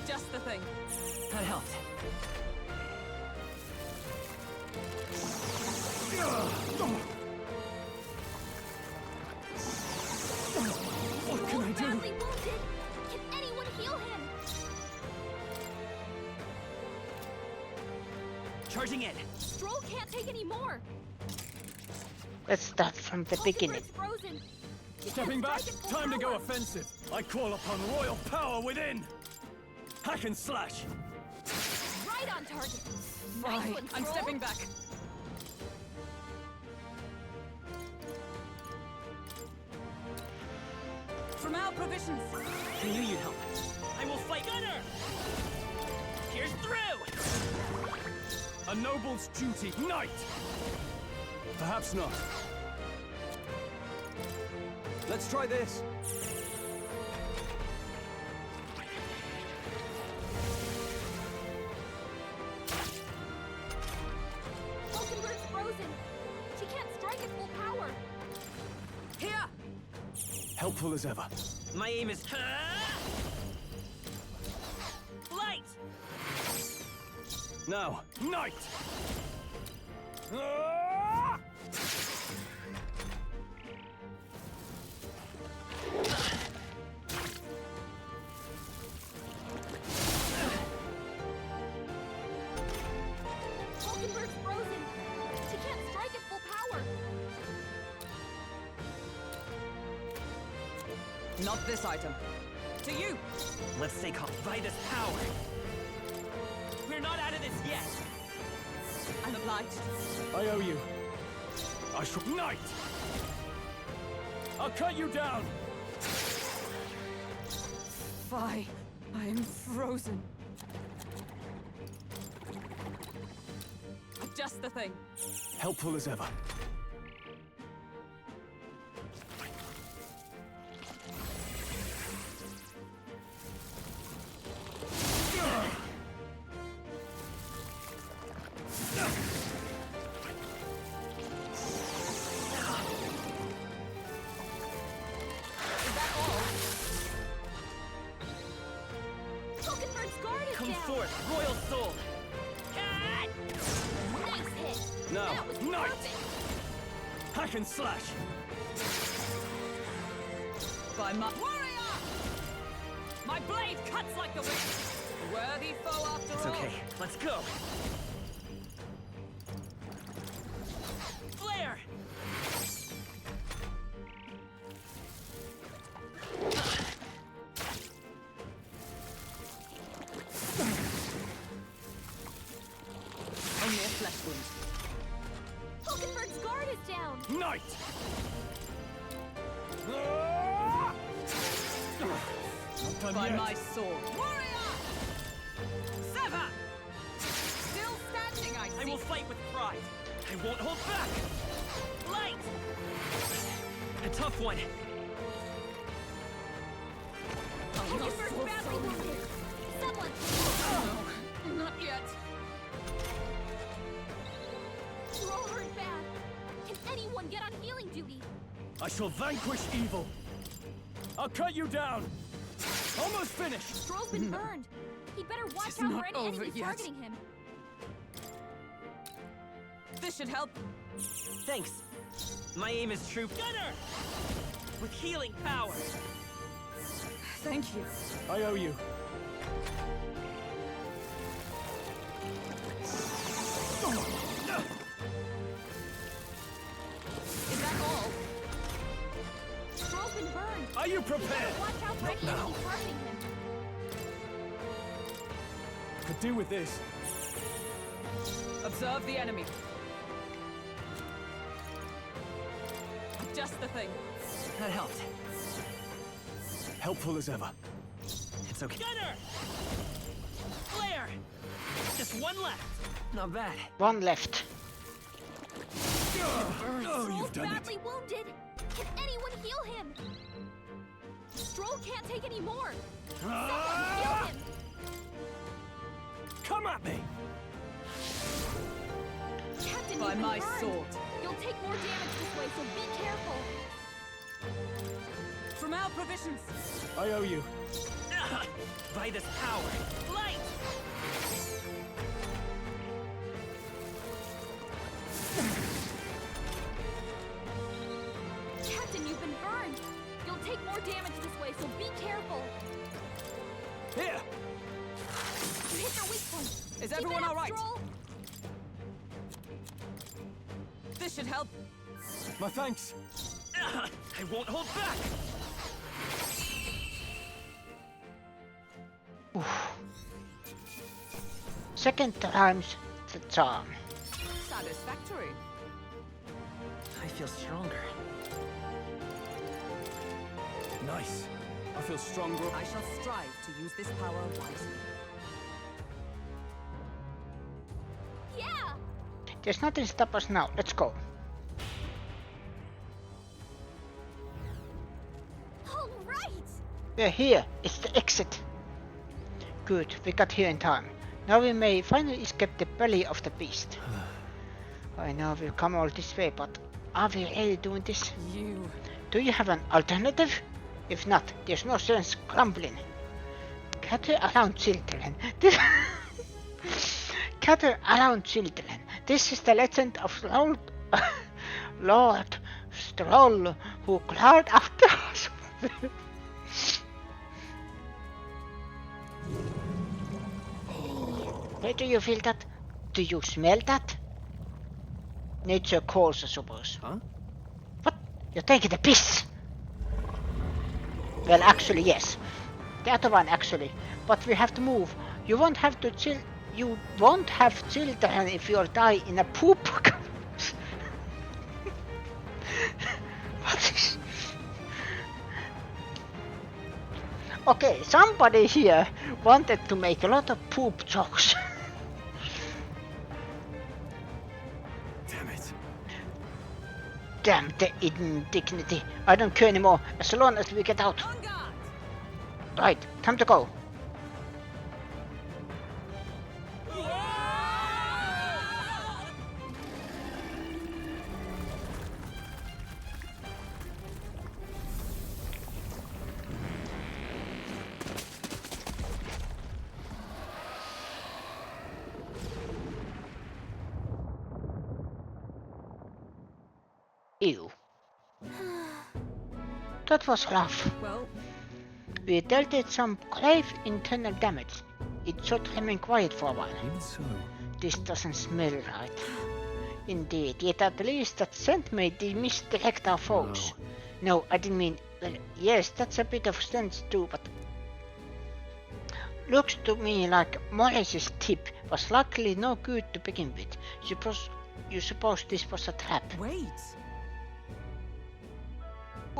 Adjust the thing. That helped. What can I do? Badly wounded. Can anyone heal him? Charging in. Stroll can't take any more. Let's start from the beginning. Hulkenberg's frozen. He Stepping can't back. strike at full Time to go power. offensive. I call upon royal power within. Hack and slash. Right on target. Fine. Nice one, I'm Stroll. stepping back. From our provisions. I knew you'd help. I will fight. Gunner! Here's through! A noble's duty. Knight. Perhaps not. Let's try this. Hulkenberg's frozen. She can't strike at full power. Here! Helpful as ever. My aim is... Light! Now, knight. Ah! Hulkenberg's frozen. She can't strike at full power. Not this item. To you! Let's stay calm. Vitus power! We're not out of this yet! I'm obliged. I owe you. I shall... Knight! I'll cut you down! Fie. I am frozen. Just the thing. Helpful as ever. Come forth, royal soul! Nice hit. No, That was nice. perfect. Hack and slash. By my warrior! My blade cuts like the wind. A worthy foe after It's all. okay, let's go! Flare! Only a flesh wound. Hulkenberg's guard is down. Knight! By my sword. Warrior! Sever! Still standing, I see. I will fight with pride. I won't hold back! Light! A tough one. Hulkenberg's badly wounded. Someone. No, not yet. We're all hurt bad. Can anyone get on healing duty? I shall vanquish evil. I'll cut you down. Almost finished. Stroll's been burned. He'd better watch It's out not for any over enemies yet. targeting him. This should help. Thanks. My aim is true. Gunner! With healing power. Thank you. I owe you. Is that all? Stroll's been burned. Are you prepared? Watch out for any enemies targeting him. Could do with this. Observe the enemy. Just the thing. That helped. Helpful as ever. It's okay. Gunner! Flare! Just one left. Not bad. One left. Oh, you've done it. Badly wounded. Can anyone heal him? Stroll can't take any more. Someone heal him. Come at me. Captain, By you've been my burned. sword. You'll take more damage this way, so be careful. From our provisions. I owe you. By this power. Light! Captain, you've been burned. You'll take more damage this way, so be careful. Here. You hit your weak point. Is Keep everyone it up, all right? Stroll. This should help. My thanks. I won't hold back! Second time's the charm. Satisfactory. I feel stronger. Nice. I feel stronger. I shall strive to use this power wisely. Yeah. There's nothing to stop us now. Let's go. All right. We're here. It's the exit. Good. We got here in time. Now we may finally escape the belly of the beast. I know we've come all this way, but are we really doing this? Do you have an alternative? If not, there's no sense grumbling. Gather around, children. Gather around, children. This is the legend of Lord Stroll, who clawed after us. Where do you feel that? Do you smell that? Nature calls, I suppose. Huh? What? You're taking the piss! Well, actually, yes. The other one, actually. But we have to move. You won't have children if you die in a poop. What is... Okay, somebody here wanted to make a lot of poop jokes. Damn the indignity. I don't care anymore, as long as we get out. Right, time to go. Ew. That was rough. Well, we dealt it some grave internal damage. It should remain quiet for a while. Even so. This doesn't smell right. Indeed, yet at least that scent may misdirect our foes. No, I didn't mean... Well, yes, that's a bit of sense too, but... Looks to me like Morris's tip was luckily no good to begin with. You suppose this was a trap? Wait.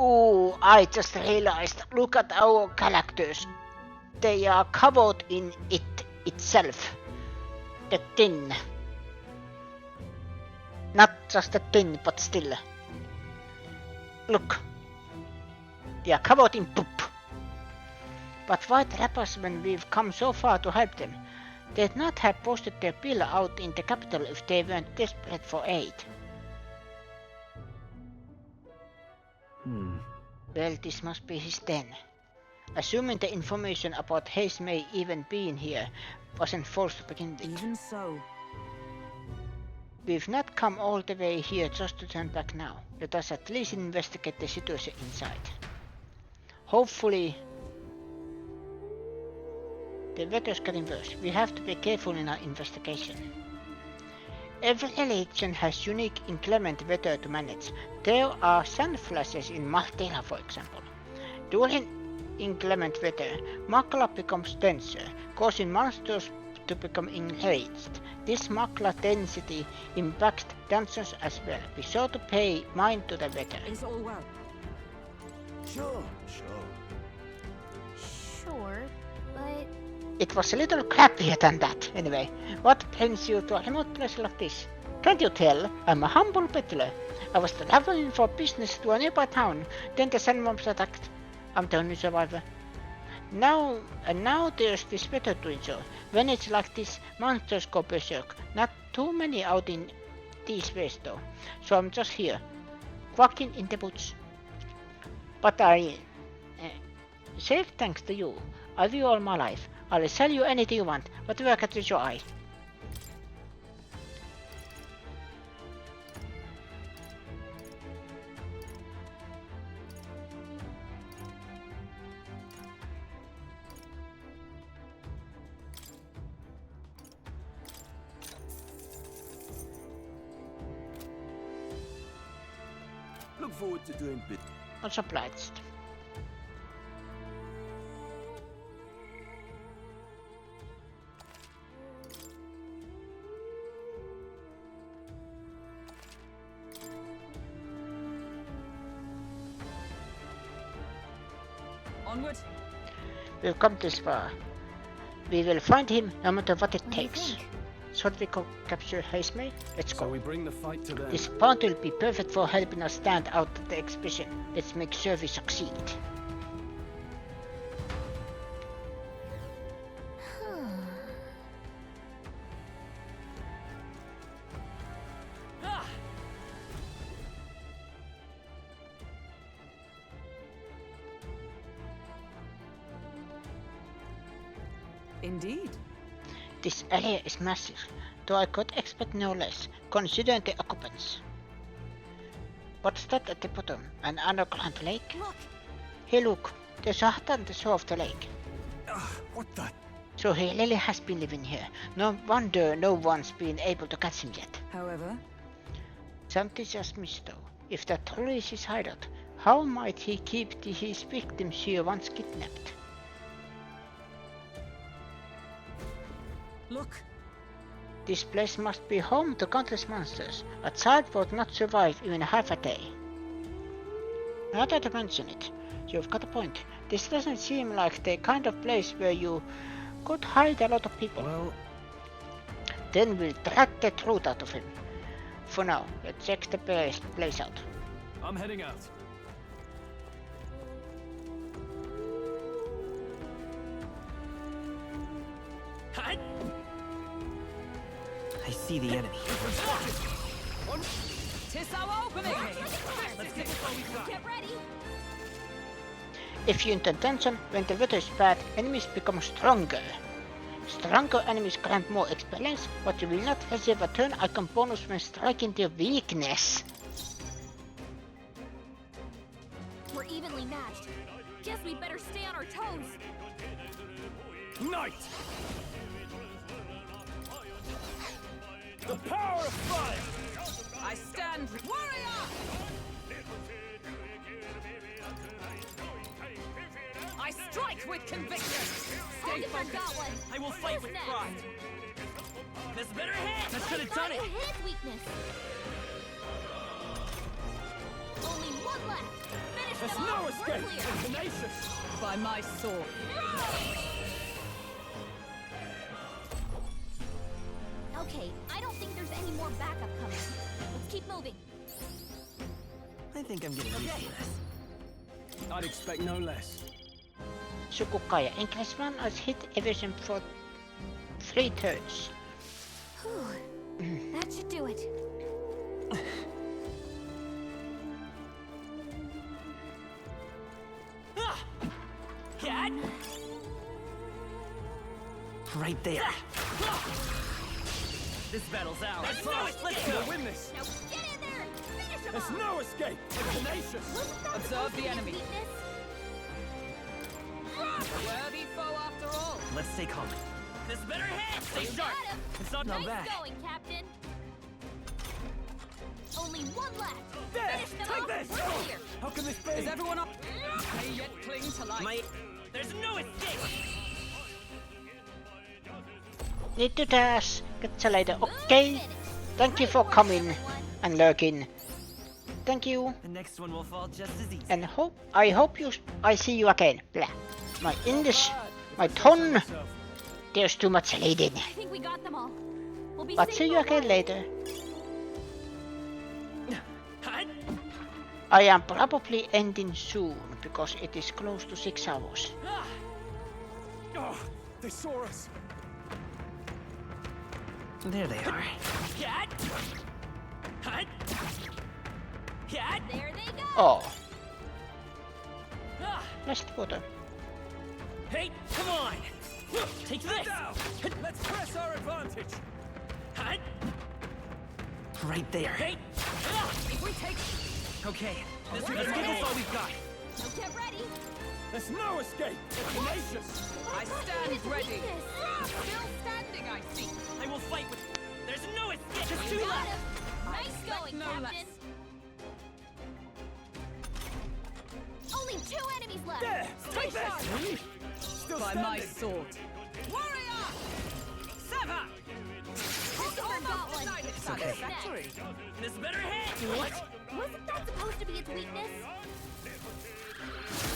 Oh, I just realized. Look at our characters. They are covered in it itself. The tin. Not just the tin, but still. Look. They are covered in poop. But why trap us when we've come so far to help them? They'd not have posted their bill out in the capital if they weren't desperate for aid. Well, this must be his den. Assuming the information about Heismay even being here wasn't false to begin with. Even so. We've not come all the way here just to turn back now. Let us at least investigate the situation inside. Hopefully... The weather's getting worse. We have to be careful in our investigation. Every region has unique inclement weather to manage. There are sun flashes in Martella, for example. During inclement weather, Makla becomes denser, causing monsters to become enraged. This Makla density impacts dungeons as well. Be sure to pay mind to the weather. Is all well? Sure. Sure, but... It was a little crappier than that, anyway. What brings you to a remote place like this? Can't you tell? I'm a humble peddler. I was traveling for business to a nearby town, then the sandworms attacked. I'm the only survivor. Now there's this weather to enjoy. When it's like this, monsters go berserk. Not too many out in these ways though. So I'm just here, quacking in the woods. But I... Safe thanks to you. I've you all my life. I'll sell you anything you want, whatever catches your eye. Look forward to doing bit. Much obliged. Onward. We've come this far. We will find him no matter what it takes. Should we go capture Heismay? Let's go. So we bring the fight to them. This part will be perfect for helping us stand out the exhibition. Let's make sure we succeed. Indeed. This area is massive, though I could expect no less, considering the occupants. What's that at the bottom? An underground lake? Look! Hey look, there's a hut on the shore of the lake. What the? So he really has been living here. No wonder no one's been able to catch him yet. However... Something just missed though. If that truly is his hideout, how might he keep his victims here once kidnapped? Look! This place must be home to countless monsters. A child would not survive even half a day. Now that I mention it, you've got a point. This doesn't seem like the kind of place where you could hide a lot of people. Well... Then we'll drag the truth out of him. For now, let's check the place out. I'm heading out. I see the enemy. Tis our opening! Let's get what we've got. Get ready! If you enter dungeon when the weather is bad, enemies become stronger. Stronger enemies grant more experience, but you will not receive a turn icon bonus when striking their weakness. We're evenly matched. Guess we better stay on our toes. Knight! The power of fire! I stand warrior! I strike with conviction! Stay focused! One. I will fight with pride. This better hit! That should have done it! Hit weakness. Only one left. Finish There's them no off. escape! We're clear. Tenacious! By my sword. Okay, I don't think there's any more backup coming. Let's keep moving. I think I'm getting used to this. I'd expect no less. Sukukaya, increase one as hit evasion for 3 turns. Whew. That should do it. Cat! Right there. This battle's ours. Let's go! Win this! Now get in there and finish him There's off. no escape! Tenacious! Observe the enemy. Weakness? A worthy foe after all. Let's stay calm. This better hit! Stay You sharp! got him. It's not Nice bad. going, Captain. Only one left. There! Finish them Take off. this! We're clear. How can this be? Is everyone up? May yet cling to life. There's no escape! Need to dash. Catch you later. Okay. Thank you for coming and lurking. Thank you. The next one will fall just as easy. And I see you again. Blah. My English, my tongue. There's too much leading. I think we got them all. We'll be But safe see you for a again while. later. I am probably ending soon because it is close to 6 hours. Oh, they saw us! There they are. Cat! Cat! There they go. Oh. Last water. Hey, come on! Take this! Down! Let's press our advantage! Right there. Hey! If we take... Okay. Let's give this all we've got. Now get ready. There's no escape! Tenacious! I stand It's ready. weakness. Still standing, I see. I will fight with... There's no escape! Just You too got left! him. Nice going, no Captain. less. Only 2 enemies left. There! Stay Take sharp. this! Still By standing! my sword. Warrior! Sever! Pokemon got one. Satisfactory. This better hit! What? Wasn't that supposed to be its weakness?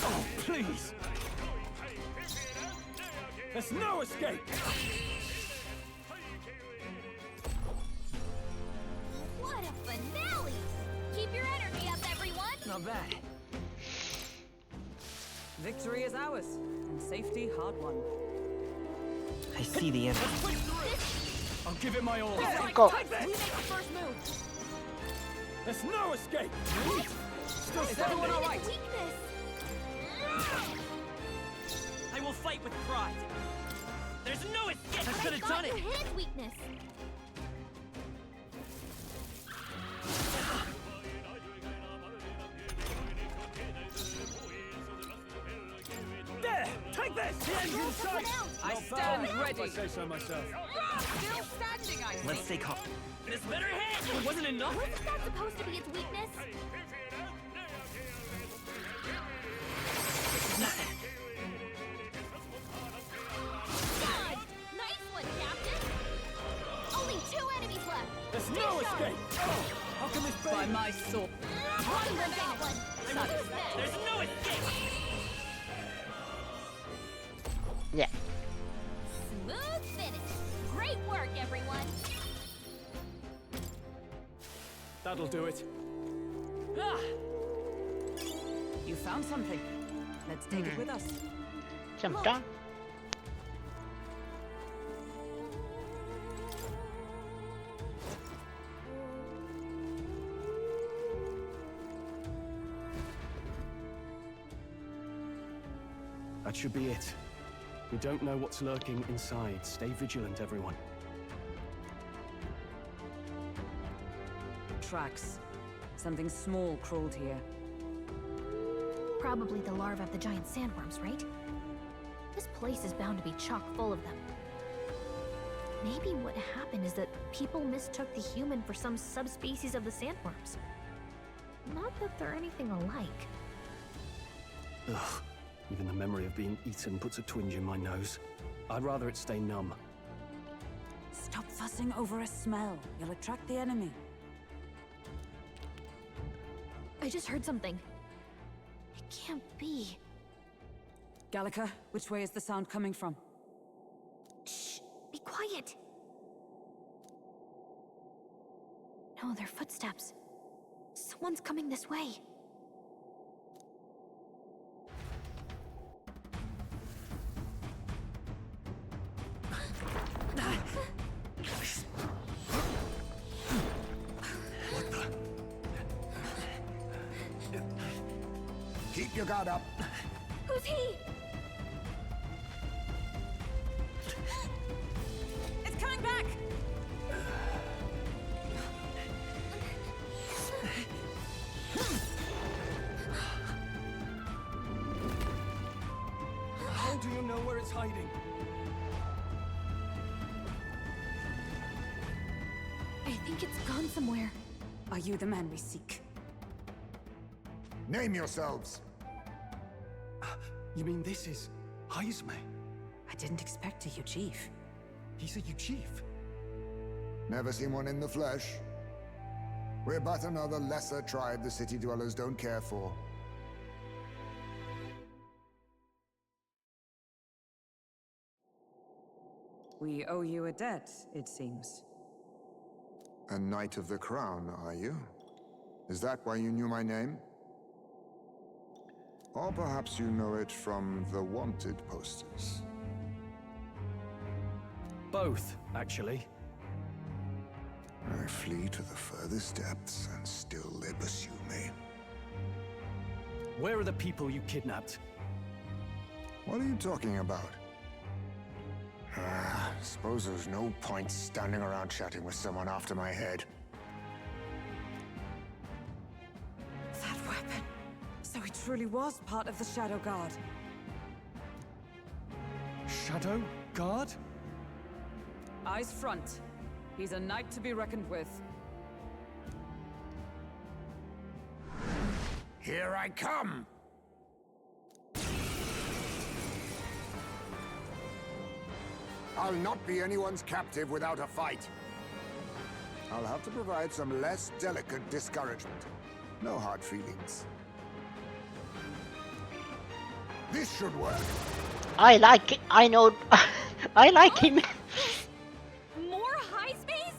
Oh, please! There's no escape! What a finale! Keep your energy up, everyone. Not bad. Victory is ours, and safety hard won. I see the enemy. I'll give it my all. Go. We make the first move. There's no escape! Still Is everyone standing! all right? Weakness. I will fight with pride. There's no escape! I should have done it! You hit its weakness. There! Take this! The end's in sight! I stand If ready. I say so myself. Still standing, I see. Let's stay calm. This better hit! It wasn't enough? Wasn't that supposed to be its weakness? God! Nice one, Captain. Only 2 enemies left. There's Stay no sharp. escape! How can this be? By my sword. Pokemon got one. Who's next? There's no escape! Yeah. Smooth finish. Great work, everyone. That'll do it. You found something. Let's take it with us. Jump Look. down. That should be it. We don't know what's lurking inside. Stay vigilant, everyone. Tracks. Something small crawled here. Probably the larvae of the giant sandworms, right? This place is bound to be chock full of them. Maybe what happened is that people mistook the human for some subspecies of the sandworms. Not that they're anything alike. Ugh. Even the memory of being eaten puts a twinge in my nose. I'd rather it stay numb. Stop fussing over a smell. You'll attract the enemy. I just heard something. It can't be. Gallica, which way is the sound coming from? Shh! Be quiet! No, they're footsteps. Someone's coming this way. Keep your guard up. Who's he? It's coming back! How do you know where it's hiding? I think it's gone somewhere. Are you the man we seek? Name yourselves. You mean this is Heismay? I didn't expect a Uchief. He's a Uchief. Never seen one in the flesh. We're but another lesser tribe the city dwellers don't care for. We owe you a debt, it seems. A Knight of the Crown, are you? Is that why you knew my name? Or perhaps you know it from the wanted posters. Both, actually. I flee to the furthest depths, and still they pursue me. Where are the people you kidnapped? What are you talking about? Suppose there's no point standing around chatting with someone after my head. That weapon! So he truly was part of the Shadow Guard. Shadow Guard? Eyes front. He's a knight to be reckoned with. Here I come! I'll not be anyone's captive without a fight. I'll have to provide some less delicate discouragement. No hard feelings. This should work. I like it. I know. I like him. More Heismays?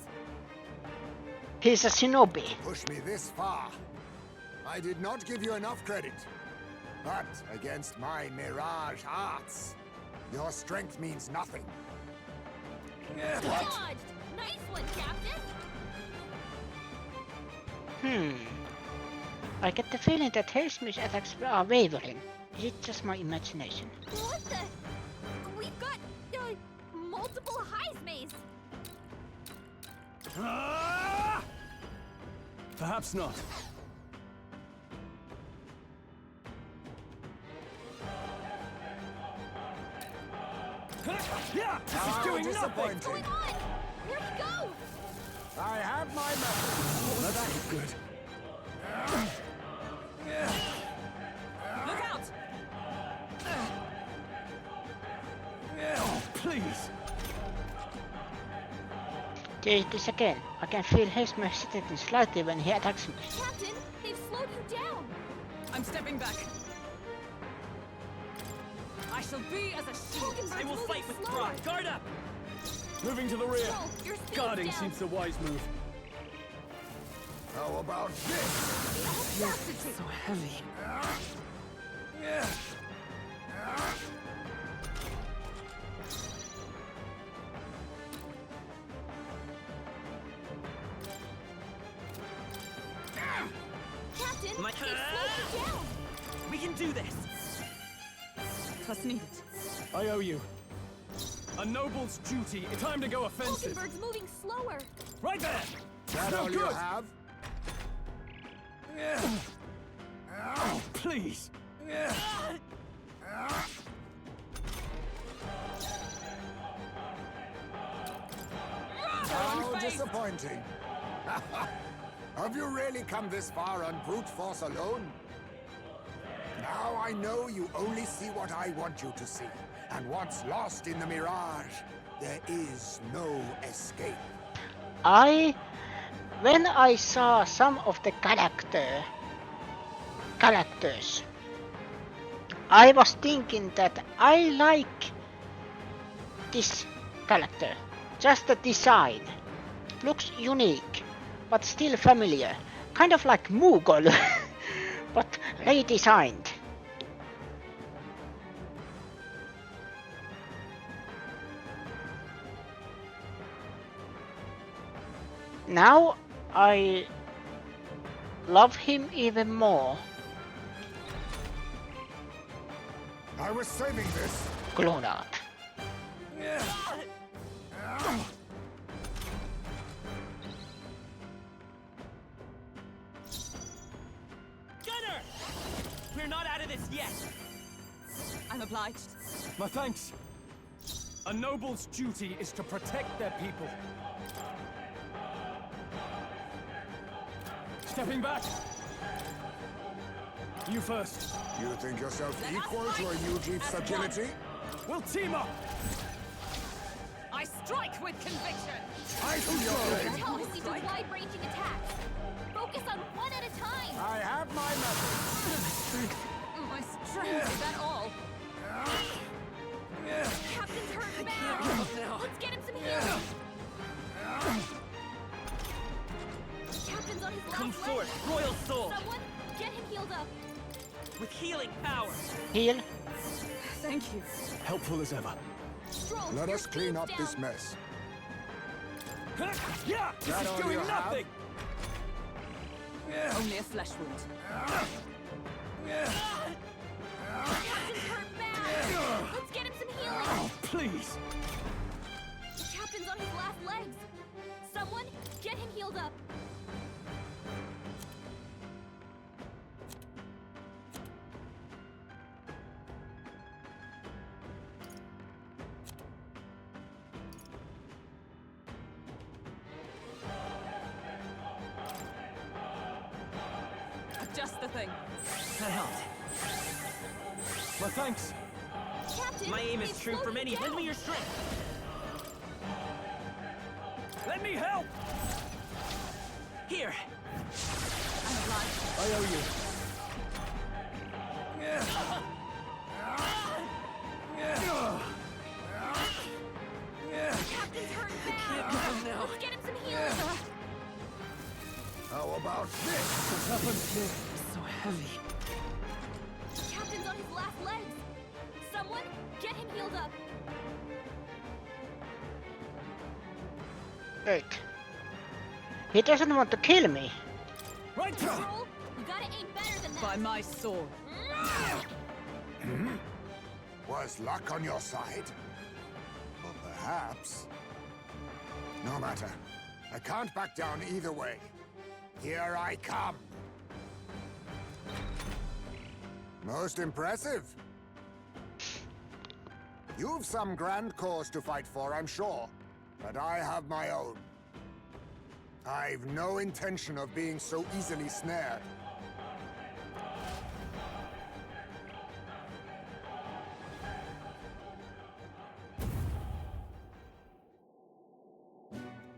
He's a shinobi. Push me this far. I did not give you enough credit. But against my mirage arts, your strength means nothing. Dodged! Nice one, Captain! I get the feeling that Heismay's attacks are wavering. Is it just my imagination? What the? We've got, multiple Heismays! Perhaps not. Yeah, this is doing nothing. What's going on? Where'd he go? I have my method. That's good. Look out! Oh, please. There it is again. I can feel Heismay hesitating slightly when he attacks me. Captain, they've slowed you down! I'm stepping back. I shall be as a shield. I will fight with pride. Guard up! Moving to the rear. Joel, your speed's Guarding down. seems the wise move. How about this? Yes, it's so heavy. can do this! Trust needed. I owe you. A noble's duty. Time to go offensive. Falkenberg's moving slower. Right there! That No all you good. have? Oh, please. How disappointing. Have you really come this far on brute force alone? Now I know you only see what I want you to see. And once lost in the mirage, there is no escape. When I saw some of the characters, I was thinking that I like this character. Just the design. Looks unique, but still familiar. Kind of like Moogle, but redesigned. Now I love him even more. I was saving this. Glonard. Gunner! We're not out of this yet! I'm obliged. My thanks. A noble's duty is to protect their people. Stepping back. You first. You think yourself equal to a new chief's agility? We'll team up. I strike with conviction. I see your blade. Policy to wide-ranging attacks. Focus on one at a time. I have my method. My strength, is that all? Captain's hurt bad. Let's get him some healing. Captain's on his last Come leg. forth, Royal Soul! Someone get him healed up. With healing power! Heal. Thank you. Helpful as ever. Stroll, Let your us clean up down. this mess. Yeah, this That is all you doing have? nothing. Only a flesh wound. Captain's hurt bad. Let's get him some healing. Oh, please. The captain's on his last legs. Someone get him healed up. Just the thing. That helped. My thanks. Captain, My aim is they've true slowed for you many. down. Lend me your strength! Let me help. Here! I'm obliged. I owe you. Captain's hurt bad. Let's get him some healing. How about this? What happened? So heavy. Captain's on his last legs. Someone get him healed up. Wait. He doesn't want to kill me. Right. Stroll, you gotta aim better than that. By my sword. Was luck on your side? Or perhaps... No matter. I can't back down either way. Here I come. Most impressive. You've some grand cause to fight for, I'm sure. But I have my own. I've no intention of being so easily snared.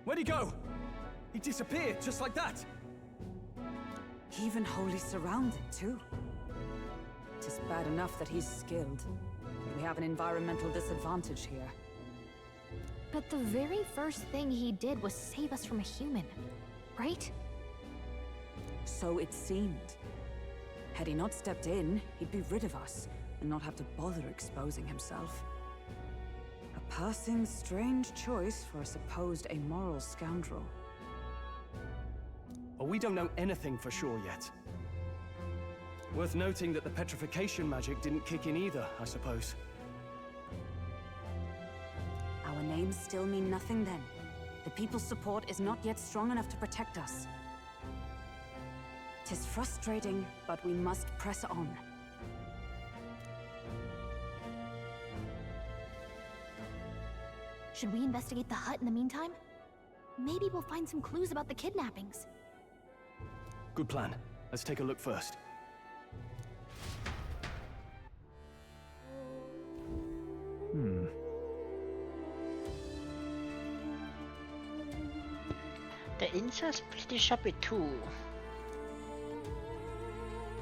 Where'd he go? He disappeared just like that. Even wholly surrounded, too. Tis bad enough that he's skilled. But we have an environmental disadvantage here. But the very first thing he did was save us from a human, right? So it seemed. Had he not stepped in, he'd be rid of us, and not have to bother exposing himself. A passing strange choice for a supposed amoral scoundrel. Well, we don't know anything for sure yet. Worth noting that the petrification magic didn't kick in either, I suppose. Our names still mean nothing then. The people's support is not yet strong enough to protect us. 'Tis frustrating, but we must press on. Should we investigate the hut in the meantime? Maybe we'll find some clues about the kidnappings. Good plan. Let's take a look first. The inside's pretty shabby too.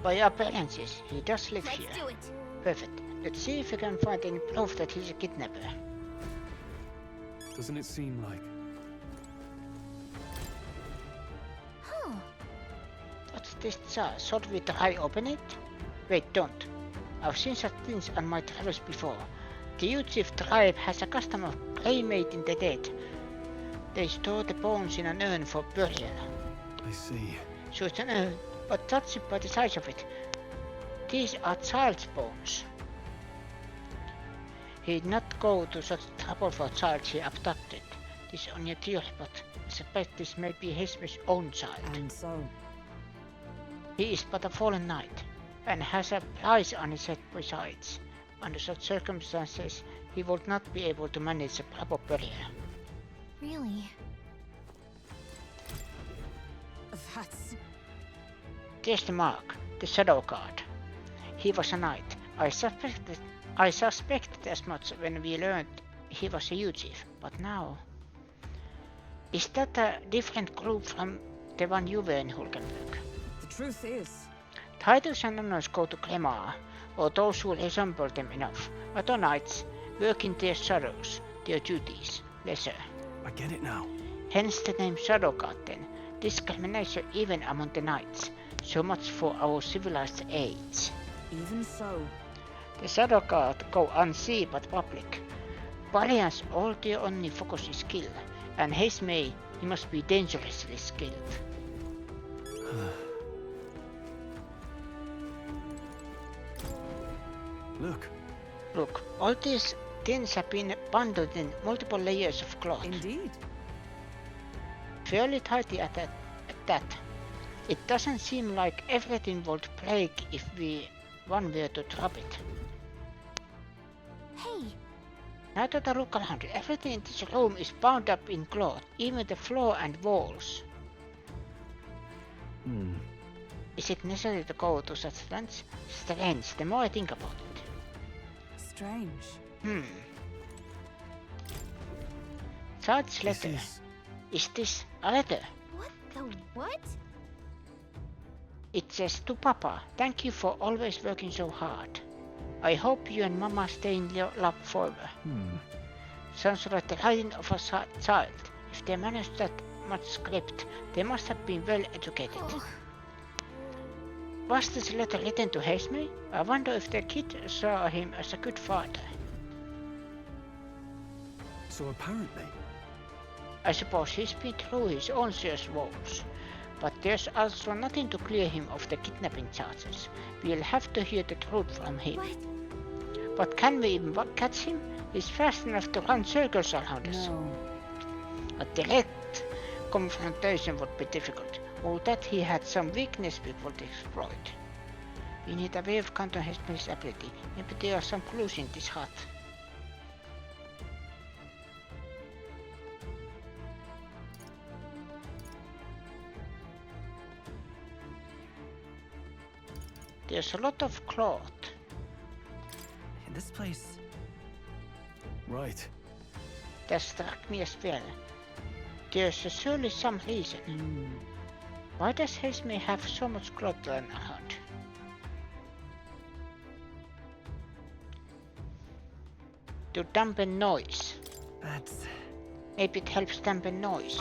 By appearances, he does live here. Let's do it. Perfect. Let's see if we can find any proof that he's a kidnapper. Doesn't it seem like? Huh. What's this jar? Should we try open it? Wait, don't. I've seen such things on my travels before. The Uchief tribe has a custom of cremating the dead. They store the bones in an urn for burial. I see. So it's an urn, but judging by the size of it, these are child's bones. He'd not go to such trouble for a child he abducted. This is only a theory, but I suspect this may be Heismay's own child. And so? He is but a fallen knight, and has a price on his head besides. Under such circumstances, he would not be able to manage a proper burial. Really? That's... There's the mark, the shadow card. He was a knight. I suspected as much when we learned he was a Uchief, but now... Is that a different group from the one you were in Hulkenberg? The truth is... Titles and honors go to Kremar, or those who resemble them enough. Other knights work in their shadows, their duties, lesser. I get it now. Hence the name Shadow God then. Discrimination even among the knights. So much for our civilized age. Even so. The Shadow God go unseen but public. Valiant's all their only focus is skill, and Heismay, he must be dangerously skilled. Look, all these things have been bundled in multiple layers of cloth. Indeed. Fairly tidy at that. It doesn't seem like everything would break if one were to drop it. Hey! Now that I look around, everything in this room is bound up in cloth, even the floor and walls. Is it necessary to go to such lengths? Strange, the more I think about it. Strange. Child's letter. Is this a letter? What the what? It says to Papa, thank you for always working so hard. I hope you and Mama stay in love forever. Sounds like the writing of a child. If they managed that much script, they must have been well educated. Was this letter written to Heismay? I wonder if the kid saw him as a good father. So apparently... I suppose he's been through his own serious woes. But there's also nothing to clear him of the kidnapping charges. We'll have to hear the truth from him. What? But can we even catch him? He's fast enough to run circles around us. No. A direct confrontation would be difficult. Or that he had some weakness we would exploit. We need a way of countering his ability. Maybe there are some clues in this hut. There's a lot of cloth. In this place... Right. That struck me as well. There's surely some reason. Why does Heismay have so much cloth lying around? To dampen noise. That's... Maybe it helps dampen noise.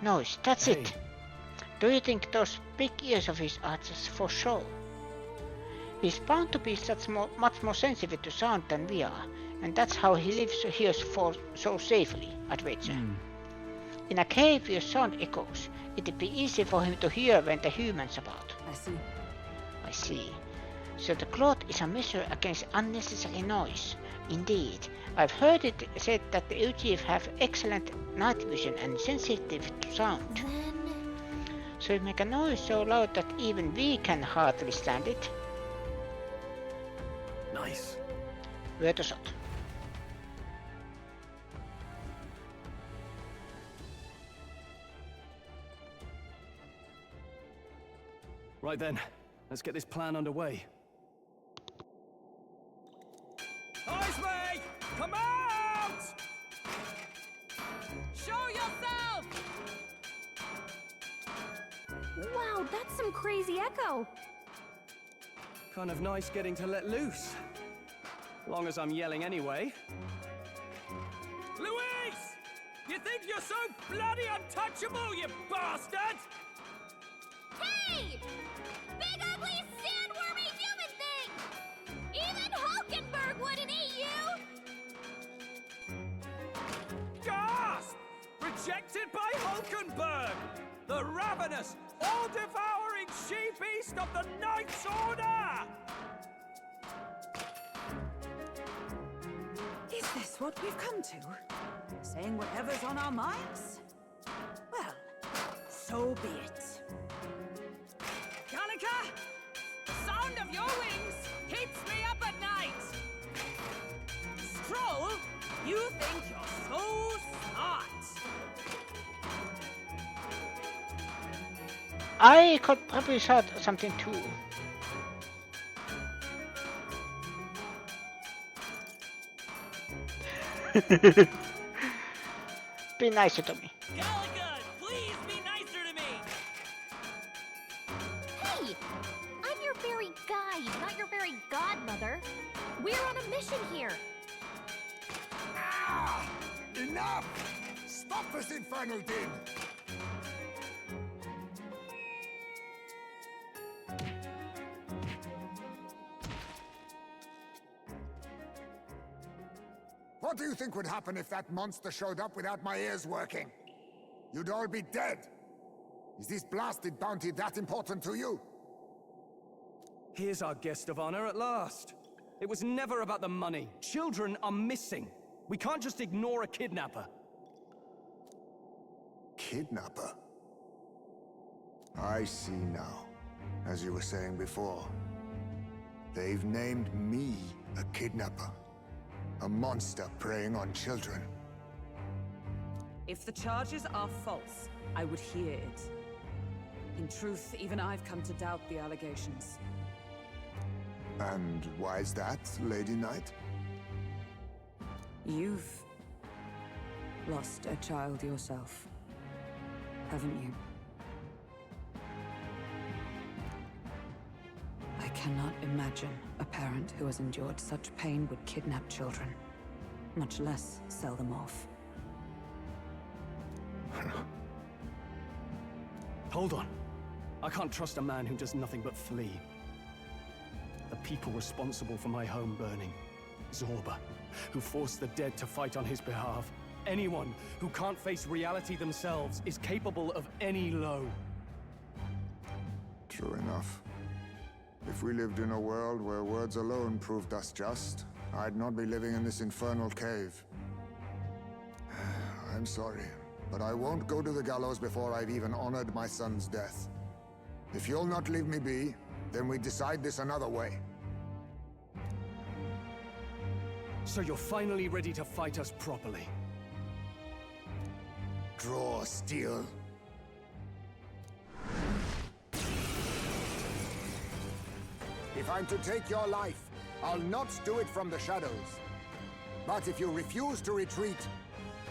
Noise, that's it. Do you think those big ears of his are just for show? He's bound to be much more sensitive to sound than we are, and that's how he lives here so safely, I'd wager. In a cave where sound echoes, it'd be easy for him to hear when the human's about. I see. I see. So the cloth is a measure against unnecessary noise. Indeed, I've heard it said that the UGF have excellent night vision and sensitive to sound. So it make a noise so loud that even we can hardly stand it. Nice. Wörtershot. Right then, let's get this plan underway. Heismay! Come out! Show yourself! Wow, that's some crazy echo. Kind of nice getting to let loose. Long as I'm yelling anyway. Louise! You think you're so bloody untouchable, you bastard? Hey! Big ugly sandwormy human thing! Even Hulkenberg wouldn't eat you! Gasp! Rejected by Hulkenberg! The ravenous, all-devouring she-beast of the Knight's Order! Is this what we've come to? Saying whatever's on our minds? Well, so be it. Gallica, the sound of your wings keeps me up at night. Stroll, you think you're so smart. I could probably shout something too. Be nicer to me. Gallica, please be nicer to me! Hey! I'm your fairy guide, not your fairy godmother. We're on a mission here. Ah! Enough! Stop this infernal din! What do you think would happen if that monster showed up without my ears working? You'd all be dead. Is this blasted bounty that important to you? Here's our guest of honor at last. It was never about the money. Children are missing. We can't just ignore a kidnapper. Kidnapper? I see now. As you were saying before, they've named me a kidnapper. A monster preying on children. If the charges are false, I would hear it. In truth, even I've come to doubt the allegations. And why is that, Lady Knight? You've lost a child yourself, haven't you? I cannot imagine a parent who has endured such pain would kidnap children, much less sell them off. Hold on. I can't trust a man who does nothing but flee. The people responsible for my home burning. Zorba, who forced the dead to fight on his behalf. Anyone who can't face reality themselves is capable of any low. True enough. If we lived in a world where words alone proved us just, I'd not be living in this infernal cave. I'm sorry, but I won't go to the gallows before I've even honored my son's death. If you'll not leave me be, then we decide this another way. So you're finally ready to fight us properly. Draw steel. If I'm to take your life, I'll not do it from the shadows. But if you refuse to retreat,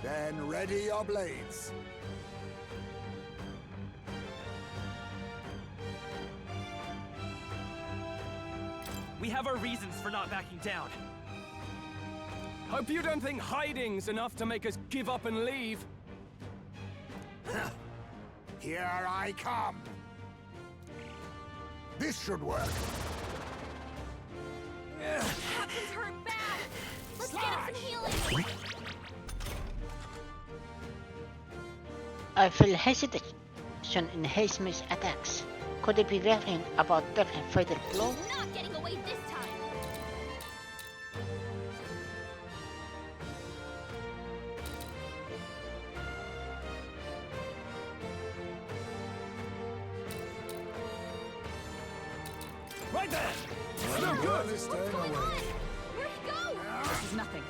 then ready your blades. We have our reasons for not backing down. Hope you don't think hiding's enough to make us give up and leave. Here I come. This should work. Captain's hurt bad. Let's get him some healing. I feel hesitation in Heismay's attacks. Could it be referring about different fatal blow? He's not getting away this time. Right there! No good. Staying What's going away. on? Where'd he go? This is nothing.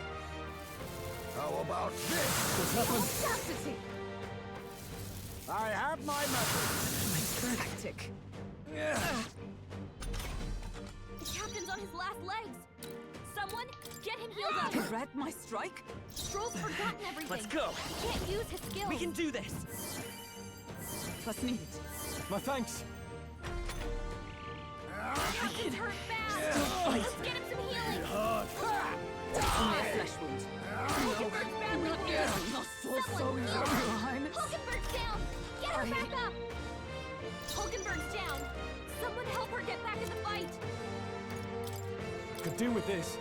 How about this? What's happened? Audacity! I have my method. Tactic. The captain's on his last legs. Someone, get him healed up. You read my strike? Stroll's forgotten everything. Let's go. He can't use his skills. We can do this. Plus needed. My thanks. Captain's hurt bad. Let's get him some healing. Only a flesh wound. Hulkenberg's badly wounded. Not for so Someone heal long, her. Your Highness. Hulkenberg's down. Get her back up. Hulkenberg's down. Someone help her get back in the fight. Could do with this.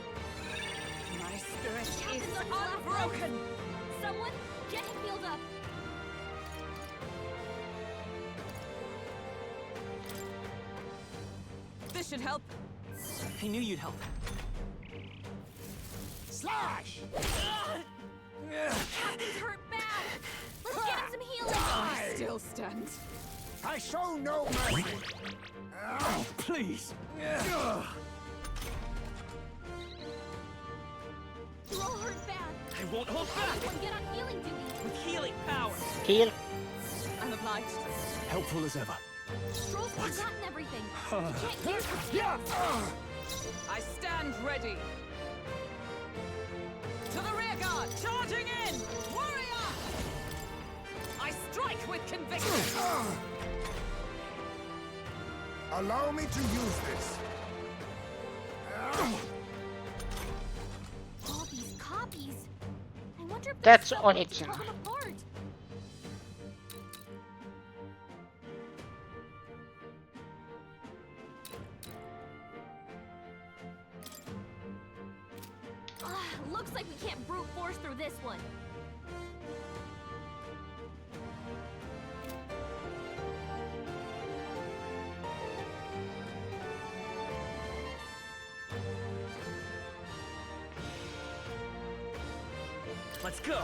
My spirit Captain's is on his last unbroken. legs. Someone, get him healed up. This should help. I knew you'd help. Slash! Captain's hurt bad. Let's get him some healing. I still stand. I show no mercy. Oh, please. You're all hurt bad. I won't hold back. Everyone get on healing duty. With healing power. Heal. I'm obliged. Helpful as ever. Stroll's forgotten everything. He can't use his skills. I stand ready. To the rear guard, charging in! Warrior! I strike with conviction. Allow me to use this. All these copies. I wonder if That's there's some way to original. tell them apart. Looks like we can't brute force through this one. Let's go.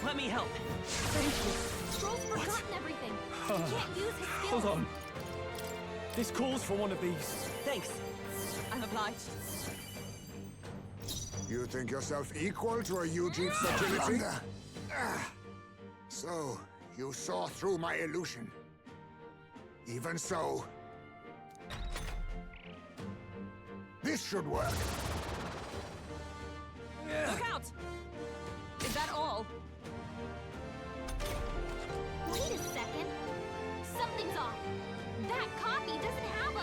Let me help. Thank you. Stroll's forgotten everything. He can't use his skills. Hold on. This calls for one of these. Thanks. I'm obliged. You think yourself equal to a Eugene's agility? So, you saw through my illusion. Even so, this should work. Look out! Is that all? Wait a second. Something's off. That copy doesn't have a...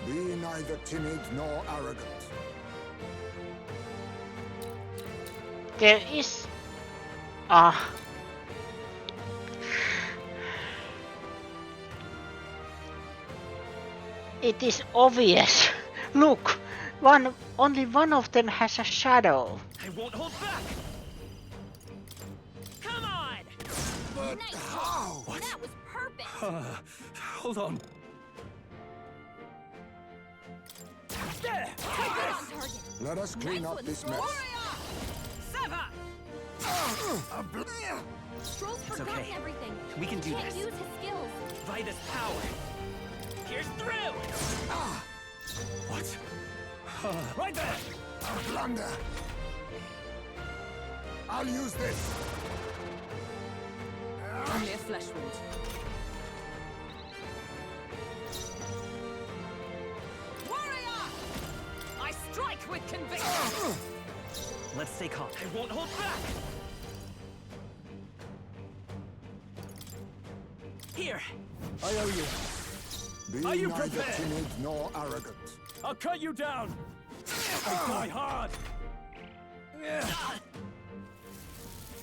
Be neither timid nor arrogant. There is... It is obvious. Look, only one of them has a shadow. I won't hold back. Come on. But Nice. how? That was perfect. Hold on. There. Right on target. Let us clean Nice up one, this Stroll. mess. Sever! Stroll's It's forgotten okay. everything. We can do He can't this. use his skills. Vitus power. Here's through. What? Right there. A blunder. I'll use this. Only a flesh wound. Warrior! I strike with conviction. Let's stay calm. I won't hold back. Here. I owe you. Be Are you neither prepared? timid nor arrogant. I'll cut you down. I die hard.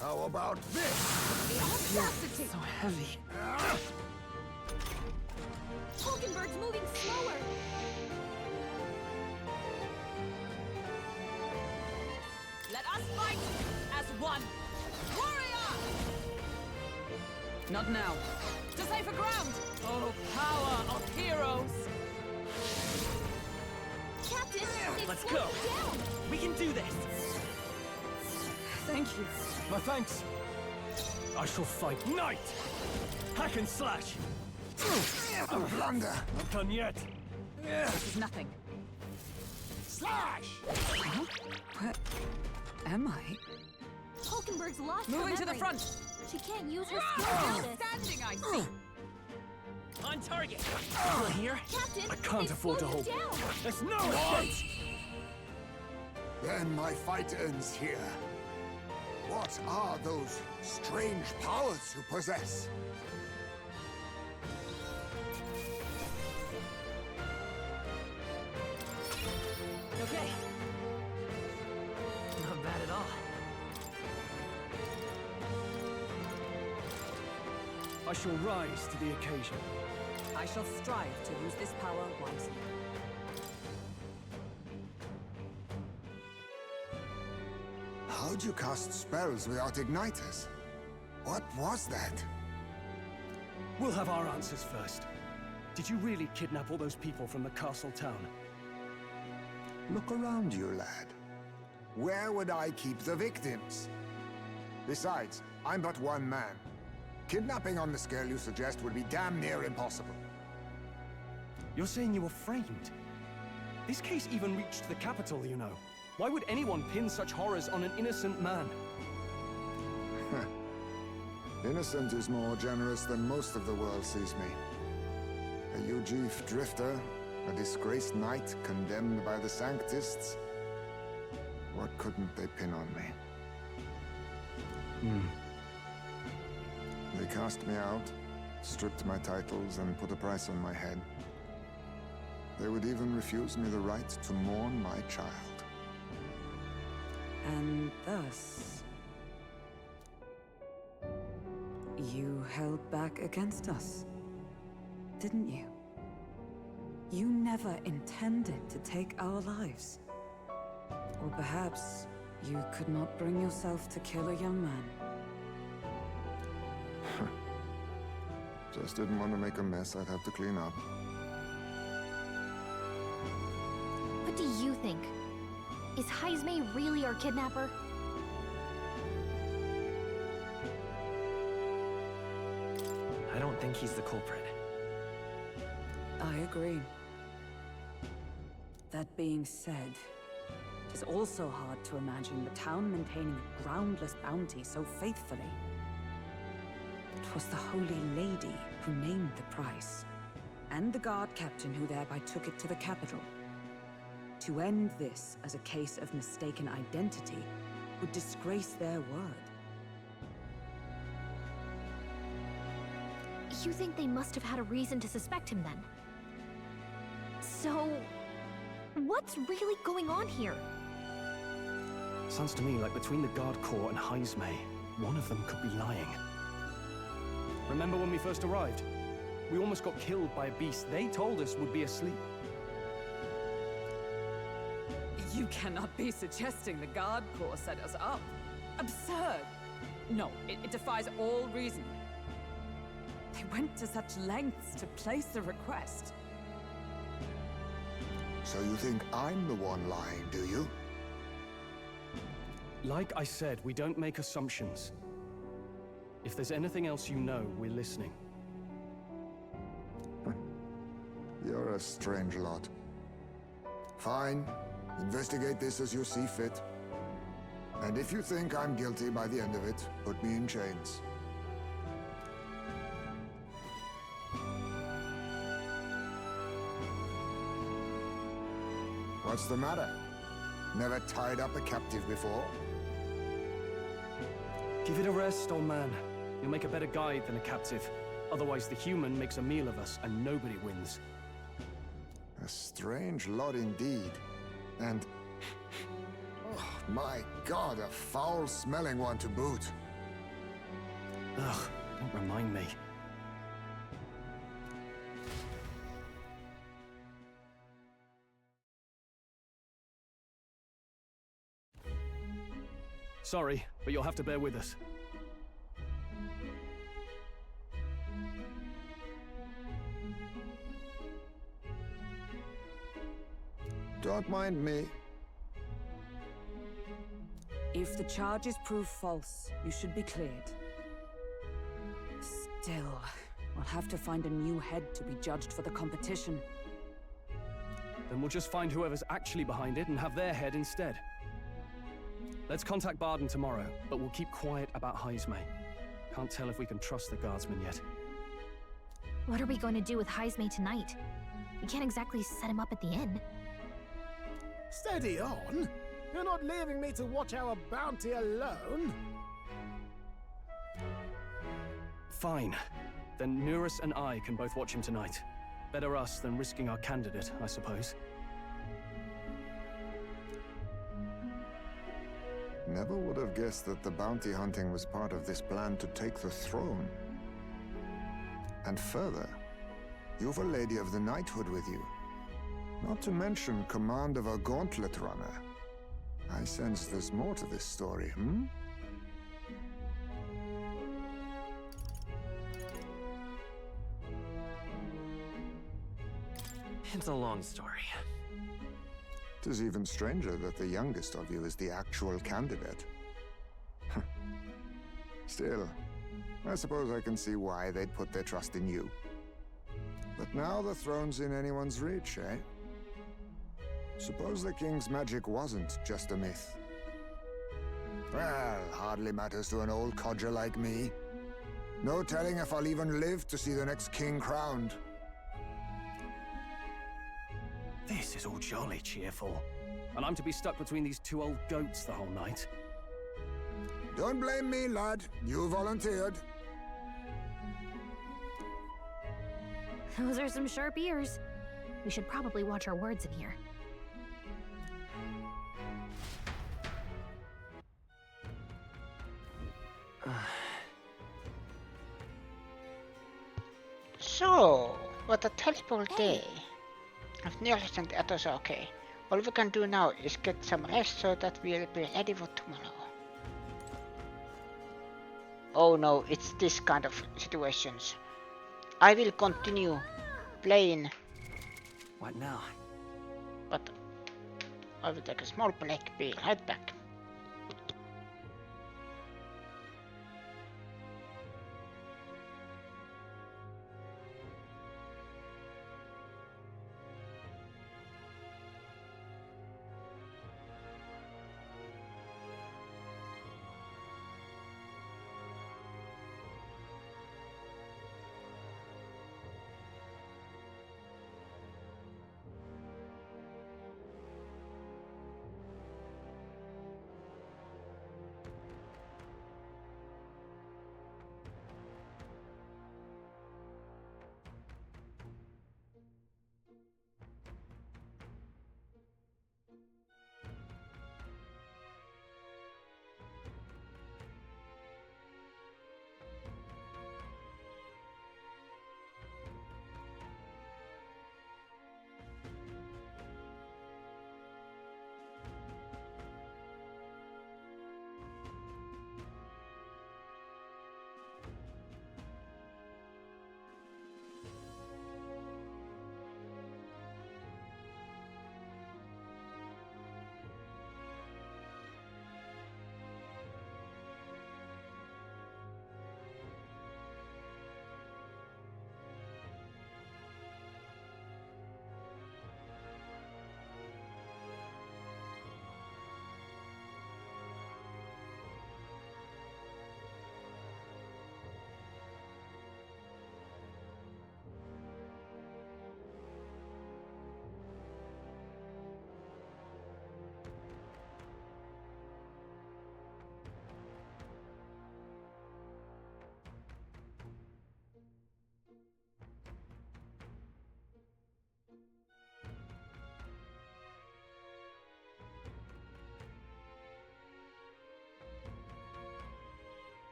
How about this? The audacity! So heavy. Hulkenberg's moving slower. one! Warrior! Not now. To safer ground! Oh, power of heroes! Captain, they've Let's slowed go. you down! We can do this! Thank you. My thanks. I shall fight Knight! Hack and slash! A blunder! Not done yet. This is nothing. Slash! Huh? Where am I? Hulkenberg's lost her Moving to the memory. front! She can't use her skills now this. Standing, I see! On target! Still here? Captain, I can't they've afford to slowed you hold. down. There's no What? escape! Then my fight ends here. What are those strange powers you possess? Okay. Not bad at all. I shall rise to the occasion. I shall strive to use this power wisely. How'd you cast spells without igniters? What was that? We'll have our answers first. Did you really kidnap all those people from the castle town? Look around you, lad. Where would I keep the victims? Besides, I'm but one man. Kidnapping on the scale you suggest would be damn near impossible. You're saying you were framed? This case even reached the capital, you know. Why would anyone pin such horrors on an innocent man? Innocent is more generous than most of the world sees me. A UG drifter, a disgraced knight condemned by the Sanctists. What couldn't they pin on me? They cast me out, stripped my titles, and put a price on my head. They would even refuse me the right to mourn my child. And thus, you held back against us, didn't you? You never intended to take our lives. Or perhaps you could not bring yourself to kill a young man. Just didn't want to make a mess I'd have to clean up. What do you think? Is Heismay really our kidnapper? I don't think he's the culprit. I agree. That being said, it is also hard to imagine the town maintaining a groundless bounty so faithfully. It was the Holy Lady who named the price, and the guard captain who thereby took it to the capital. To end this as a case of mistaken identity would disgrace their word. You think they must have had a reason to suspect him then? So, what's really going on here? Sounds to me like between the Guard Corps and Heismay, one of them could be lying. Remember when we first arrived? We almost got killed by a beast they told us would be asleep. You cannot be suggesting the Guard Corps set us up. Absurd! No, it defies all reason. They went to such lengths to place the request. So you think I'm the one lying, do you? Like I said, we don't make assumptions. If there's anything else you know, we're listening. You're a strange lot. Fine. Investigate this as you see fit. And if you think I'm guilty by the end of it, put me in chains. What's the matter? Never tied up a captive before? Give it a rest, old man. You'll make a better guide than a captive. Otherwise, the human makes a meal of us, and nobody wins. A strange lot indeed. And... oh, my God, a foul-smelling one to boot. Ugh, don't remind me. Sorry, but you'll have to bear with us. Don't mind me. If the charges prove false, you should be cleared. Still, we'll have to find a new head to be judged for the competition. Then we'll just find whoever's actually behind it and have their head instead. Let's contact Barden tomorrow, but we'll keep quiet about Heismay. Can't tell if we can trust the guardsman yet. What are we going to do with Heismay tonight? We can't exactly set him up at the inn. Steady on! You're not leaving me to watch our bounty alone! Fine. Then Nurus and I can both watch him tonight. Better us than risking our candidate, I suppose. Never would have guessed that the bounty hunting was part of this plan to take the throne. And further, you've a Lady of the Knighthood with you. Not to mention command of a gauntlet runner. I sense there's more to this story, hmm? It's a long story. Tis even stranger that the youngest of you is the actual candidate. Still, I suppose I can see why they'd put their trust in you. But now the throne's in anyone's reach, eh? Suppose the king's magic wasn't just a myth. Well, hardly matters to an old codger like me. No telling if I'll even live to see the next king crowned. This is all jolly cheerful. And I'm to be stuck between these two old goats the whole night. Don't blame me, lad. You volunteered. Those are some sharp ears. We should probably watch our words in here. So, what a terrible day. I've nearly sent the others okay. All we can do now is get some rest so that we'll be ready for tomorrow. Oh no, it's this kind of situations. I will continue playing. What now? But I will take a small break, be right back.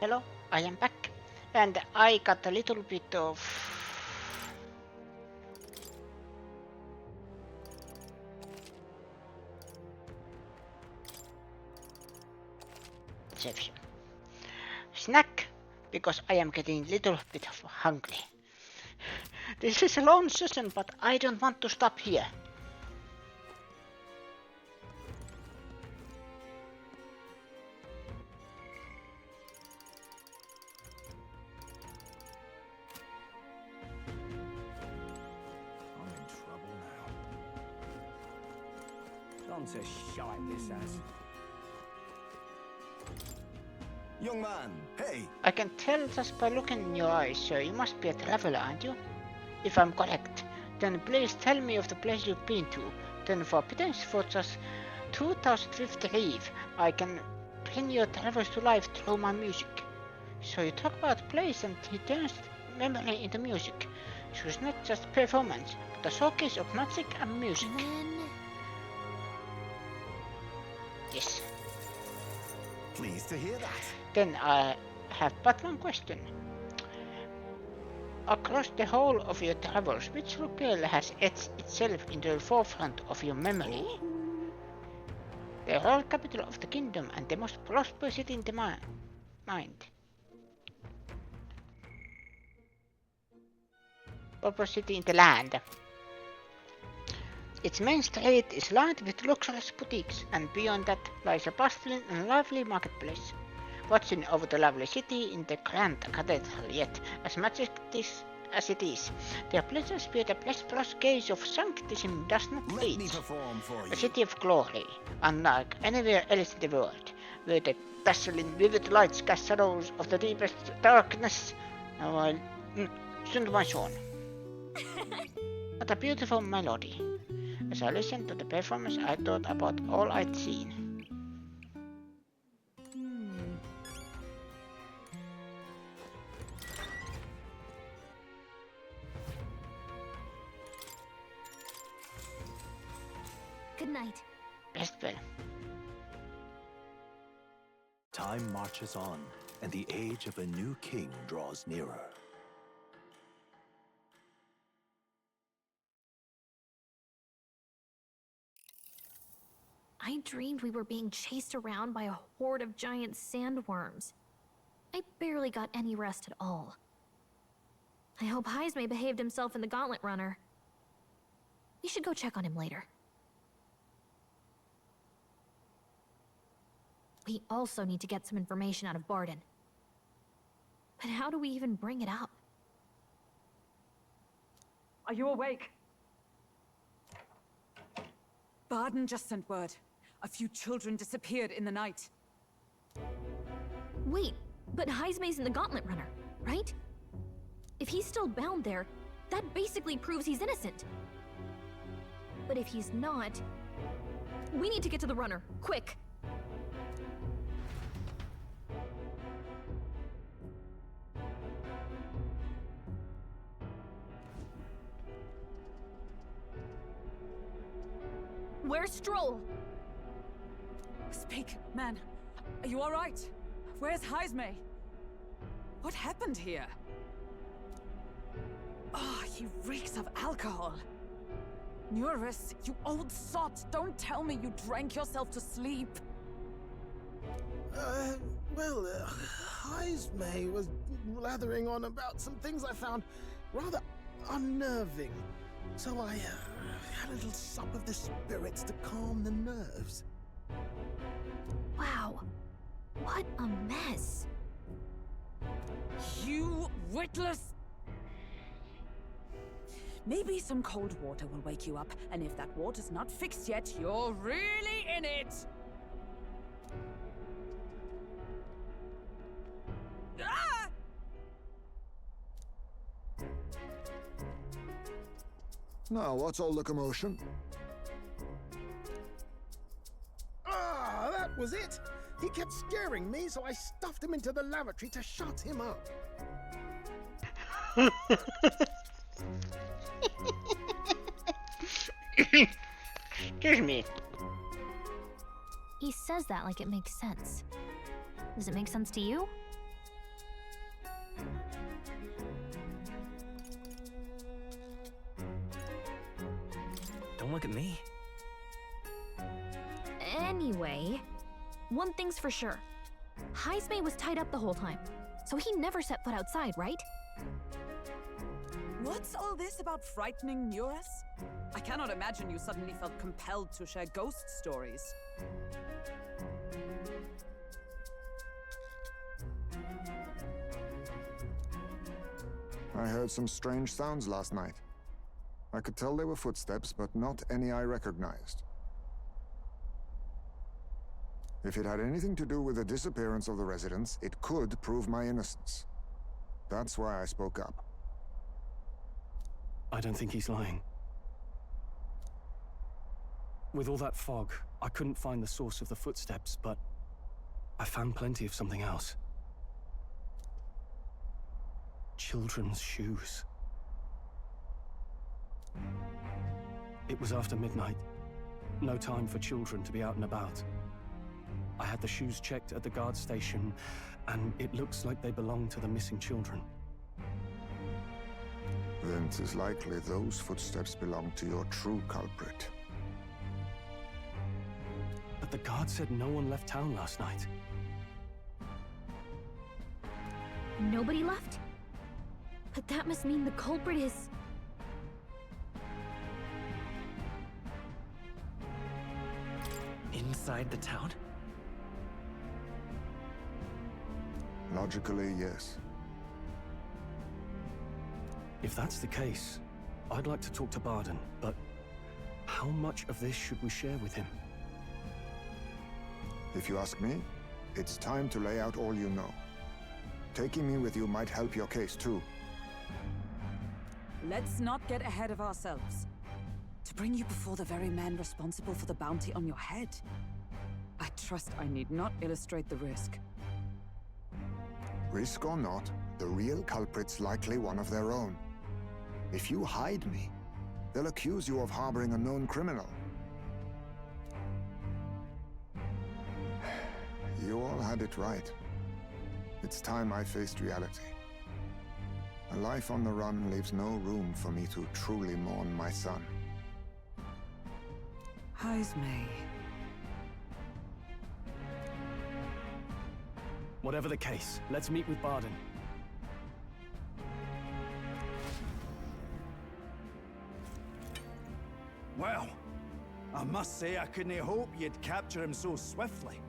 Hello, I am back. And I got a little bit of... deception. Snack, because I am getting a little bit hungry. This is a long session, but I don't want to stop here. On to shite this ass. Young man, hey! I can tell just by looking in your eyes, so you must be a traveler, aren't you? If I'm correct, then please tell me of the place you've been to. Then for pittance for just 2,050 reeve, I can bring your travels to life through my music. So you talk about place and he turns memory into music. So it's not just performance, but a showcase of magic and music. Yes. Pleased to hear that. Then I have but one question. Across the whole of your travels, which locale has etched itself into the forefront of your memory? The royal capital of the kingdom and the most prosperous city in the mind. Prosperous city in the land. Its main street is lined with luxurious boutiques, and beyond that lies a bustling and lively marketplace. Watching over the lovely city in the grand cathedral, yet as majestic as it is, their pleasures bear the prosperous gaze of sanctism does not fade. A city of glory, unlike anywhere else in the world, where the dazzling vivid lights cast shadows of the deepest darkness. Now I sing my song. What a beautiful melody. As I listened to the performance, I thought about all I'd seen. Good night. Rest well. Time marches on, and the age of a new king draws nearer. I dreamed we were being chased around by a horde of giant sandworms. I barely got any rest at all. I hope Heismay behaved himself in the Gauntlet Runner. We should go check on him later. We also need to get some information out of Barden. But how do we even bring it up? Are you awake? Barden just sent word. A few children disappeared in the night. Wait, but Heismay's in the Gauntlet Runner, right? If he's still bound there, that basically proves he's innocent. But if he's not, we need to get to the runner, quick! Where's Stroll? Speak, man. Are you all right? Where's Heismay? What happened here? Oh, he reeks of alcohol. Nuris, you old sot, don't tell me you drank yourself to sleep. Heismay was blathering on about some things I found rather unnerving. So I had a little sup of the spirits to calm the nerves. Wow. What a mess. You witless... Maybe some cold water will wake you up, and if that water's not fixed yet, you're really in it! Ah! Now, what's all the commotion? Ah, that was it! He kept scaring me, so I stuffed him into the lavatory to shut him up. Excuse me. He says that like it makes sense. Does it make sense to you? Don't look at me. Anyway, one thing's for sure. Heismay was tied up the whole time, so he never set foot outside, right? What's all this about frightening Muras? I cannot imagine you suddenly felt compelled to share ghost stories. I heard some strange sounds last night. I could tell they were footsteps, but not any I recognized. If it had anything to do with the disappearance of the residents, it could prove my innocence. That's why I spoke up. I don't think he's lying. With all that fog, I couldn't find the source of the footsteps, but I found plenty of something else. Children's shoes. It was after midnight. No time for children to be out and about. I had the shoes checked at the guard station, and it looks like they belong to the missing children. Then it is likely those footsteps belong to your true culprit. But the guard said no one left town last night. Nobody left? But that must mean the culprit is... Inside the town? Logically, yes. If that's the case, I'd like to talk to Barden, but how much of this should we share with him? If you ask me, it's time to lay out all you know. Taking me with you might help your case, too. Let's not get ahead of ourselves. To bring you before the very man responsible for the bounty on your head, I trust I need not illustrate the risk. Risk or not, the real culprit's likely one of their own. If you hide me, they'll accuse you of harboring a known criminal. You all had it right. It's time I faced reality. A life on the run leaves no room for me to truly mourn my son. Heismay. Whatever the case, let's meet with Barden. Well, I must say I couldn't hope you'd capture him so swiftly.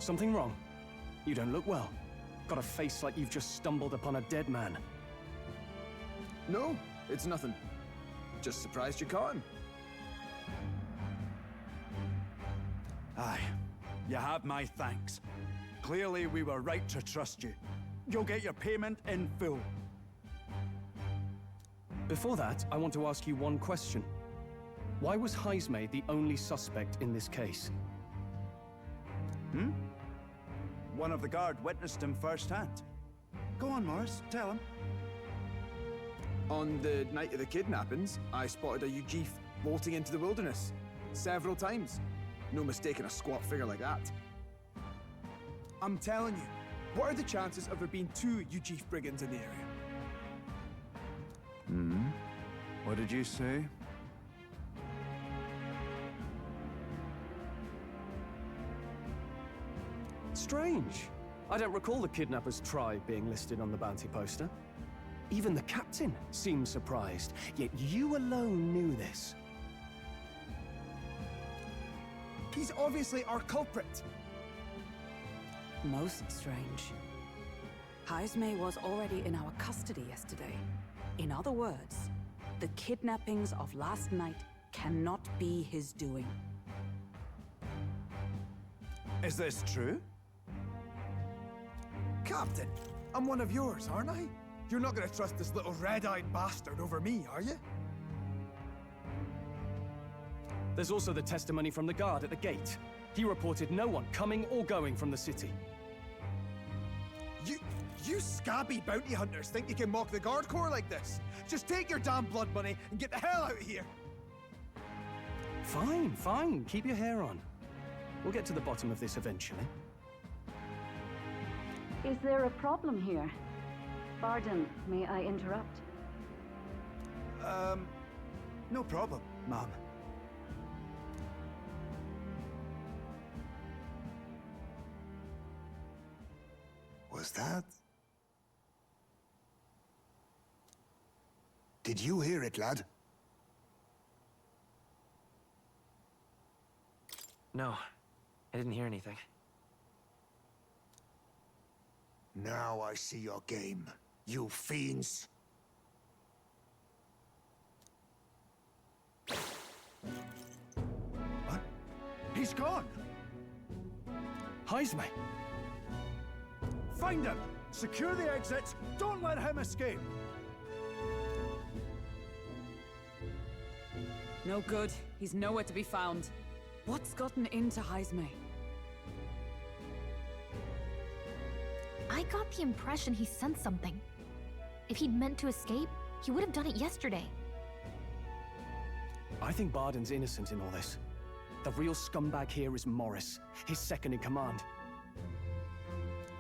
Something wrong? You don't look well. Got a face like you've just stumbled upon a dead man. No, it's nothing. Just surprised you caught him. Aye, you have my thanks. Clearly we were right to trust you. You'll get your payment in full. Before that, I want to ask you one question. Why was Heismay the only suspect in this case? One of the guard witnessed him firsthand. Go on, Morris, tell him. On the night of the kidnappings, I spotted a Ujif bolting into the wilderness. Several times. No mistaking a squat figure like that. I'm telling you, what are the chances of there being 2 Ujif brigands in the area? What did you say? Strange. I don't recall the kidnappers' tribe being listed on the bounty poster. Even the captain seemed surprised, yet you alone knew this. He's obviously our culprit. Most strange. Heismay was already in our custody yesterday. In other words, the kidnappings of last night cannot be his doing. Is this true? Captain, I'm one of yours, aren't I? You're not gonna trust this little red-eyed bastard over me, are you? There's also the testimony from the guard at the gate. He reported no one coming or going from the city. You scabby bounty hunters think you can mock the guard corps like this? Just take your damn blood money and get the hell out of here! Fine, fine. Keep your hair on. We'll get to the bottom of this eventually. Is there a problem here? Barden, may I interrupt? No problem, Mom. Was that? Did you hear it, lad? No, I didn't hear anything. Now I see your game, you fiends. What? He's gone! Heismay! Find him! Secure the exits! Don't let him escape! No good. He's nowhere to be found. What's gotten into Heismay? I got the impression he sensed something. If he'd meant to escape, he would have done it yesterday. I think Barden's innocent in all this. The real scumbag here is Morris, his second in command.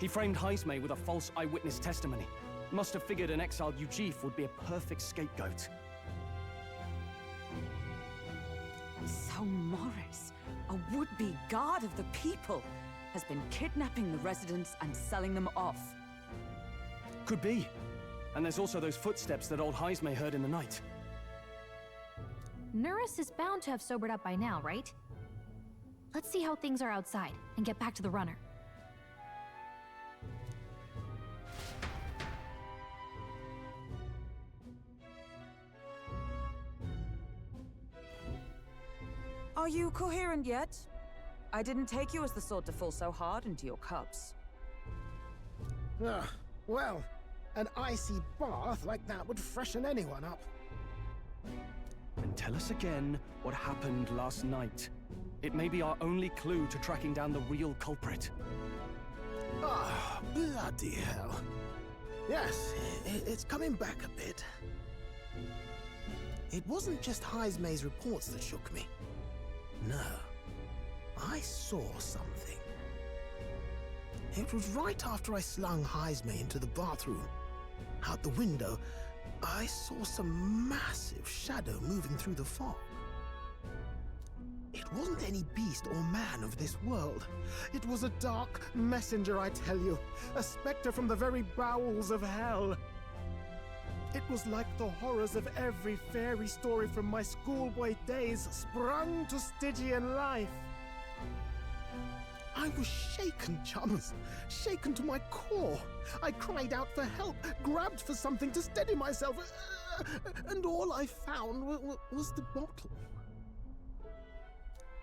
He framed Heismay with a false eyewitness testimony. Must have figured an exiled Ujif would be a perfect scapegoat. So Morris, a would-be guard of the people, has been kidnapping the residents and selling them off. Could be. And there's also those footsteps that old Heismay heard in the night. Nurus is bound to have sobered up by now, right? Let's see how things are outside and get back to the runner. Are you coherent yet? I didn't take you as the sort to fall so hard into your cups. Well, an icy bath like that would freshen anyone up. And tell us again what happened last night. It may be our only clue to tracking down the real culprit. Ah, bloody hell. Yes, it's coming back a bit. It wasn't just Heismay's reports that shook me. No, I saw something. It was right after I slung Heismay into the bathroom. Out the window, I saw some massive shadow moving through the fog. It wasn't any beast or man of this world. It was a dark messenger, I tell you. A specter from the very bowels of hell. It was like the horrors of every fairy story from my schoolboy days sprung to Stygian life. I was shaken, chums. Shaken to my core. I cried out for help, grabbed for something to steady myself, and all I found was the bottle.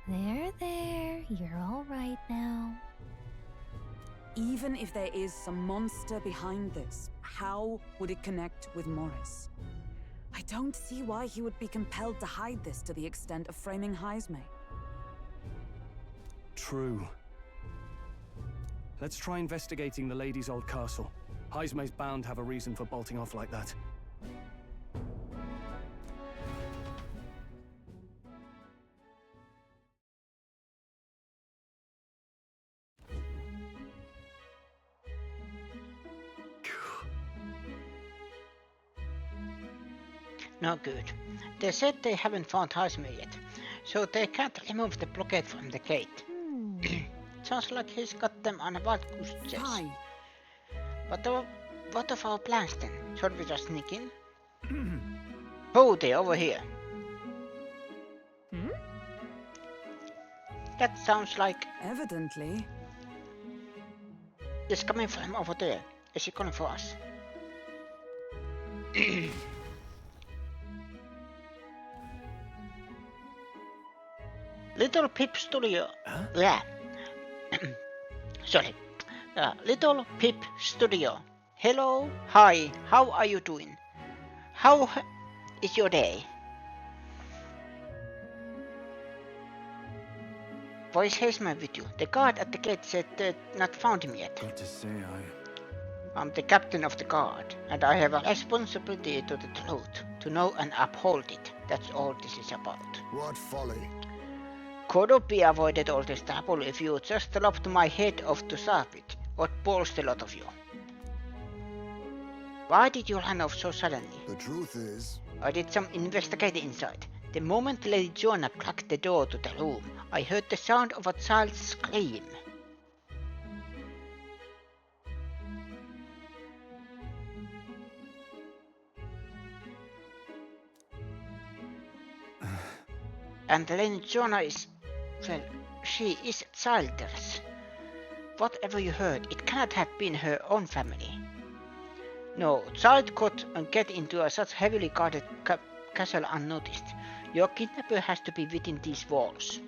There, you're all right now. Even if there is some monster behind this, how would it connect with Morris? I don't see why he would be compelled to hide this to the extent of framing Heismay. True. Let's try investigating the lady's old castle. Heismay's bound to have a reason for bolting off like that. No good. They said they haven't found Heismay yet, so they can't remove the blockade from the gate. Sounds like he's got them on a wild goose chase. What of our plans then? Should we just sneak in? Oh, they're over here. That sounds like... Evidently. It's coming from over there. Is he calling for us? Little Pip Studio. Yeah. Sorry. Little Pip Studio. Hello. Hi. How are you doing? How is your day? Why is Heismay with you? The guard at the gate said they'd not found him yet. Got to say, I'm the captain of the guard, and I have a responsibility to the truth, to know and uphold it. That's all this is about. What folly? Could have be avoided all this trouble if you just lopped my head off to serve it. What balls the lot of you? Why did you run off so suddenly? The truth is, I did some investigating inside. The moment Lady Joanna cracked the door to the room, I heard the sound of a child's scream. And Lady Joanna is... well, she is childless. Whatever you heard, it cannot have been her own family. No child could get into such heavily guarded castle unnoticed. Your kidnapper has to be within these walls.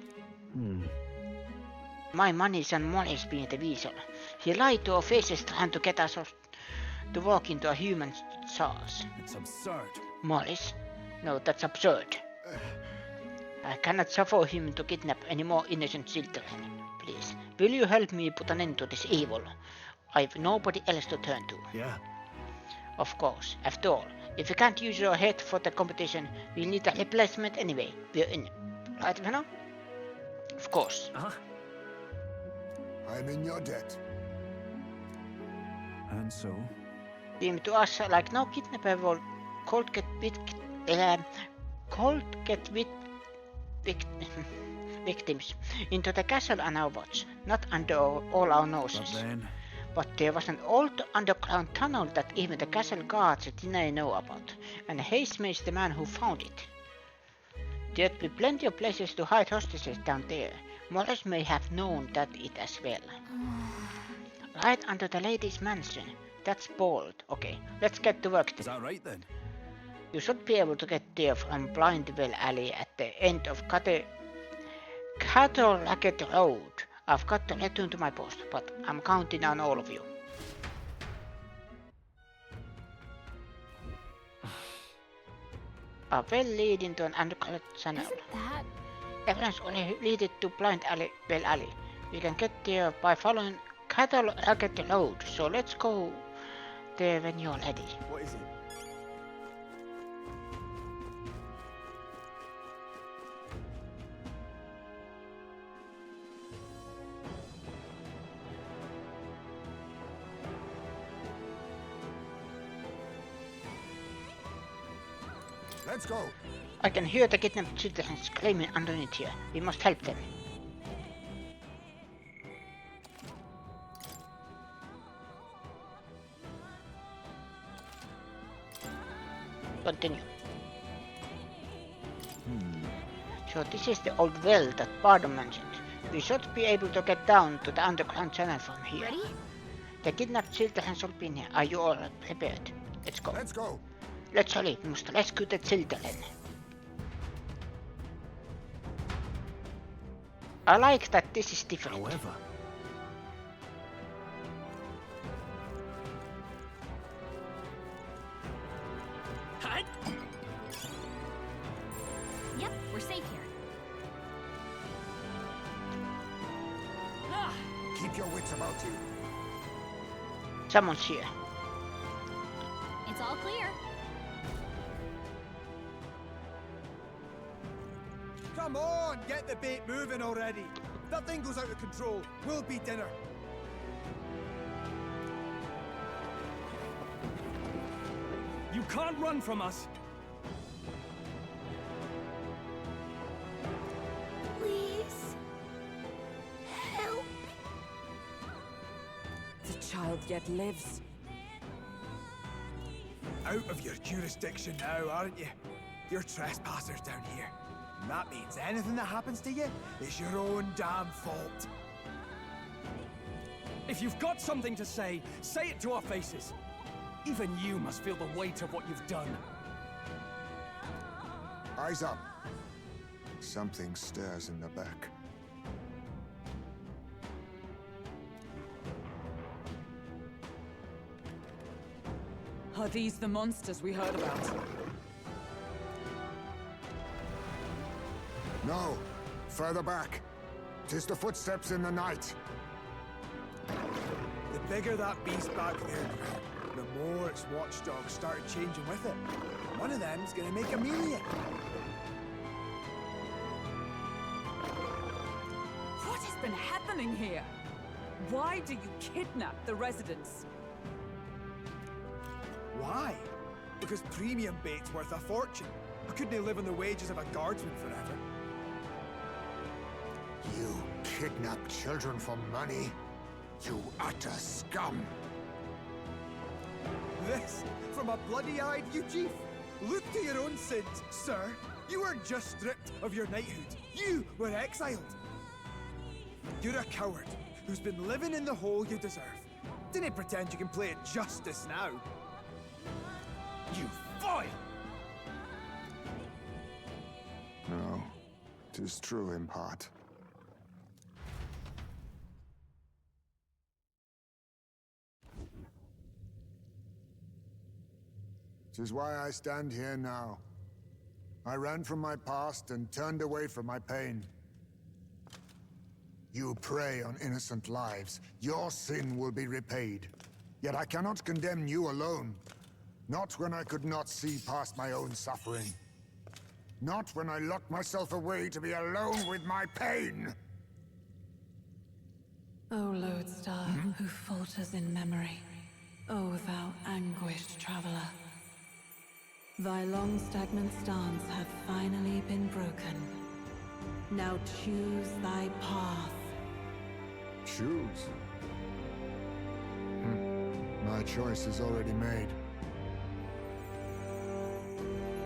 My money's on Molly's being the weasel. He lied to our faces trying to get us to walk into a human sauce. It's absurd. Molly's? No, that's absurd. I cannot suffer him to kidnap any more innocent children. Please, will you help me put an end to this evil? I've nobody else to turn to. Yeah. Of course. After all, if we can't use your head for the competition, we'll need a replacement anyway. We're in. Right, Venom? Of course. I'm in your debt. And so? Seemed to us like no kidnapper will cold get victims into the castle on our watch, not under all our noses. But there was an old underground tunnel that even the castle guards didn't know about, and Heismay is the man who found it. There'd be plenty of places to hide hostages down there. Morris may have known that it as well. Right under the lady's mansion. That's bold. Okay, let's get to work. Is that right then? You should be able to get there from Blindwell Alley at the end of Cattle Racket Road. I've got to return to my post, but I'm counting on all of you. A well leading to an underground channel. Everyone's only leading to Blindwell Alley. We can get there by following Cattle Racket Road, so let's go there when you're ready. What is it? Let's go. I can hear the kidnapped children screaming underneath here. We must help them. Continue. So this is the old well that Bardon mentioned. We should be able to get down to the underground channel from here. Ready? The kidnapped children should be near. Are you all prepared? Let's go. Let's go. Let's hurry. We must rescue the children. I like that this is different. However, Yep, we're safe here. Keep your wits about you. Someone's here. It's all clear. Come on, get the bait moving already. If that thing goes out of control, we'll be dinner. You can't run from us. Please. Help. The child yet lives. Out of your jurisdiction now, aren't you? You're trespassers down here. And that means anything that happens to you is your own damn fault. If you've got something to say it to our faces. Even you must feel the weight of what you've done. Eyes up. Something stirs in the back. Are these the monsters we heard about? No. Further back. 'Tis the footsteps in the night. The bigger that beast back there grew, the more its watchdogs started changing with it. One of them's gonna make a meal of it. What has been happening here? Why do you kidnap the residents? Why? because premium bait's worth a fortune. I couldn't live on the wages of a guardsman forever. You kidnap children for money? You utter scum! This from a bloody-eyed Eugene. Look to your own sins, sir. You weren't just stripped of your knighthood. You were exiled. You're a coward who's been living in the hole you deserve. Didn't pretend you can play at justice now. You fool! No, 'tis true in part. 'Tis why I stand here now. I ran from my past and turned away from my pain. You prey on innocent lives. Your sin will be repaid. Yet I cannot condemn you alone. Not when I could not see past my own suffering. Not when I locked myself away to be alone with my pain. O lodestar, who falters in memory, O thou anguished traveler. Thy long stagnant stance hath finally been broken. Now choose thy path. Choose? My choice is already made.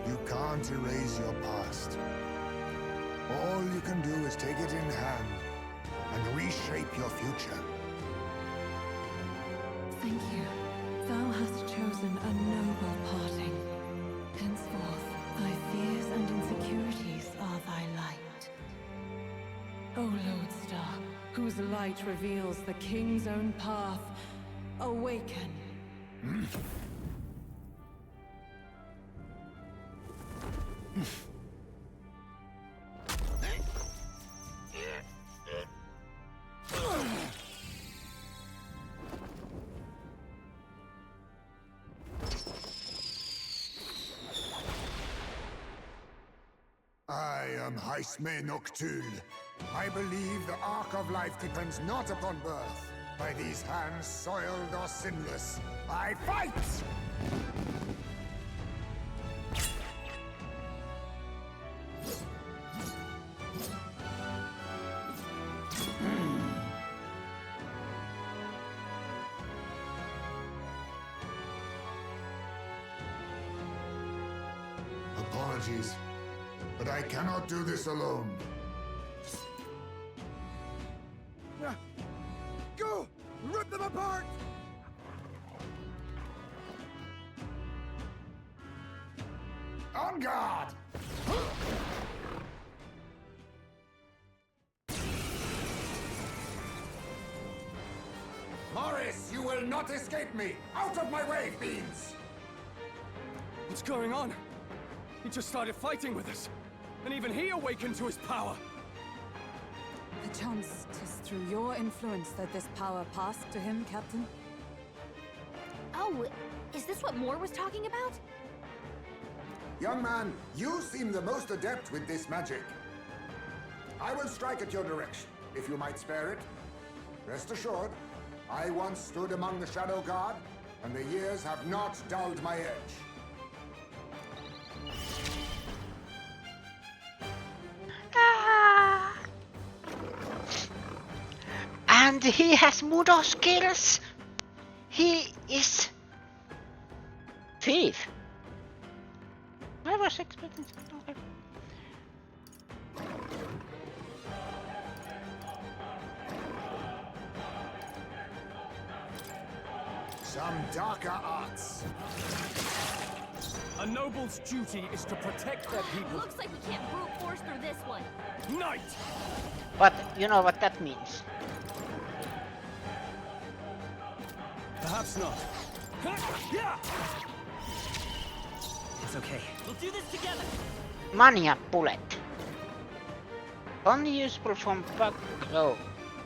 You can't erase your past. All you can do is take it in hand and reshape your future. Thank you. Thou hast chosen a noble parting. Henceforth, thy fears and insecurities are thy light. O lodestar, whose light reveals the king's own path, awaken. I am Heismay Noctul. I believe the arc of life depends not upon birth. By these hands, soiled or sinless, I fight! Apologies, but I cannot do this alone. Go! Rip them apart! On guard! Morris, you will not escape me! Out of my way, fiends! What's going on? He just started fighting with us. And even he awakened to his power. Perchance 'tis through your influence that this power passed to him, Captain? Oh, is this what Moore was talking about? Young man, you seem the most adept with this magic. I will strike at your direction, if you might spare it. Rest assured, I once stood among the Shadow Guard, and the years have not dulled my edge. And he has Mudo skills. He is thief. I was expecting something. Some darker arts. A noble's duty is to protect their people. Looks like we can't brute force through this one. Knight! But you know what that means. Perhaps not. It's okay. We'll do this together. Mania bullet. Only usable from bug glow.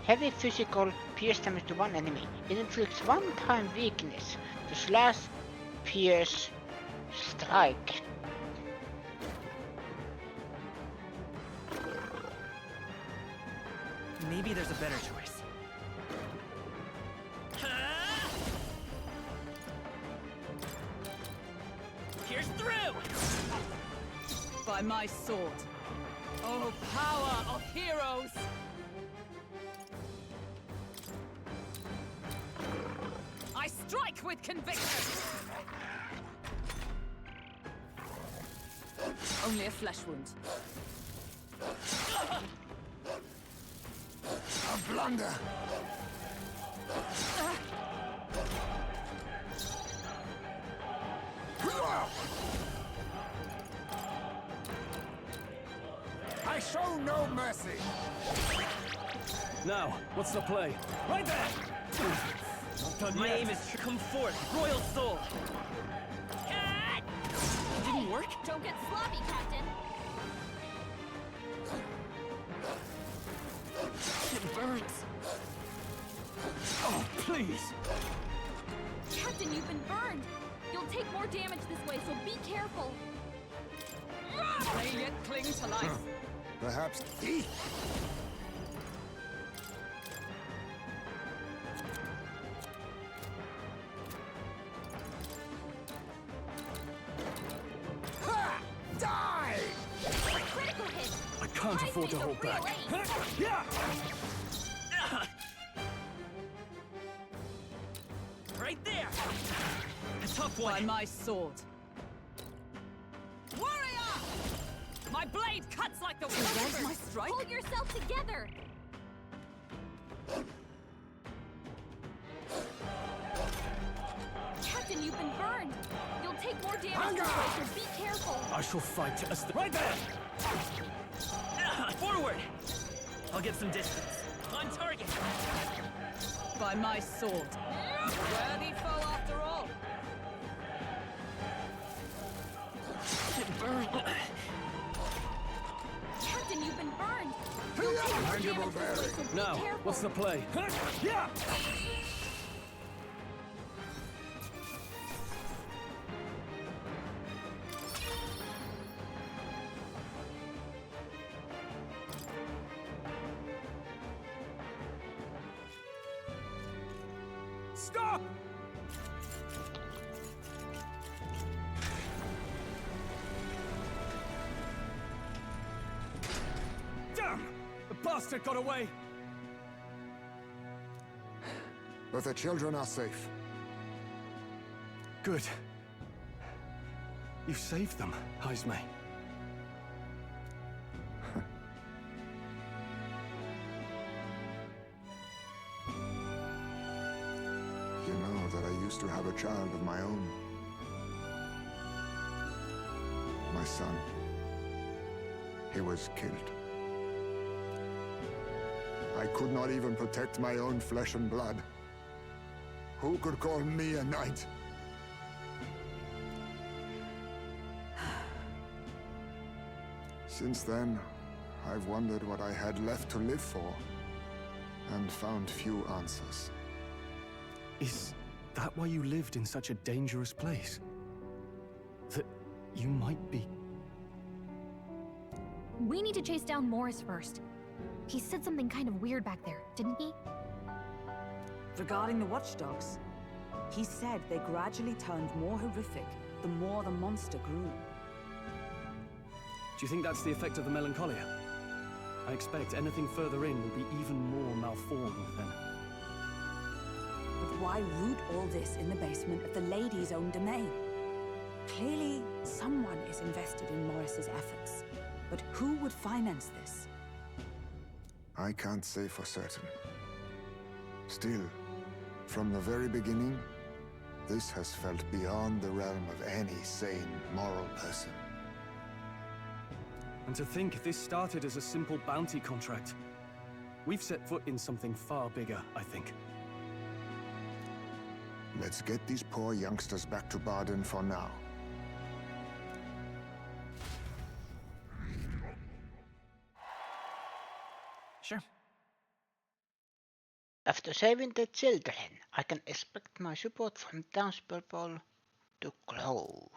Heavy physical pierce damage to one enemy. It inflicts one-time weakness to slash, pierce, strike. Maybe there's a better choice. By my sword. Oh, power of heroes! I strike with conviction! Only a flesh wound. A blunder! I show no mercy! Now, what's the play? Right there! Not done My yet. aim is to come forth, Royal Soul! It didn't work? Don't get sloppy, Captain. It burns. Oh, please! Captain, you've been burned. You'll take more damage this way, so be careful. May yet cling to life. Perhaps he? Ha! Die! Critical hit. I can't afford to Heismay's a hold real back. ace. Yeah! Right there! A tough By one! my sword. Warrior! My blade cuts like the wind. My strike? Hold yourself together. Captain, you've been burned. You'll take more damage this way, so be careful. I shall fight as the... Right there! Forward! I'll get some distance. On target! By my sword. Worthy foe after all. It burned. Captain, you've been burned. You'll take more damage this way, so be Now, careful. what's the play? Yeah! Stop! Damn! The bastard got away! But the children are safe. Good. You saved them, Heismay. You know that I used to have a child of my own. My son. He was killed. I could not even protect my own flesh and blood. Who could call me a knight? Since then, I've wondered what I had left to live for, and found few answers. Is that why you lived in such a dangerous place? That you might be... We need to chase down Morris first. He said something kind of weird back there, didn't he? Regarding the watchdogs, he said they gradually turned more horrific the more the monster grew. Do you think that's the effect of the melancholia? I expect anything further in will be even more malformed then. But why root all this in the basement of the lady's own domain? Clearly, someone is invested in Morris's efforts. But who would finance this? I can't say for certain. Still, from the very beginning, this has felt beyond the realm of any sane, moral person. And to think this started as a simple bounty contract. We've set foot in something far bigger, I think. Let's get these poor youngsters back to Baden for now. Sure. After saving the children, I can expect my support from townspeople to grow.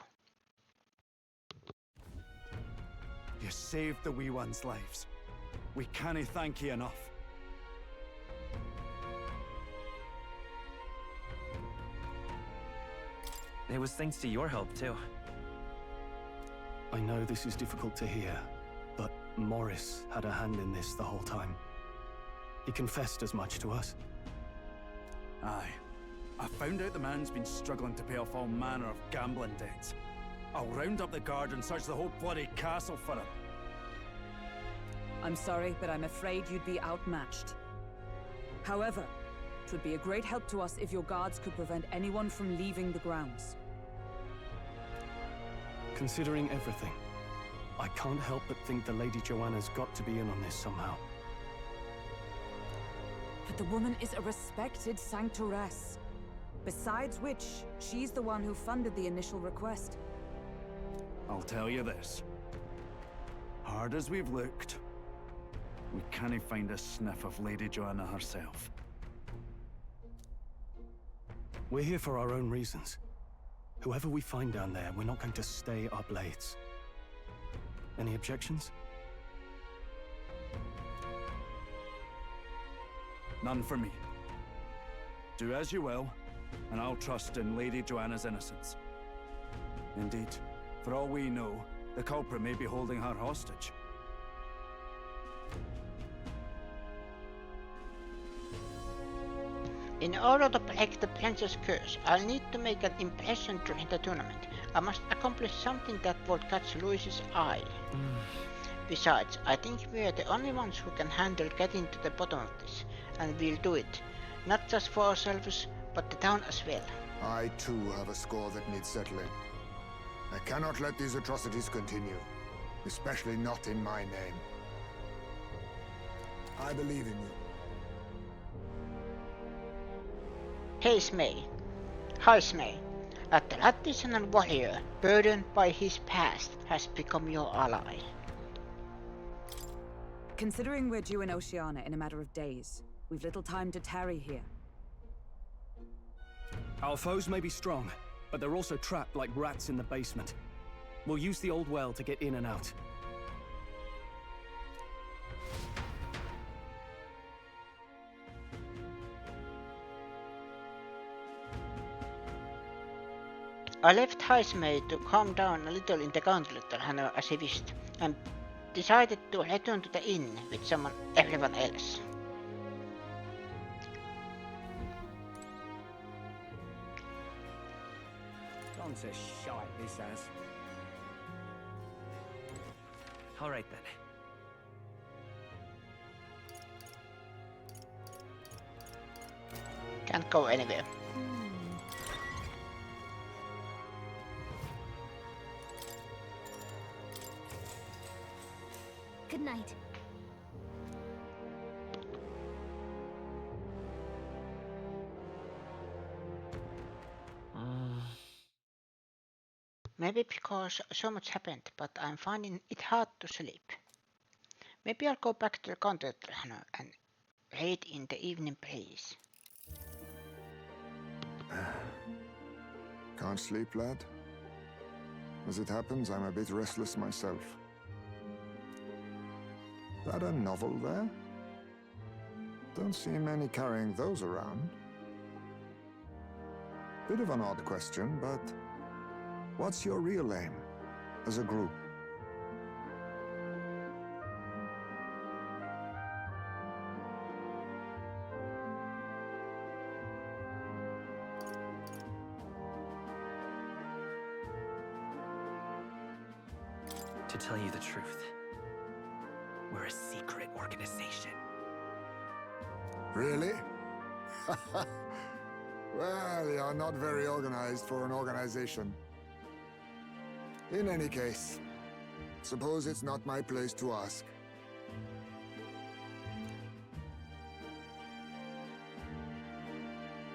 You saved the wee ones' lives. We cannae thank you enough. It was thanks to your help, too. I know this is difficult to hear, but Morris had a hand in this the whole time. He confessed as much to us. Aye. I found out the man's been struggling to pay off all manner of gambling debts. I'll round up the guard and search the whole bloody castle for him. I'm sorry, but I'm afraid you'd be outmatched. However, it would be a great help to us if your guards could prevent anyone from leaving the grounds. Considering everything, I can't help but think the Lady Joanna's got to be in on this somehow. But the woman is a respected sanctoress. Besides which, she's the one who funded the initial request. I'll tell you this. Hard as we've looked, we can't find a sniff of Lady Joanna herself. We're here for our own reasons. Whoever we find down there, we're not going to stay our blades. Any objections? None for me. Do as you will, and I'll trust in Lady Joanna's innocence. Indeed, for all we know, the culprit may be holding her hostage. In order to break the Prince's curse, I'll need to make an impression during the tournament. I must accomplish something that will catch Louis's eye. Besides, I think we're the only ones who can handle getting to the bottom of this, and we'll do it. Not just for ourselves, but the town as well. I too have a score that needs settling. I cannot let these atrocities continue, especially not in my name. I believe in you. Heismay, a traditional warrior burdened by his past, has become your ally. Considering we're due in Oceania in a matter of days, we've little time to tarry here. Our foes may be strong, but they're also trapped like rats in the basement. We'll use the old well to get in and out. I left Heismay to calm down a little in the gauntlet as he wished, and decided to return to the inn with everyone else. Gone to shite, this has. All right then. Can't go anywhere. Good night. Maybe because so much happened, but I'm finding it hard to sleep. Maybe I'll go back to the cathedral and read in the evening praise. Can't sleep, lad? As it happens, I'm a bit restless myself. That a novel there? Don't see many carrying those around. Bit of an odd question, but what's your real aim as a group? To tell you the truth, we're a secret organization. Really? Well, you're not very organized for an organization. In any case, suppose it's not my place to ask.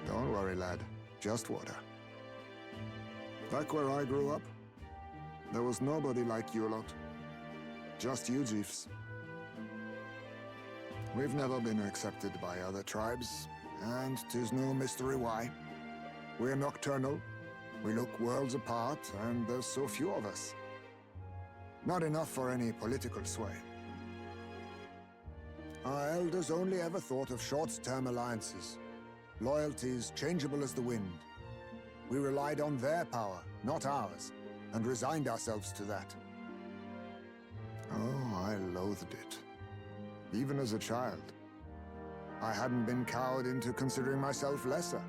Don't worry, lad. Just water. Back where I grew up, there was nobody like you lot. Just you, Jeeves. We've never been accepted by other tribes, and 'tis no mystery why. We're nocturnal, we look worlds apart, and there's so few of us. Not enough for any political sway. Our elders only ever thought of short-term alliances, loyalties changeable as the wind. We relied on their power, not ours, and resigned ourselves to that. Oh, I loathed it. Even as a child. I hadn't been cowed into considering myself lesser.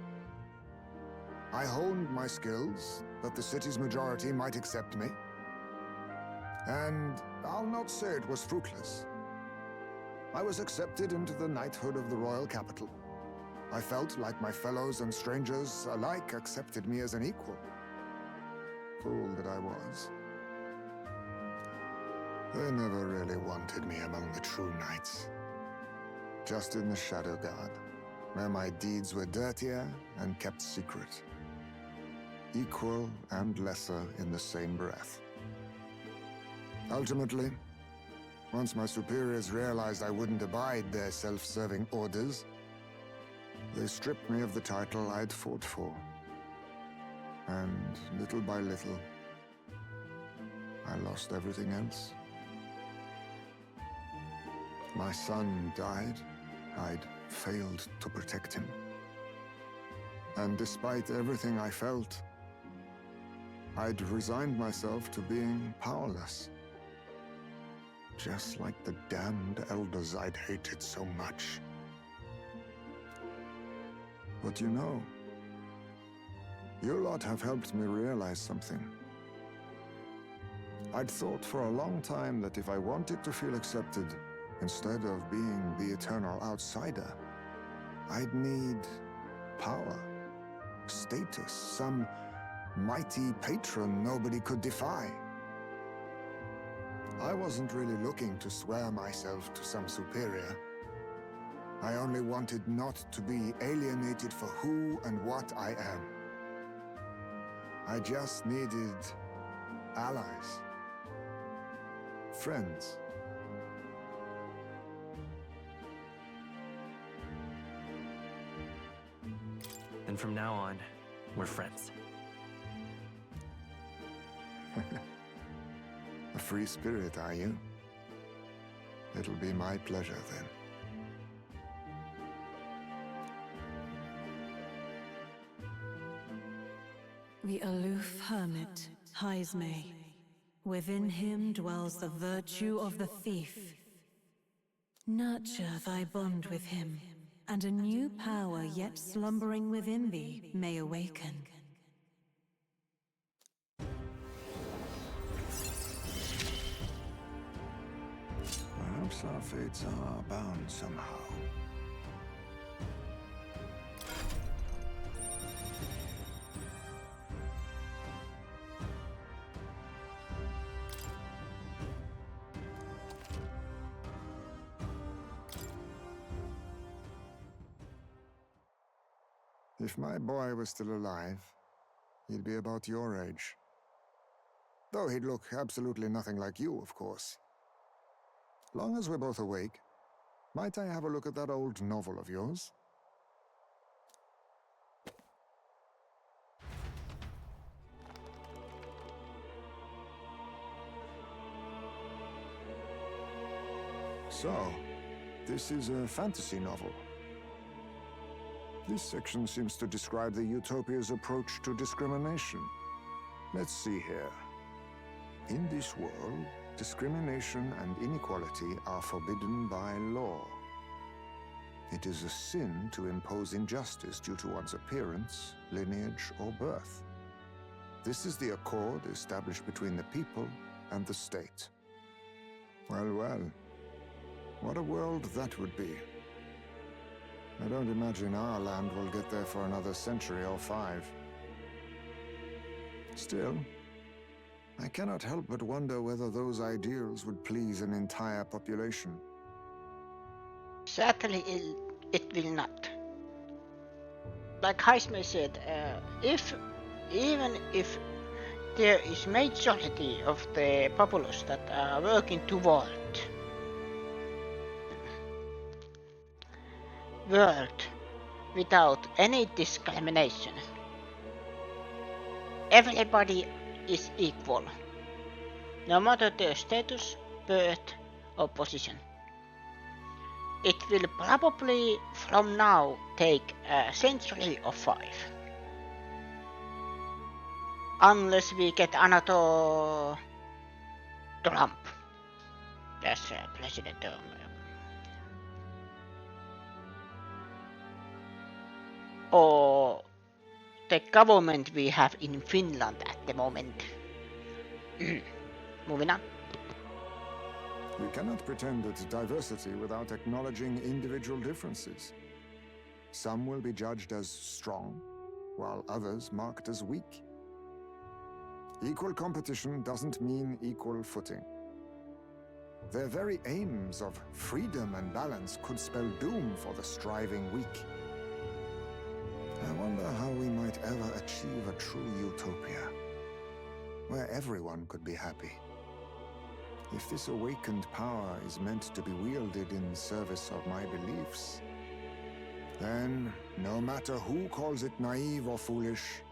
I honed my skills that the city's majority might accept me. And I'll not say it was fruitless. I was accepted into the knighthood of the royal capital. I felt like my fellows and strangers alike accepted me as an equal. Fool that I was. They never really wanted me among the true knights. Just in the Shadow Guard, where my deeds were dirtier and kept secret. Equal and lesser in the same breath. Ultimately, once my superiors realized I wouldn't abide their self-serving orders, they stripped me of the title I'd fought for. And little by little, I lost everything else. My son died. I'd failed to protect him. And despite everything I felt, I'd resigned myself to being powerless. Just like the damned elders I'd hated so much. But you know, you lot have helped me realize something. I'd thought for a long time that if I wanted to feel accepted, instead of being the eternal outsider, I'd need power, status, some mighty patron nobody could defy. I wasn't really looking to swear myself to some superior. I only wanted not to be alienated for who and what I am. I just needed allies, friends. And from now on, we're friends. A free spirit, are you? It'll be my pleasure, then. The aloof hermit, Heismay. Within him dwells the virtue of the thief. Nurture thy bond with him, and a new power yet slumbering within thee may awaken. Perhaps our fates are bound somehow. If my boy was still alive, he'd be about your age. Though he'd look absolutely nothing like you, of course. Long as we're both awake, might I have a look at that old novel of yours? So, this is a fantasy novel. This section seems to describe the Utopia's approach to discrimination. Let's see here. In this world, discrimination and inequality are forbidden by law. It is a sin to impose injustice due to one's appearance, lineage, or birth. This is the accord established between the people and the state. Well, well. What a world that would be. I don't imagine our land will get there for another century or 5. Still, I cannot help but wonder whether those ideals would please an entire population. Sadly, it will not. Like Heismay said, even if there is majority of the populace that are working toward world without any discrimination, everybody is equal, no matter their status, birth, or position. It will probably from now take a century or 5. Unless we get another Trump. That's President or the government we have in Finland at the moment. Moving on. We cannot pretend at diversity without acknowledging individual differences. Some will be judged as strong, while others marked as weak. Equal competition doesn't mean equal footing. Their very aims of freedom and balance could spell doom for the striving weak. I wonder how we might ever achieve a true utopia, where everyone could be happy. If this awakened power is meant to be wielded in service of my beliefs, then, no matter who calls it naive or foolish,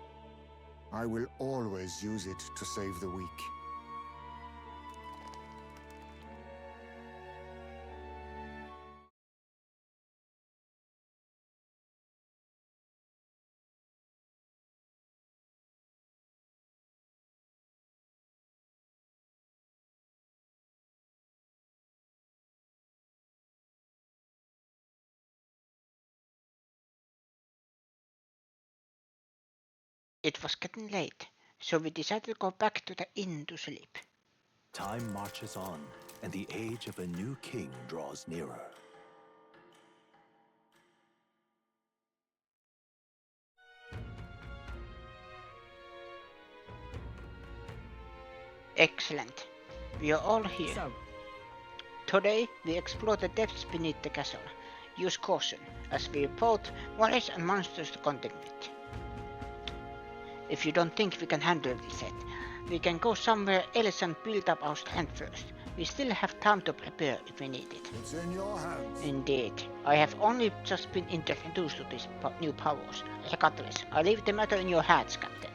I will always use it to save the weak. It was getting late, so we decided to go back to the inn to sleep. Time marches on, and the age of a new king draws nearer. Excellent. We are all here. So, today we explore the depths beneath the castle. Use caution, as we report monies and monsters to contend with. If you don't think we can handle this yet, we can go somewhere else and build up our strength first. We still have time to prepare if we need it. It's in your hands. Indeed. I have only just been introduced to these new powers. Regardless, I leave the matter in your hands, Captain.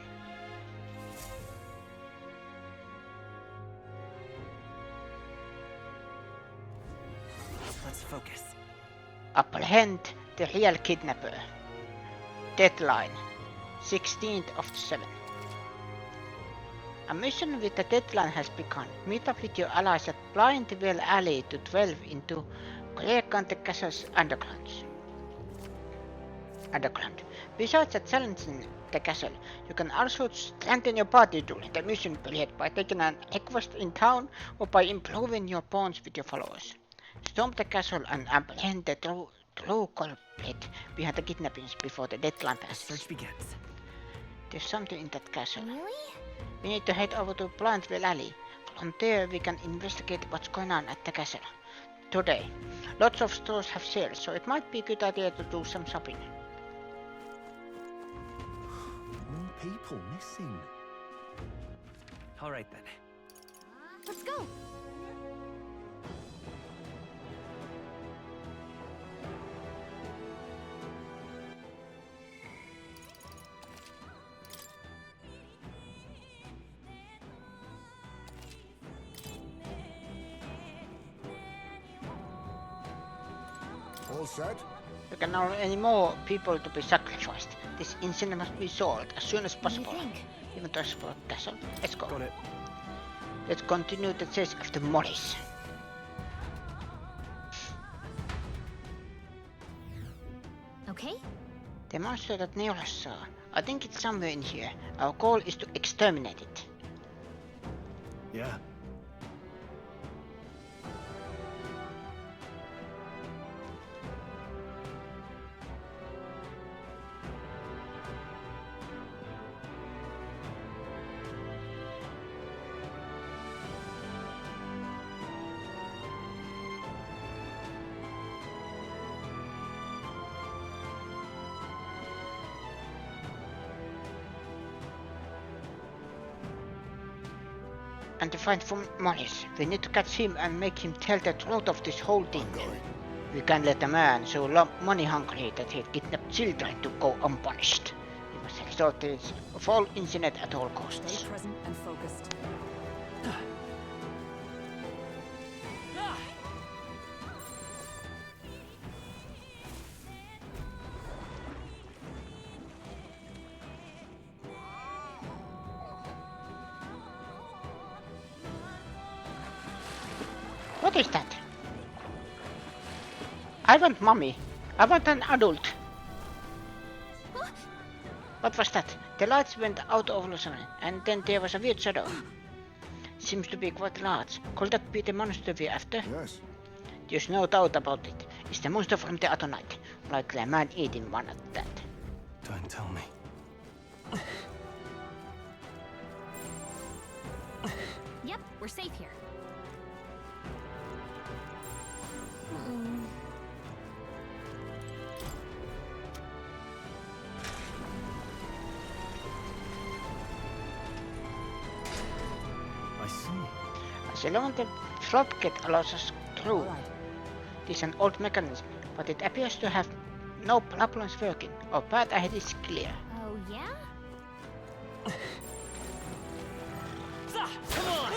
Let's focus. Apprehend the real kidnapper. Deadline 16th of the 7th. A mission with the deadline has begun. Meet up with your allies at Blindwell Alley to delve into Clearcount Castle's underground. Besides challenging the castle, you can also strengthen your party during the mission period by taking an request in town or by improving your bonds with your followers. Storm the castle and apprehend the true culprit behind the kidnappings before the deadline passes. Search begins. There's something in that castle. Really? We need to head over to Blindwell Alley. From there we can investigate what's going on at the castle. Today, lots of stores have sales, so it might be a good idea to do some shopping. More people missing. All right then. Let's go. All set? There can allow any more people to be sacrificed. This incident must be solved as soon as possible. What do you think? Even to explore the castle. Let's go. Got it. Let's continue the chase after Morris. Okay? The monster that Neolas saw. I think it's somewhere in here. Our goal is to exterminate it. Yeah. And to find Morris, we need to catch him and make him tell the truth of this whole thing. We can't let a man so money hungry that he kidnapped children to go unpunished. We must resort to this whole incident at all costs. Stay present and focused. What What is that? I want mommy. I want an adult. What was that? The lights went out all of a sudden, and then there was a weird shadow. Seems to be quite large. Could that be the monster we're after? Yes. There's no doubt about it. It's the monster from the other night. Like the man eating one at that. Don't tell me. Yep, we're safe here. I see. As long as the floodgate allows us through. This is an old mechanism, but it appears to have no problems working. Our path ahead is clear. Oh, yeah? Come on!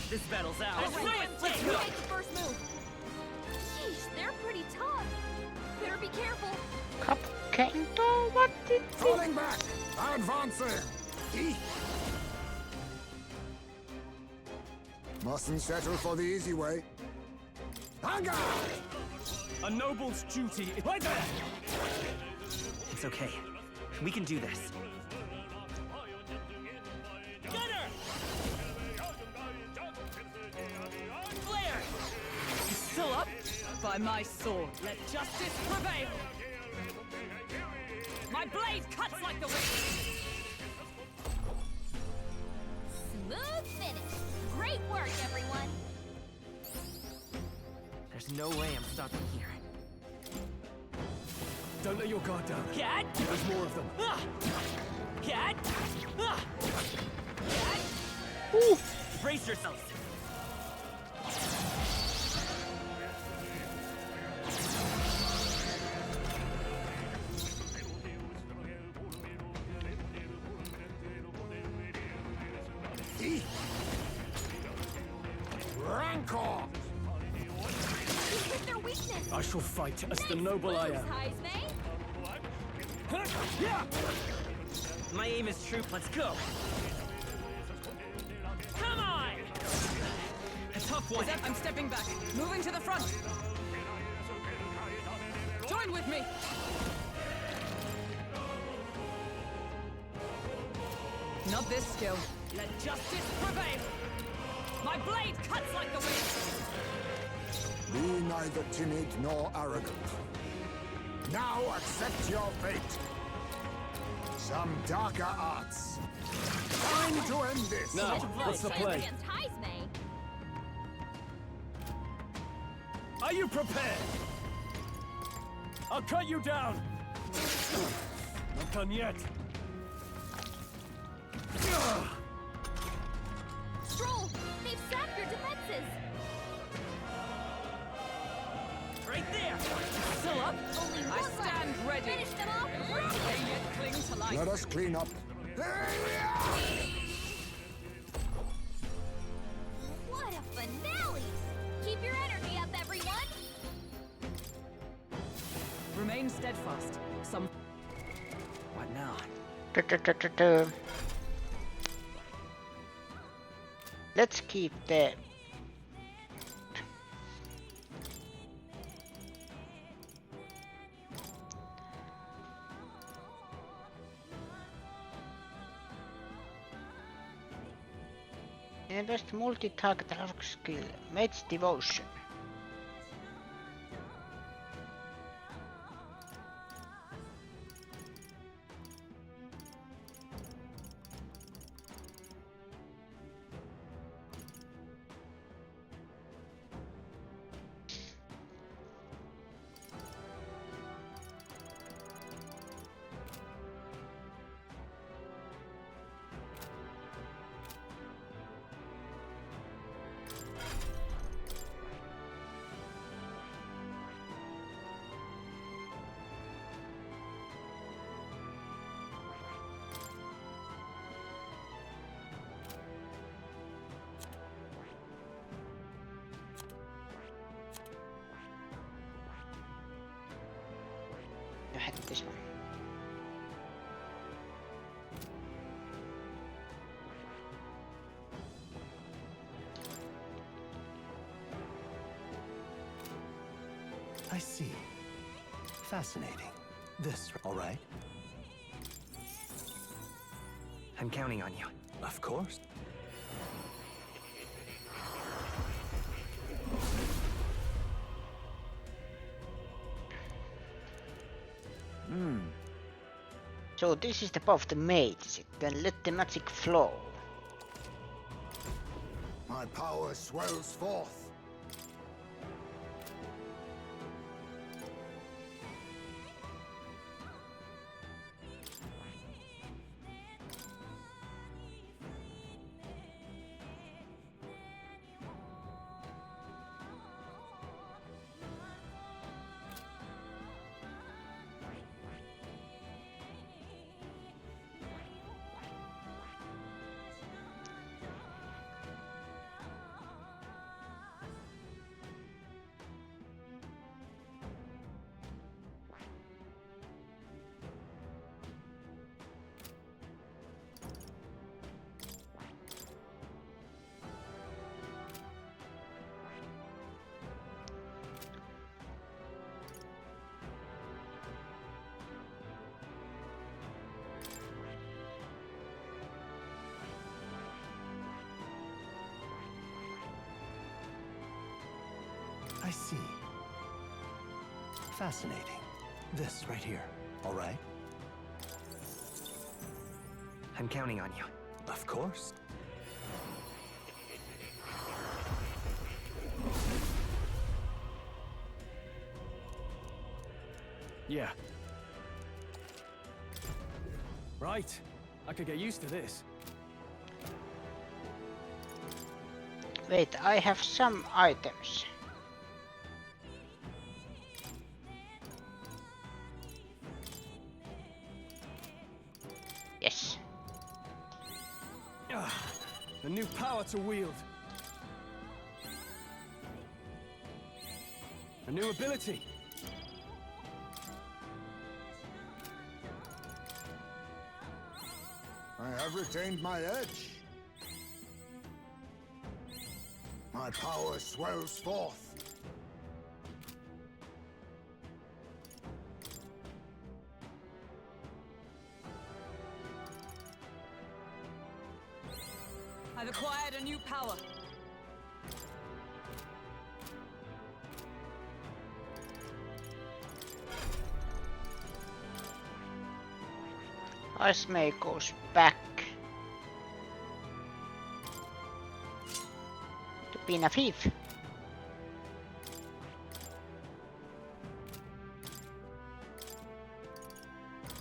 This battle's ours. Alright, let's go. Take the first move. Sheesh, they're pretty tough. Better be careful. Cupcake, what did Falling back! Advancing! Eek. Mustn't settle for the easy way. Hanga! A noble's duty is... Right there! It's okay. We can do this. Gunner! Flare! You still up? By my sword, let justice prevail! My blade cuts like the wind! Smooth finish. Great work, everyone. There's no way I'm stopping here. Don't let your guard down. Cat! There's more of them. Cat! Cat! Ooh. Brace yourselves! Rancor! You hit their weakness. I shall fight as the noble I am. Heismay. My aim is true. Let's go! Come on! A tough one. I'm stepping back. Moving to the front. Join with me. Not this skill. Let justice prevail. My blade cuts like the wind. Be neither timid nor arrogant. Now accept your fate. Some darker arts. Time to end this. Now, what's the play? Against Heismay. Are you prepared? I'll cut you down. Not done yet. Stroll, they've sapped your defenses. Right there! Still up? Only I one stand left. ready. Finish them off. They yet cling to life. Let us clean up. What a finale! Keep your energy up, everyone. Remain steadfast. Some. What now? Let's keep the... Invest multi-target rock skill, Mage's Devotion. You had this one. I see. Fascinating. This, all right? I'm counting on you. Of course. So this is the power of the mage, then let the magic flow. My power swells forth. I see. Fascinating. This right here, all right? I'm counting on you. Of course. Yeah. Right. I could get used to this. Wait, I have some items. Yes. A new power to wield. A new ability. I have retained my edge. My power swells forth. I've acquired a new power. Heismay goes back to being a thief.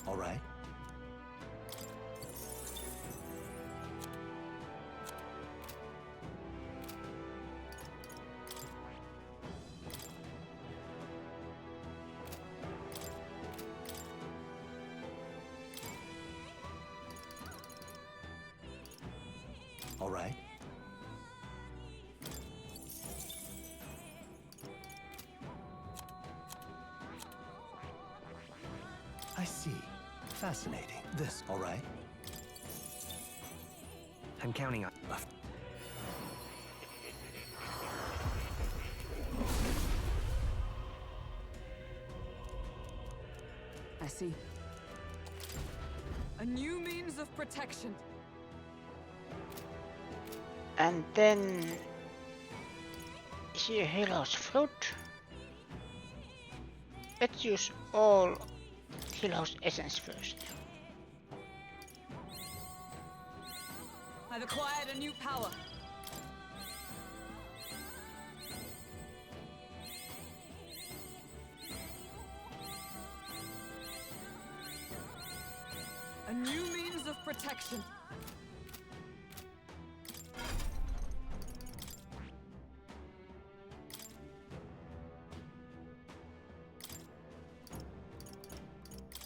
All right. All right. I see. Fascinating. This, all right? I'm counting on. I see. A new means of protection. And then here Helos fruit. Let's use all Helos essence first. I've acquired a new power. A new means of protection.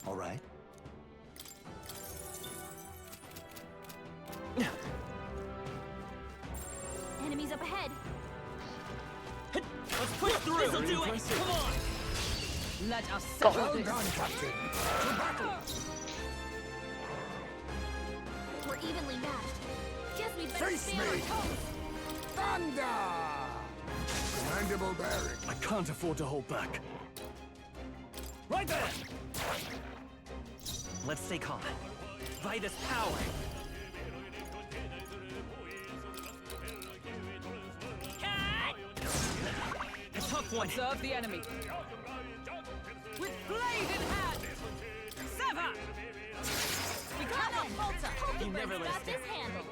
All right. Enemies up ahead. Let's push through! This'll do it! Come on! Let us Well settle this. done, Captain. To battle! We're evenly matched. Guess we better Face stay on our me! toes. Thunder! Commendable bearing. I can't afford to hold back. Right there! Let's stay calm. By this power! A tough one! Observe the enemy! With blade in hand! Sever! We cannot falter! You never let us got this handled!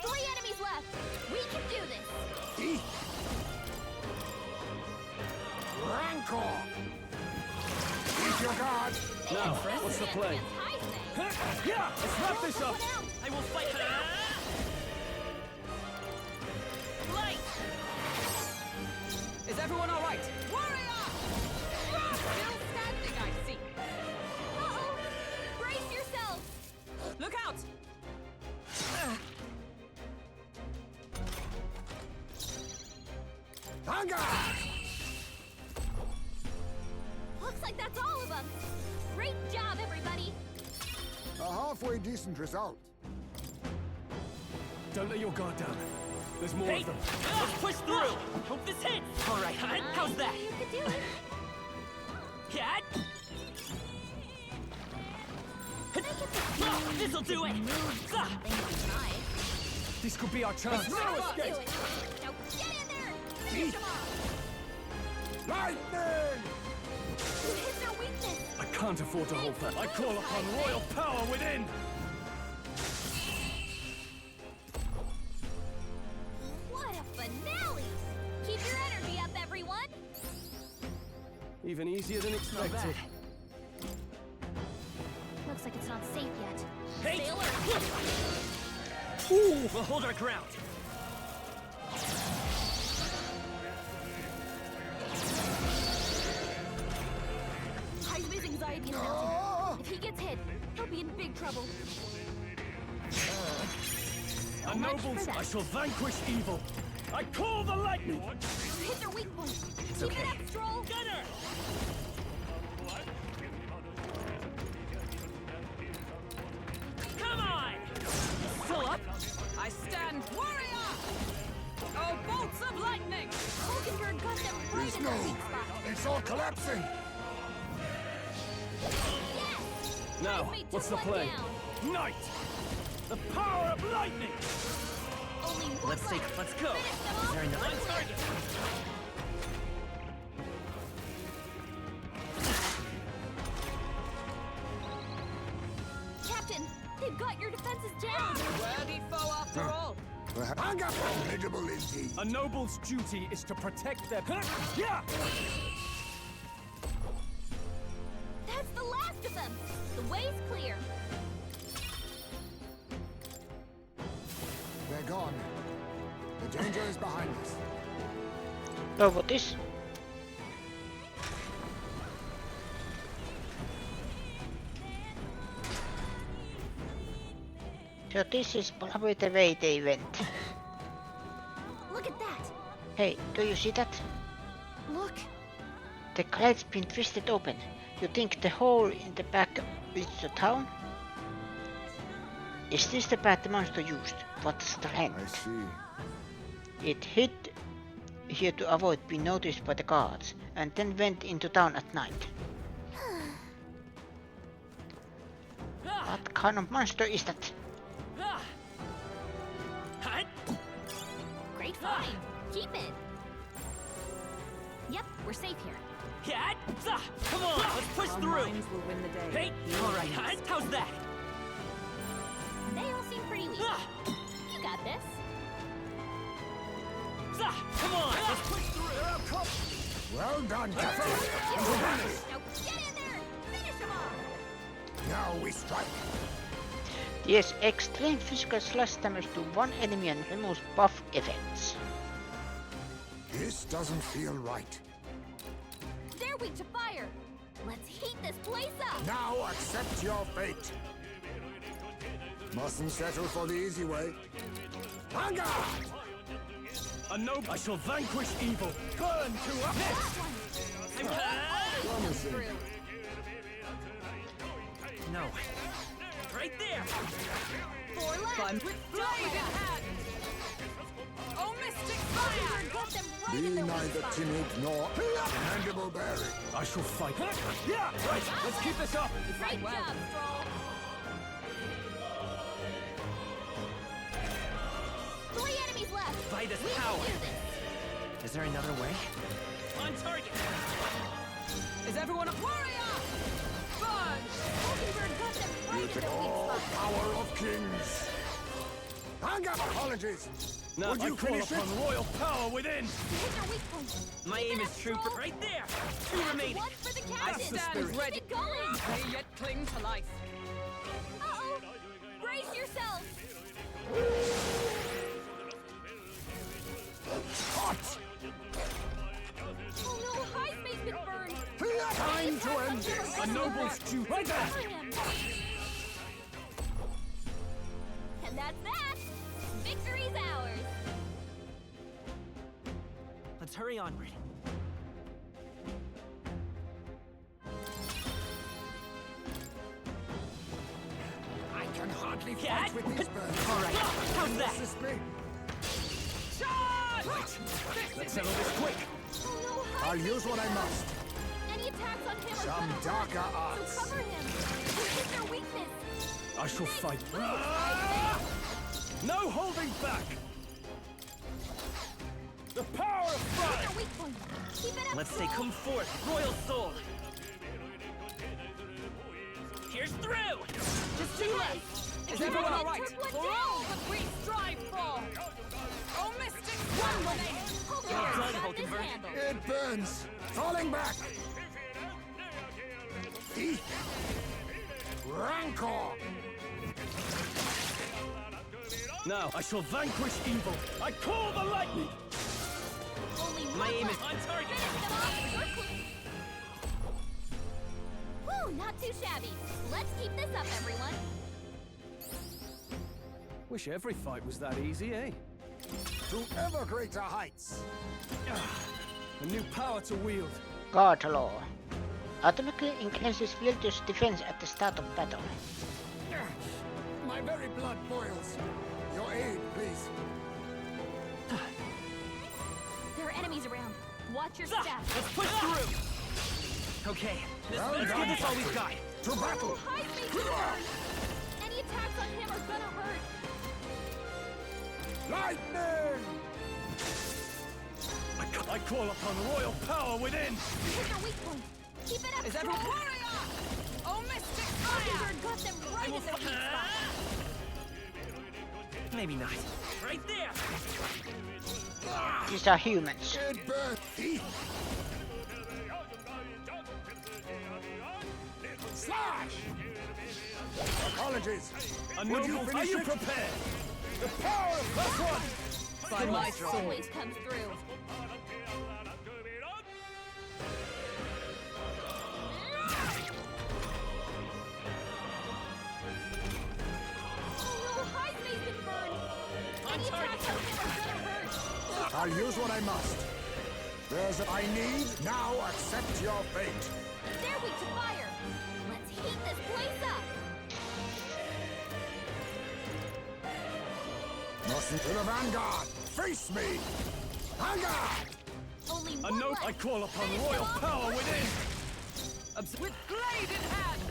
3 enemies left! We can do this! Rancor! Keep your guard! Now, what's the play? Yeah! Let's wrap this up! I will fight her! Light! Is everyone alright? Warrior! Still standing, I see. Uh-oh! Brace yourselves! Look out! Hunger! Looks like that's all of them! Great job, everybody! A halfway decent result. Don't let your guard down. There's more Hey! of them. Let's push through! Hope this hits! Alright, how's that? You could do it! Cat? This'll do it! This could be our chance. No escape! Now get in there! Finish them off! Lightning! You hit their weakness! I can't afford to hold that. I call upon royal power within! What a finale! Keep your energy up, everyone! Even easier than expected. Looks like it's not safe yet. Hey! Sailor! Ooh, we'll hold our ground. Heismay's anxiety is mounting. If he gets hit, he'll be in big trouble. A nobles, I shall vanquish evil. I call the lightning! You hit their weak point. Keep okay. it up, Stroll! Gunner! Come on! Still up? I stand warrior! Oh, bolts of lightning! Hulkenberg got them right Please in no! their weak spot. It's all collapsing! Yes! Now, Heismay what's the took one play? down. Night! The power of lightning! Only one Let's left. let's go! Finish them off Is there enough? quickly. On target! Captain, they've got your defenses down! Worthy foe after all! Hunger! Formidable indeed! A noble's duty is to protect their... Yeah! That's the last of them! The way's clear! They're gone. The danger is behind us. Robotis. So this is probably the way they went. Look at that! Hey, do you see that? Look! The glade's been twisted open. You think the hole in the back is the town? Is this the path the monster used? What's the hint? I see. It hid here to avoid being noticed by the guards, and then went into town at night. What kind of monster is that? Great find! Keep it! Yep, we're safe here. Cat! Come on, let's push Our through! minds will win the day. Hey! Alright, how's that? They all seem pretty weak. You got this. Come on, let's push through! Well done, Captain! Now get in there! Finish them off! Now we strike. Deals extreme physical slash damage to one enemy and removes buff effects. This doesn't feel right. They're weak to fire! Let's heat this place up! Now accept your fate. Mustn't settle for the easy way. Hunger! A noble, I shall vanquish evil. Burn to a Promising. No. Right there! Four left! Climb with blade in hand! Oh, Mystic Fire! Got them right Be in the weak neither spot. timid nor mandible bearing. I shall fight. Yeah, right. Let's keep this up. Great job, Stroll. 3 enemies left. By this We can power. do this. Is there another way? On target. Is everyone a warrior? Fudge! Mockingbird got them right in the weak All spot. power of kings. Hang up, apologies. Now Would I you call finish it? upon royal power within. Hit their weak point. My Keep aim it is up, true, Stroll. right there. 2 remaining. One for the I captain. stand ready. Keep it going. They yet cling to life. Uh-oh. Brace yourselves. Hot. Oh no, Heismay's been burned. Time to end this. A noble's due. Right there. Cover him. And that's that. Victory's ours. Let's hurry onward. I can hardly Yeah. fight with these birds. All right. How's that? Assist me. Charge! Let's settle this quick. Oh no, I'll Heismay's use what I been must. burned. Any attacks on him are Some gonna darker hurt. arts. So cover him. This is their weakness. I shall fight. Heismay. No holding back. The power of Hit fire. their weak point. Keep it up, Let's say, Stroll. come forth, royal soul. Here's through. Just 2 left. Is everyone all right? For all that we strive for. Oh, Mystic One remaining. Hold Well on, done, got this Hulkenberg. handled. It burns. Falling back. Eat. Rancor. Now I shall vanquish evil. I call the lightning. Only My one aim is left. on target. Finish them off. You're clear. Whew, not too shabby. Let's keep this up, everyone. Wish every fight was that easy, eh? To ever greater heights. A new power to wield. Guard law. Automatically increases villagers' defense at the start of battle. My very blood boils. Your aid, please. There are enemies around. Watch your step. Let's push through. Okay, Well let's done, give this all we've got. To battle. Oh, Heismay's been burned. Any attacks on him are gonna hurt. Lightning! I call upon royal power within. Hit their weak point. Keep it up, Is everyone Stroll. warrior? Oh, Mystic Fire! Mockingbird got them right in their weak spot. Maybe not. Right there. These are humans. It burns. Eat. Slash! Apologies. A Would you noble. Are finish you it? prepared? The power of plus one. By my sword. Always comes through. Oh no, Heismay's been burned. Any attacks on him are gonna hurt. I'll use what I must. There's I need. Now accept your fate. They're weak to fire. Let's heat this place up. Mustn't to the vanguard. Face me. Vanguard. Only A one note. left. I call upon Finish royal them off power quickly. within. With blade in hand.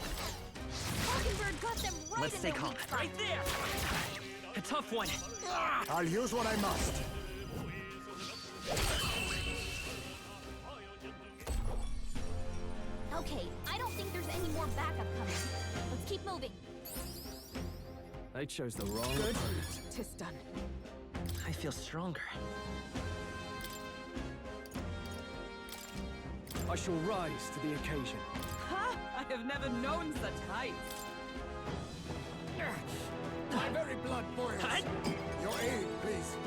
Mockingbird got them right Let's in stay their calm. weak spot. Right there. A tough one. I'll use what I must. Okay, I don't think there's any more backup coming. Let's keep moving. They chose the wrong Good. opponent. Tis done. I feel stronger. I shall rise to the occasion. Ha! I have never known such heights. My very blood boils. Your aid, please.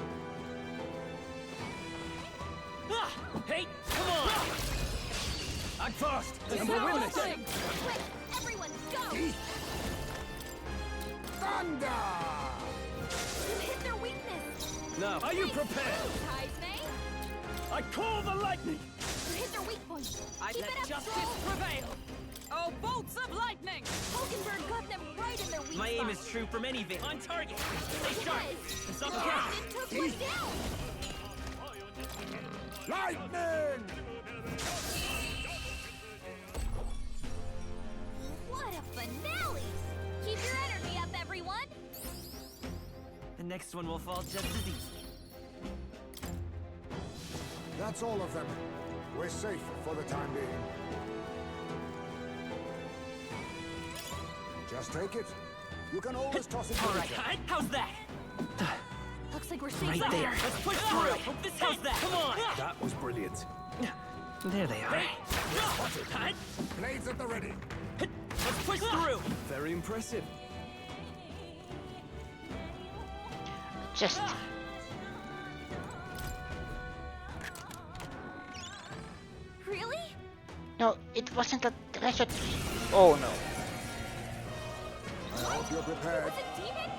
Ah, hey, come on. Act fast, It's and we'll not win this. working. Quick, everyone, go! Eat. Thunder! You hit their weakness. Now, are you Nice prepared? move, Heismay. I call the lightning. You hit their weak point. I Keep let it up, justice Stroll. prevail. Oh, Throw bolts of lightning! Hulkenberg got them right in their weak My aim spot. is true from any On target! Stay sharp! Yes. It's up The captain took one down. Lightning! What a finale! Keep your energy up, everyone! The next one will fall just as easy. That's all of them. We're safe for the time being. Just take it. You can always toss it to All right, each other. how's that? Looks like we're safe Right there. Let's push through. Hope this hits that. Come on. That was brilliant. There they are. Blades at the ready. Let's push through. Very impressive. Just... Really? No, it wasn't a treasure tree. Oh no. I hope you're prepared. Was it demon?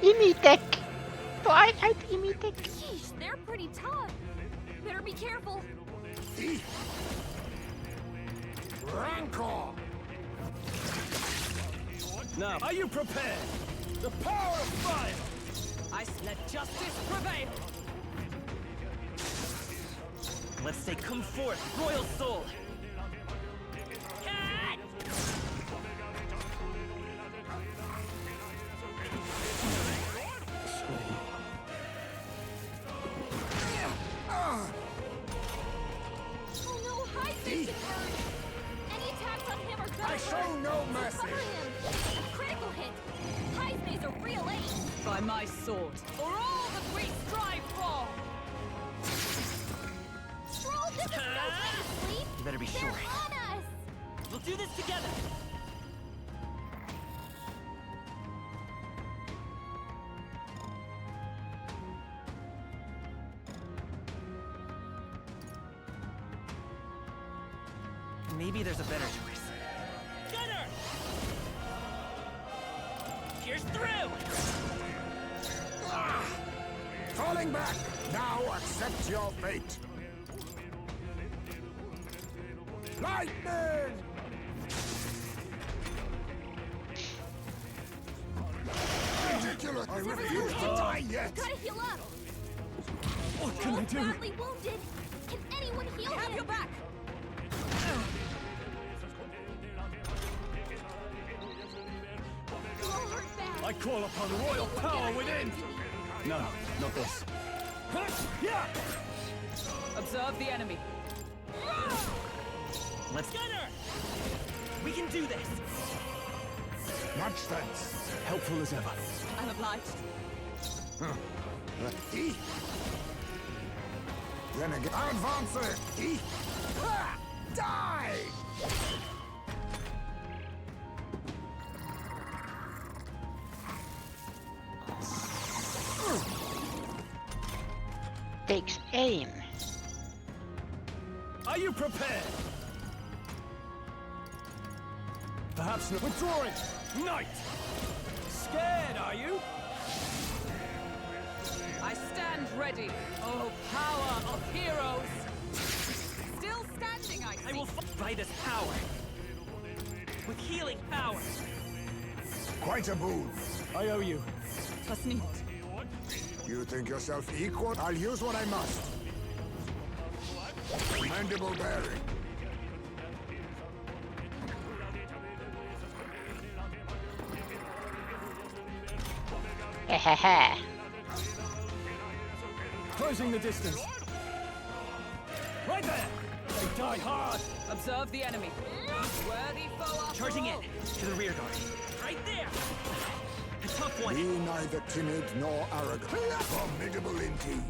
Imitech! Twilight Imitech! Sheesh, they're pretty tough. Better be careful. Rancor! Now, are you prepared? The power of fire! Let justice prevail! Let's say come forth, royal soul. Oh no, Heismay gets burned. Any attacks on him are gonna I show no mercy. Cover him. A critical hit. Heismay's a real ace. By my sword, or all that we strive for! Stroll, this is no time to sleep. You better be They're sure. on us. We'll do this together. Maybe there's a better choice. Gunner! Pierce through! Falling back! Now accept your fate! Lightning! Ridiculous! I refuse to die yet! Gotta heal up. What can I do? Badly wounded. Can anyone heal him? Have your back! You'll hurt bad. I call upon royal power within! No, not this. Yeah! Observe the enemy. Let's Gunner! We can do this! Much thanks. Helpful as ever. I'm obliged. Then again, advance it! Die! Takes aim. Are you prepared? Perhaps not. Withdrawing! Knight! Scared, are you? I stand ready. Oh, power of heroes! Still standing, I see. I will fight by this power. With healing power. Quite a boon. I owe you. Was nicht. You think yourself equal? I'll use what I must. Mandible bearing. Hehehe. Closing the distance. Right there! They die hard! Observe the enemy. Worthy foe after Charging in. all. To the rear guard. Right there! A tough one. Be neither timid nor arrogant. Formidable indeed.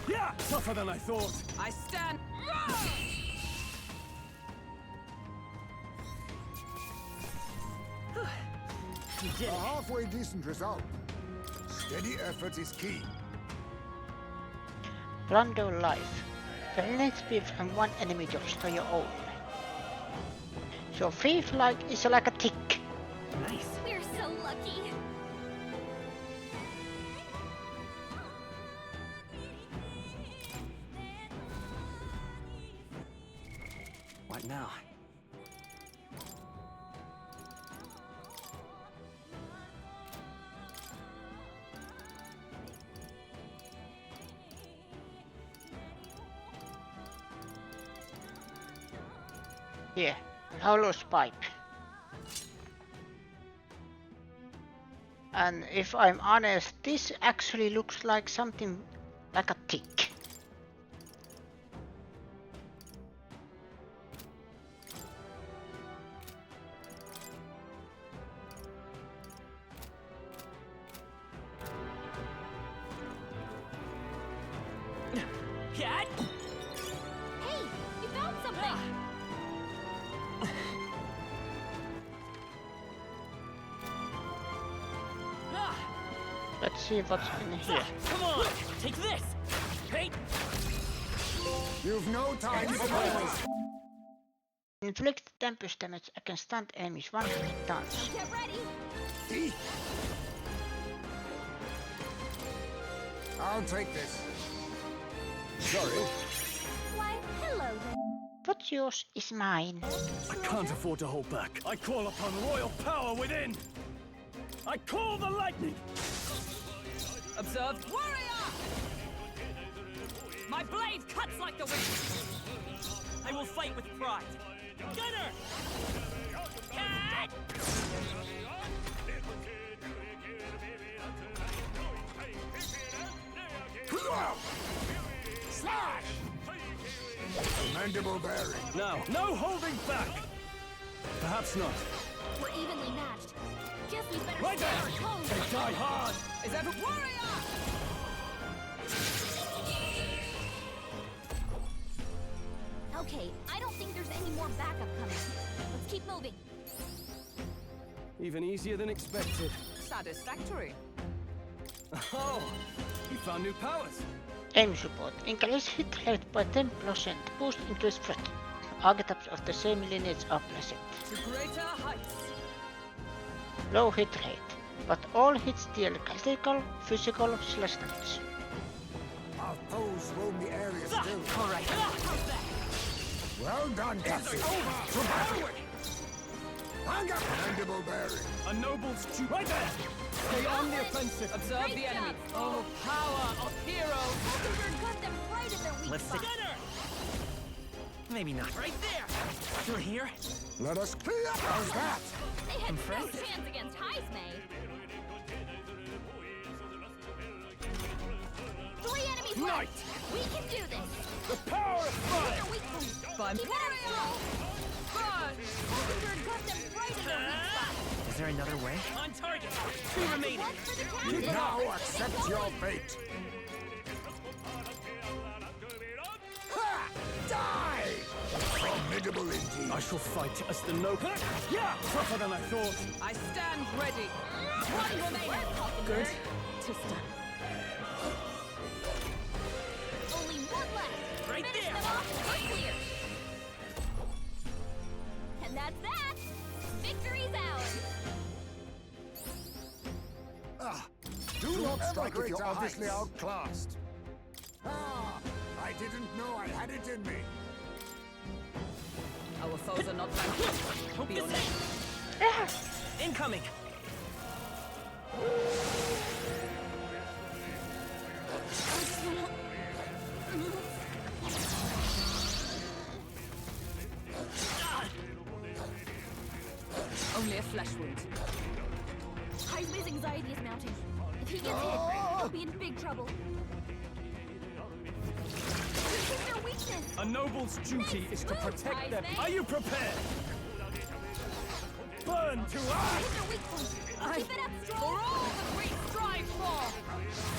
Yeah! Tougher than I thought. I stand. You did A it. halfway decent result. Steady effort is key. Plunder life. Balance speed from one enemy to restore your own. So thief like is like a tick. Nice. We're so lucky. right now. Here, hollow pipe. And if I'm honest, this actually looks like something like a tick. Cat? Hey, you found something! Let's see what's in here. Come on, take this. Hey. You've no time for this. Inflict tempest damage against stunned enemies 100 times. Get ready! I'll take this. Sorry. Why, hello there. What's yours is mine. I can't afford to hold back. I call upon royal power within. I call the lightning. Observe. Warrior! My blade cuts like the wind. I will fight with pride. Gunner! Cat! Slash! Mandible bearing. Now, no holding back. Perhaps not. We're evenly matched. Guess we better Right stay there! our toes. They die hard. Is that a warrior? Okay, I don't think there's any more backup coming. Let's keep moving. Even easier than expected. Satisfactory. Oh, you found new powers. Aim support. Increase hit rate by 10%. Boost increased threat. Archetypes of the same lineage are present. To greater heights. Low hit rate, but all hits deal critical, physical / damage. Our foes roam the area still. All right. Well done, Captain. To battle! Hang up! Mandible bearing. A noble's duty. Right there! Stay on the offensive. Observe Great the job, enemy. Paul. Oh, power of heroes. Hulkenberg got them right in their weak Let's spot. Gunner! Maybe not. Right there! Through here? Let us clear. How's that? They had no Impressed? chance against Heismay. 3 enemies Knight! left. We can do this. The power of fire! They're weak points. Fun. Keep it up, Paul. Burn! Hulkenberg got them right in their weak spot. Is there another way? On target! 2 remaining! One for the captain. Now accept your fate. Ha! Die! Formidable indeed. I shall fight as the noble. Yeah! Tougher than I thought. I stand ready. One remaining. Good. To stun. Only one left. Right Finish there. them off. We're clear. And that's that. Victory's ours. Do not strike if you're greater obviously heights. outclassed. Ah, I didn't know I had it in me. Our foes are not vanquished. Be honest. Incoming! Only a flesh wound. Heismay's anxiety is mounting. If he gets hit, he'll be in big trouble. This is their weakness. A noble's duty is to protect them. Are you prepared? Burn to ash! Hit their weak point. Keep it up, strong. For all that we strive for!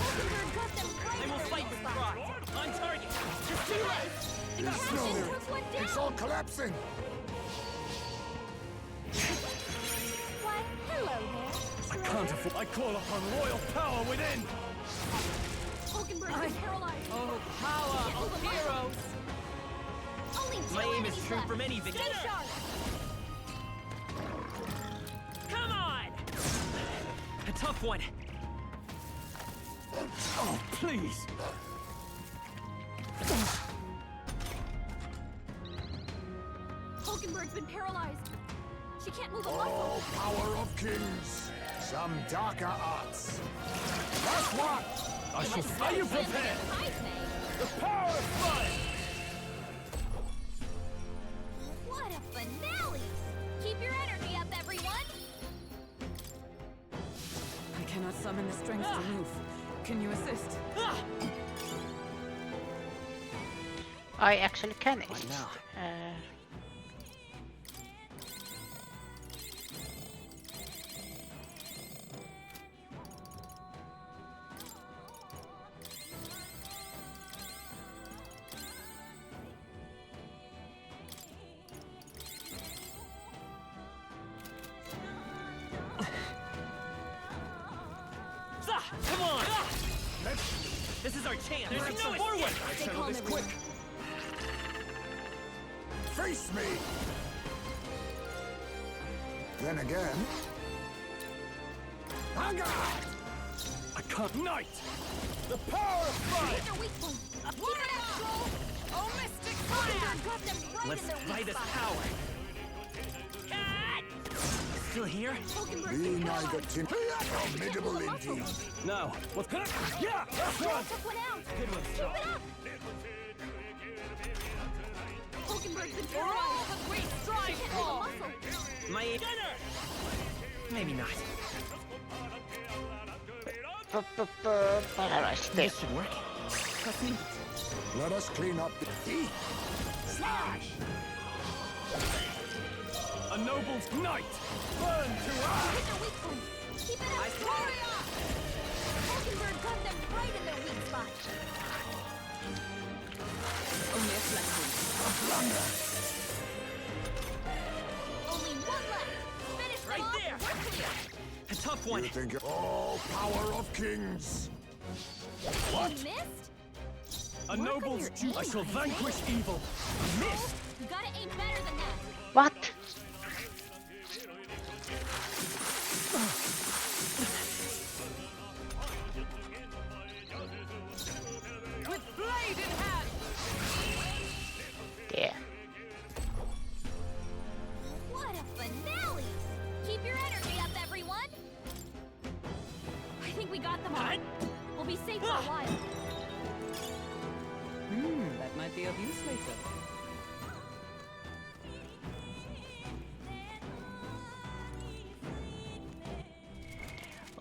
Hulkenberg got them right I in will their fight weak with spot. pride! On target! Just 2 left! The Yes, captain no. took one down. It's all collapsing. Why, hello there. I can't afford. I call upon royal power within. Hulkenberg is paralyzed. Oh, power Can't move of a muscle. heroes! Only 2 My aim is enemies true left. from any Stay victory. sharp. Come on! A tough one. Oh, please. Falkenberg's been paralyzed. She can't move a Oh, muscle. power of kings! Some darker arts. Last one! Are you prepared? Heismay. The power of fire! What a finale! Keep your energy up, everyone! I cannot summon the strength to move. Can you assist? I actually can assist. Come on! This is our chance! There's no forward! Settle this quick! Face me! Then again... Hunger! I can't. Knight! The power of fire! Hit their weak point. Keep it up, Troll! Oh, Mystic Fire! Got them right Let's in their try weak this spot. power! Still here? Falkenberg's Be been neither paralyzed. tin... Formidable indeed. Now, what's gonna... Yeah! That's Troll one! took one out. Good one, Keep it up! Falkenberg's been paralyzed. We She strike can't move a muscle. My gunner! Maybe not. Paralyzed. This should work. Trust me. Let us clean up the teeth. Slash! A noble's knight! Burn to Hit their weak point. Keep it up, Troll! Falkenberg got them right in their weak spot. Only a flexion. Only one left. Finish them Right off. there. We're clear. A tough one. You think... Oh, power of kings! You missed? A noble's your duty. I aim, shall Heismay. vanquish evil. Missed! You gotta aim better than that. What? With blade in hand! There. What a finale! Keep your energy up, everyone! I think we got them all. We'll be safe for a while. That might be of use later.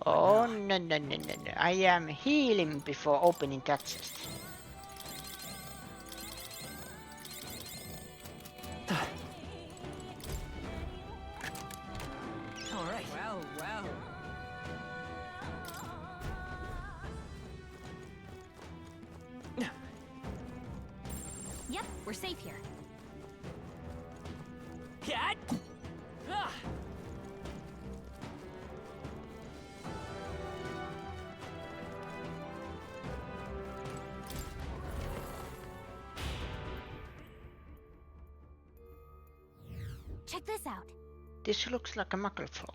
Oh, no, no, no, no, no. I am healing before opening that chest. All right. Well, well. Yep, we're safe here. Cat! Ah! Check this out. This looks like a muckle flow.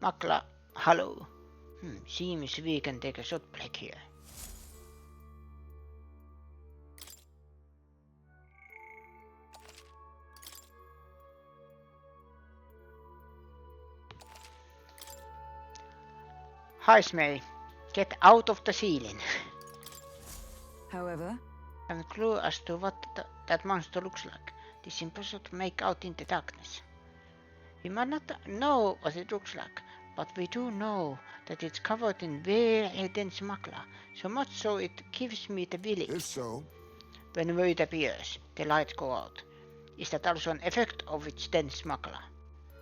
Muckla, hello. Seems we can take a shot break here. Heismay, get out of the ceiling. However, I have a clue as to what that monster looks like. It is impossible to make out in the darkness. We might not know what it looks like, but we do know that it's covered in very dense macula, so much so it gives me the feeling. If so, Whenever it appears, the lights go out. Is that also an effect of its dense macula?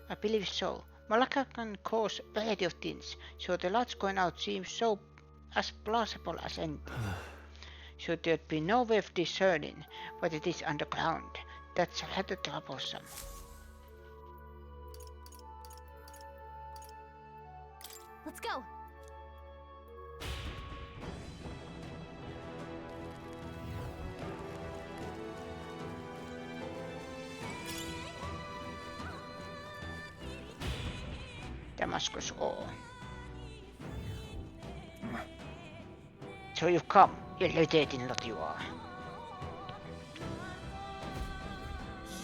I believe so. Malaka can cause a variety of things, so the lights going out seems so as plausible as anything. Should there be no way of discerning what it is underground? That's rather troublesome. Let's go. Damascus ore. So you've come, irritating lot you are.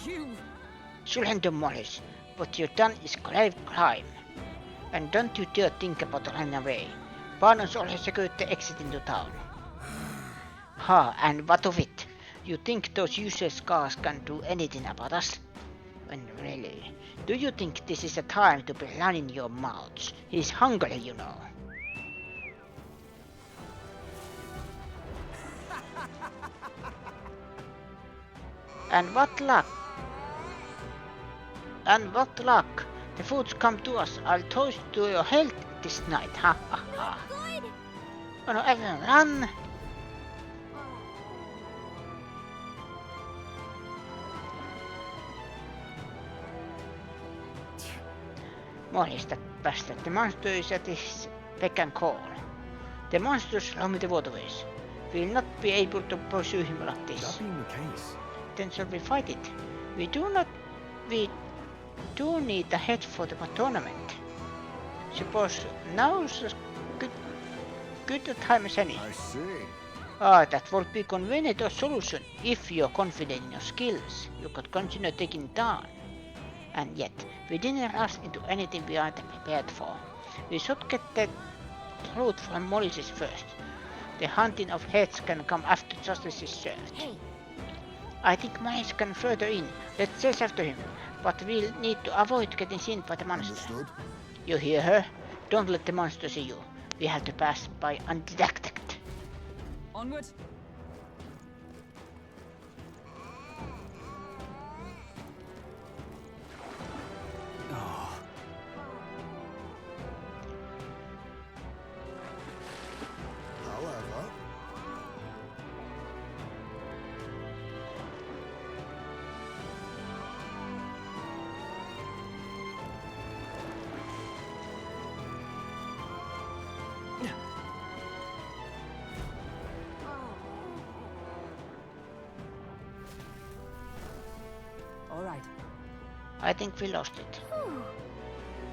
you Surrender, Morris, what you've done is grave crime. And don't you dare think about running away. Pardon's already secured the exit into town. Ha, and what of it? You think those useless cars can do anything about us? When really, do you think this is a time to be running your mouths? He's hungry, you know. And what luck? And what luck? The foods come to us. I'll toast to your health this night. Ha ha ha. Oh no, everyone run! Morris, that bastard. The monster is at his beck and call. The monsters roam the waterways. We'll not be able to pursue him like this. That being the case, then shall we fight it? We do need a head for the tournament. Suppose now's as good a time as any. I see. That would be convenient solution. If you're confident in your skills, you could continue taking down. And yet, we didn't rush into anything we aren't prepared for. We should get the truth from Morris first. The hunting of heads can come after justice is served. Hey. I think Morris can further in. Let's chase after him, but we'll need to avoid getting seen by the monster. Understood. You hear her? Don't let the monster see you. We have to pass by undetected. Onward. However, All right. I think we lost it.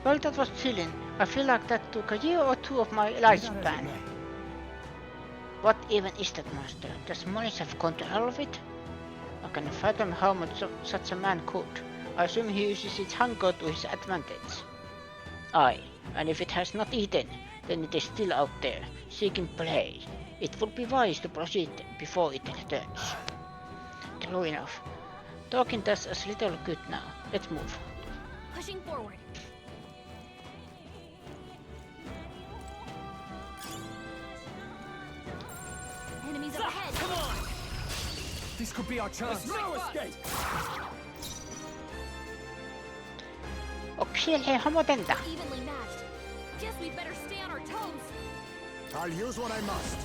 Well, that was chilling. I feel like that took a year or two of my lifespan. What even is that monster? Does Morris have control of it? I can fathom how much such a man could. I assume he uses its hunger to his advantage. Aye, and if it has not eaten, then it is still out there, seeking prey. It would be wise to proceed before it returns. True enough. Talking does us little good now. Let's move. Pushing forward. Enemies up ahead. Come on! this could be our chance. There's no escape! Okei, hamotenta. Evenly matched. Guess we better stay on our toes. I'll use what I must.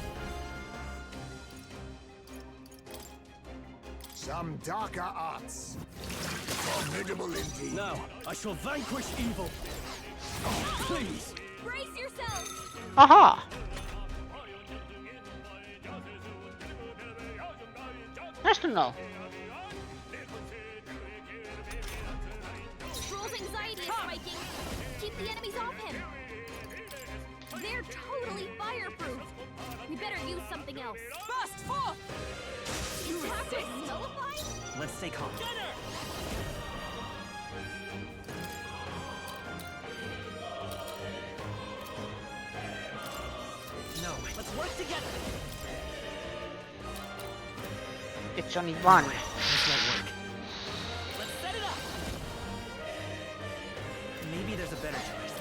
Some darker arts. Formidable indeed. Now, I shall vanquish evil. Oh, please! Brace yourselves! Aha! Nice to know. Troll's anxiety is spiking. Keep the enemies off him. They're totally fireproof. We better use something else. Burst forth! You have to nullify? Let's stay calm. No, let's work together. It's only one. This won't work. Let's set it up. Maybe there's a better choice.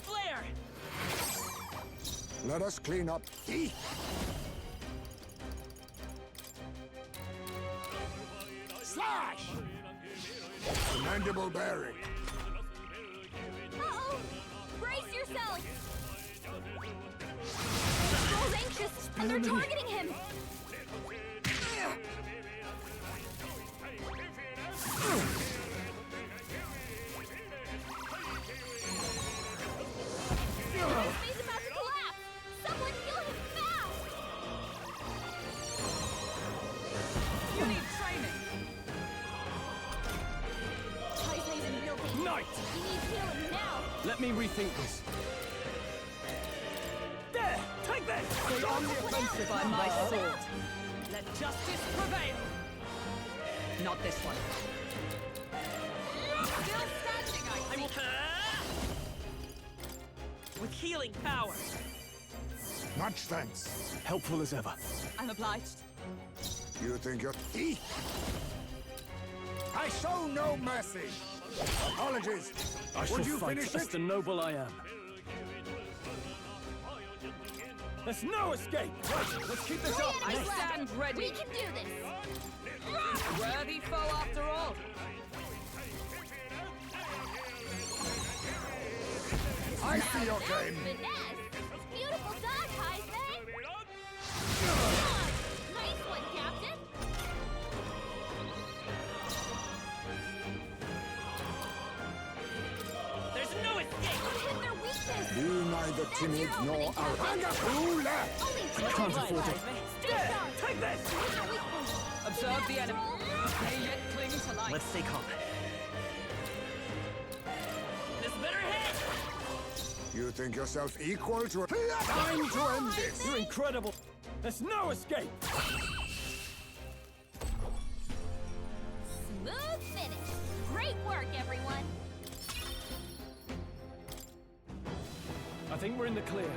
Flare! Let us clean up thief. Slash! Commendable bearing. Uh-oh! Brace yourself! Troll's anxious, and they're targeting him! He's about to collapse! Someone heal him fast! You need training. Heismay's in real danger. Knight! He needs healing now! Let me rethink this. There! Take this! Stay on the offensive by my sword. Let justice prevail. Not this one. Still standing, I see. With healing power. Much thanks. Helpful as ever. I'm obliged. You think you're... Eek! I show no mercy. Apologies. I shall Would you fight finish as it? the noble I am. There's no escape! Right, let's keep this up! I stand ready. We can do this. Worthy foe after all. I see your game. Finesse. Beautiful dodge, Heismay. Nice one, Captain. There's no escape. Hit their weakness. Be neither timid nor arrogant. Who left? Only I can't afford it. There! Take this! Observe the enemy. They yet cling to life. Let's stay calm. This better hit! You think yourself equal to... Time to end this. You're incredible! There's no escape! Smooth finish. Great work, everyone. I think we're in the clear.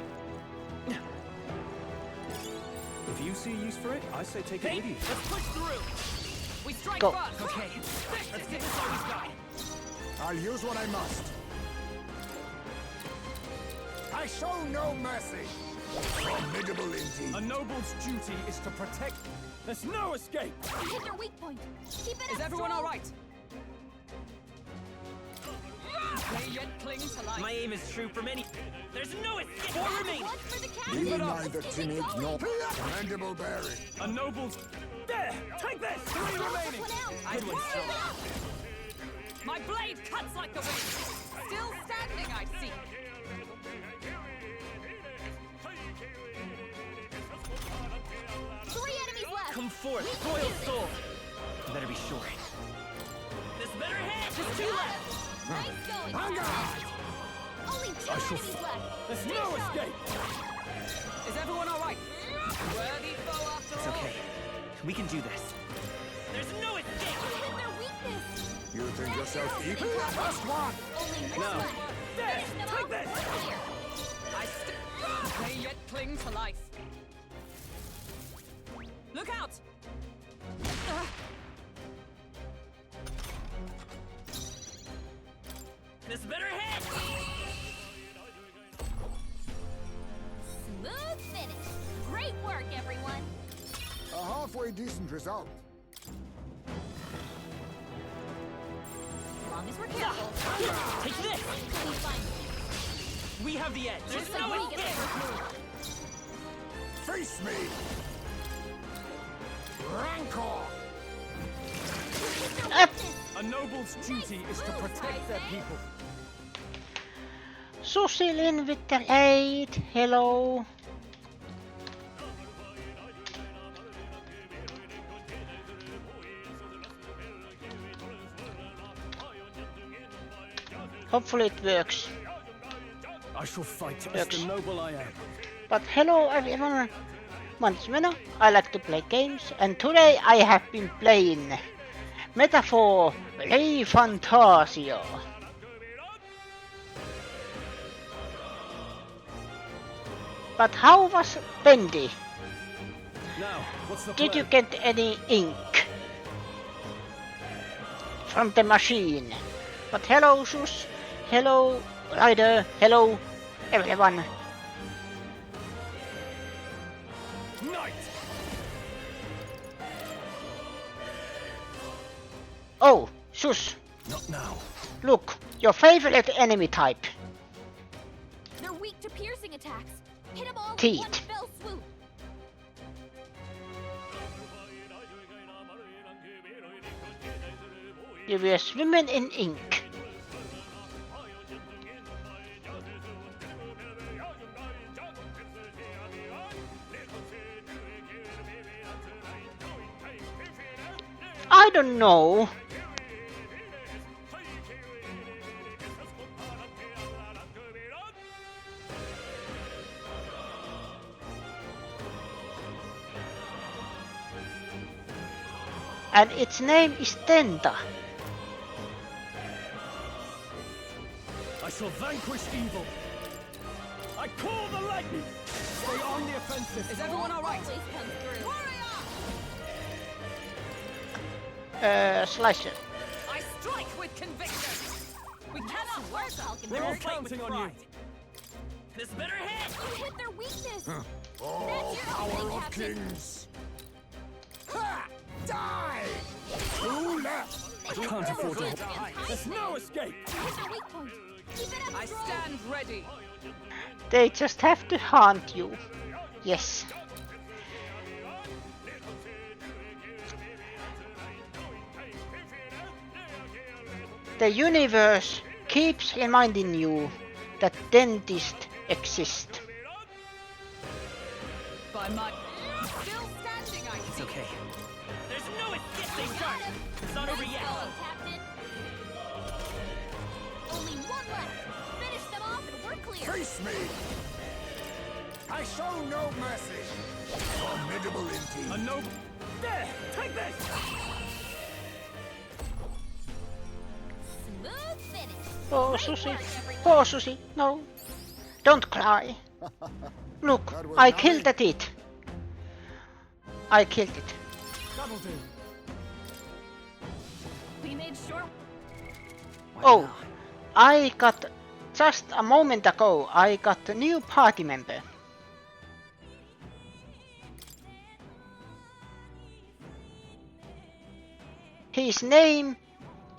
If you see use for it, I say take it with you. Let's push through! We strike Go. first. Okay, let's give this all we've got. I'll use what I must. I show no mercy. Formidable indeed. A noble's duty is to protect. There's no escape! Hit their weak point. Keep it up. Is everyone Stroll. all right? They yet cling to life. My aim is true from any... There's no escape! Four remaining! One for the Be captain. neither timid nor... Commendable bearing. A noble's... There! Take this! 3 remaining! I would so. My blade cuts like the wind. Still standing, I see. Three enemies left. Come forth, We can royal do this. soul! You better be sure. This better hit! Just 2 left! Nice going, Hang Captain. Only 2 I shall enemies left. There's Stay no sharp. escape! Is everyone all right? Worthy foe after It's all. okay. We can do this. There's no escape! Hit their weakness. You think yourself equal? Just one. Only one No. left. There! Finish them Take off. this! Clear. They yet cling to life. Look out! This better hit! Smooth finish. Great work, everyone. A halfway decent result. As long as we're careful. Take this! Until we find We have the edge! There's Just no like we get escape! Face me! Rancor! A noble's duty is to protect their people. Susilin with the aid. Hello. Hopefully it works. I shall fight as the noble I am. But hello everyone. Once minute, I like to play games, and today I have been playing Metaphor ReFantazio. But how was Bendy? Now, what's the Did you plan? get any ink from the machine? But hello Sus, hello Ryder, hello everyone. Knight! Oh, Sus, Not now. look, your favorite enemy type. They're weak to piercing attacks. Hit them all in Teeth. one fell swoop. You were swimming in ink. I don't know. And its name is Tenta. I shall vanquish evil. I call the lightning. Stay on the offensive. Is everyone all right? Slicer. I strike with conviction. We cannot work, Falcon. We're all counting on you. This better hit! You hit their weakness. Oh, That's your power opening, of Captain. kings! Ha! Die! Who left? I can't afford to die. There's no escape. You hit their weak point. Keep it up, I Stroll. stand ready. They just have to haunt you. Yes. The universe keeps reminding you that dentists exist. By my... Still standing, I It's see. okay. There's no escape, Shark! It's not over Nice yet. going, Captain. Only one left. Finish them off and we're clear. Face me! I show no mercy. Formidable indeed. A noble. There! Take this! Smooth finish. Oh, Great Susie. work, everyone. Oh, Susie. No. Don't cry. Look, I killed it. I killed it. That'll do. We made sure. Oh, I got... Just a moment ago, I got a new party member. His name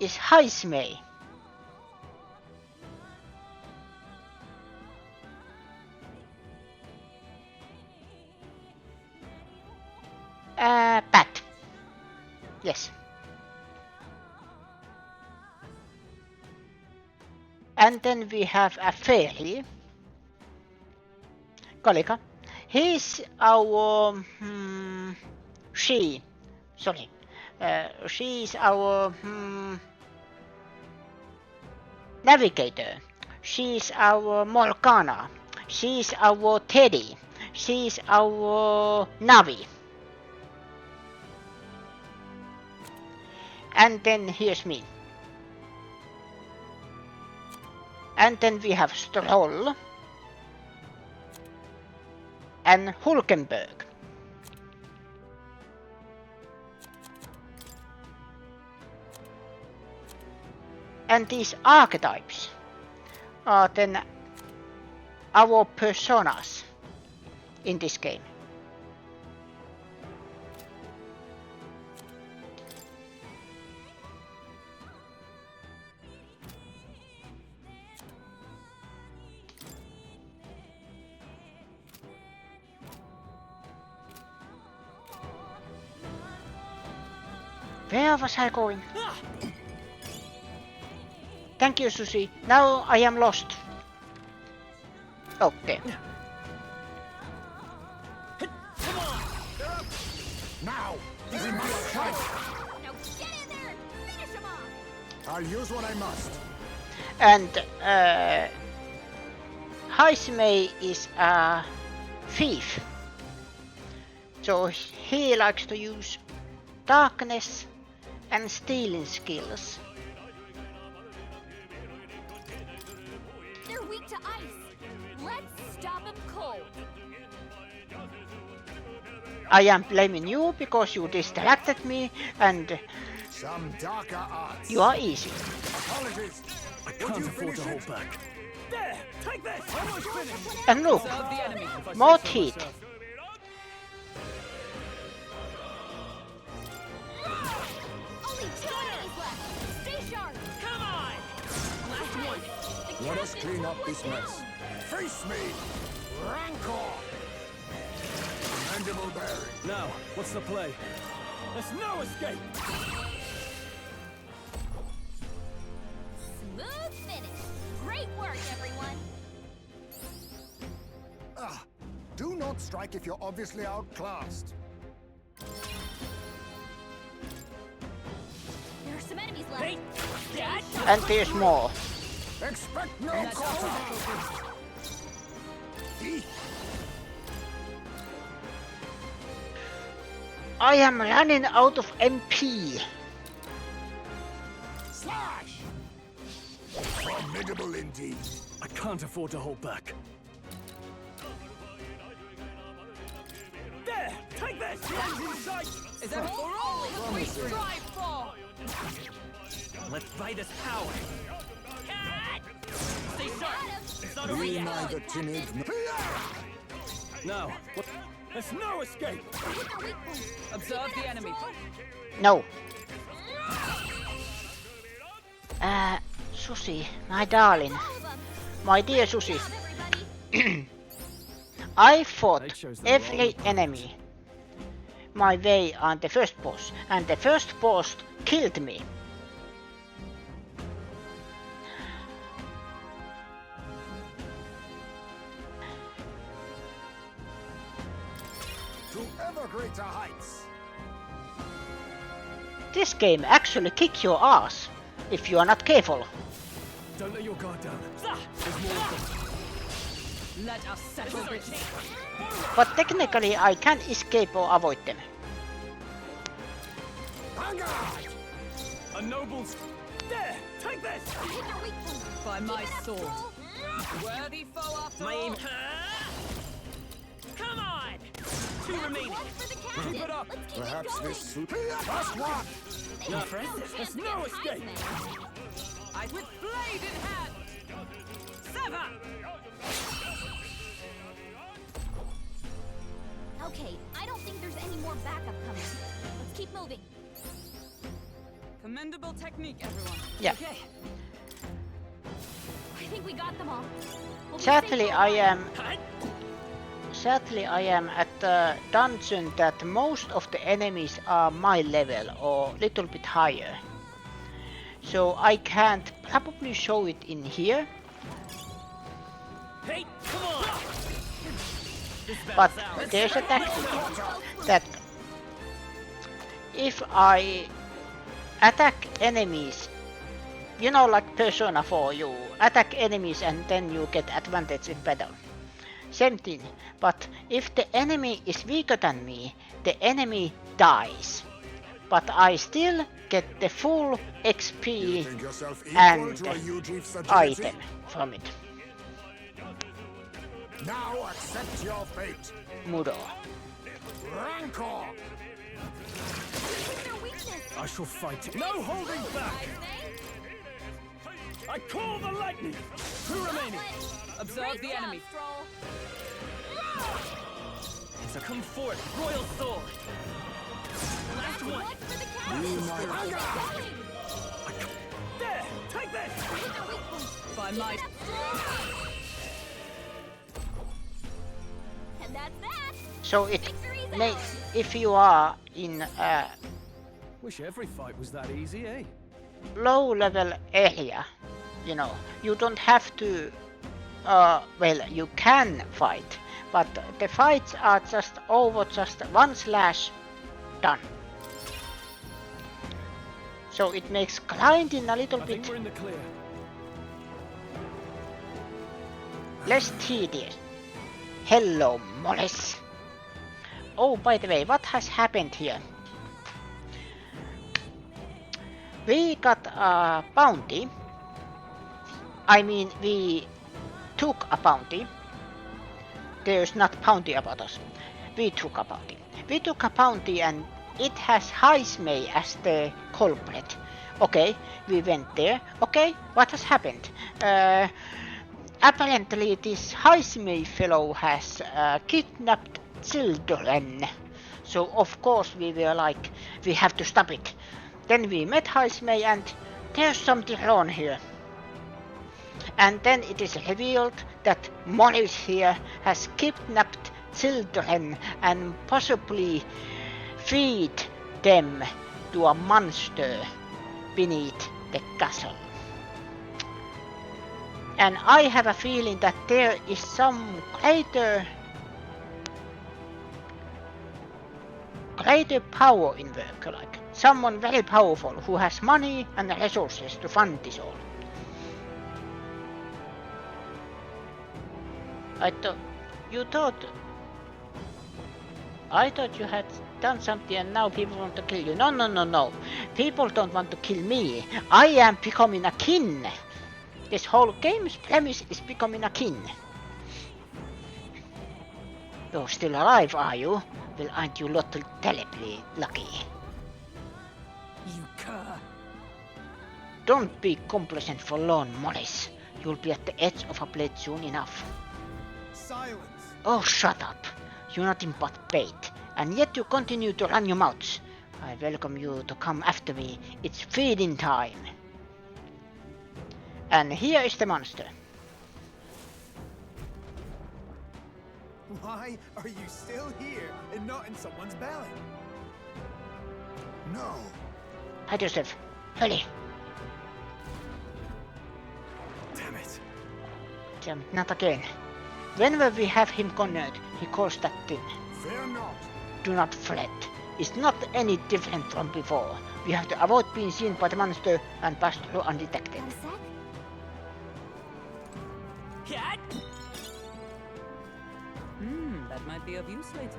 is Heismay. Pat. Yes. And then we have a fairy. Kalika. He's our... she. Sorry. She's our... navigator. She's our Morgana. She's our Teddy. She's our Navi. And then here's me. And then we have Stroll and Hulkenberg. And these archetypes are then our personas in this game. Where was I going? Thank you, Susie. Now I am lost. Okay. Now! We must fight! Now get in there and finish him off. I'll use what I must. And Heismay is a thief. So he likes to use darkness and stealing skills. They're weak to ice. Let's stop them cold. I am blaming you because you distracted me and Some darker arts. you are easy. Apologies. I can't afford to hold back. There! Take this! Almost finished! And look, Serve the enemy. If I say more so teeth. myself. Only 2 enemies left. Stay sharp. Come on! Last one. Let us clean up this mess. Face me! Rancor! Mandible bearing. Now, what's the play? There's no escape! Smooth finish. Great work, everyone. Ah, do not strike if you're obviously outclassed. There are some enemies left. Hey! Dad! And there's more. Expect no That's quarter! all. I am running out of MP. Slash! Formidable indeed. I can't afford to hold back. There! Take this! The end's in sight! Is that all we strive for? Let's buy this power. Stay sharp! It's not over Be yet! neither timid Now, There's no escape! Observe the enemy. No. Susie, my darling. My dear Susie. I fought every enemy my way on the first boss, and the first boss killed me. to ever greater heights. This game actually kicks your ass if you are not careful. don't let your guard down. There's more of them. Let us settle this. But technically I can escape or avoid them. A noble's... There! Take this! By my sword. Worthy foe after My aim... all. Come on! 2 remaining. Keep it up. Perhaps this suit. Last one! Impressive. There's no escape! I with blade in hand. Sever! Okay, I don't think there's any more backup coming. Let's keep moving. Commendable technique, everyone. Yeah. Okay. I think we got them all. We'll be Sadly safe for a I while. am... Sadly I am at the dungeon that most of the enemies are my level or little bit higher. So I can't probably show it in here. Hey, come on! But there's a tactic that if I attack enemies, you know, like Persona 4, you attack enemies and then you get advantage in battle. Same thing, but if the enemy is weaker than me, the enemy dies. But I still get the full XP and item from it. Now accept your fate. Mudo. Rancor! I shall fight it. No holding back! I call the lightning! 2 remaining! Observe the enemy. So come forth, royal sword! Last one! There! Take this! By my... And that's that. So it may, if you are in a Wish every fight was that easy, eh? low level area, you know, you don't have to, well, you can fight, but the fights are just over just 1 slash done. So it makes grinding a little I bit think we're in the clear. less tedious. Hello, Mollis. Oh, by the way, what has happened here? We got a bounty. I mean, we took a bounty. There's not bounty about us. We took a bounty. We took a bounty and it has Heismay as the culprit. Okay, we went there. Okay, what has happened? Apparently this Heismay fellow has kidnapped children. So of course we were like, we have to stop it. Then we met Heismay and there's something wrong here. And then it is revealed that Morris here has kidnapped children and possibly feed them to a monster beneath the castle. And I have a feeling that there is some greater power in work, like someone very powerful who has money and resources to fund this all. I thought you had done something and now people want to kill you. No, no, no, no. People don't want to kill me. I am becoming a kin. This whole game's premise is becoming a kin. You're still alive, are you? Well, aren't you lot terribly lucky? You cur. Don't be complacent for long, Morris. You'll be at the edge of a blade soon enough. Silence! Oh, shut up. You're nothing but bait. And yet you continue to run your mouths. I welcome you to come after me. It's feeding time. And here is the monster. Why are you still here and not in someone's belly? No. Hide yourself. Hurry. Damn it. Damn it, not again. Whenever we have him cornered, he calls that thing. Fear not. Do not fret. It's not any different from before. We have to avoid being seen by the monster and pass through undetected. Cat? That might be of use later.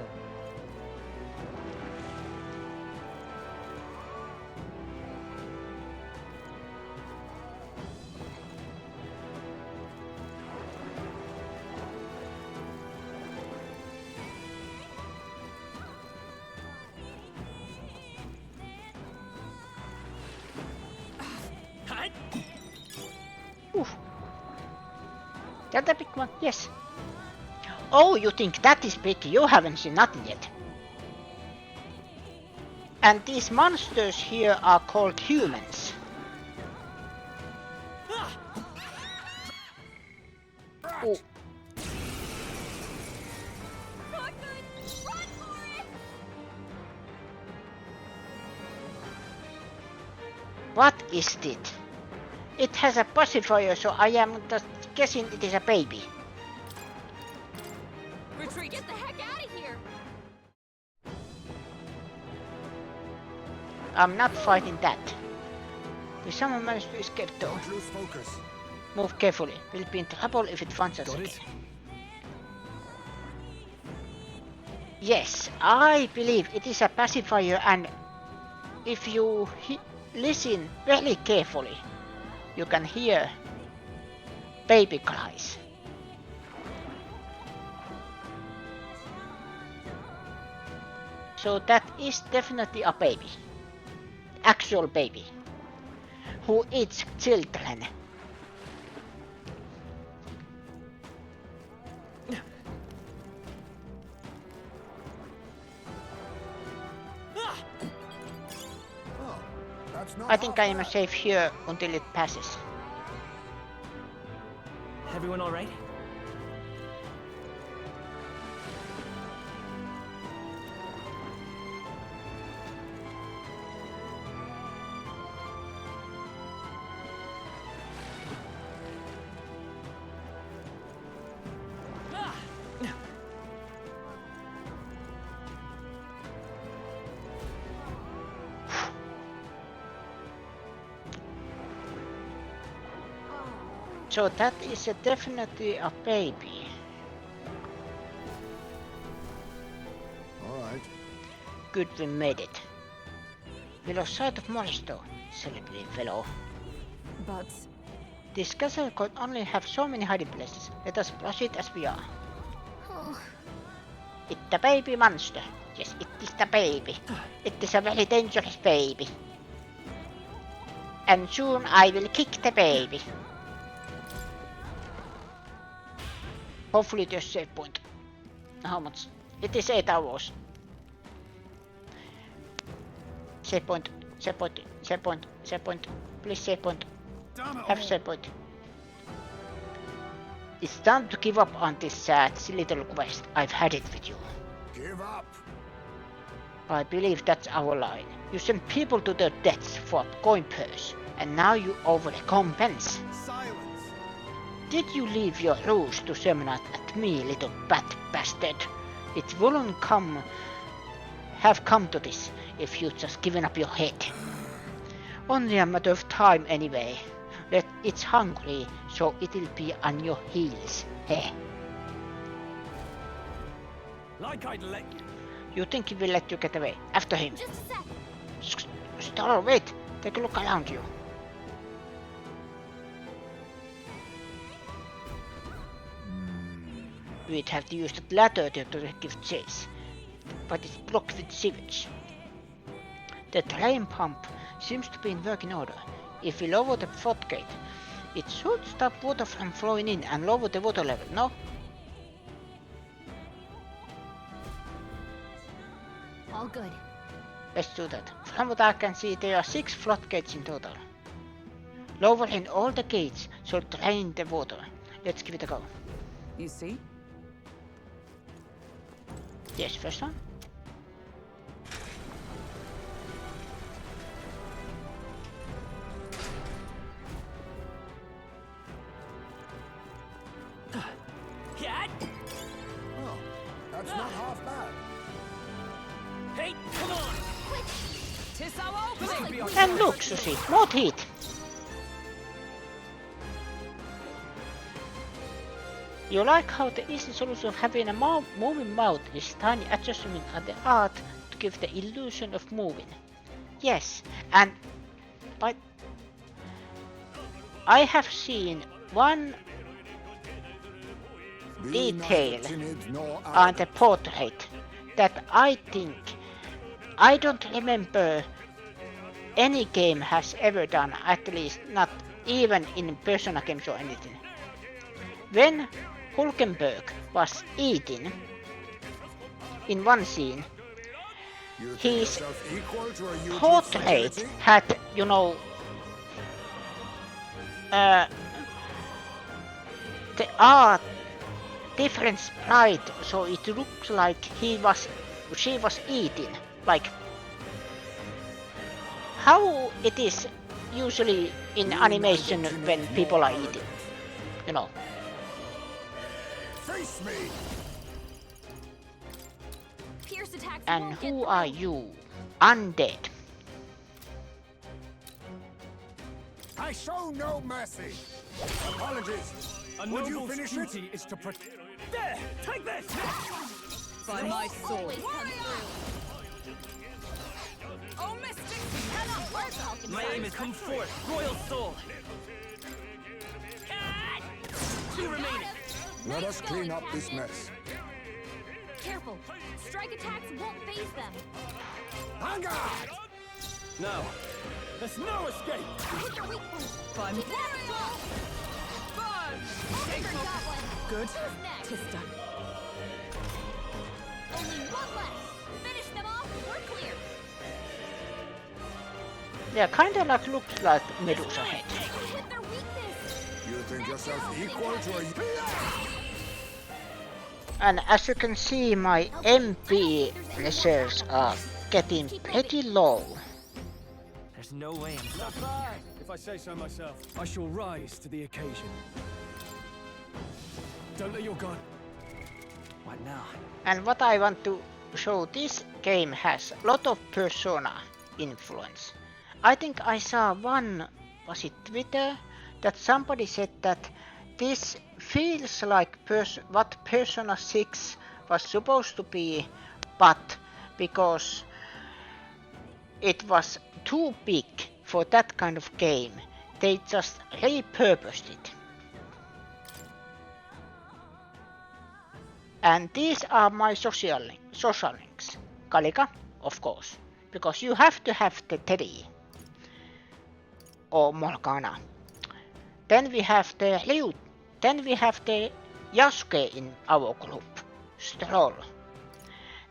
Oof. That a big one? Yes. Oh, you think that is big? You haven't seen nothing yet. And these monsters here are called humans. Oh. What is it? It has a pacifier, so I am just guessing it is a baby. Retreat! Get the heck out of here! I'm not fighting that. Did someone manage to escape though? Don't lose focus. Move carefully. We'll be in trouble if it finds us again. Yes, I believe it is a pacifier, and if you listen very carefully, you can hear baby cries. So that is definitely a baby. Actual baby. Who eats children. I think I am safe here until it passes. Everyone all right? So that is definitely a baby. Alright. Good, we made it. We lost sight of Morris though, silly fellow. But this castle could only have so many hiding places. Let us proceed as we are. Oh. It's the baby monster. Yes, it is the baby. It is a very dangerous baby. And soon I will kick the baby. Hopefully there's a save point. How much? It is 8 hours. Save point, save point, save point, save point. Please save point. Have save point. It's time to give up on this sad, little quest. I've had it with you. Give up. I believe that's our line. You send people to their deaths for a coin purse, and now you overrecompense. Silence! Did you leave your ruse to seminate at me, little bat bastard? It wouldn't have come to this if you'd just given up your head. Only a matter of time anyway. It's hungry, so it'll be on your heels. Heh. Like I'd let you. You think he will let you get away? After him. Just a sec. Star, wait. Take a look around you. We'd have to use that ladder to give chase, but it's blocked with sewage. The drain pump seems to be in working order. If we lower the floodgate, it should stop water from flowing in and lower the water level, no? All good. Let's do that. From what I can see, there are 6 floodgates in total. Lowering all the gates should drain the water. Let's give it a go. You see? Yes, first one. Cat? Oh, that's not half bad. Hey, come on! Tis our opening! And look, Susie, more heat. You like how the easy solution of having a moving mouth is tiny adjustment at the art to give the illusion of moving. Yes, and but I have seen one detail on the portrait that I think I don't remember any game has ever done, at least not even in Persona games or anything. When Hulkenberg was eating in one scene, his portrait had, you know, the art different sprite, so it looks like she was eating, like how it is usually in animation when people are eating, you know. Face me. Pierce attacks And won't get who through. are you? Undead. I show no mercy. Apologies. A Would you noble's finish duty it? is to protect. There! Take this! By my sword. Always come through. Oh, Mystic! Cannot work! Falcon My aim is come forth, royal soul. Cat! 2 remaining. Let us clean up this mess. Careful. Strike attacks won't phase them. On guard! Now, there's no escape! Hit their weak point. By my That's all. Burn! Hulkenberg got one. Good. Who's next? Tis done. Only one left. Finish them off. We're clear. Yeah, kinda like looks like Medusa head. Hit their weakness. You think yourself equal to a... And as you can see, my MP reserves are getting pretty low. There's no way I'm Not bad, if I say so myself. I shall rise to the occasion. Don't let your guard. What now? And what I want to show, this game has a lot of Persona influence. I think I saw one, was it Twitter, that somebody said that this feels like what Persona 6 was supposed to be, but because it was too big for that kind of game, they just repurposed it. And these are my social links. Kalika, of course, because you have to have the Teddy or Morgana. Then we have the Ryu. Then we have the Yasuke in our group, Stroll.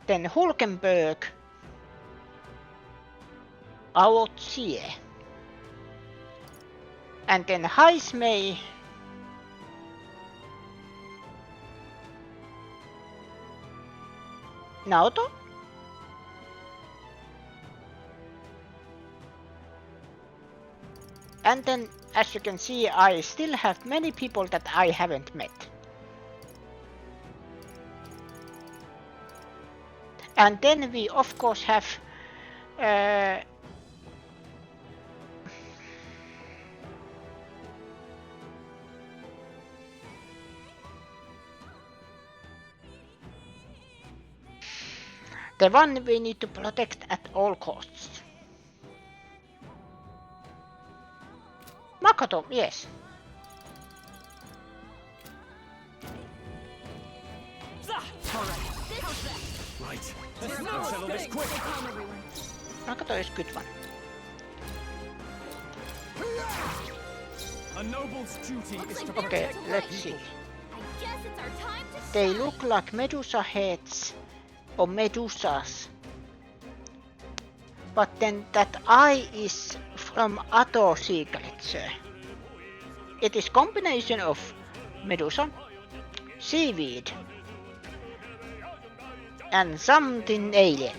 Then Hulkenberg, our Tsie. And then Heismay, Naoto. And then, as you can see, I still have many people that I haven't met. And then we of course have The one we need to protect at all costs. Makoto, yes. Right. Let's settle this quick. Makoto is good one. A noble's duty is to Okay, protect let's people. see. I guess it's our time to They shine. look like Medusa heads or Medusas. But then that eye is from other secrets. It is combination of Medusa, seaweed, and something alien.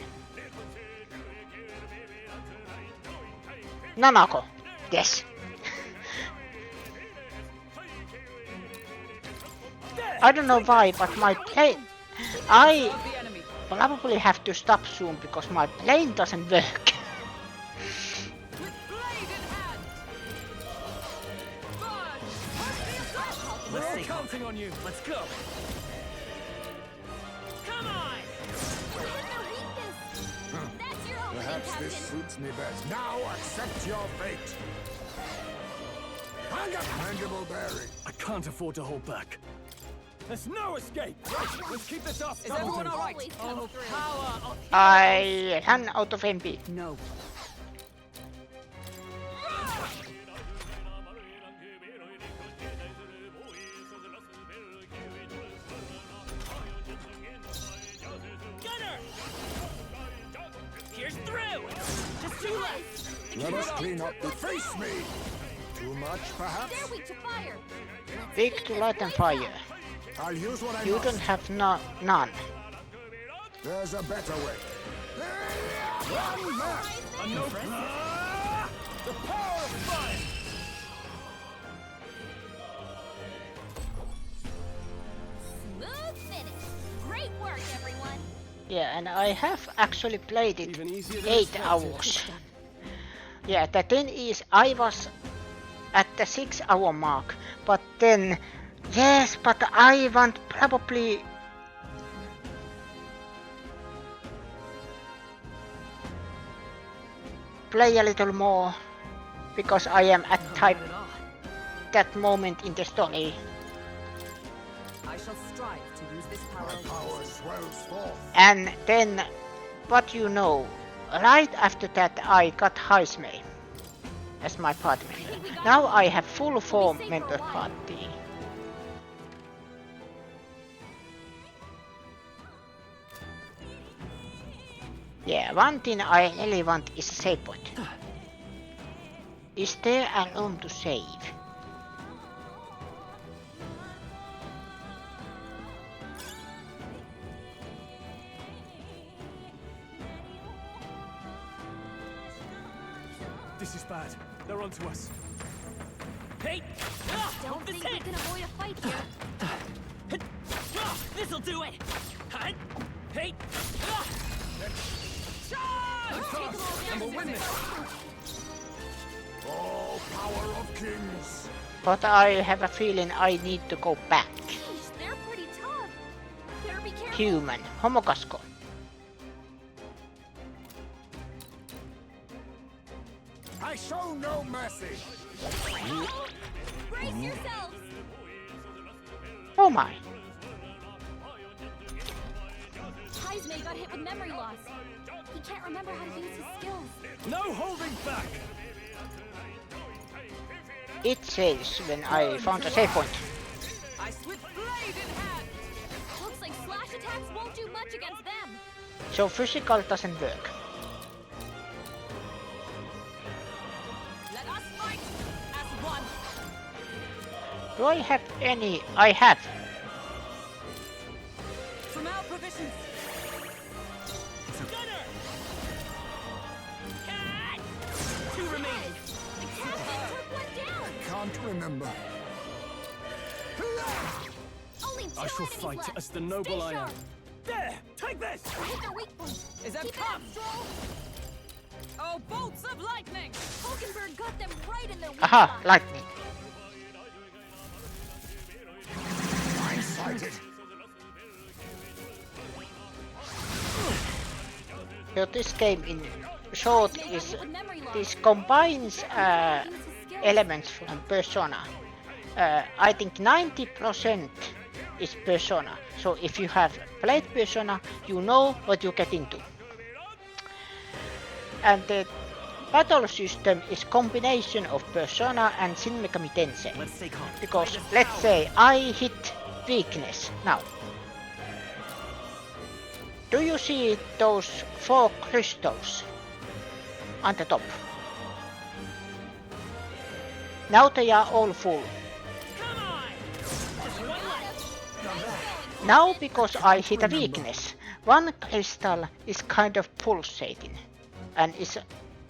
Nanako, yes. I don't know why, but my plane... I probably have to stop soon because my plane doesn't work. We're all counting on you. Let's go. Come on. That's your opening, Perhaps Captain. this suits me best. Now accept your fate. Hang up, Mandible Berry. I can't afford to hold back. There's no escape. Right, let's keep this up. Is everyone all right? Always comes Oh, through. power of I ran out of MP. no. Gunner! Here's through! Just two left! Let us clean up the face me. Too much, perhaps? They're weak to fire. Weak to light and fire. I'll use what I You must. don't have none. There's a better way. One man. A no the power of fire. Smooth finish. Great work, everyone. Yeah, and I have actually played it Even easier than 8 expected. hours. Yeah, the thing is, I was at the 6-hour mark, but then, yes, but I want probably play a little more because I am at type that moment in the story. I shall strive to use this power. My power swells forth. And then, what you know, right after that I got Heismay as my party member. Now I have full 4 member party. Yeah, one thing I really want is a save point. Is there a room to save? This is bad. They're onto us. Hey! Don't think we can avoid a fight here. This'll do it! Hey! And we'll win this. Oh, power of kings. But I have a feeling I need to go back. Jeez, they're pretty tough. Better be careful. Human, homokasko. I show no mercy. Brace yourselves. Oh my. Heismay got hit with memory loss. He can't remember how to use his skills. No holding back. It says when I found a save point. Ice with blade in hand. Looks like slash attacks won't do much against them. So physical doesn't work. Let us fight as one. Do I have any? I have. From our provisions. Gunner! Cat! 2 remaining. The captain took one down. Can't remember. Only 2 I shall enemies fight left. as the noble Stay I am. sharp. There! Take this! Hit their weak point. Is that Keep it come? up, Stroll. Oh, bolts of lightning! Hulkenberg got them right in their weak Aha, spot. lightning. I sighted. So this game in short is this combines elements from Persona. I think 90% is Persona. So if you have played Persona, you know what you get into. And the battle system is combination of Persona and Shin Megami Tensei. Because let's say I hit weakness now. Do you see those 4 crystals on the top? Now they are all full. Now because I hit a weakness, one crystal is kind of pulsating and is a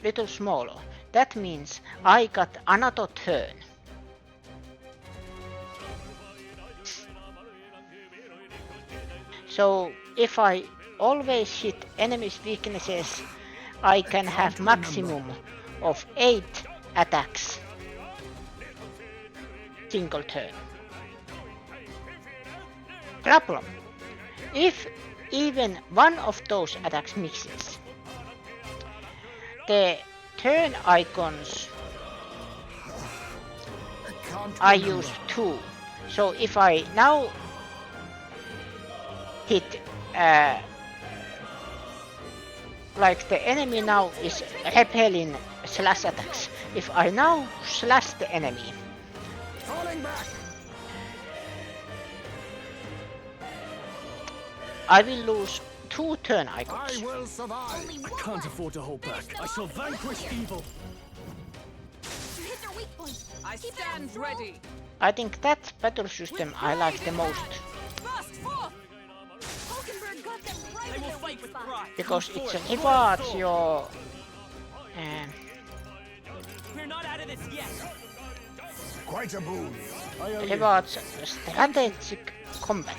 little smaller. That means I got another turn. So if I always hit enemies' weaknesses, I can have maximum of 8 attacks single turn. Problem: if even one of those attacks misses, the turn icons I use 2. So if I now hit like the enemy now is repelling slash attacks. If I now slash the enemy, I will lose 2 turn icons. I will survive. I can't afford to hold back. I shall vanquish evil. I stand ready. I think that battle system I like the most. I will fight with pride. Because it rewards your We're not out of this yet. Quite a boon. rewards strategic combat.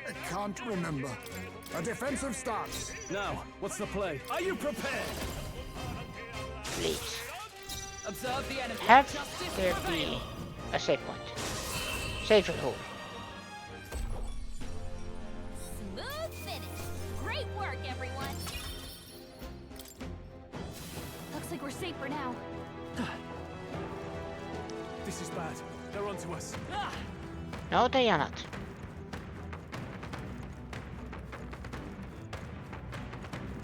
I can't remember. A defensive stance. Now, what's the play? Are you prepared? Please. Observe the enemy. Have there be a save point. Save room. Smooth finish. Great work, everyone. Looks like we're safe for now. This is bad. They're onto us. No, they are not.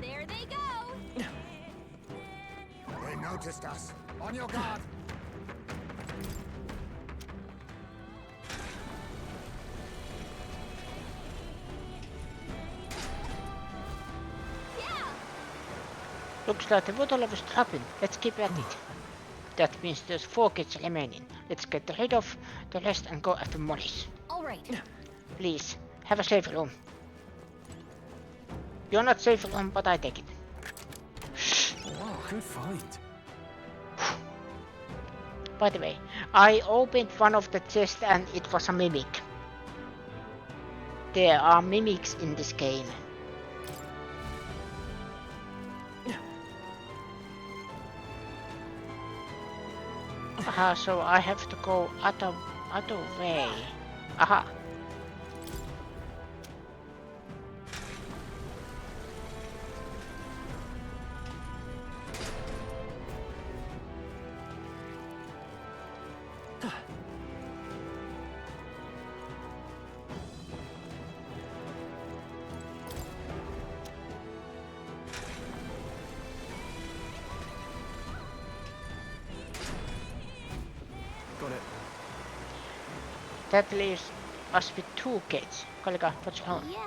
There they go. They noticed us. On your guard. Looks like the bottle was dropping. Let's keep at it. That means there's 4 kids remaining. Let's get rid of the rest and go after Morris. All right. Please, have a safe room. You're not safe room, but I take it. Wow, good fight. By the way, I opened one of the chests and it was a mimic. There are mimics in this game. Aha, so I have to go other way. Aha. Got it. That leaves us with 2 gates. Kollega, what's wrong? Yeah.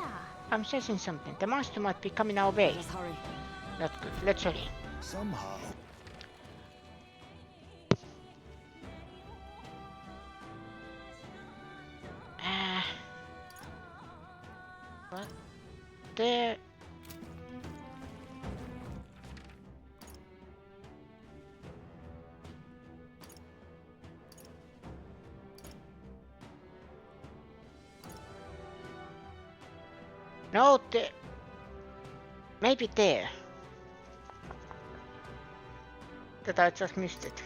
I'm sensing something. The monster might be coming our way. Let's hurry. Not good. Let's hurry. Somehow. What? There. No, there. Maybe there. That I just missed it.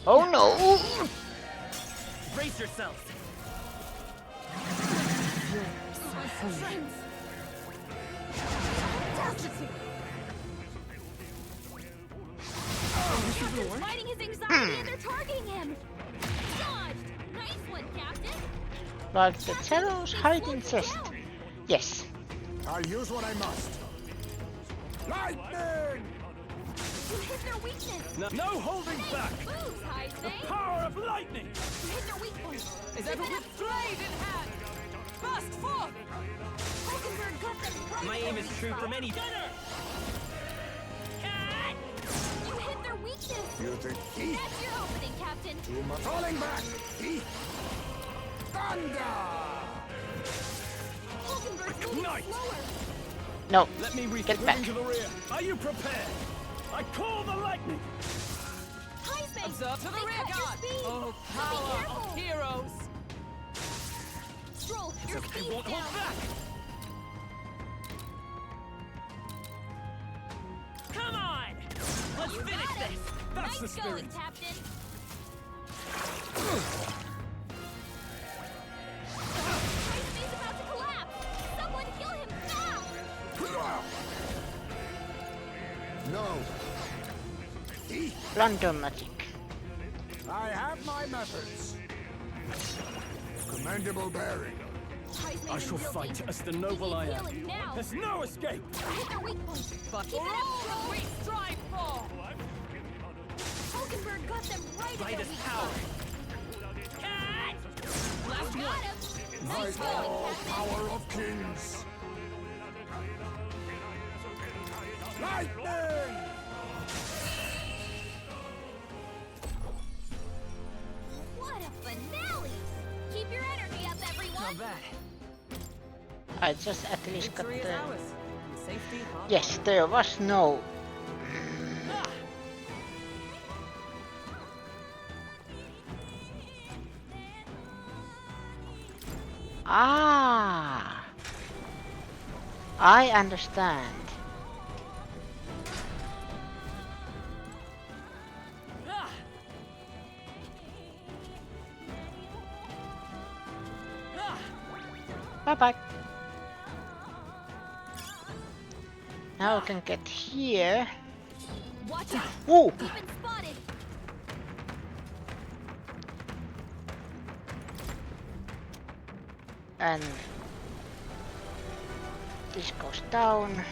Oh no! Brace yourselves. Captain's fighting his anxiety and they're targeting him. Dodged. Nice one, Captain. Like the Zeros hiding chest. Yes. I'll use what I must. Lightning! You hit their weakness. No holding back! Moves, Heismay. The power of lightning! You hit their weak point. Is everyone with blade in hand? Burst forth! Hulkenberg got them right. My aim is true from any gunner. You hit their weakness. You think he? That's your opening, Captain. Too much falling back. He. Thunder! Hulkenberg's moving slower. No. Let me Get back. to the rear. Are you prepared? I call the lightning! Heismay. Observe to the They rear cut your guard! speed. Oh, So power be careful. of heroes! Stroll, your okay, speed's won't hold down. back. Come on! Let's You finish got it. this! That's Nice the spirit. going, Captain. Heismay's about to collapse. Someone kill him now. No. He. Random magic. I have my methods. Commendable bearing. Heismay's I in shall real fight danger. as the He noble I needs am. healing now. There's no escape! Hit their weak point. But Keep it up, all Stroll. we strive for! Hulkenberg got them right at Right their as weak power. spot. Last Got one. him. My Nice going, Captain. power of kings. Lightning! What a finale! Keep your energy up, everyone. Not bad. I just at least got Victory is the... ours. And safety hard. Yes, there was no... Ah! I understand. Ah! Ah! Bye-bye. Now I can get here. Watch out. Ooh! You've been spotted. And this goes down.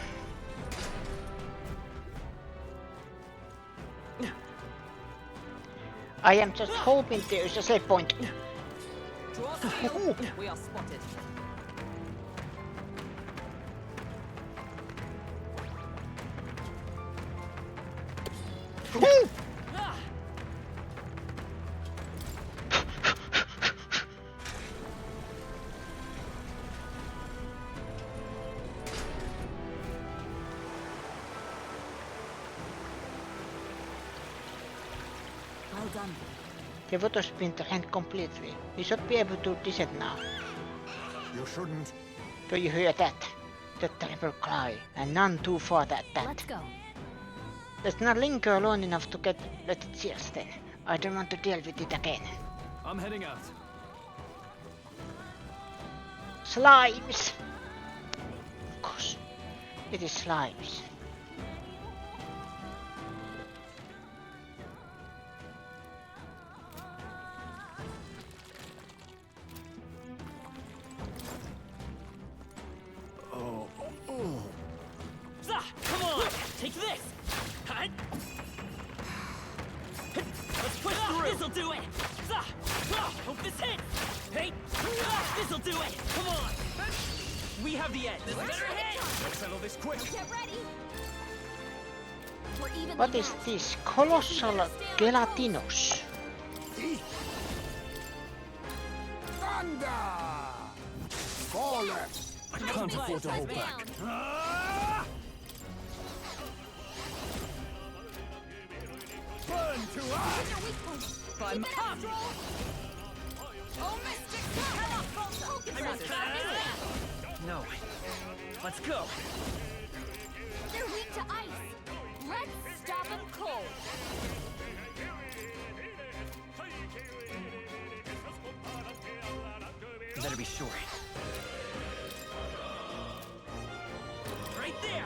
I am just hoping there is a save point. Draw steel. We are spotted. Ah! Well done. The photo spin to hand completely. We should be able to descend now. You shouldn't. Do you hear that? The terrible cry, and none too far at that. Let's go. Let's not linger long enough to let it see us then. I don't want to deal with it again. I'm heading out. Slimes! Of course, it is slimes. Zah! Come on! Take this! Huh? Let's push through! This'll do it! Zah! Hope this hits! Hey! This'll do it! Come on! We have the edge! This better hit! Let's settle this quick. Get ready. We're evenly What is matched. this? Colossal Gelatinous. Thunder! Fallen! I can't afford to hold back. Burn to us! By Keep it up, Stroll. Oh, Mystic! Cannot falter. Hulkenberg got him. No. Let's go! They're weak to ice. Let's stop them cold. better be sure. Right there!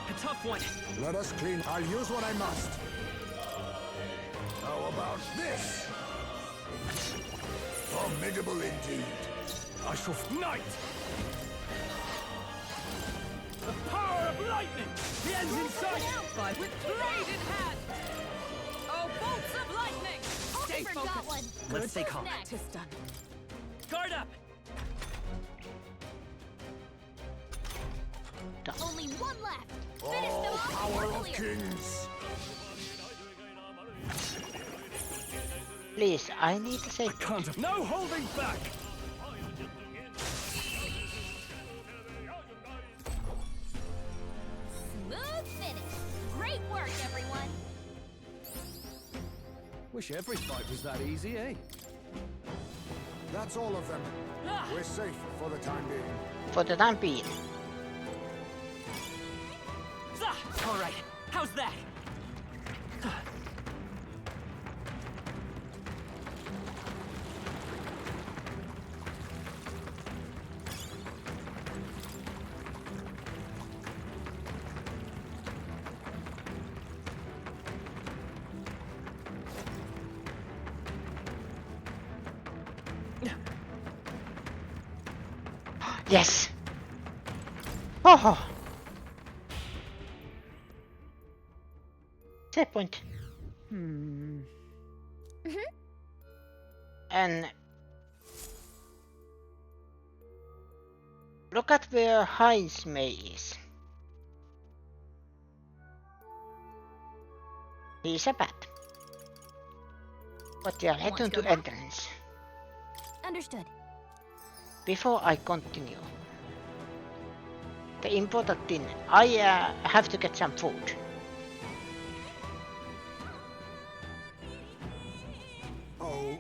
A tough one. Let us clean. I'll use what I must. How about this? Formidable indeed. I shall knight! The power of lightning! The end's in sight! But with blade in hand! Oh, bolts of lightning! I forgot one. Let's stay calm. Tis done. Guard up! Only one left. Finish them Oh, off power and of we're clear. kings! Please, I need to say. Can't. No holding back! Smooth finish. Great work, everyone. Wish every fight was that easy, eh? That's all of them. We're safe for the time being. For the time being. All right, how's that? Yes! Oh! Save point. And look at where Heismay is. He's a bat. But they are heading to entrance. Understood. Before I continue, the important thing, I have to get some food. Oh.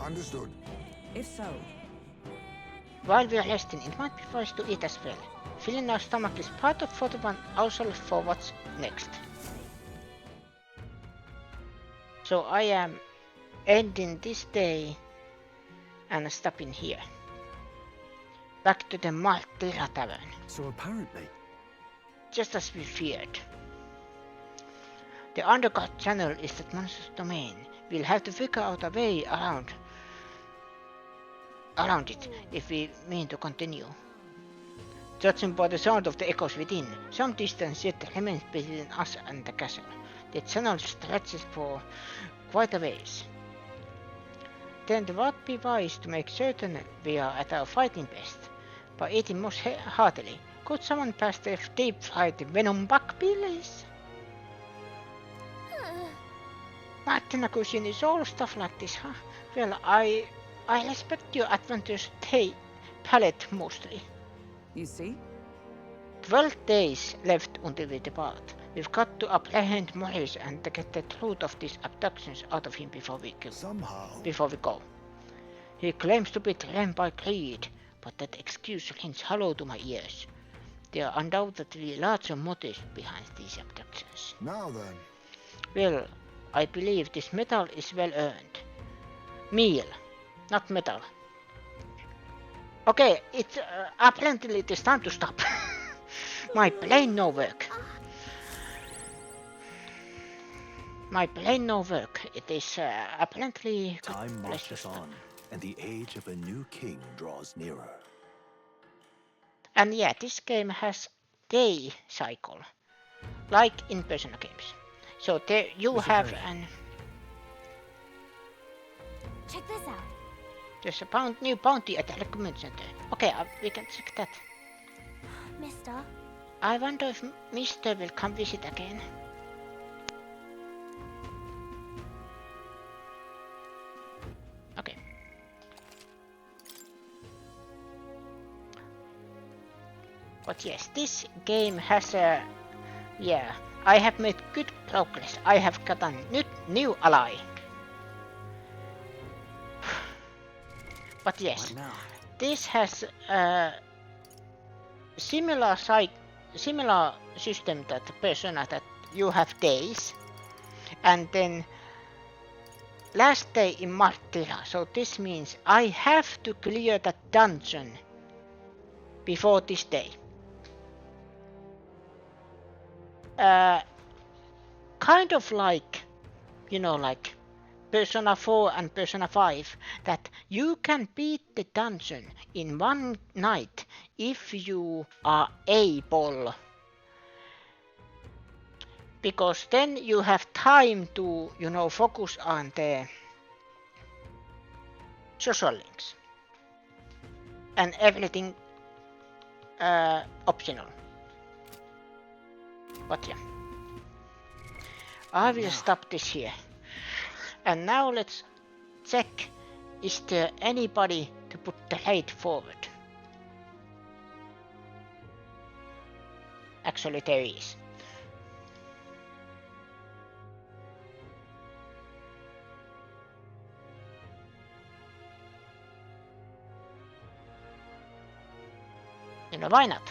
Understood. If so, While we're resting, it might be for us to eat as well. Filling our stomach is part of what one ourselves for what's next. So I am ending this day and stopping here. Back to the Maltira Tavern. So apparently, just as we feared. The underground channel is that monster's domain. We'll have to figure out a way around it if we mean to continue. Judging by the sound of the echoes within, some distance yet remains between us and the castle. The channel stretches for quite a ways. Then it would be wise to make certain we are at our fighting best by eating most heartily. Could someone pass the deep-fried venom back, please? Martina cuisine is all stuff like this, huh? Well, I respect your adventurous palate mostly. you see? 12 days left until we depart. We've got to apprehend Morris and to get the truth of these abductions out of him before we go. He claims to be driven by greed, but that excuse rings hollow to my ears. There are undoubtedly larger motives behind these abductions. Now then. Well, I believe this metal is well earned. Meal, not metal. Okay, it's apparently it is time to stop. My brain no work. My brain no work. It is apparently... Time marches on, and the age of a new king draws nearer. And yeah, this game has day cycle, like in Persona games. So there you have an... Check this out. There's a new bounty at the recommend center. Okay, we can check that. Mister? I wonder if Mister will come visit again. Okay. But yes, this game has a... Yeah, I have made good progress. I have got a new ally. But yes, this has a similar system that Persona, that you have days, and then last day in Martira, so this means I have to clear that dungeon before this day. Kind of like, you know, like Persona 4 and Persona 5, that you can beat the dungeon in one night if you are able. Because then you have time to, you know, focus on the social links. And everything optional. But yeah. I will stop this here. And now let's check, is there anybody to put the raid forward? Actually there is. You know, why not?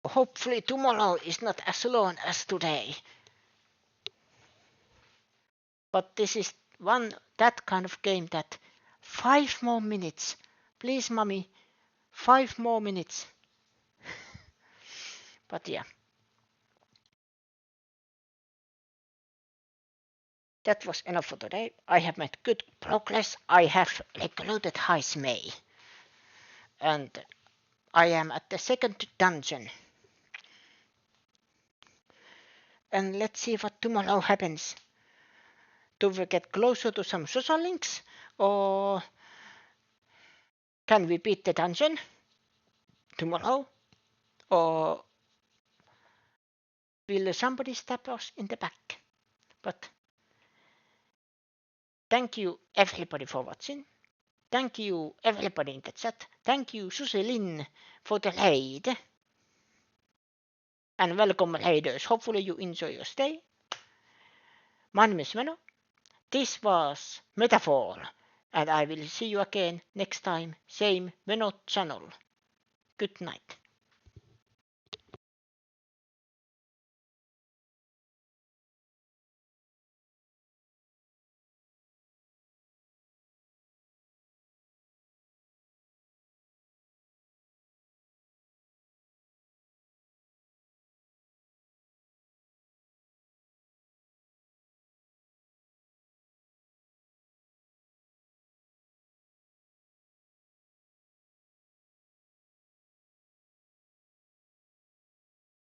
Hopefully tomorrow is not as long as today. But this is that kind of game that 5 more minutes. Please, mommy, 5 more minutes. But yeah. That was enough for today. I have made good progress. I have recruited Heismay. And I am at the second dungeon. And let's see what tomorrow happens. Do we get closer to some social links? Or can we beat the dungeon tomorrow? Or will somebody stab us in the back? But thank you everybody for watching. Thank you everybody in the chat. Thank you Susie Lin for the raid. And welcome raiders. Hopefully you enjoy your stay. My name is Meno. This was Metaphor. And I will see you again next time. Same Meno channel. Good night.